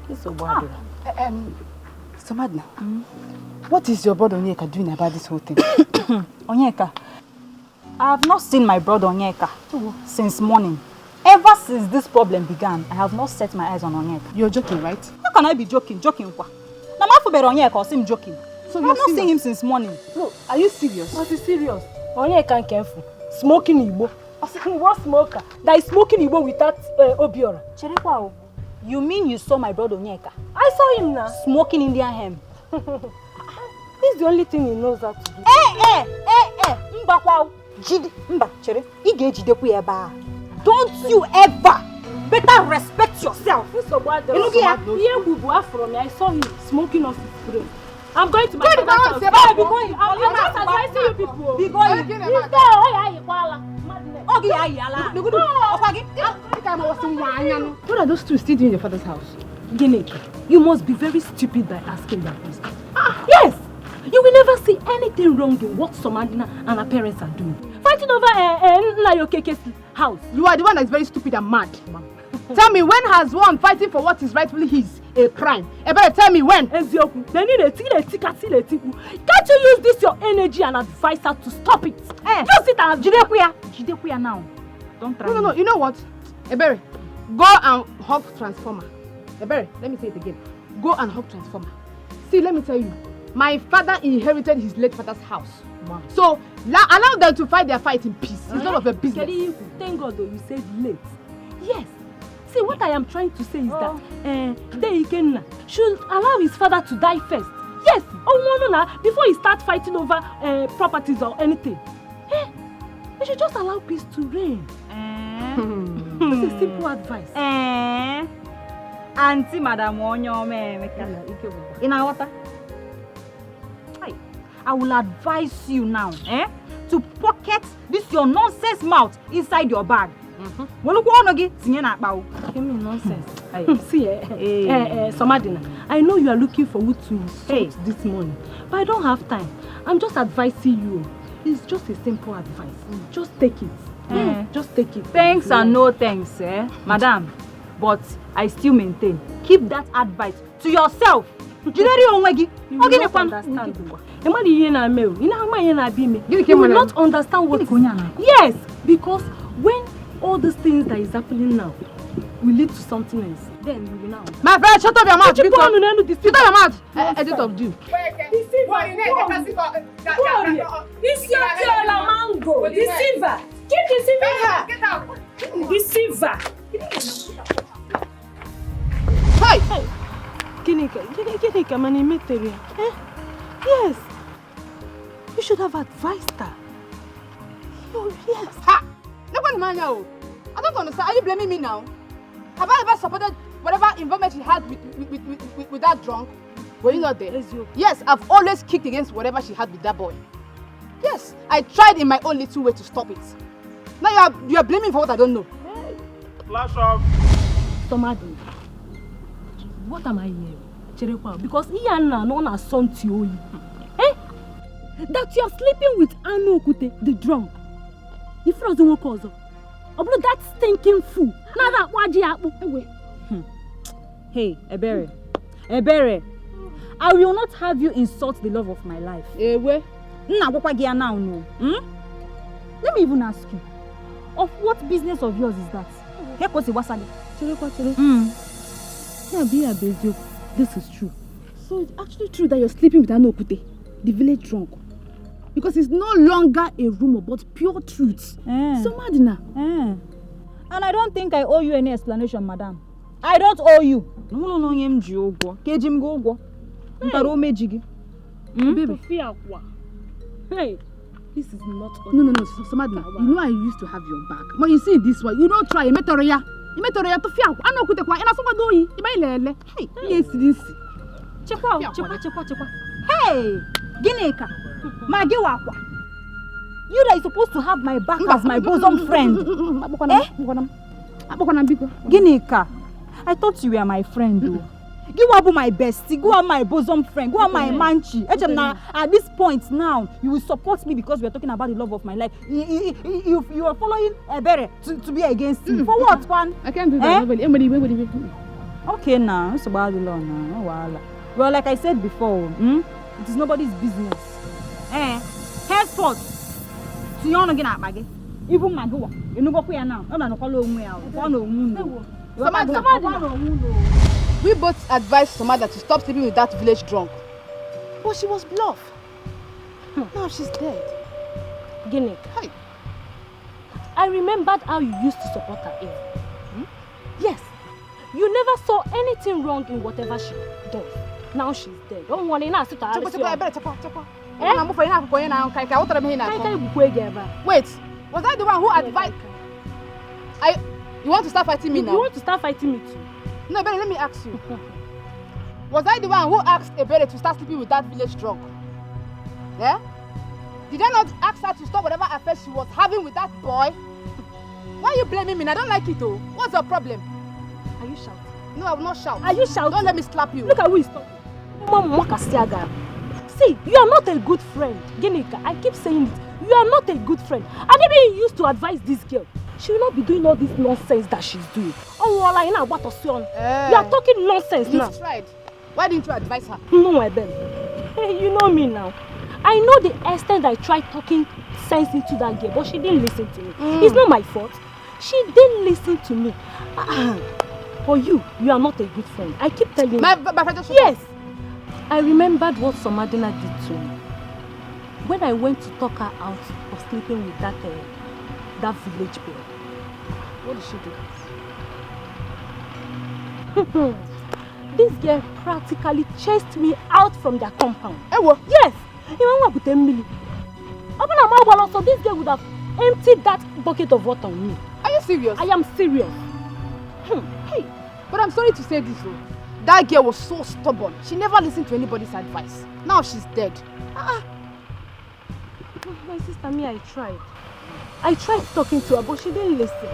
It's so bad. Samadna, what is your brother Onyeka doing about this whole thing? Onyeka, I have not seen my brother Onyeka since morning. Ever since this problem began, I have not set my eyes on Onyeka. You're joking, right? How can I be joking? Joking what? Now my father Onyeka or him joking. So I have not seen him since morning. No, are you serious? What is serious? Onyeka careful. Smoking Igbo. What smoker? That is smoking Igbo without Obiora. Cherekwa, you mean you saw my brother Onyeka? I saw him now. Smoking Indian hemp. This is the only thing he knows how to do. Mbakwa, Jide, Mba, Chere, Igejidekwu eba. Don't you ever better respect yourself. I saw him smoking off his brain. I'm going to my father's house. Be going. I'm not advising you people. Be going. What are those two still doing in your father's house? Gineke, you must be very stupid by asking that question. Yes! You will never see anything wrong in what Somadina and her parents are doing. Fighting over Nayokeke's house. You are the one that's very stupid and mad. Tell me, when has one fighting for what is rightfully his a crime? Better tell me when. Can't you use this your energy and advise her to stop it? Use it and Jidekuya now. Don't try. No. You know what? Ebere, go and hug transformer. Ebere, let me say it again. Go and hug transformer. See, let me tell you. My father inherited his late father's house. Wow. So, allow them to fight their fight in peace. It's none of their business. Thank God though, you said late. Yes. See, what I am trying to say is that Ikenna should allow his father to die first. Yes. Before he starts fighting over properties or anything. We should just allow peace to reign. It's a simple advice. Auntie Madam Onyome. In our water. I will advise you now, to pocket this your nonsense mouth inside your bag. Give me nonsense. See, Somadina, I know you are looking for wood to insult this morning, but I don't have time. I'm just advising you. It's just a simple advice. Just take it. Just take it. Thanks and no thanks, Madam. But I still maintain. Keep that advice to yourself. You will not understand. You will not understand what. Yes, because when all these things that is happening now will lead to something else, then you will now. My friend, shut up your mouth. Shut up your mouth. Edit of you. Deceiver, mango. Deceiver. Keep deceiving her. Get out. Deceiver. Hey. Ginika, mani meteria. Yes. You should have advised her. Yes. I don't understand. Are you blaming me now? Have I ever supported whatever involvement she had with that drunk? Were you not there? Yes, I've always kicked against whatever she had with that boy. Yes, I tried in my own little way to stop it. Now you are blaming for what I don't know. Hey. Flash off. Somadi, what am I hearing? Cherekwa, because Iyanna no na son to you. Eh? That you are sleeping with Anu Okute, the drunk. If you don't cause about that stinking fool. Now that waji apu. Hey, Ebere. I will not have you insult the love of my life. Ewe. Now no. Let me even ask you. Of what business of yours is that? This is true. So it's actually true that you're sleeping with Anu Okute, the village drunk. Because it's no longer a rumor, but pure truth. So Madina. And I don't think I owe you any explanation, madam. I don't owe you. No. Baby. Hey, this is not No. So Madina, you know I used to have your back. But you see this one, you don't try. You met to fear. I know Okute kwa. And I saw what doing. You may lele. Hey, yes, this. Chekwa. Hey, Gineka. Magiwakwa. You that is supposed to have my back as my bosom friend. Gineka, I thought you were my friend though. You are my bestie, you are my bosom friend, you are my manchi. At this point now, you will support me because we are talking about the love of my life. You are following Ebere to be against me. For what, one? I can't do that. Okay now, it's about the law now. Well, like I said before, it is nobody's business. Henceforth, even Magua, you know what we are now. We both advised Samada to stop sleeping with that village drunk. But she was bluff. Now she's dead. Ginik, hi. I remembered how you used to support her in. Yes, you never saw anything wrong in whatever she does. Now she's dead. Don't worry, now sit down. Wait, was I the one who advised? You want to start fighting me now? You want to start fighting me too? No, Ebere, let me ask you. Was I the one who asked Ebere to start sleeping with that village drunk? Yeah? Did I not ask her to stop whatever affair she was having with that boy? Why are you blaming me? I don't like it though. What's your problem? Are you shouting? No, I will not shout. Are you shouting? Don't let me slap you. Look at who is talking. See, you are not a good friend. Ginika, I keep saying it. You are not a good friend. And even you used to advise this girl. She will not be doing all this nonsense that she's doing. You are talking nonsense now. You've tried. Why didn't you advise her? No, Eben. Hey, you know me now. I know the extent I tried talking sense into that girl, but she didn't listen to me. It's not my fault. She didn't listen to me. For you are not a good friend. I keep telling you. Yes. I remembered what Somadina did to me. When I went to talk her out of sleeping with that village boy. What did she do? This girl practically chased me out from their compound. Yes! So this girl would have emptied that bucket of water on me. Are you serious? I am serious. Hey, but I'm sorry to say this though. That girl was so stubborn. She never listened to anybody's advice. Now she's dead. My sister, me, I tried. I tried talking to her, but she didn't listen.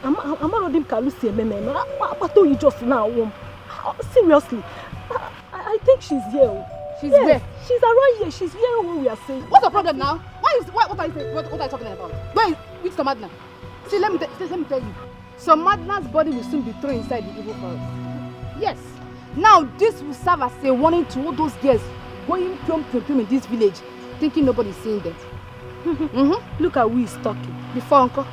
I'm not him Kalusi Meme. I told you just now. Seriously, I think she's here. She's where? She's around here. She's hearing what we are saying. What's the problem now? What are you talking about? Which Somadina? See, let me tell you. Somadina's body will soon be thrown inside the evil forest. Yes. Now this will serve as a warning to all those girls going plum in this village, thinking nobody's seeing them. Look at who is talking. Before uncle.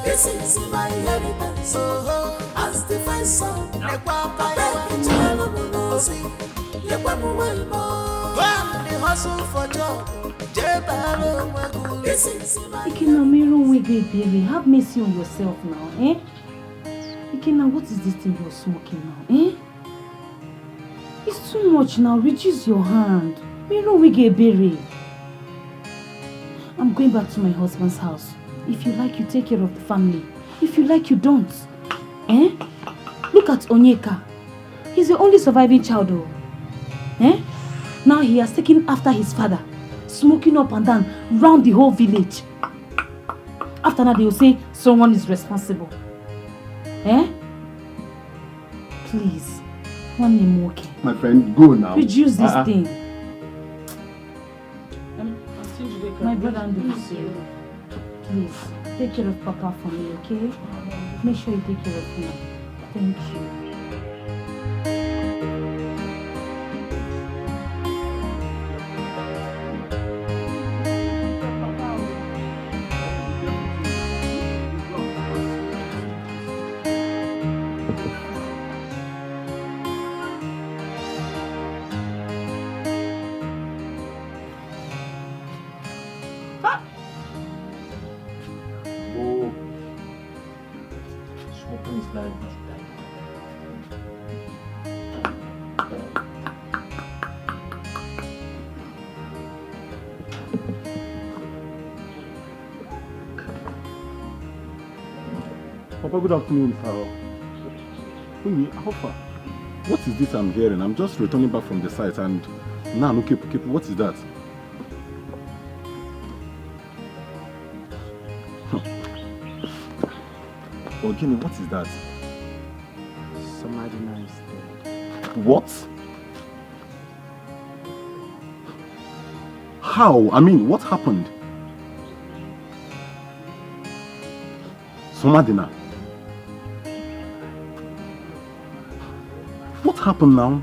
This is my inheritance. As the first son, I beg the child of the hustle for job. This Ikenna, have mercy on yourself now, eh? Ikenna, what is this thing you're smoking now, eh? It's too much now. Reduce your hand. I'm going back to my husband's house. If you like, you take care of the family. If you like, you don't. Eh? Look at Onyeka. He's the only surviving child, though. Eh? Now he has taken after his father, smoking up and down round the whole village. After that, they will say someone is responsible. Eh? Please. One name okay. My friend, go now. Reduce this thing. My brother and please, take care of Papa for me, okay? Make sure you take care of him. Thank you. Papa, good afternoon, sir. How far? What is this I'm hearing? I'm just returning back from the site and now, no, keep, what is that? Ogini, what is that? Somebody nice there. What? How? I mean, what happened? Somadina. What happened now?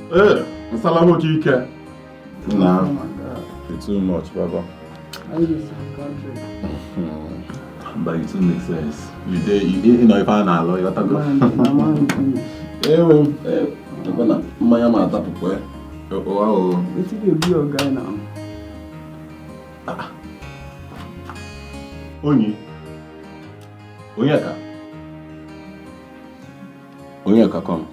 Hey, Salamu Kike. Nah, it's too much, Baba. I use some country. But it still makes sense. You know, if I know, you got to go. Wow. It's a good guy now. Onyeka, come.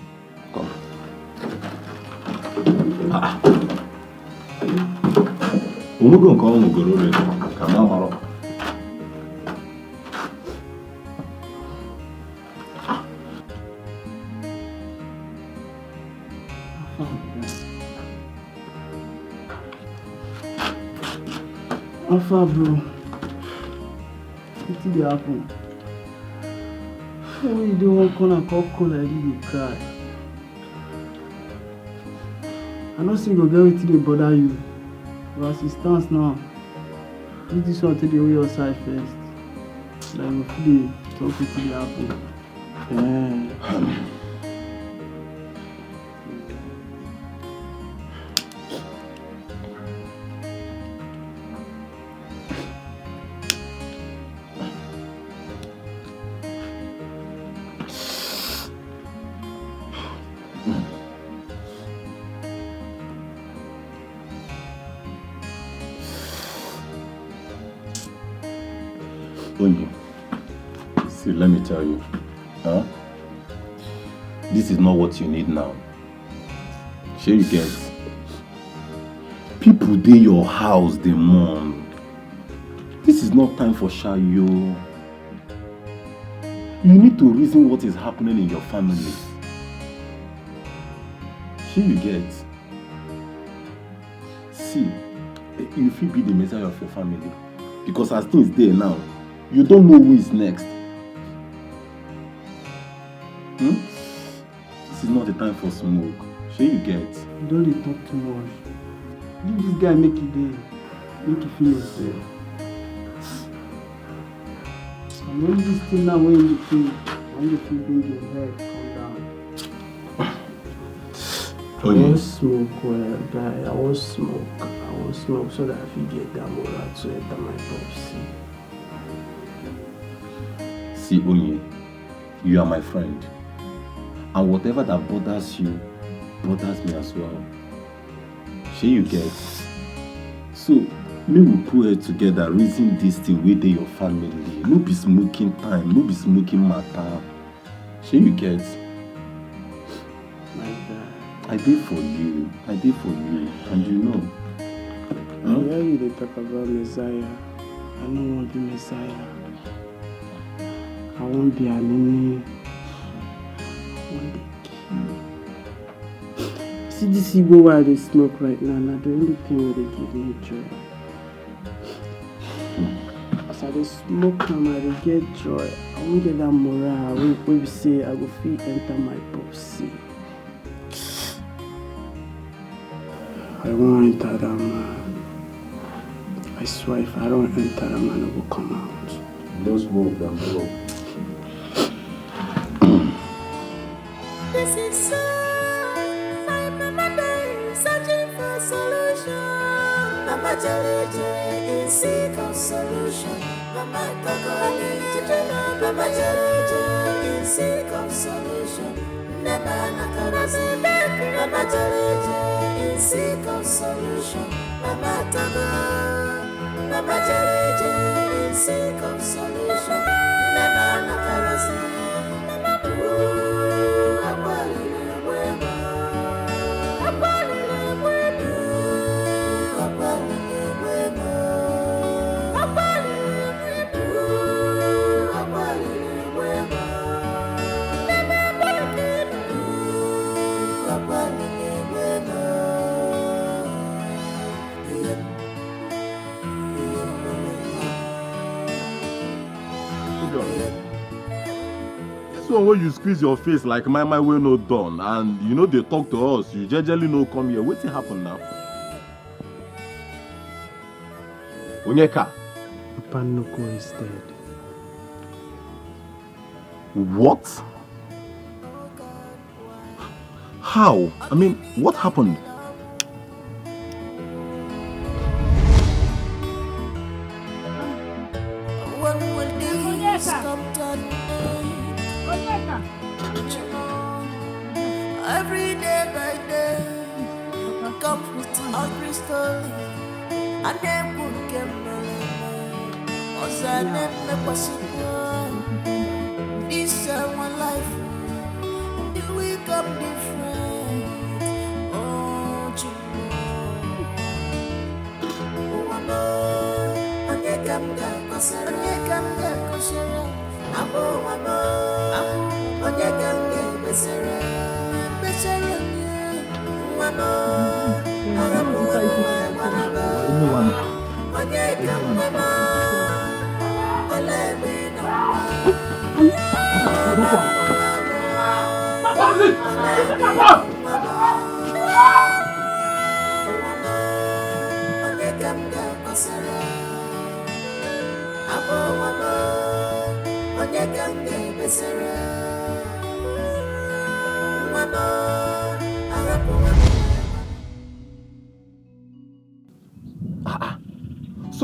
Umugo nke ọnụ gorore ka ma maro. Alpha, bro. What did happen? Why you don't want to call like you cry? I know say go get wetin dey bother you. Your assistance now. Do this one take away your side first. Like we fit talk wetin dey happen. See, let me tell you, this is not what you need now. Sure you get. People dey your house, they mourn. This is not time for shayo. You need to reason what is happening in your family. Sure you get. See, you feel be the messiah of your family. Because as things there now, you don't know who is next. This is not the time for smoke. Sure you get. You don't dey talk too much. Leave this guy make it day. Make you feel yourself. And when this thing now when you feel bring your head, calm down. I won't smoke, well, guy. I won't smoke so that I can get that moral to enter my property. See, Onye, you are my friend. And whatever that bothers you, bothers me as well. Shey you get? So, me we put it together, reason this thing with your family. No be smoking time, no be smoking matter. Shey you get? My God. I did for you, and you know. I hear you they talk about Messiah. I don't want to be Messiah. I won't be an enemy. I want to kill. See this Igbo where they smoke right now, not the only thing where they give me joy. As I dey smoke and I dey get joy, I won't get that morale when we say I go feel enter my popsy. I won't enter that man. I swear if I don't enter that man, I will come out. Those move them blow. This is so. My mama is searching for solution. Mama Jalije is seek of solution. Mama Jalije is seek of solution. Never nakarasi. Mama Jalije is seek of solution. Mama Jalije is seek of solution. Never nakarasi. So when you squeeze your face like my way no done, and you know they talk to us, you generally no come here. What's happen now? Onyeka. Papa Nuko is dead. What? How? I mean, what happened? When will the stop turning? Every day by day comes with every story. And then put this is one life. It will come different. Oh,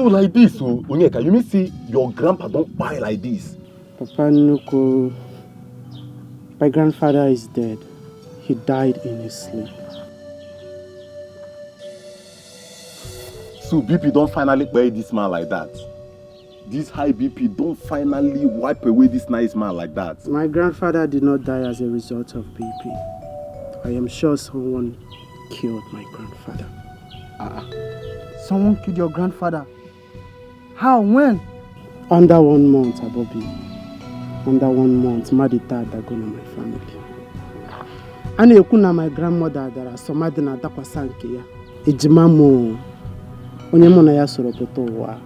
So like this, so Onyeka, you mean see your grandpa don't buy like this? Papa Nuko, my grandfather is dead. He died in his sleep. So BP don't finally buy this man like that. This high BP don't finally wipe away this nice man like that. My grandfather did not die as a result of BP. I am sure someone killed my grandfather. Someone killed your grandfather? How? When? Under 1 month, Abobi. Under 1 month, Madita Dagona, my family. And Yokuna, my grandmother, there are some Madina Dakwasankia. Ejimamo. Onyemona ya soropoto wa.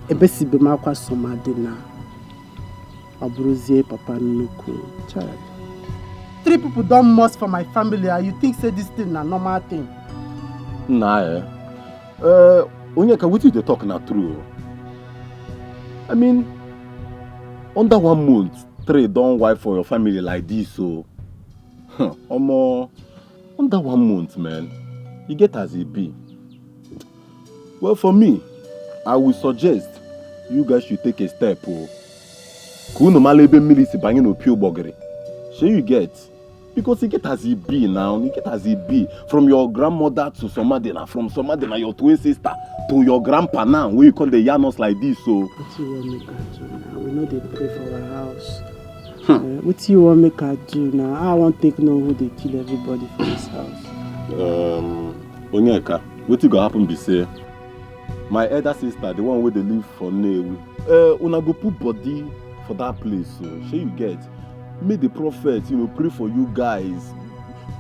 Ebesi bemakwa somadina. Abruzie Papa Nuku. Child. 3 people don't must for my family, and you think say this thing a normal thing? Nah, Onyeka, what you they talk now true? I mean, under 1 month, 3 don't wife for your family like this, so under 1 month, man, you get as it be. Well, for me, I would suggest you guys should take a step. Kuno malebe milisi bangin opio bogere. Sure you get? Because he get as he be now, he get as he be. From your grandmother to Somadina, from Somadina, your twin sister, to your grandpa now, where you call the Yanos like this, so. What you want make her do now? We know they pray for our house. What you want make her do now? I want to know who they kill everybody for this house. Onyeka, what you gonna happen be say? My elder sister, the one where they live for Nollywood, una go put body for that place, so sure you get. May the prophet, pray for you guys.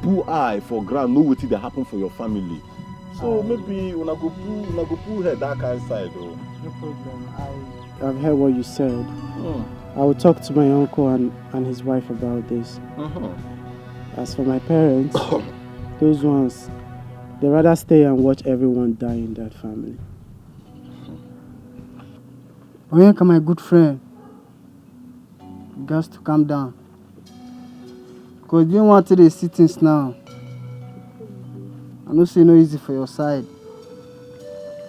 Put eye for ground, know what that happen for your family. So maybe una go put head that kind side. Oh. No problem. I've heard what you said. I will talk to my uncle and his wife about this. As for my parents, those ones, they rather stay and watch everyone die in that family. Onyeka, my good friend, you got to calm down. Because you don't want to see things now. I know say no easy for your side.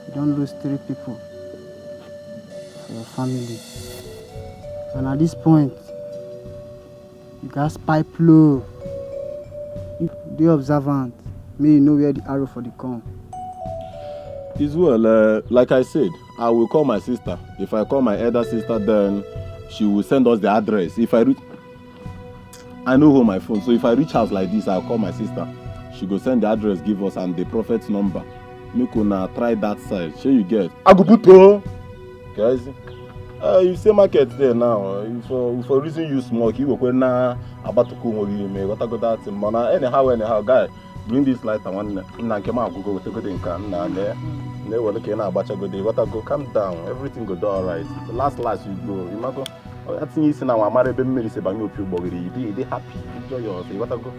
You don't lose 3 people for your family. And at this point, you got pipe low. Be observant. May you know where the arrow for the come. It's well, like I said, I will call my sister. If I call my elder sister, then she will send us the address. If I reach, I know my phone, so if I reach house like this, I'll call my sister. She go send the address, give us, and the prophet's number. Make una try that side. Sure you get. I go put to. Guys, you say market there now. For reason you smoke, you go na about to come with me. What I got that man. Anyhow, guy, bring this light and one. Na kema go go take the can na there. Ne wala kena abacha go dey. What I go calm down. Everything go do alright. The last you go. You ma go. That thing is now. Amare be me say banyo pi bogiri. They happy. Enjoy yourself. What I go.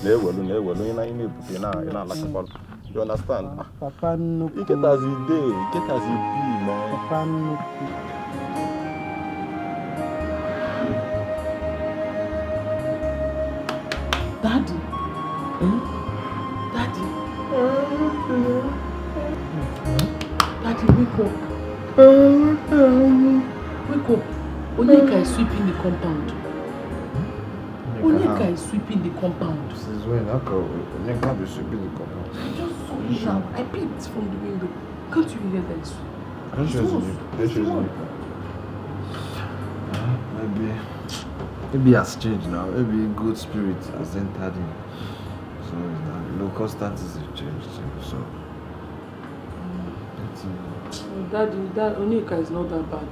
Ne wala. Ina like a. You understand? Papa no. You get as he dey. Get as he be, man. Papa no. Daddy. Daddy. Daddy, wake up. Wake up. Onyeka is sweeping the compound. Onyeka is sweeping the compound. Since when? Onyeka be sweeping the compound? I just saw it now. I peeped from the window. Can't you hear that? Maybe he has changed now. Maybe good spirit has entered him. So local status has changed too. So Daddy, Onyeka is not that bad.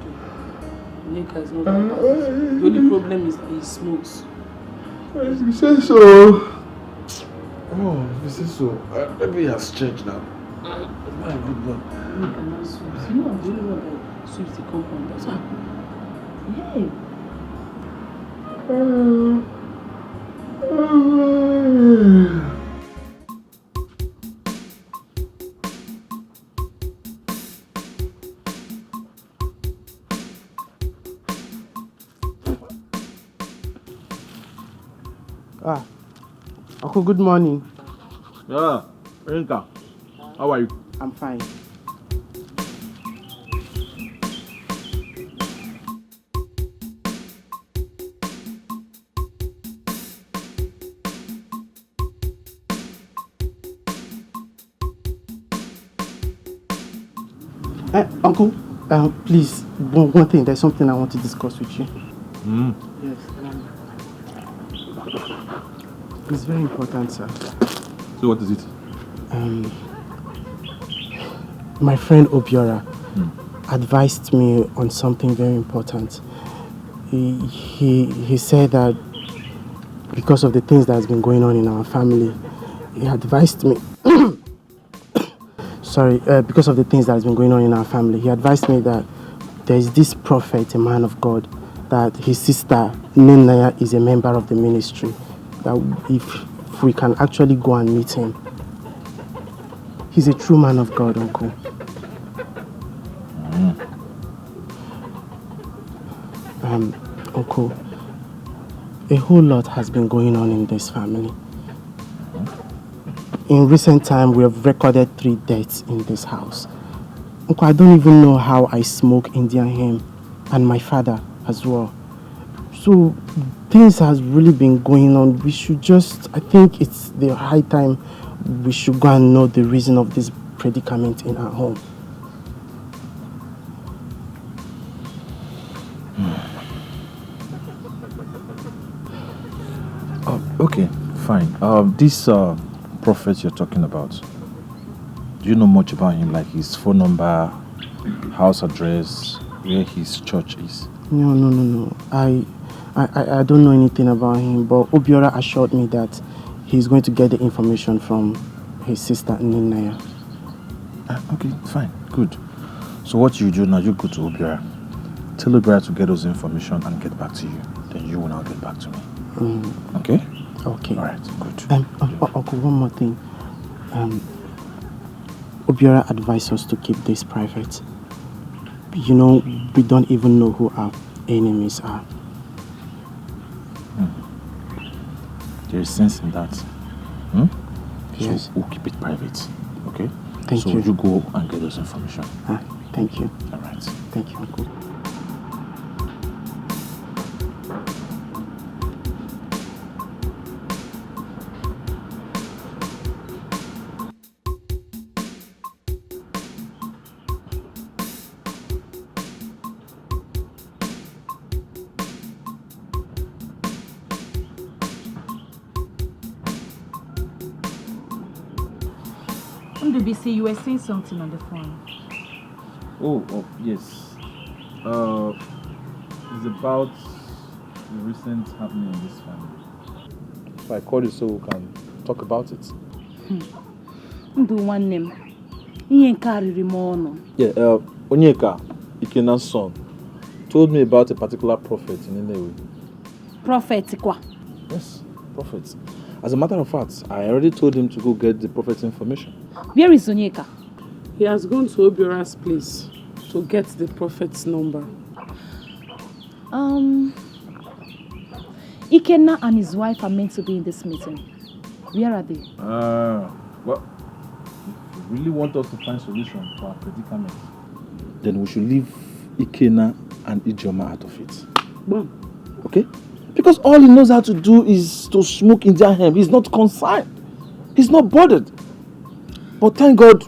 Onyeka is not that bad. The only problem is that he smokes. if you say so. Oh, if you say so, maybe he has changed now. My good God. Onyeka now sweeps. You know I'm the only one that sweeps the compound. That's what happened. Yeah. Uncle, good morning. Yeah, Onyeka, how are you? I'm fine. Uncle, please, one thing. There's something I want to discuss with you. Yes. It's very important, sir. So what is it? My friend Obiora advised me on something very important. He said that because of the things that has been going on in our family, he advised me. Because of the things that has been going on in our family, he advised me that there is this prophet, a man of God, that his sister Nina is a member of the ministry. That if we can actually go and meet him, he's a true man of God, Uncle. Uncle, a whole lot has been going on in this family. In recent time, we have recorded 3 deaths in this house. Uncle, I don't even know how I smoke Indian hemp, and my father as well. So things has really been going on. We should just, I think it's the high time we should go and know the reason of this predicament in our home. Okay, fine. This prophet you're talking about, do you know much about him? Like his phone number, house address, where his church is? No. I don't know anything about him, but Obiora assured me that he's going to get the information from his sister Ninaya. Okay, fine, good. So what you do now, you go to Obiora. Tell Obiora to get those information and get back to you. Then you will now get back to me. Okay? Okay. All right, good. Uncle, one more thing. Obiora advised us to keep this private. You know, we don't even know who our enemies are. There is sense in that. Yes. So we'll keep it private. Okay? Thank you. So you go and get those information. Thank you. All right. Thank you, Uncle. BC, you were saying something on the phone. Oh, yes. It's about the recent happening in this family. So I called you so we can talk about it. Do one name. Yeah, Onyeka, Ikena's son, told me about a particular prophet in Nollywood. Prophet, quoi? Yes, prophet. As a matter of fact, I already told him to go get the prophet's information. Where is Onyeka? He has gone to Obiora's place to get the prophet's number. Ikenna and his wife are meant to be in this meeting. Where are they? Well, if you really want us to find solution to our predicament, then we should leave Ikenna and Ijoma out of it. Okay? Because all he knows how to do is to smoke in their hemp. He's not concerned. He's not bothered. But thank God,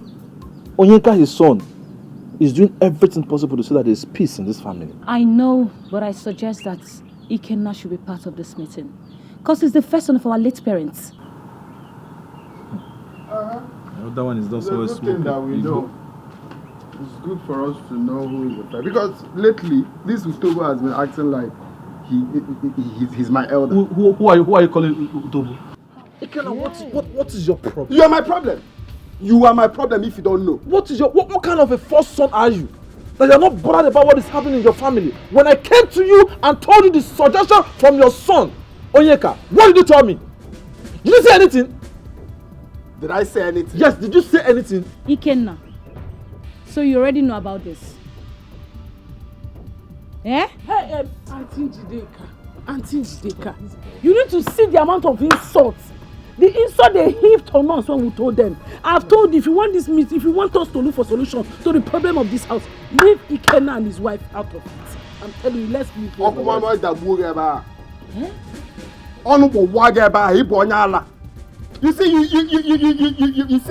Onyeka, his son, is doing everything possible to see that there's peace in this family. I know, but I suggest that Ikenna should be part of this meeting. Because he's the first son of our late parents. The other one is just always smoking. That we know. It's good for us to know who is the first. Because lately, this Utobo has been acting like he's my elder. Who are you calling Utobo? Ikenna, what is your problem? You are my problem. You are my problem if you don't know. What kind of a first son are you? That you're not bothered about what is happening in your family. When I came to you and told you the suggestion from your son, Onyeka, what did you tell me? Did you say anything? Did I say anything? Yes, did you say anything? Ikenna, so you already know about this? Eh? Hey, Auntie Njideka, you need to see the amount of insults. The insult they heaped on us when we told them. I've told you, if you want this meeting, if you want us to look for solution to the problem of this house, leave Ikenna and his wife out of it. I'm telling you, let's leave him.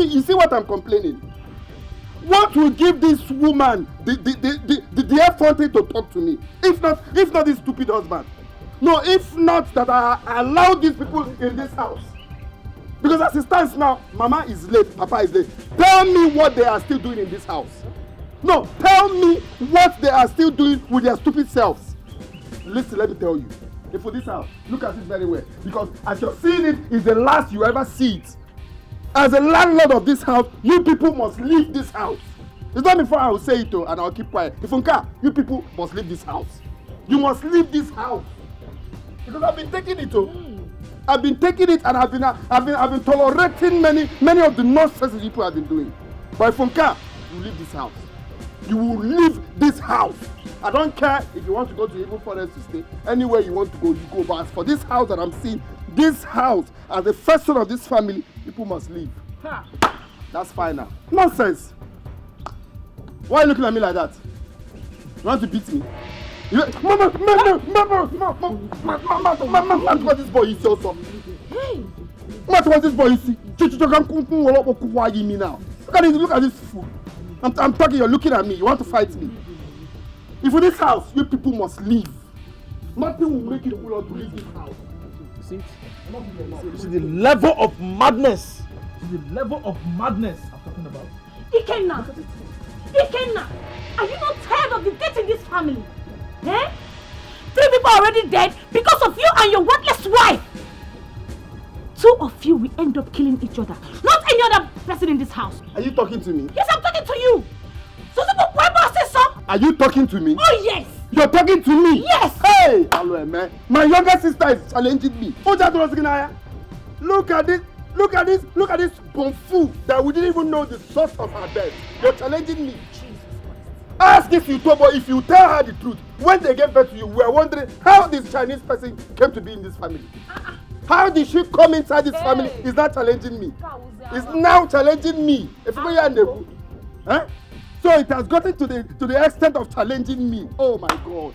You see what I'm complaining? What will give this woman the effrontery to talk to me? If not this stupid husband. No, if not that I allow these people in this house. Because as it stands now, Mama is late, Papa is late. Tell me what they are still doing in this house. No, tell me what they are still doing with their stupid selves. Listen, let me tell you. If for this house, look at it very well. Because as you're seeing it, is the last you ever see it. As a landlord of this house, you people must leave this house. It's not before I will say it though, and I'll keep quiet. Ifunka, you people must leave this house. You must leave this house. Because I've been taking it though. I've been taking it and I've been tolerating many of the nonsense people have been doing. But Ifunka, you leave this house. You will leave this house. I don't care if you want to go to even forest to stay. Anywhere you want to go, you go. But as for this house that I'm seeing, this house, as the first son of this family, people must leave. That's fine now. Nonsense. Why are you looking at me like that? You want to beat me? Mama, what this boy is also. What this boy is? Me now. Look at this fool. I'm talking, you're looking at me. You want to fight me? If in this house, you people must leave. Nothing will make it cool to leave this house. See it? This is the level of madness. This is the level of madness I'm talking about. Ikenna! Are you not tired of the death in this family? Eh? 3 people are already dead because of you and your worthless wife. 2 of you will end up killing each other. Not any other person in this house. Are you talking to me? Yes, I'm talking to you. Are you talking to me? Oh, yes. You're talking to me? Yes. Hey! Hello, man. My younger sister is challenging me. Look at this. Look at this bumfoo that we didn't even know the source of her death. You're challenging me. Ask if you told her, if you tell her the truth. When they gave birth to you, we are wondering how this Chinese person came to be in this family. How did she come inside this family? Is not challenging me. It's now challenging me. Huh? So it has gotten to the extent of challenging me. Oh my God.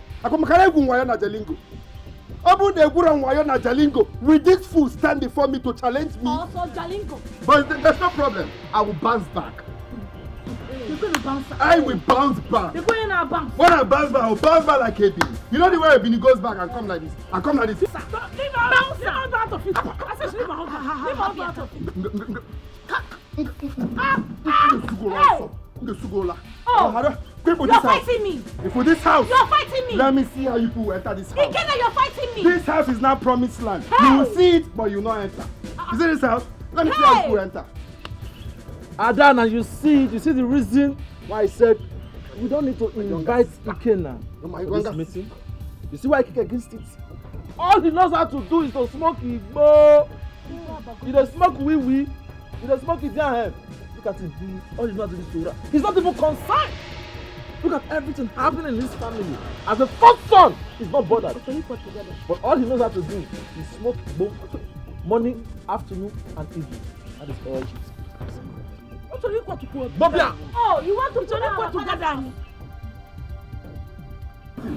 Will this fool stand before me to challenge me? Also Jalingo. But there's no problem. I will bounce back. You're going to bounce back. I will bounce back. You're going to bounce. When I bounce back, I will bounce back like a bee. You know the way a bee goes back and come like this. I come like this. Leave her out of it. I said leave her out of it. Oh, you're fighting me. For this house. You're fighting me. Let me see how you people will enter this house. Ikenna, you're fighting me. This house is not promised land. Hey. You will see it, but you will not enter. You see this house? Let me see how you will enter. Adana, you see the reason why I said we don't need to invite Ikenna to this meeting? You see why I kick against it? All he knows how to do is to smoke Igbo. He does smoke wee. He does smoke his hand. Look at him. All he knows how to do is to. He's not even concerned. Look at everything happening in his family. As a first son, he's not bothered. But all he knows how to do is smoke Igbo morning, afternoon, and evening. That is all he does. Bobia! Oh, you want to turn it together? You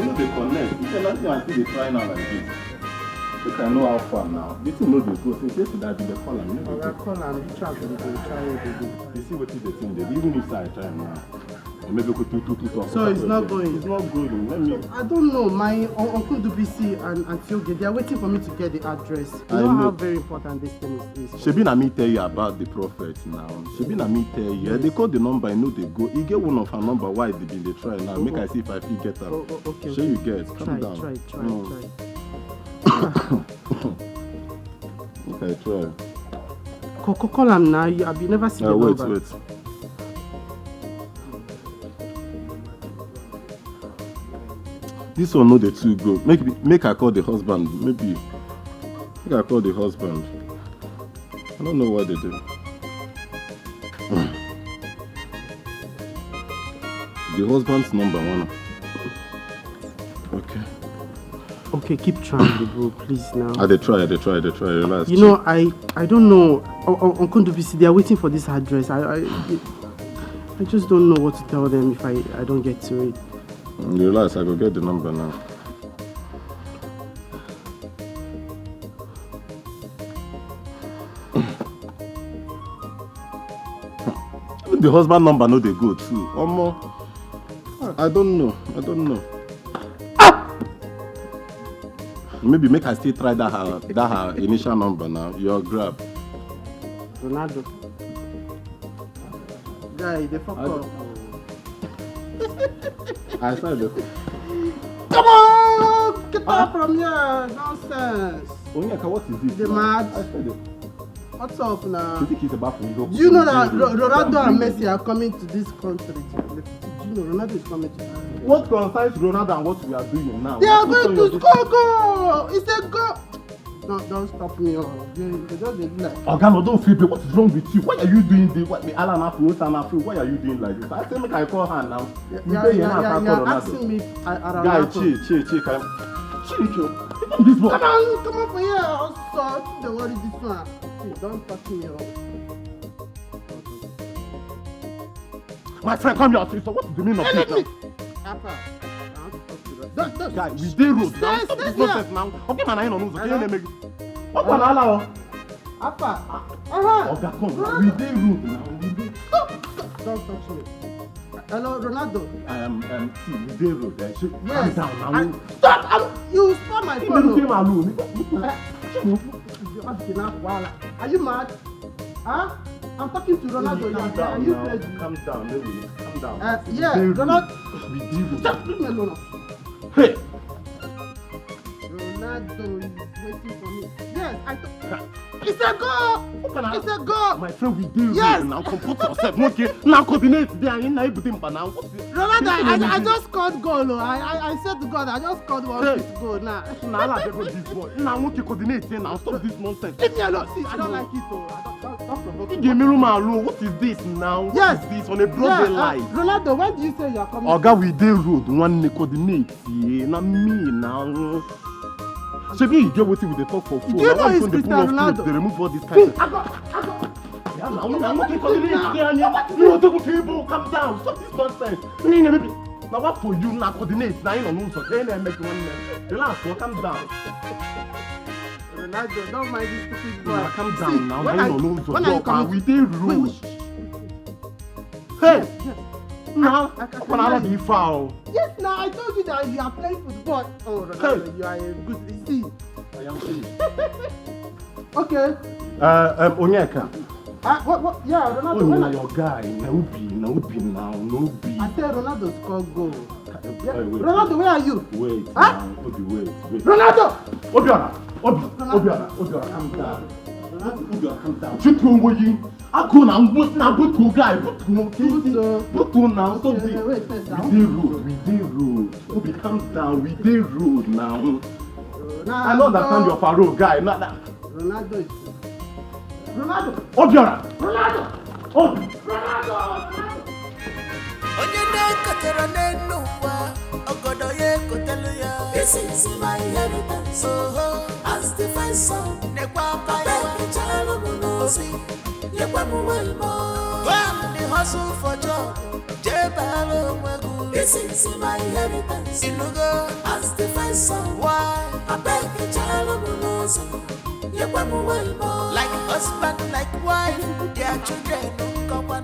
know they connect. You cannot see until they try now like this. You can know how far now. This is not the go. Since yesterday they call him. They call him. Try it. You see what they think. They even if I try now. Maybe go to. So it's not going. It's not going. Let me. I don't know. My uncle Dubisi and Auntie Oge, they are waiting for me to get the address. You know how very important this thing is. Shebi na me tell you about the prophet now. Shebi na me tell you. Yes. They call the number. I know they go. You get one of her number. Why they been they try now? Make I see if I fit get her. Okay. Sure you get. Calm down. Try. Okay, try. Call him now. I've never seen the number. Wait. This one no the two go. Make I call the husband. Maybe. Make I call the husband. I don't know what they do. The husband's number one. Okay. Okay, keep trying, bro, please now. They try. Relax. You know, I don't know. Uncle Dubisi, they are waiting for this address. I just don't know what to tell them if I don't get to it. Relax, I go get the number now. The husband number no they go too. I don't know. Maybe make I still try that her initial number now. Your grab. Ronaldo. Guy, they fuck up. I said it. Come on! Get up from here! Nonsense! Onyeka, what is this? The mad. I said it. What's up now? You think it's about me? Do you know that Ronaldo and Messi are coming to this country? Do you know Ronaldo is coming to this country? What concerns Ronaldo and what we are doing now? They are going to score goal! It's a goal! No, don't stop me. They just do like... Ogano, don't feel bad. What is wrong with you? Why are you doing this? Why are you doing like this? I say make I call her now. You're asking me Guy, chill. This one. Come on for here. Also, don't worry this one. Don't touch me. My friend, come here. So what's the meaning of this now? Guy, we dey road now. Stop this nonsense now. Okay, man, I know. Okay, what can I allow? Apa. Oga, come. We dey road now. We dey. Don't touch me. Hello, Ronaldo. See, we dey road. Calm down now. Stop! You spoil my phone. Are you mad? Huh? I'm talking to Ronaldo. Are you crazy? Calm down, baby. Calm down. Yeah, Ronaldo. We dey road. Just leave me alone. Hey! Ronaldo is waiting for me. Yes, I thought. It's a goal! It's a goal! My friend, we dey yes. Now comport yourself. Okay, now coordinate there. I ain't everything for now. Ronaldo, I just scored goal. I said to God, I just scored one goal now. Now I like this boy. Now I want to coordinate here. Now stop this nonsense. Leave me alone. See, I don't like it. Don't give me room alone. What is this now? What is this on a broad life? Ronaldo, when did you say you are coming? Oga, we dey road. One coordinate here. Not me now. Shebi you get wetin we dey talk for phone. Do you know it's Cristiano Ronaldo? They remove all this kind of. Yeah, now I'm not coordinate here. You don't people calm down. Stop this nonsense. Now what for you now coordinate? Now you don't know so. Then I make one. Relax, calm down. Ronaldo, don't mind this stupid boy. Now calm down now. Now you don't know so. We dey road. Hey. Now, when I be foul. Yes, now I told you that you are playing football. Oh, Ronaldo, you are a good see. I am finished. Okay. Onyeka. What? Yeah, Ronaldo. When are your guy? No be now. I said Ronaldo scored goal. Wait. Ronaldo, where are you? Wait. Huh? Wait. Ronaldo! Obiora, calm down. Obiora, calm down. Chukwu I go now, but guy, but now, stop this. We dey road. Obi, calm down, we dey road now. I don't understand your parole, guy. Ronaldo is... Ronaldo! Obiora! Ronaldo! Onye na-ekotere n'ụwa, ogodo ya ekotelu ya. This is my inheritance. As the first son, nekwa Betrayal n'ozi. Go and the hustle for job. This is my inheritance. As the first son, why? I beg the child like husband, like wife, their children don't come on.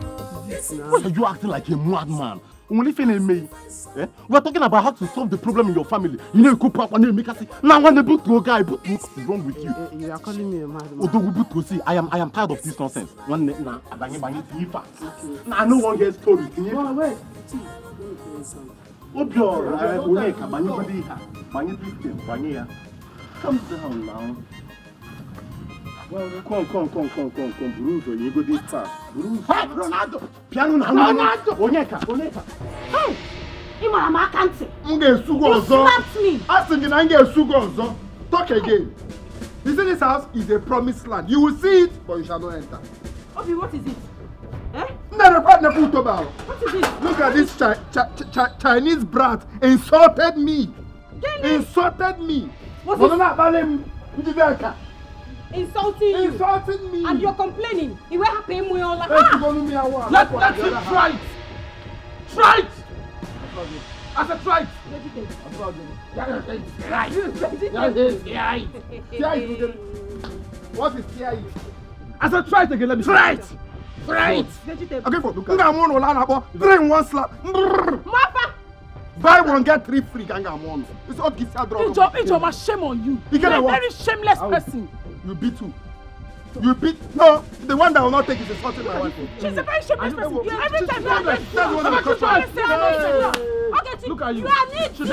Why are you acting like a madman? Only thing me. We are talking about how to solve the problem in your family. You know, you go pop and make us see. Now, when the book to a guy, what is wrong with you? You are calling me a madman. Although we book to see, I am tired of this nonsense. One now, I know one gets story. No, wait. Calm down now. Come. Bruce, you go this fast. Bruce. Ronaldo! Piano now. Ronaldo! Onyeka. Hey! Imarama can't say. You slapped me. Asking you talk again. You see, this house is a promised land. You will see it, but you shall not enter. Obi, what is it? Eh? What is it? Look at this Chinese brat insulted me. Insulted me. What's Insulting me. And you're complaining. It will happen when you're like, Let's him try it. Try it. I said try it. What is try it? I said try it again. Let me try it. Try it. Okay, for look. 3 in 1 slap. Buy one, get 3 free. It's all this. Shame on you. You're a very shameless person. You beat who? You beat no. The one that will not take is insulting my wife. She's a very shameless person. Every time you are look at you. You are neat. Get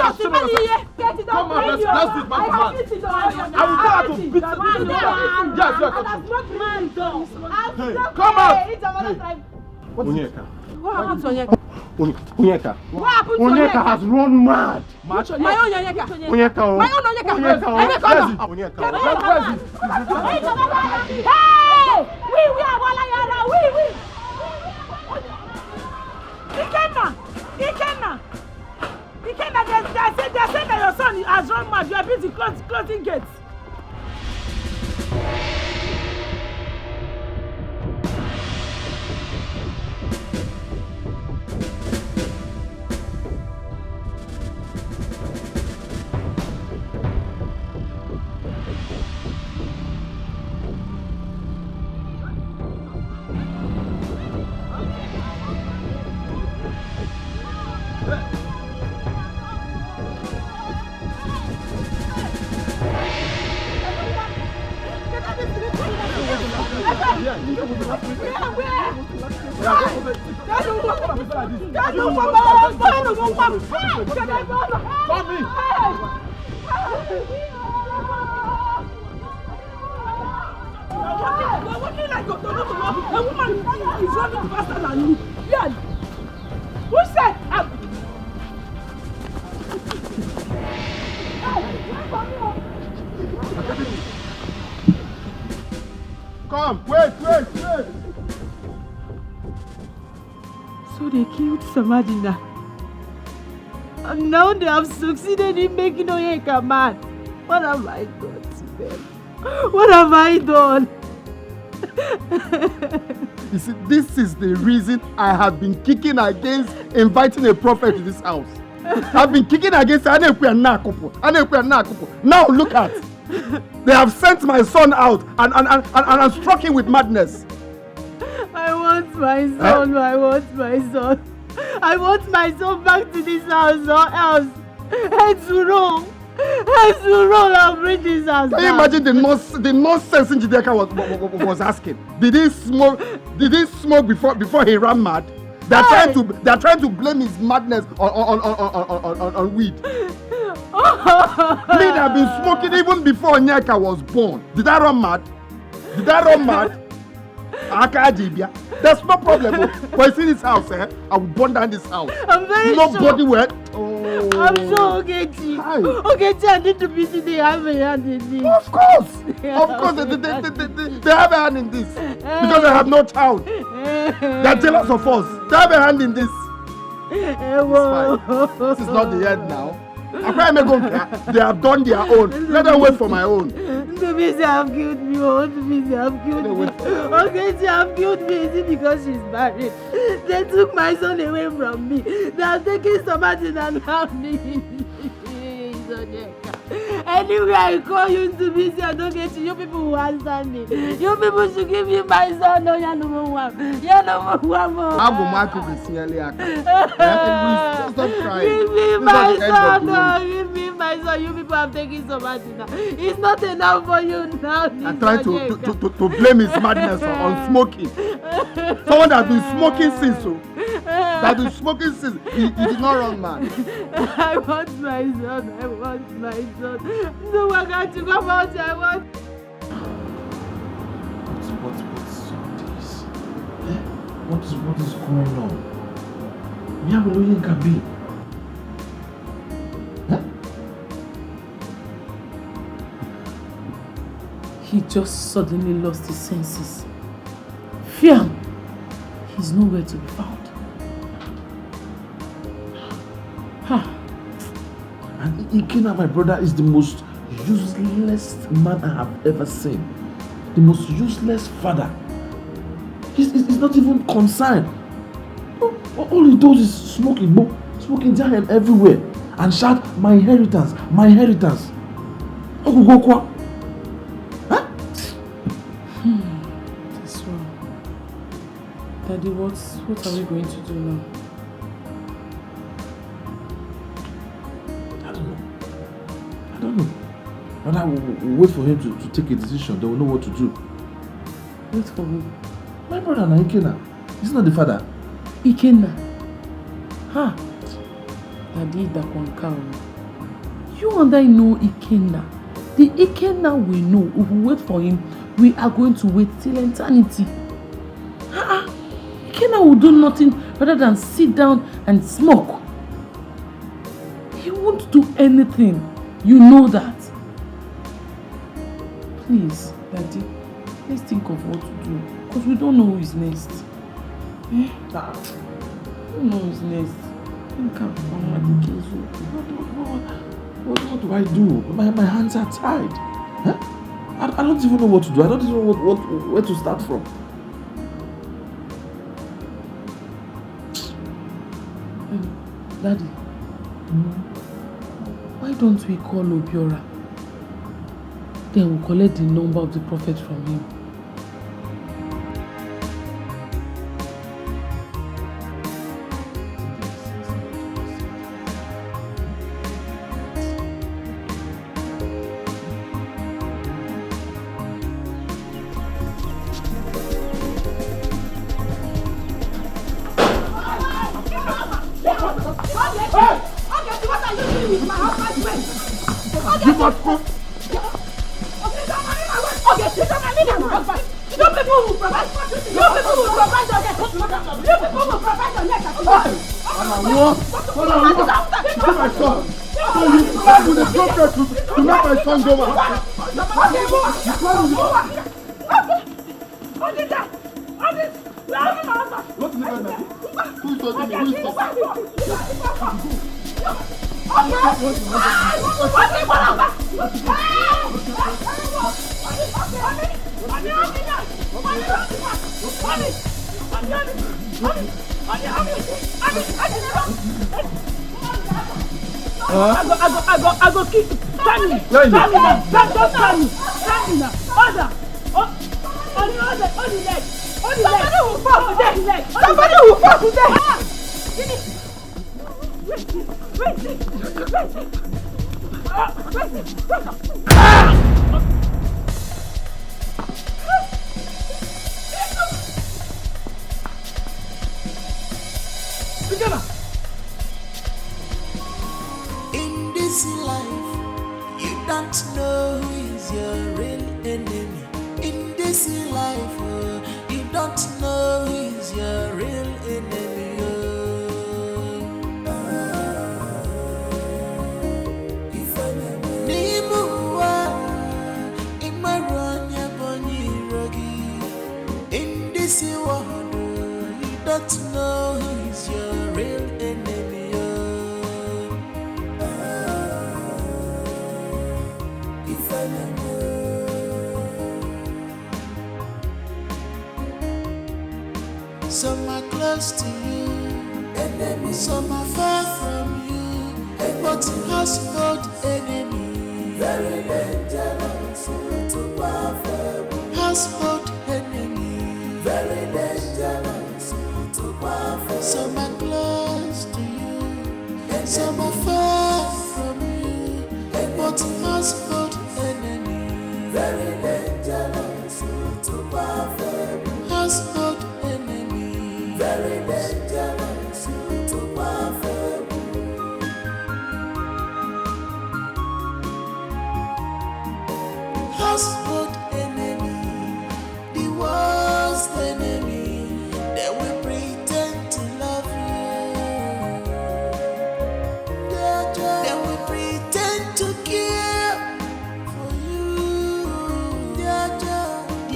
it up. Come on, let's do it, man. I will tell her to beat you. Yes. Come on. Onyeka. What happened to Onyeka? Onyeka. What happened to Onyeka has run mad. My own Onyeka. Onyeka. Hey! We are Walayara. We. Ikenna, they say that your son has run mad. You are busy closing gates. You're walking like a woman is running faster than you. Yeah. Who said? Come, wait. So they killed Samadina. And now they have succeeded in making Oyeka mad. What have I done to them? What have I done? You see, this is the reason I have been kicking against inviting a prophet to this house. I've been kicking against Now look at. They have sent my son out and struck him with madness. I want my son. I want my son. I want my son back to this house or else. Heads will roll. I'll bring this house. Can you imagine the nonsense Njideka was asking? Did he smoke before he ran mad? They're trying to blame his madness on weed. Me that have been smoking even before Nyeka was born. Did I run mad? There's no problem. When I see this house, I will burn down this house. I'm very Nobody sure. will. I'm sure Ogechi. Ogechi and Nitubisi, they have a hand in this. Of course, they have a hand in this. Because they have no child. They're jealous of us. They have a hand in this. This is not the end now. They have done their own. Let them wait for my own. Nitubisi have killed me. Nitubisi have killed me. Ogechi have killed me. Is it because she's married? They took my son away from me. They have taken somebody and now me. Anyway, I call you to be here. Don't get you people who answer me. You people should give me my son. No, you no one. You no one. Stop crying. Give me my son. No, give me my son. You people have taken somebody now. It's not enough for you now. I try to blame his madness on smoking. Someone that has been smoking since. He did not run mad. I want my son. No one got to come out. I want. What's this? What is going on? Me have a lawyer can be. He just suddenly lost his senses. Fear. He's nowhere to be found. And Ikena, my brother, is the most useless man I have ever seen. The most useless father. He's not even concerned. All he does is smoking giant everywhere and shout, my inheritance, my inheritance. Huh? That's wrong. Daddy, what are we going to do now? I don't know. But I will wait for him to take a decision. They will know what to do. Wait for who? My brother na Ikena. He's not the father. Ikena? Daddy, that one cow. You and I know Ikena. The Ikena we know, if we wait for him, we are going to wait till eternity. Ikena will do nothing rather than sit down and smoke. He won't do anything. You know that. Please, Daddy, let's think of what to do. Because we don't know who is next. We don't know who is next. What do I do? My hands are tied. I don't even know what to do. I don't even know where to start from. Daddy, why don't we call Obiora? Then we'll collect the number of the prophet from him. what are you doing with my husband's friend? You must go. Okay, sit down and leave my husband. You people will provide your neck. You people will provide your neck. Hold on. Give my son. So you plan with the doctor to let my son go back. What is that? What is that? What's the matter? Who's talking to me? I go keep stand me now. Order. On the leg. Somebody will fall today. In this life, you don't know who is your real enemy. In this life, you don't know who is your real enemy. In this world, you don't know who is your real enemy. Some are close to you, some are far from you, but household enemy, very dangerous to powerful. Household enemy, very dangerous to powerful. Some are close to you, some are far from you, but household enemy, very dangerous to powerful. Household enemy, very dangerous to powerful. Household enemy, the worst enemy, they will pretend to love you. They will pretend to care for you. They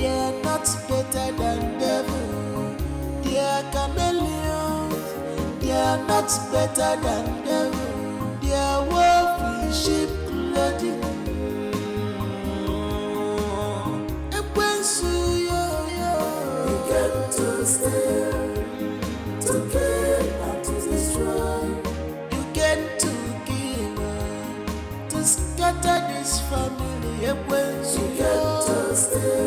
are not better than devil. They are chameleons. They are not better than devil. They are wolf in sheep clothing. You came to steal, to kill, and to destroy. You came to kill, to scatter this family. You came to steal,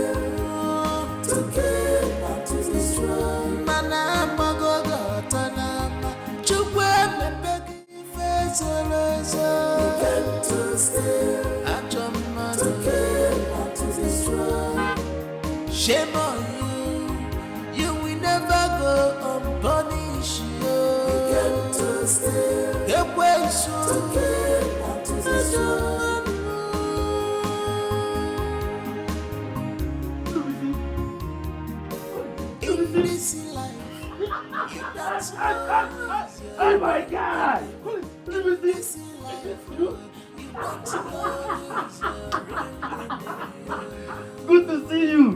to kill, and to destroy. Manama gogo tanama, chukwe mepeki fezelozo. You came to steal, to kill, and to destroy. Shame on you, you will never go unpunished. You came to steal, to kill, and to destroy. In this life, you don't know. Oh my God! In this life, you don't know. Good to see you.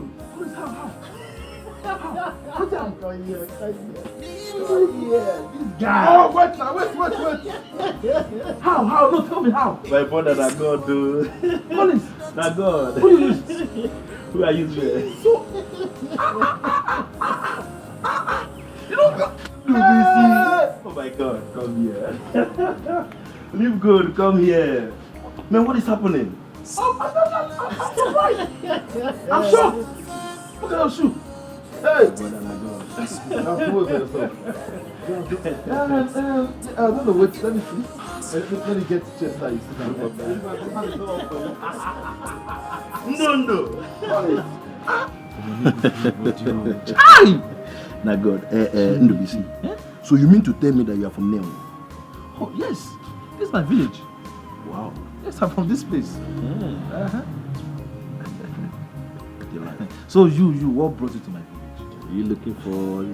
This guy. Oh, wait now, wait. How? No, tell me how. My brother, that God, dude. Collins. That God. Who you use? Who are you there? So. You know. Oh my God, come here. Live good, come here. Man, what is happening? I'm surprised. I'm shocked. Look at those shoes. Hey. Now pose yourself. I don't know what. Let me see. Let me get chest now. You sit down. No. Now God, Ndubisi. So you mean to tell me that you are from Neo? Oh, yes. This is my village. Wow. Yes, I'm from this place. So you, what brought you to my village? Are you looking for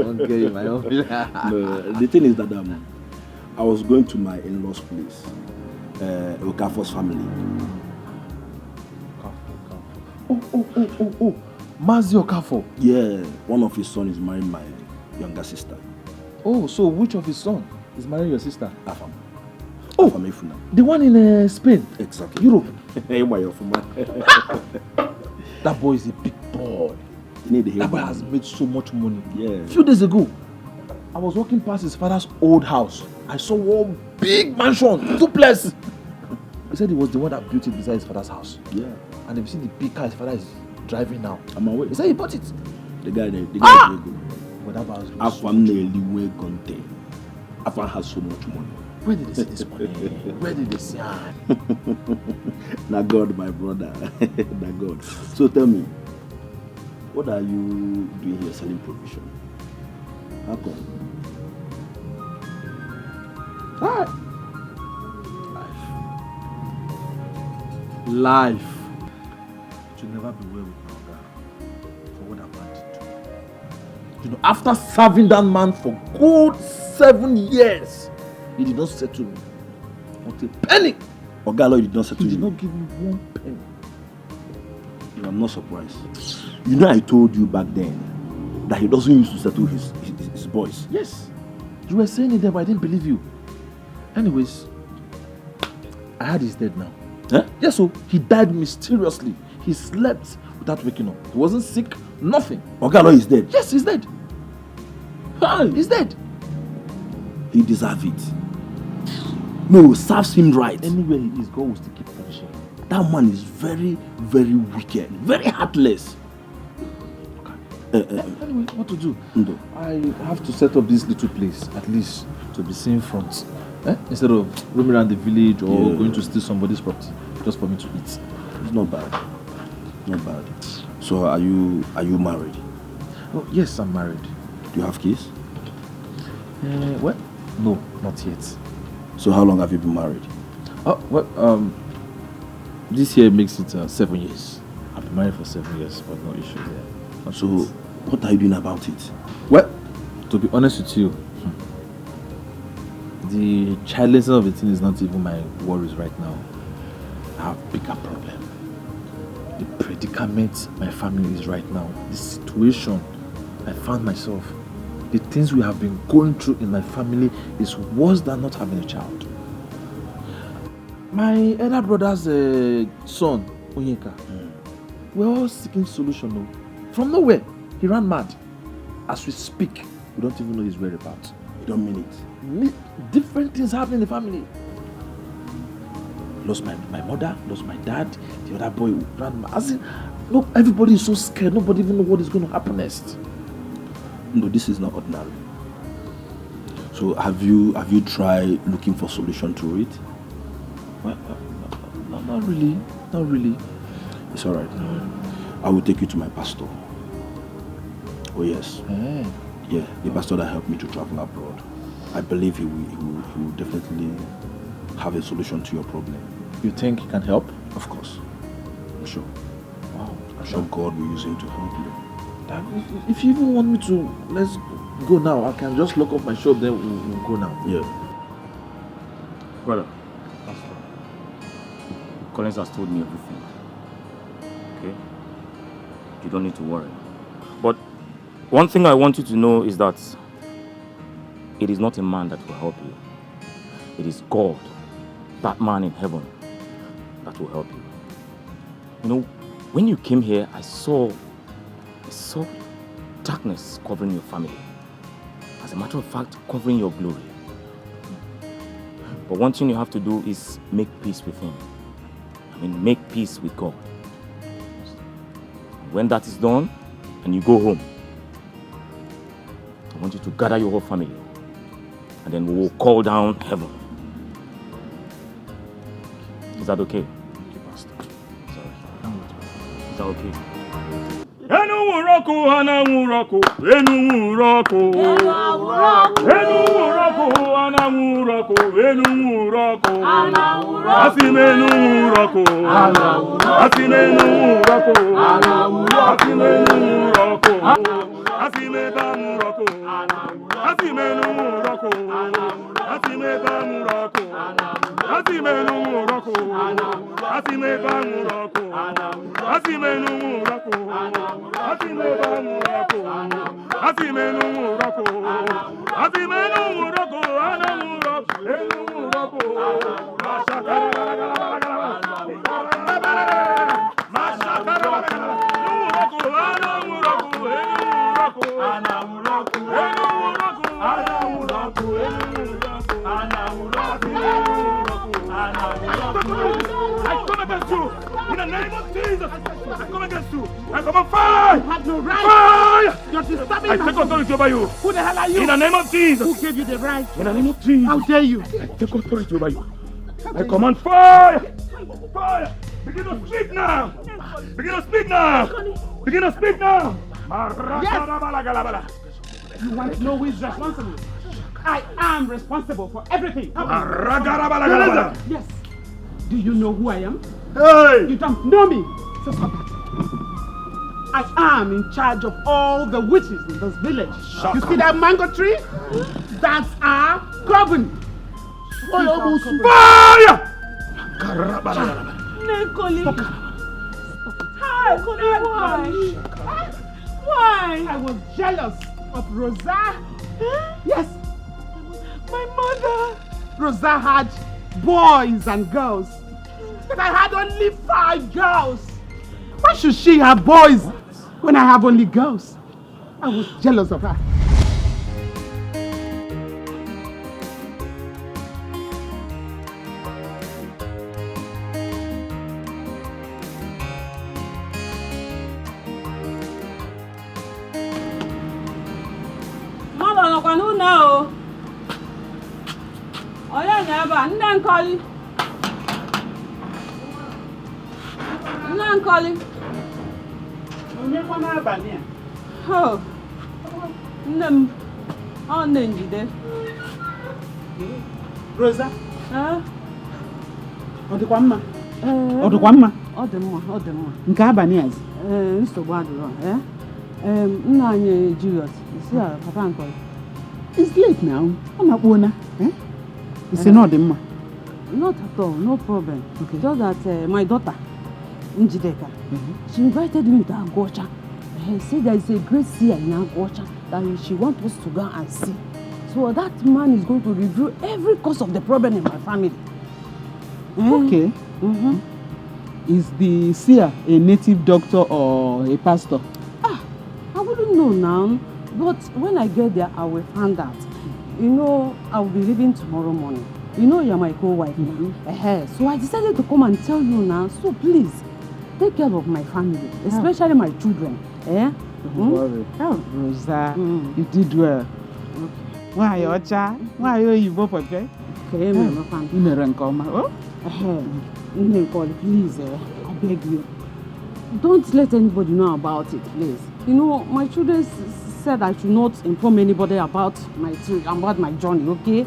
hungry in my own village? No, the thing is that I was going to my in-laws' place, Okafor's family. Oh. Mazi Okafor. Yeah, one of his sons is marrying my younger sister. Oh, so which of his sons is marrying your sister? Afam. Oh, Afam. the one in Spain. Exactly. Europe. That boy is a big boy. That boy has made so much money. Yeah. A few days ago, I was walking past his father's old house. I saw one big mansion, duplex. He said he was the one that built it beside his father's house. Yeah. And if you see the big car his father is driving now. I'm aware. He said he bought it. The guy is very good. But that was Afam nearly way gone there. Afam has so much money. Where did they see this money? Where did they see it? Na God, my brother. Na God. So tell me, what are you doing here selling provision? How come? Life should never be well with my God for what that man did to me. You know, after serving that man for good 7 years, he did not settle me. Not a penny. Ogalo did not settle you. He did not give me 1 penny. I'm not surprised. You know, I told you back then that he doesn't used to settle his boys. Yes. You were saying it there, but I didn't believe you. Anyways, I heard he's dead now. Huh? Yes, so he died mysteriously. He slept without waking up. He wasn't sick, nothing. Ogalo is dead? Yes, he's dead. He's dead. He deserves it. No, serves him right. Anywhere he is, God will still keep punishing him. That man is very, very wicked, very heartless. Anyway, what to do? No. I have to set up this little place, at least, to be seen front. Instead of roaming around the village or going to steal somebody's property, just for me to eat. It's not bad. Not bad. So are you married? Oh, yes, I'm married. Do you have kids? What? No, not yet. So how long have you been married? Oh, well, this year makes it 7 years. I've been married for 7 years, but no issues there. So, what are you doing about it? Well, to be honest with you, the childlessness of the thing is not even my worries right now. I have a bigger problem. The predicament my family is right now, the situation I found myself, the things we have been going through in my family is worse than not having a child. My elder brother's son, Onyeka, we're all seeking solution now. From nowhere, he ran mad. As we speak, we don't even know his whereabouts. You don't mean it? Different things happen in the family. Lost my mother, lost my dad, the other boy ran mad. As in, no, everybody is so scared, nobody even knows what is going to happen next. No, this is not ordinary. So have you tried looking for solution to it? Well, not really. Not really. It's alright. I will take you to my pastor. Oh yes. Yeah, the pastor that helped me to travel abroad. I believe he will definitely have a solution to your problem. You think he can help? Of course. I'm sure. Wow. I'm sure God will use him to help you. If you even want me to, let's go now. I can just lock up my shop, then we'll go now. Yeah. Brother, Collins has told me everything. Okay? You don't need to worry. But one thing I want you to know is that it is not a man that will help you. It is God, that man in heaven, that will help you. You know, when you came here, I saw darkness covering your family. As a matter of fact, covering your glory. But one thing you have to do is make peace with him. I mean, make peace with God. When that is done, and you go home, I want you to gather your whole family. And then we will call down heaven. Is that okay? Thank you, Pastor. Sorry. Is that okay? Enumuroko, anamuroko, enumuroko. Enumuroko, anamuroko, enumuroko. Asimenumuroko. Asimenumuroko. Asimenumuroko. Asimebamuroko. Asimenumuroko. Asimebamuroko. Asimenumuroko. Asimebamuroko. Asimenumuroko. Asimebamuroko. Asimenumuroko. Asimenumuroko. Anamuroko. Enumuroko. I come against you in the name of Jesus. I come against you. I come on fire. You have no right. Fire. You're disturbing I take authority over you. Who the hell are you? In the name of Jesus. Who gave you the right? In the name of Jesus. How dare you? I take authority over you. I command fire. Fire. Begin to speak now. Begin to speak now. Begin to speak now. Yes. You want to know who is responsible? I am responsible for everything. Yes. Do you know who I am? Hey! You don't know me. So stop that. I am in charge of all the witches in this village. You see that mango tree? That's our coven. Fire! Hi, why? I was jealous of Rosa. Yes. My mother. Rosa had boys and girls. But I had only 5 girls. Why should she have boys when I have only girls? I was jealous of her. No. Oh yeah, never. Nne calling. Nne calling. Oh. Nne. Oh, Nenjide. Rosa. Huh? Ọ dịkwa mma? Ọ dịkwa mma? Ọ dị mma, ọ dị mma. Nke abalị azi? Nsogbu adịrọ. Nna anyị Julius, isi a papa nkọrọ. It's late now. I'm not going to. It's not the Not at all, no problem. Okay. Just that my daughter, Njideka, she invited me to Agocha. She said there is a great seer in Agocha that she wants us to go and see. So that man is going to review every cause of the problem in my family. Okay. Is the seer a native doctor or a pastor? I wouldn't know now. But when I get there, I will find out. You know, I will be leaving tomorrow morning. You know, you're my co-wife. So I decided to come and tell you now. So please, take care of my family, especially my children. Don't worry. Rosa, you did well. Why, Ocha? Why are you both okay? Okay, my family. Please, I beg you. Don't let anybody know about it, please. You know, my children said I should not inform anybody about my journey, okay?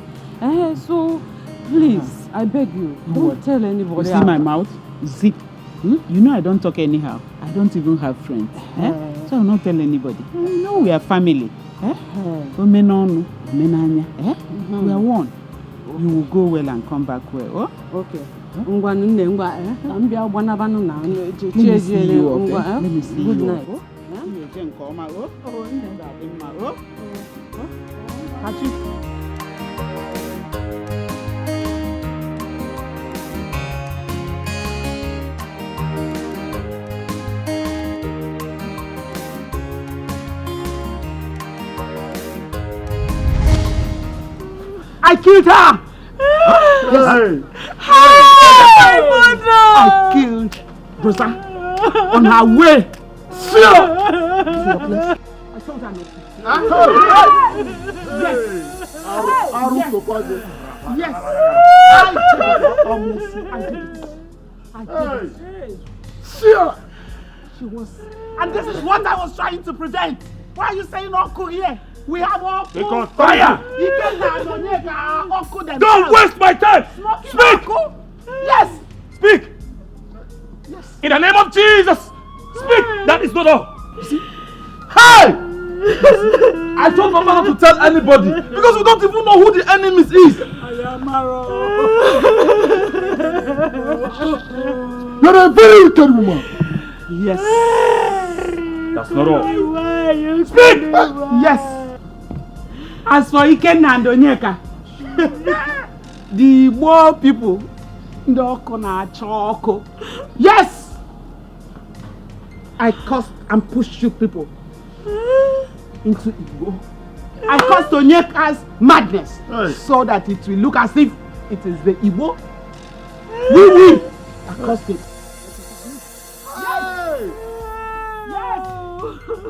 So, please, I beg you, don't tell anybody. You see my mouth? Zip. You know I don't talk anyhow. I don't even have friends. So I'll not tell anybody. You know we are family. We are one. You will go well and come back well. Okay. Let me see you, okay? Let me see you. Good night. I killed her! Yes. Hi, mother! I killed Rosa on her way. I saw that next. Yes. I did it. She And this is what I was trying to prevent. Why are you saying uncle here? We have uncle. Because fire! Don't waste my time! Speak! Uncle? Yes! Speak! Yes. In the name of Jesus! Speak! That is not all. You see? Hey! I told Mama not to tell anybody because we don't even know who the enemies is. You're a very wicked woman. Yes. That's not all. Speak! Yes. As for Ikenna and Onyeka, the Igbo people, yes! I cursed and pushed you people into Igbo. I caused Onyeka's madness so that it will look as if it is the Igbo. We I caused it. Yes!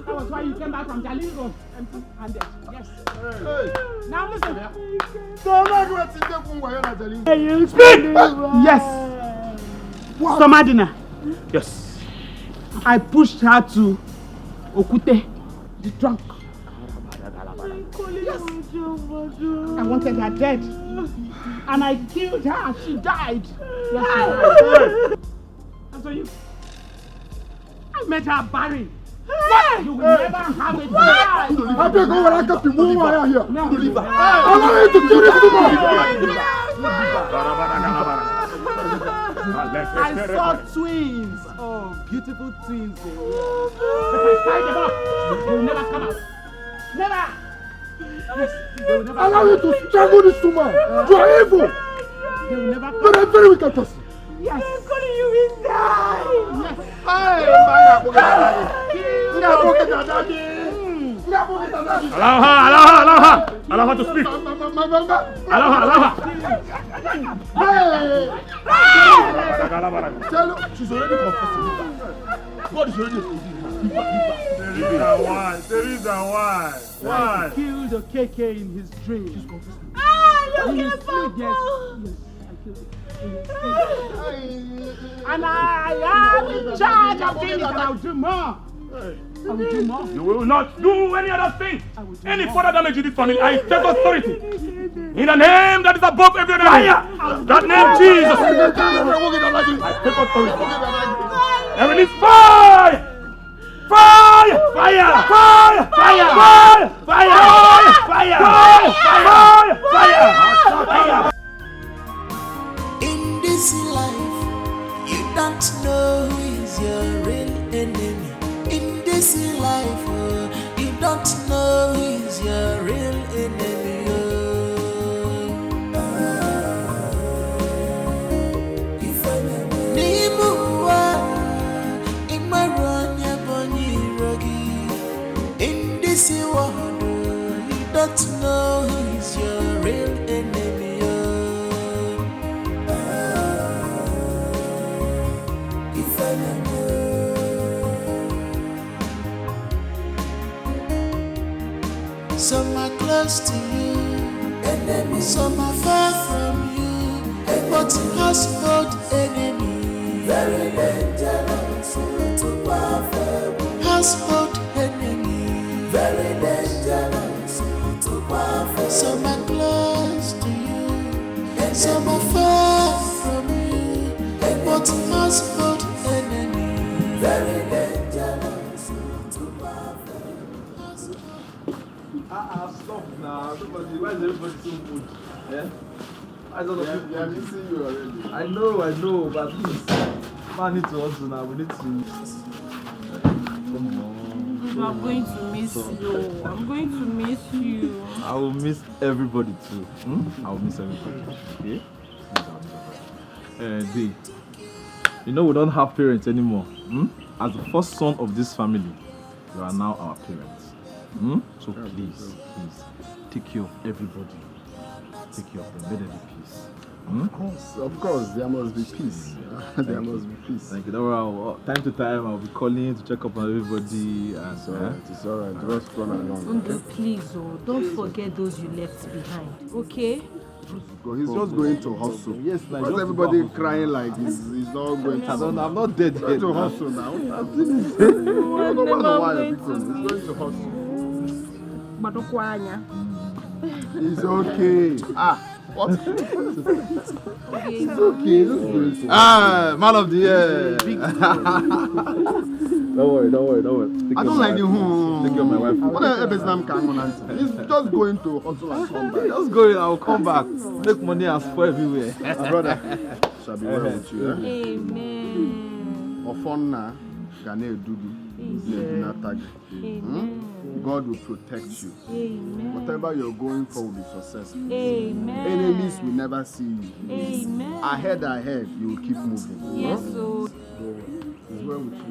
That was why you came back from Jalingo empty-handed. Yes. Now listen. Speak! Yes. Somadina. Yes. I pushed her to Okute, the drunk. Yes. I wanted her dead. And I killed her. She died. Yes, she died. And so I made her barren. What? You will never have a child. I beg over, I got to move out here. No. I want you to kill this woman. I saw twins. Oh, beautiful twins. They will never come out. Never. Yes, they will never Allow you to strangle this woman. You are evil. They will never come. You're a very wicked person. Yes. You will die. Yes. Allow her to speak. Allow her. Tell her she's already confessing. God is already forgiving her. There is a why. Why? I killed a KK in his dream. She's confessing. Look at Papa. Yes, I killed it. And I am in charge of things, and I'll do more. I will do more. You will not do any other thing. Any further damage to this family, I take authority. In the name that is above every name. That name, Jesus. I take authority. And release fire! Fire! Fire! Fire! Fire! Fire! Fire! Fire! Fire! In this life, you don't know who is your real enemy. In this life, you don't know who is your real enemy. In this world, you don't know who is your real enemy. Some are close to you, some are far from you, but household enemy. Very dangerous to powerful. Household enemy. Very dangerous to powerful. Some are close to you, some are far from you, but household enemy. Very dangerous to powerful. Stop now. Why is everybody so good? Yeah? I don't know. They are missing you already. I know, but please. Man need to also now. We need to. Come on. I'm going to miss you. I'm going to miss you. I will miss everybody too. I will miss everybody. Okay? Day. You know we don't have parents anymore. As the first son of this family, you are now our parents. So please, take care of everybody. Take care of them. Let there be peace. Of course, there must be peace. There must be peace. Thank you. Time to time, I'll be calling to check up on everybody. And it's alright. Just run along. Uncle, please, don't forget those you left behind, okay? He's just going to hustle. Yes, like because everybody crying like he's not going to. I'm not dead yet. He's going to hustle now. I don't know why he's going to hustle. It's okay. What? It's okay. Man of the year. Don't worry. I don't like the Take care of my wife. He's just going to hustle and come back. Just going, I'll come back. Make money and spoil everywhere. My brother, shall be well with you. Amen. Ofonna, Gane Dubi, God will protect you. Amen. Whatever you're going for will be successful. Amen. Enemies will never see you. Amen. Ahead, you will keep moving. Yes, so. It's well with you.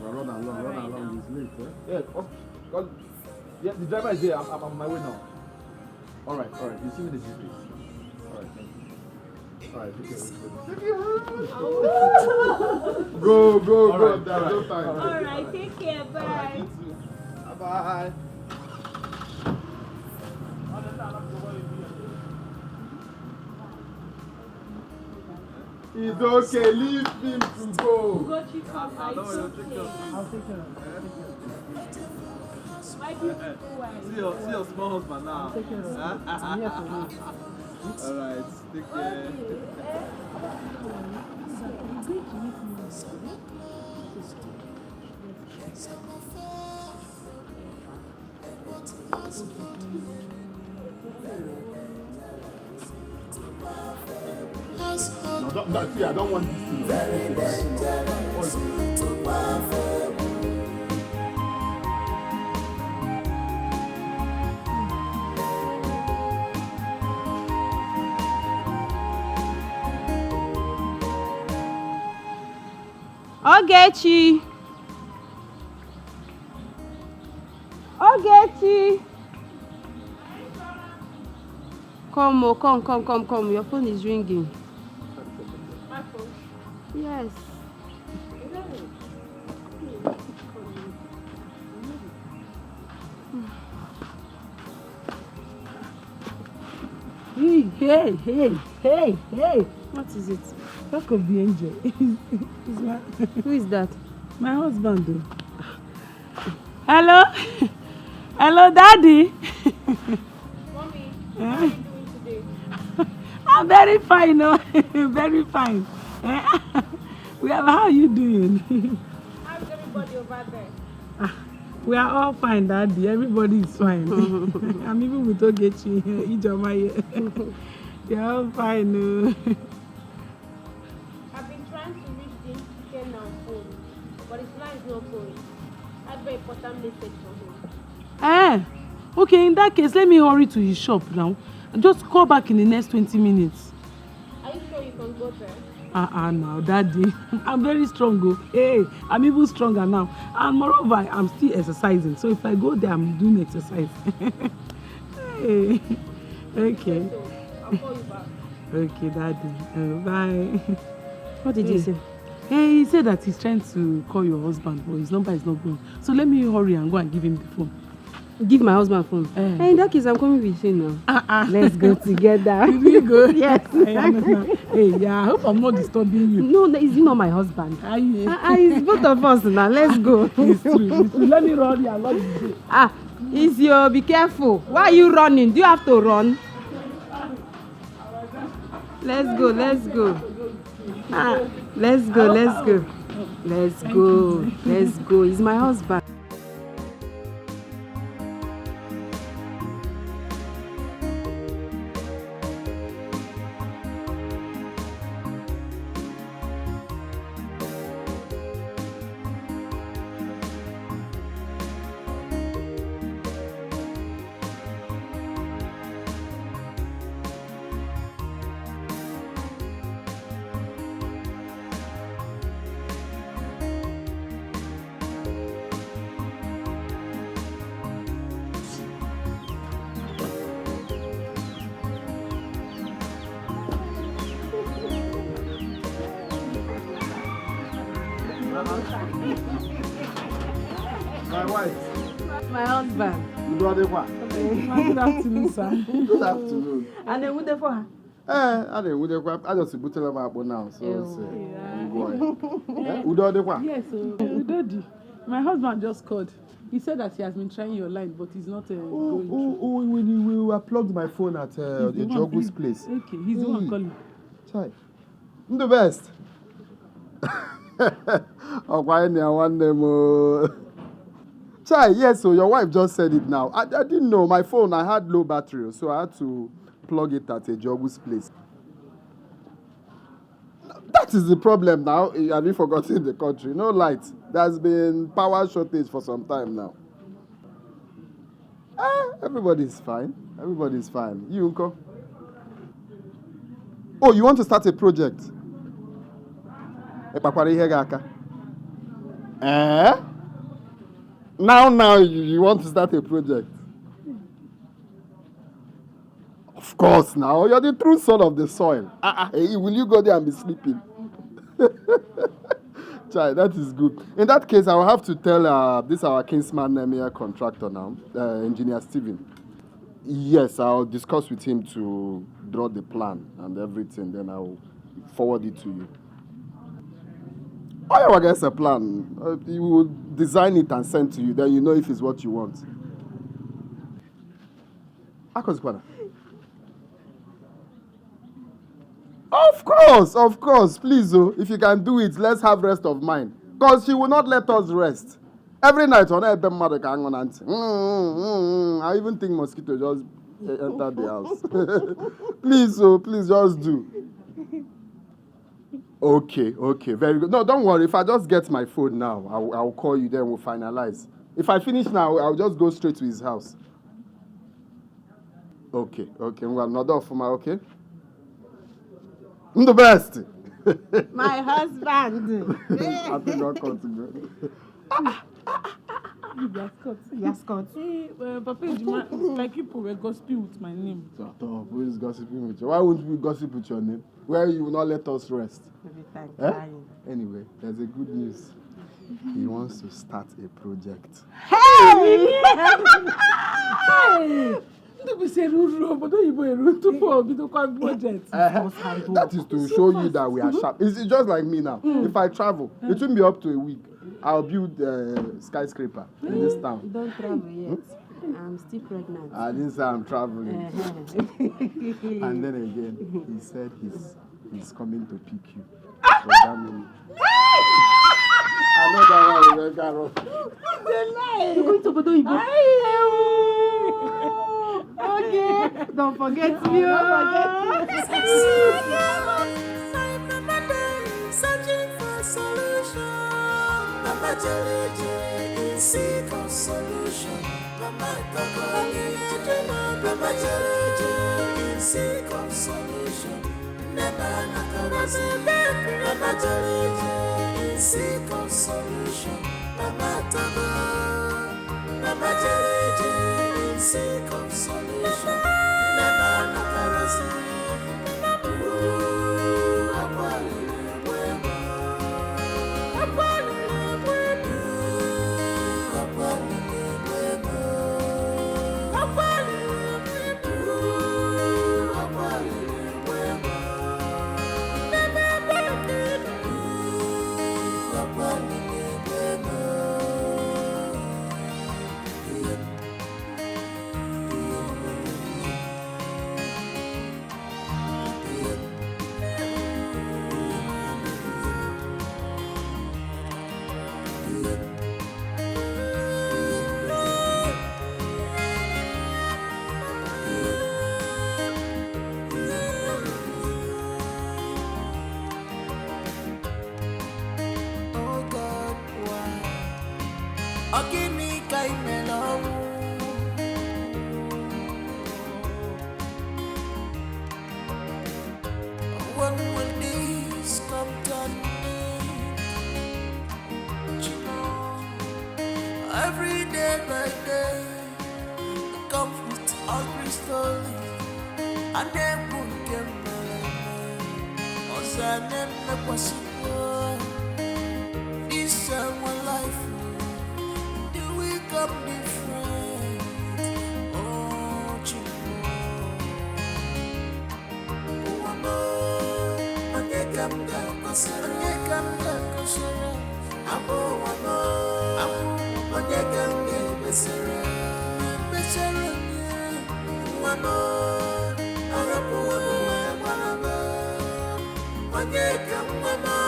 Run along. It's late, eh? Yeah, the driver is there. I'm on my way now. All right. You see me in the GP. All right, thank you. All right, take care. Go. Right, There's no time. All right, take care. Bye. Bye. It's okay, leave him to go. I'll take care of it. My beautiful wife. See your small husband now. Take care of it. I'm here for you. All right, take care. No, see, I don't want this Ogechi. Come. Your phone is ringing. My phone? Yes. Hey. What is it? Talk of the angel. Who is that? My husband, though. Hello, Daddy. Mommy, how are you doing today? I'm very fine, very fine. How are you doing? How's everybody over there? We are all fine, Daddy. Everybody is fine. I'm even with Ogechi, Ijoma. They're all fine. I've been trying to reach the chicken now phone, but his line is not going. I have an important message for him. Okay, in that case, let me hurry to his shop now. Just call back in the next 20 minutes. Are you sure you can go there? Now, Daddy. I'm very strong. Hey, I'm even stronger now. And moreover, I'm still exercising. So if I go there, I'm doing exercise. Hey. Okay. I'll call you back. Okay, Daddy. Bye. What did he say? Hey, he said that he's trying to call your husband, but his number is not going. So let me hurry and go and give him the phone. Give my husband phone. Hey, in that case, I'm coming with you now. Let's go together. We go? Yes. Hey, yeah, I hope I'm not disturbing you. No, is he not my husband? It's both of us now. Let's go. It's true. Let me run here. It's your, be careful. Why are you running? Do you have to run? Let's go. Let's go. He's my husband. My wife. My husband. Good afternoon, sir. Good afternoon. And then what the for her? I just put them up now. So, Yes, Udodi. My husband just called. He said that he has been trying your line, but he's not going through. When I plugged my phone at the Jogu's place. Okay, he's the one calling. Chai. I'm the best. Chai, yes, so your wife just said it now. I didn't know. My phone, I had low battery, so I had to plug it at a Jogu's place. That is the problem now. Have you forgotten the country? No light. There's been power shortage for some time now. Everybody's fine. Everybody's fine. You, Uncle? Oh, you want to start a project? Now you want to start a project? Of course now. You're the true son of the soil. Will you go there and be sleeping? Chai, that is good. In that case, I will have to tell this our Kingsman Nemia contractor now, Engineer Steven. Yes, I'll discuss with him to draw the plan and everything. Then I'll forward it to you. I guess a plan. He will design it and send to you. Then you know if it's what you want. Of course. Please, if you can do it, let's have rest of mind. Because she will not let us rest. Every night, I even think mosquito just entered the house. Please, just do. Okay, very good. No, don't worry. If I just get my phone now, I'll call you, then we'll finalize. If I finish now, I'll just go straight to his house. Okay. Well, not off for my okay? I'm the best. My husband. I think I'll continue. Yascot. Papa, like people were gossiping with my name. Shut up. Who is gossiping with you? Why won't we gossip with your name? Where you will not let us rest? Anyway, there's a good news. He wants to start a project. Hey! That is to show you that we are sharp. It's just like me now. If I travel, it won't be up to a week. I'll build a skyscraper in this town. Don't travel yet. I'm still pregnant. I didn't say I'm traveling. And then again, he said he's coming to pick you. So that means... I know that one will get off. You're going to Bodo. Okay. Don't forget me. Searching for solution. Mama Jelly in seek of solution. Mama Jelly in seek of solution. Never Nakarasi. Mama Jelly in seek of solution. Mama Jelly in seek of solution. Never Nakarasi. When will this come to an end? Every day by day, the conflict all slowly, and then won't get possible. This is my life. Do we come different? One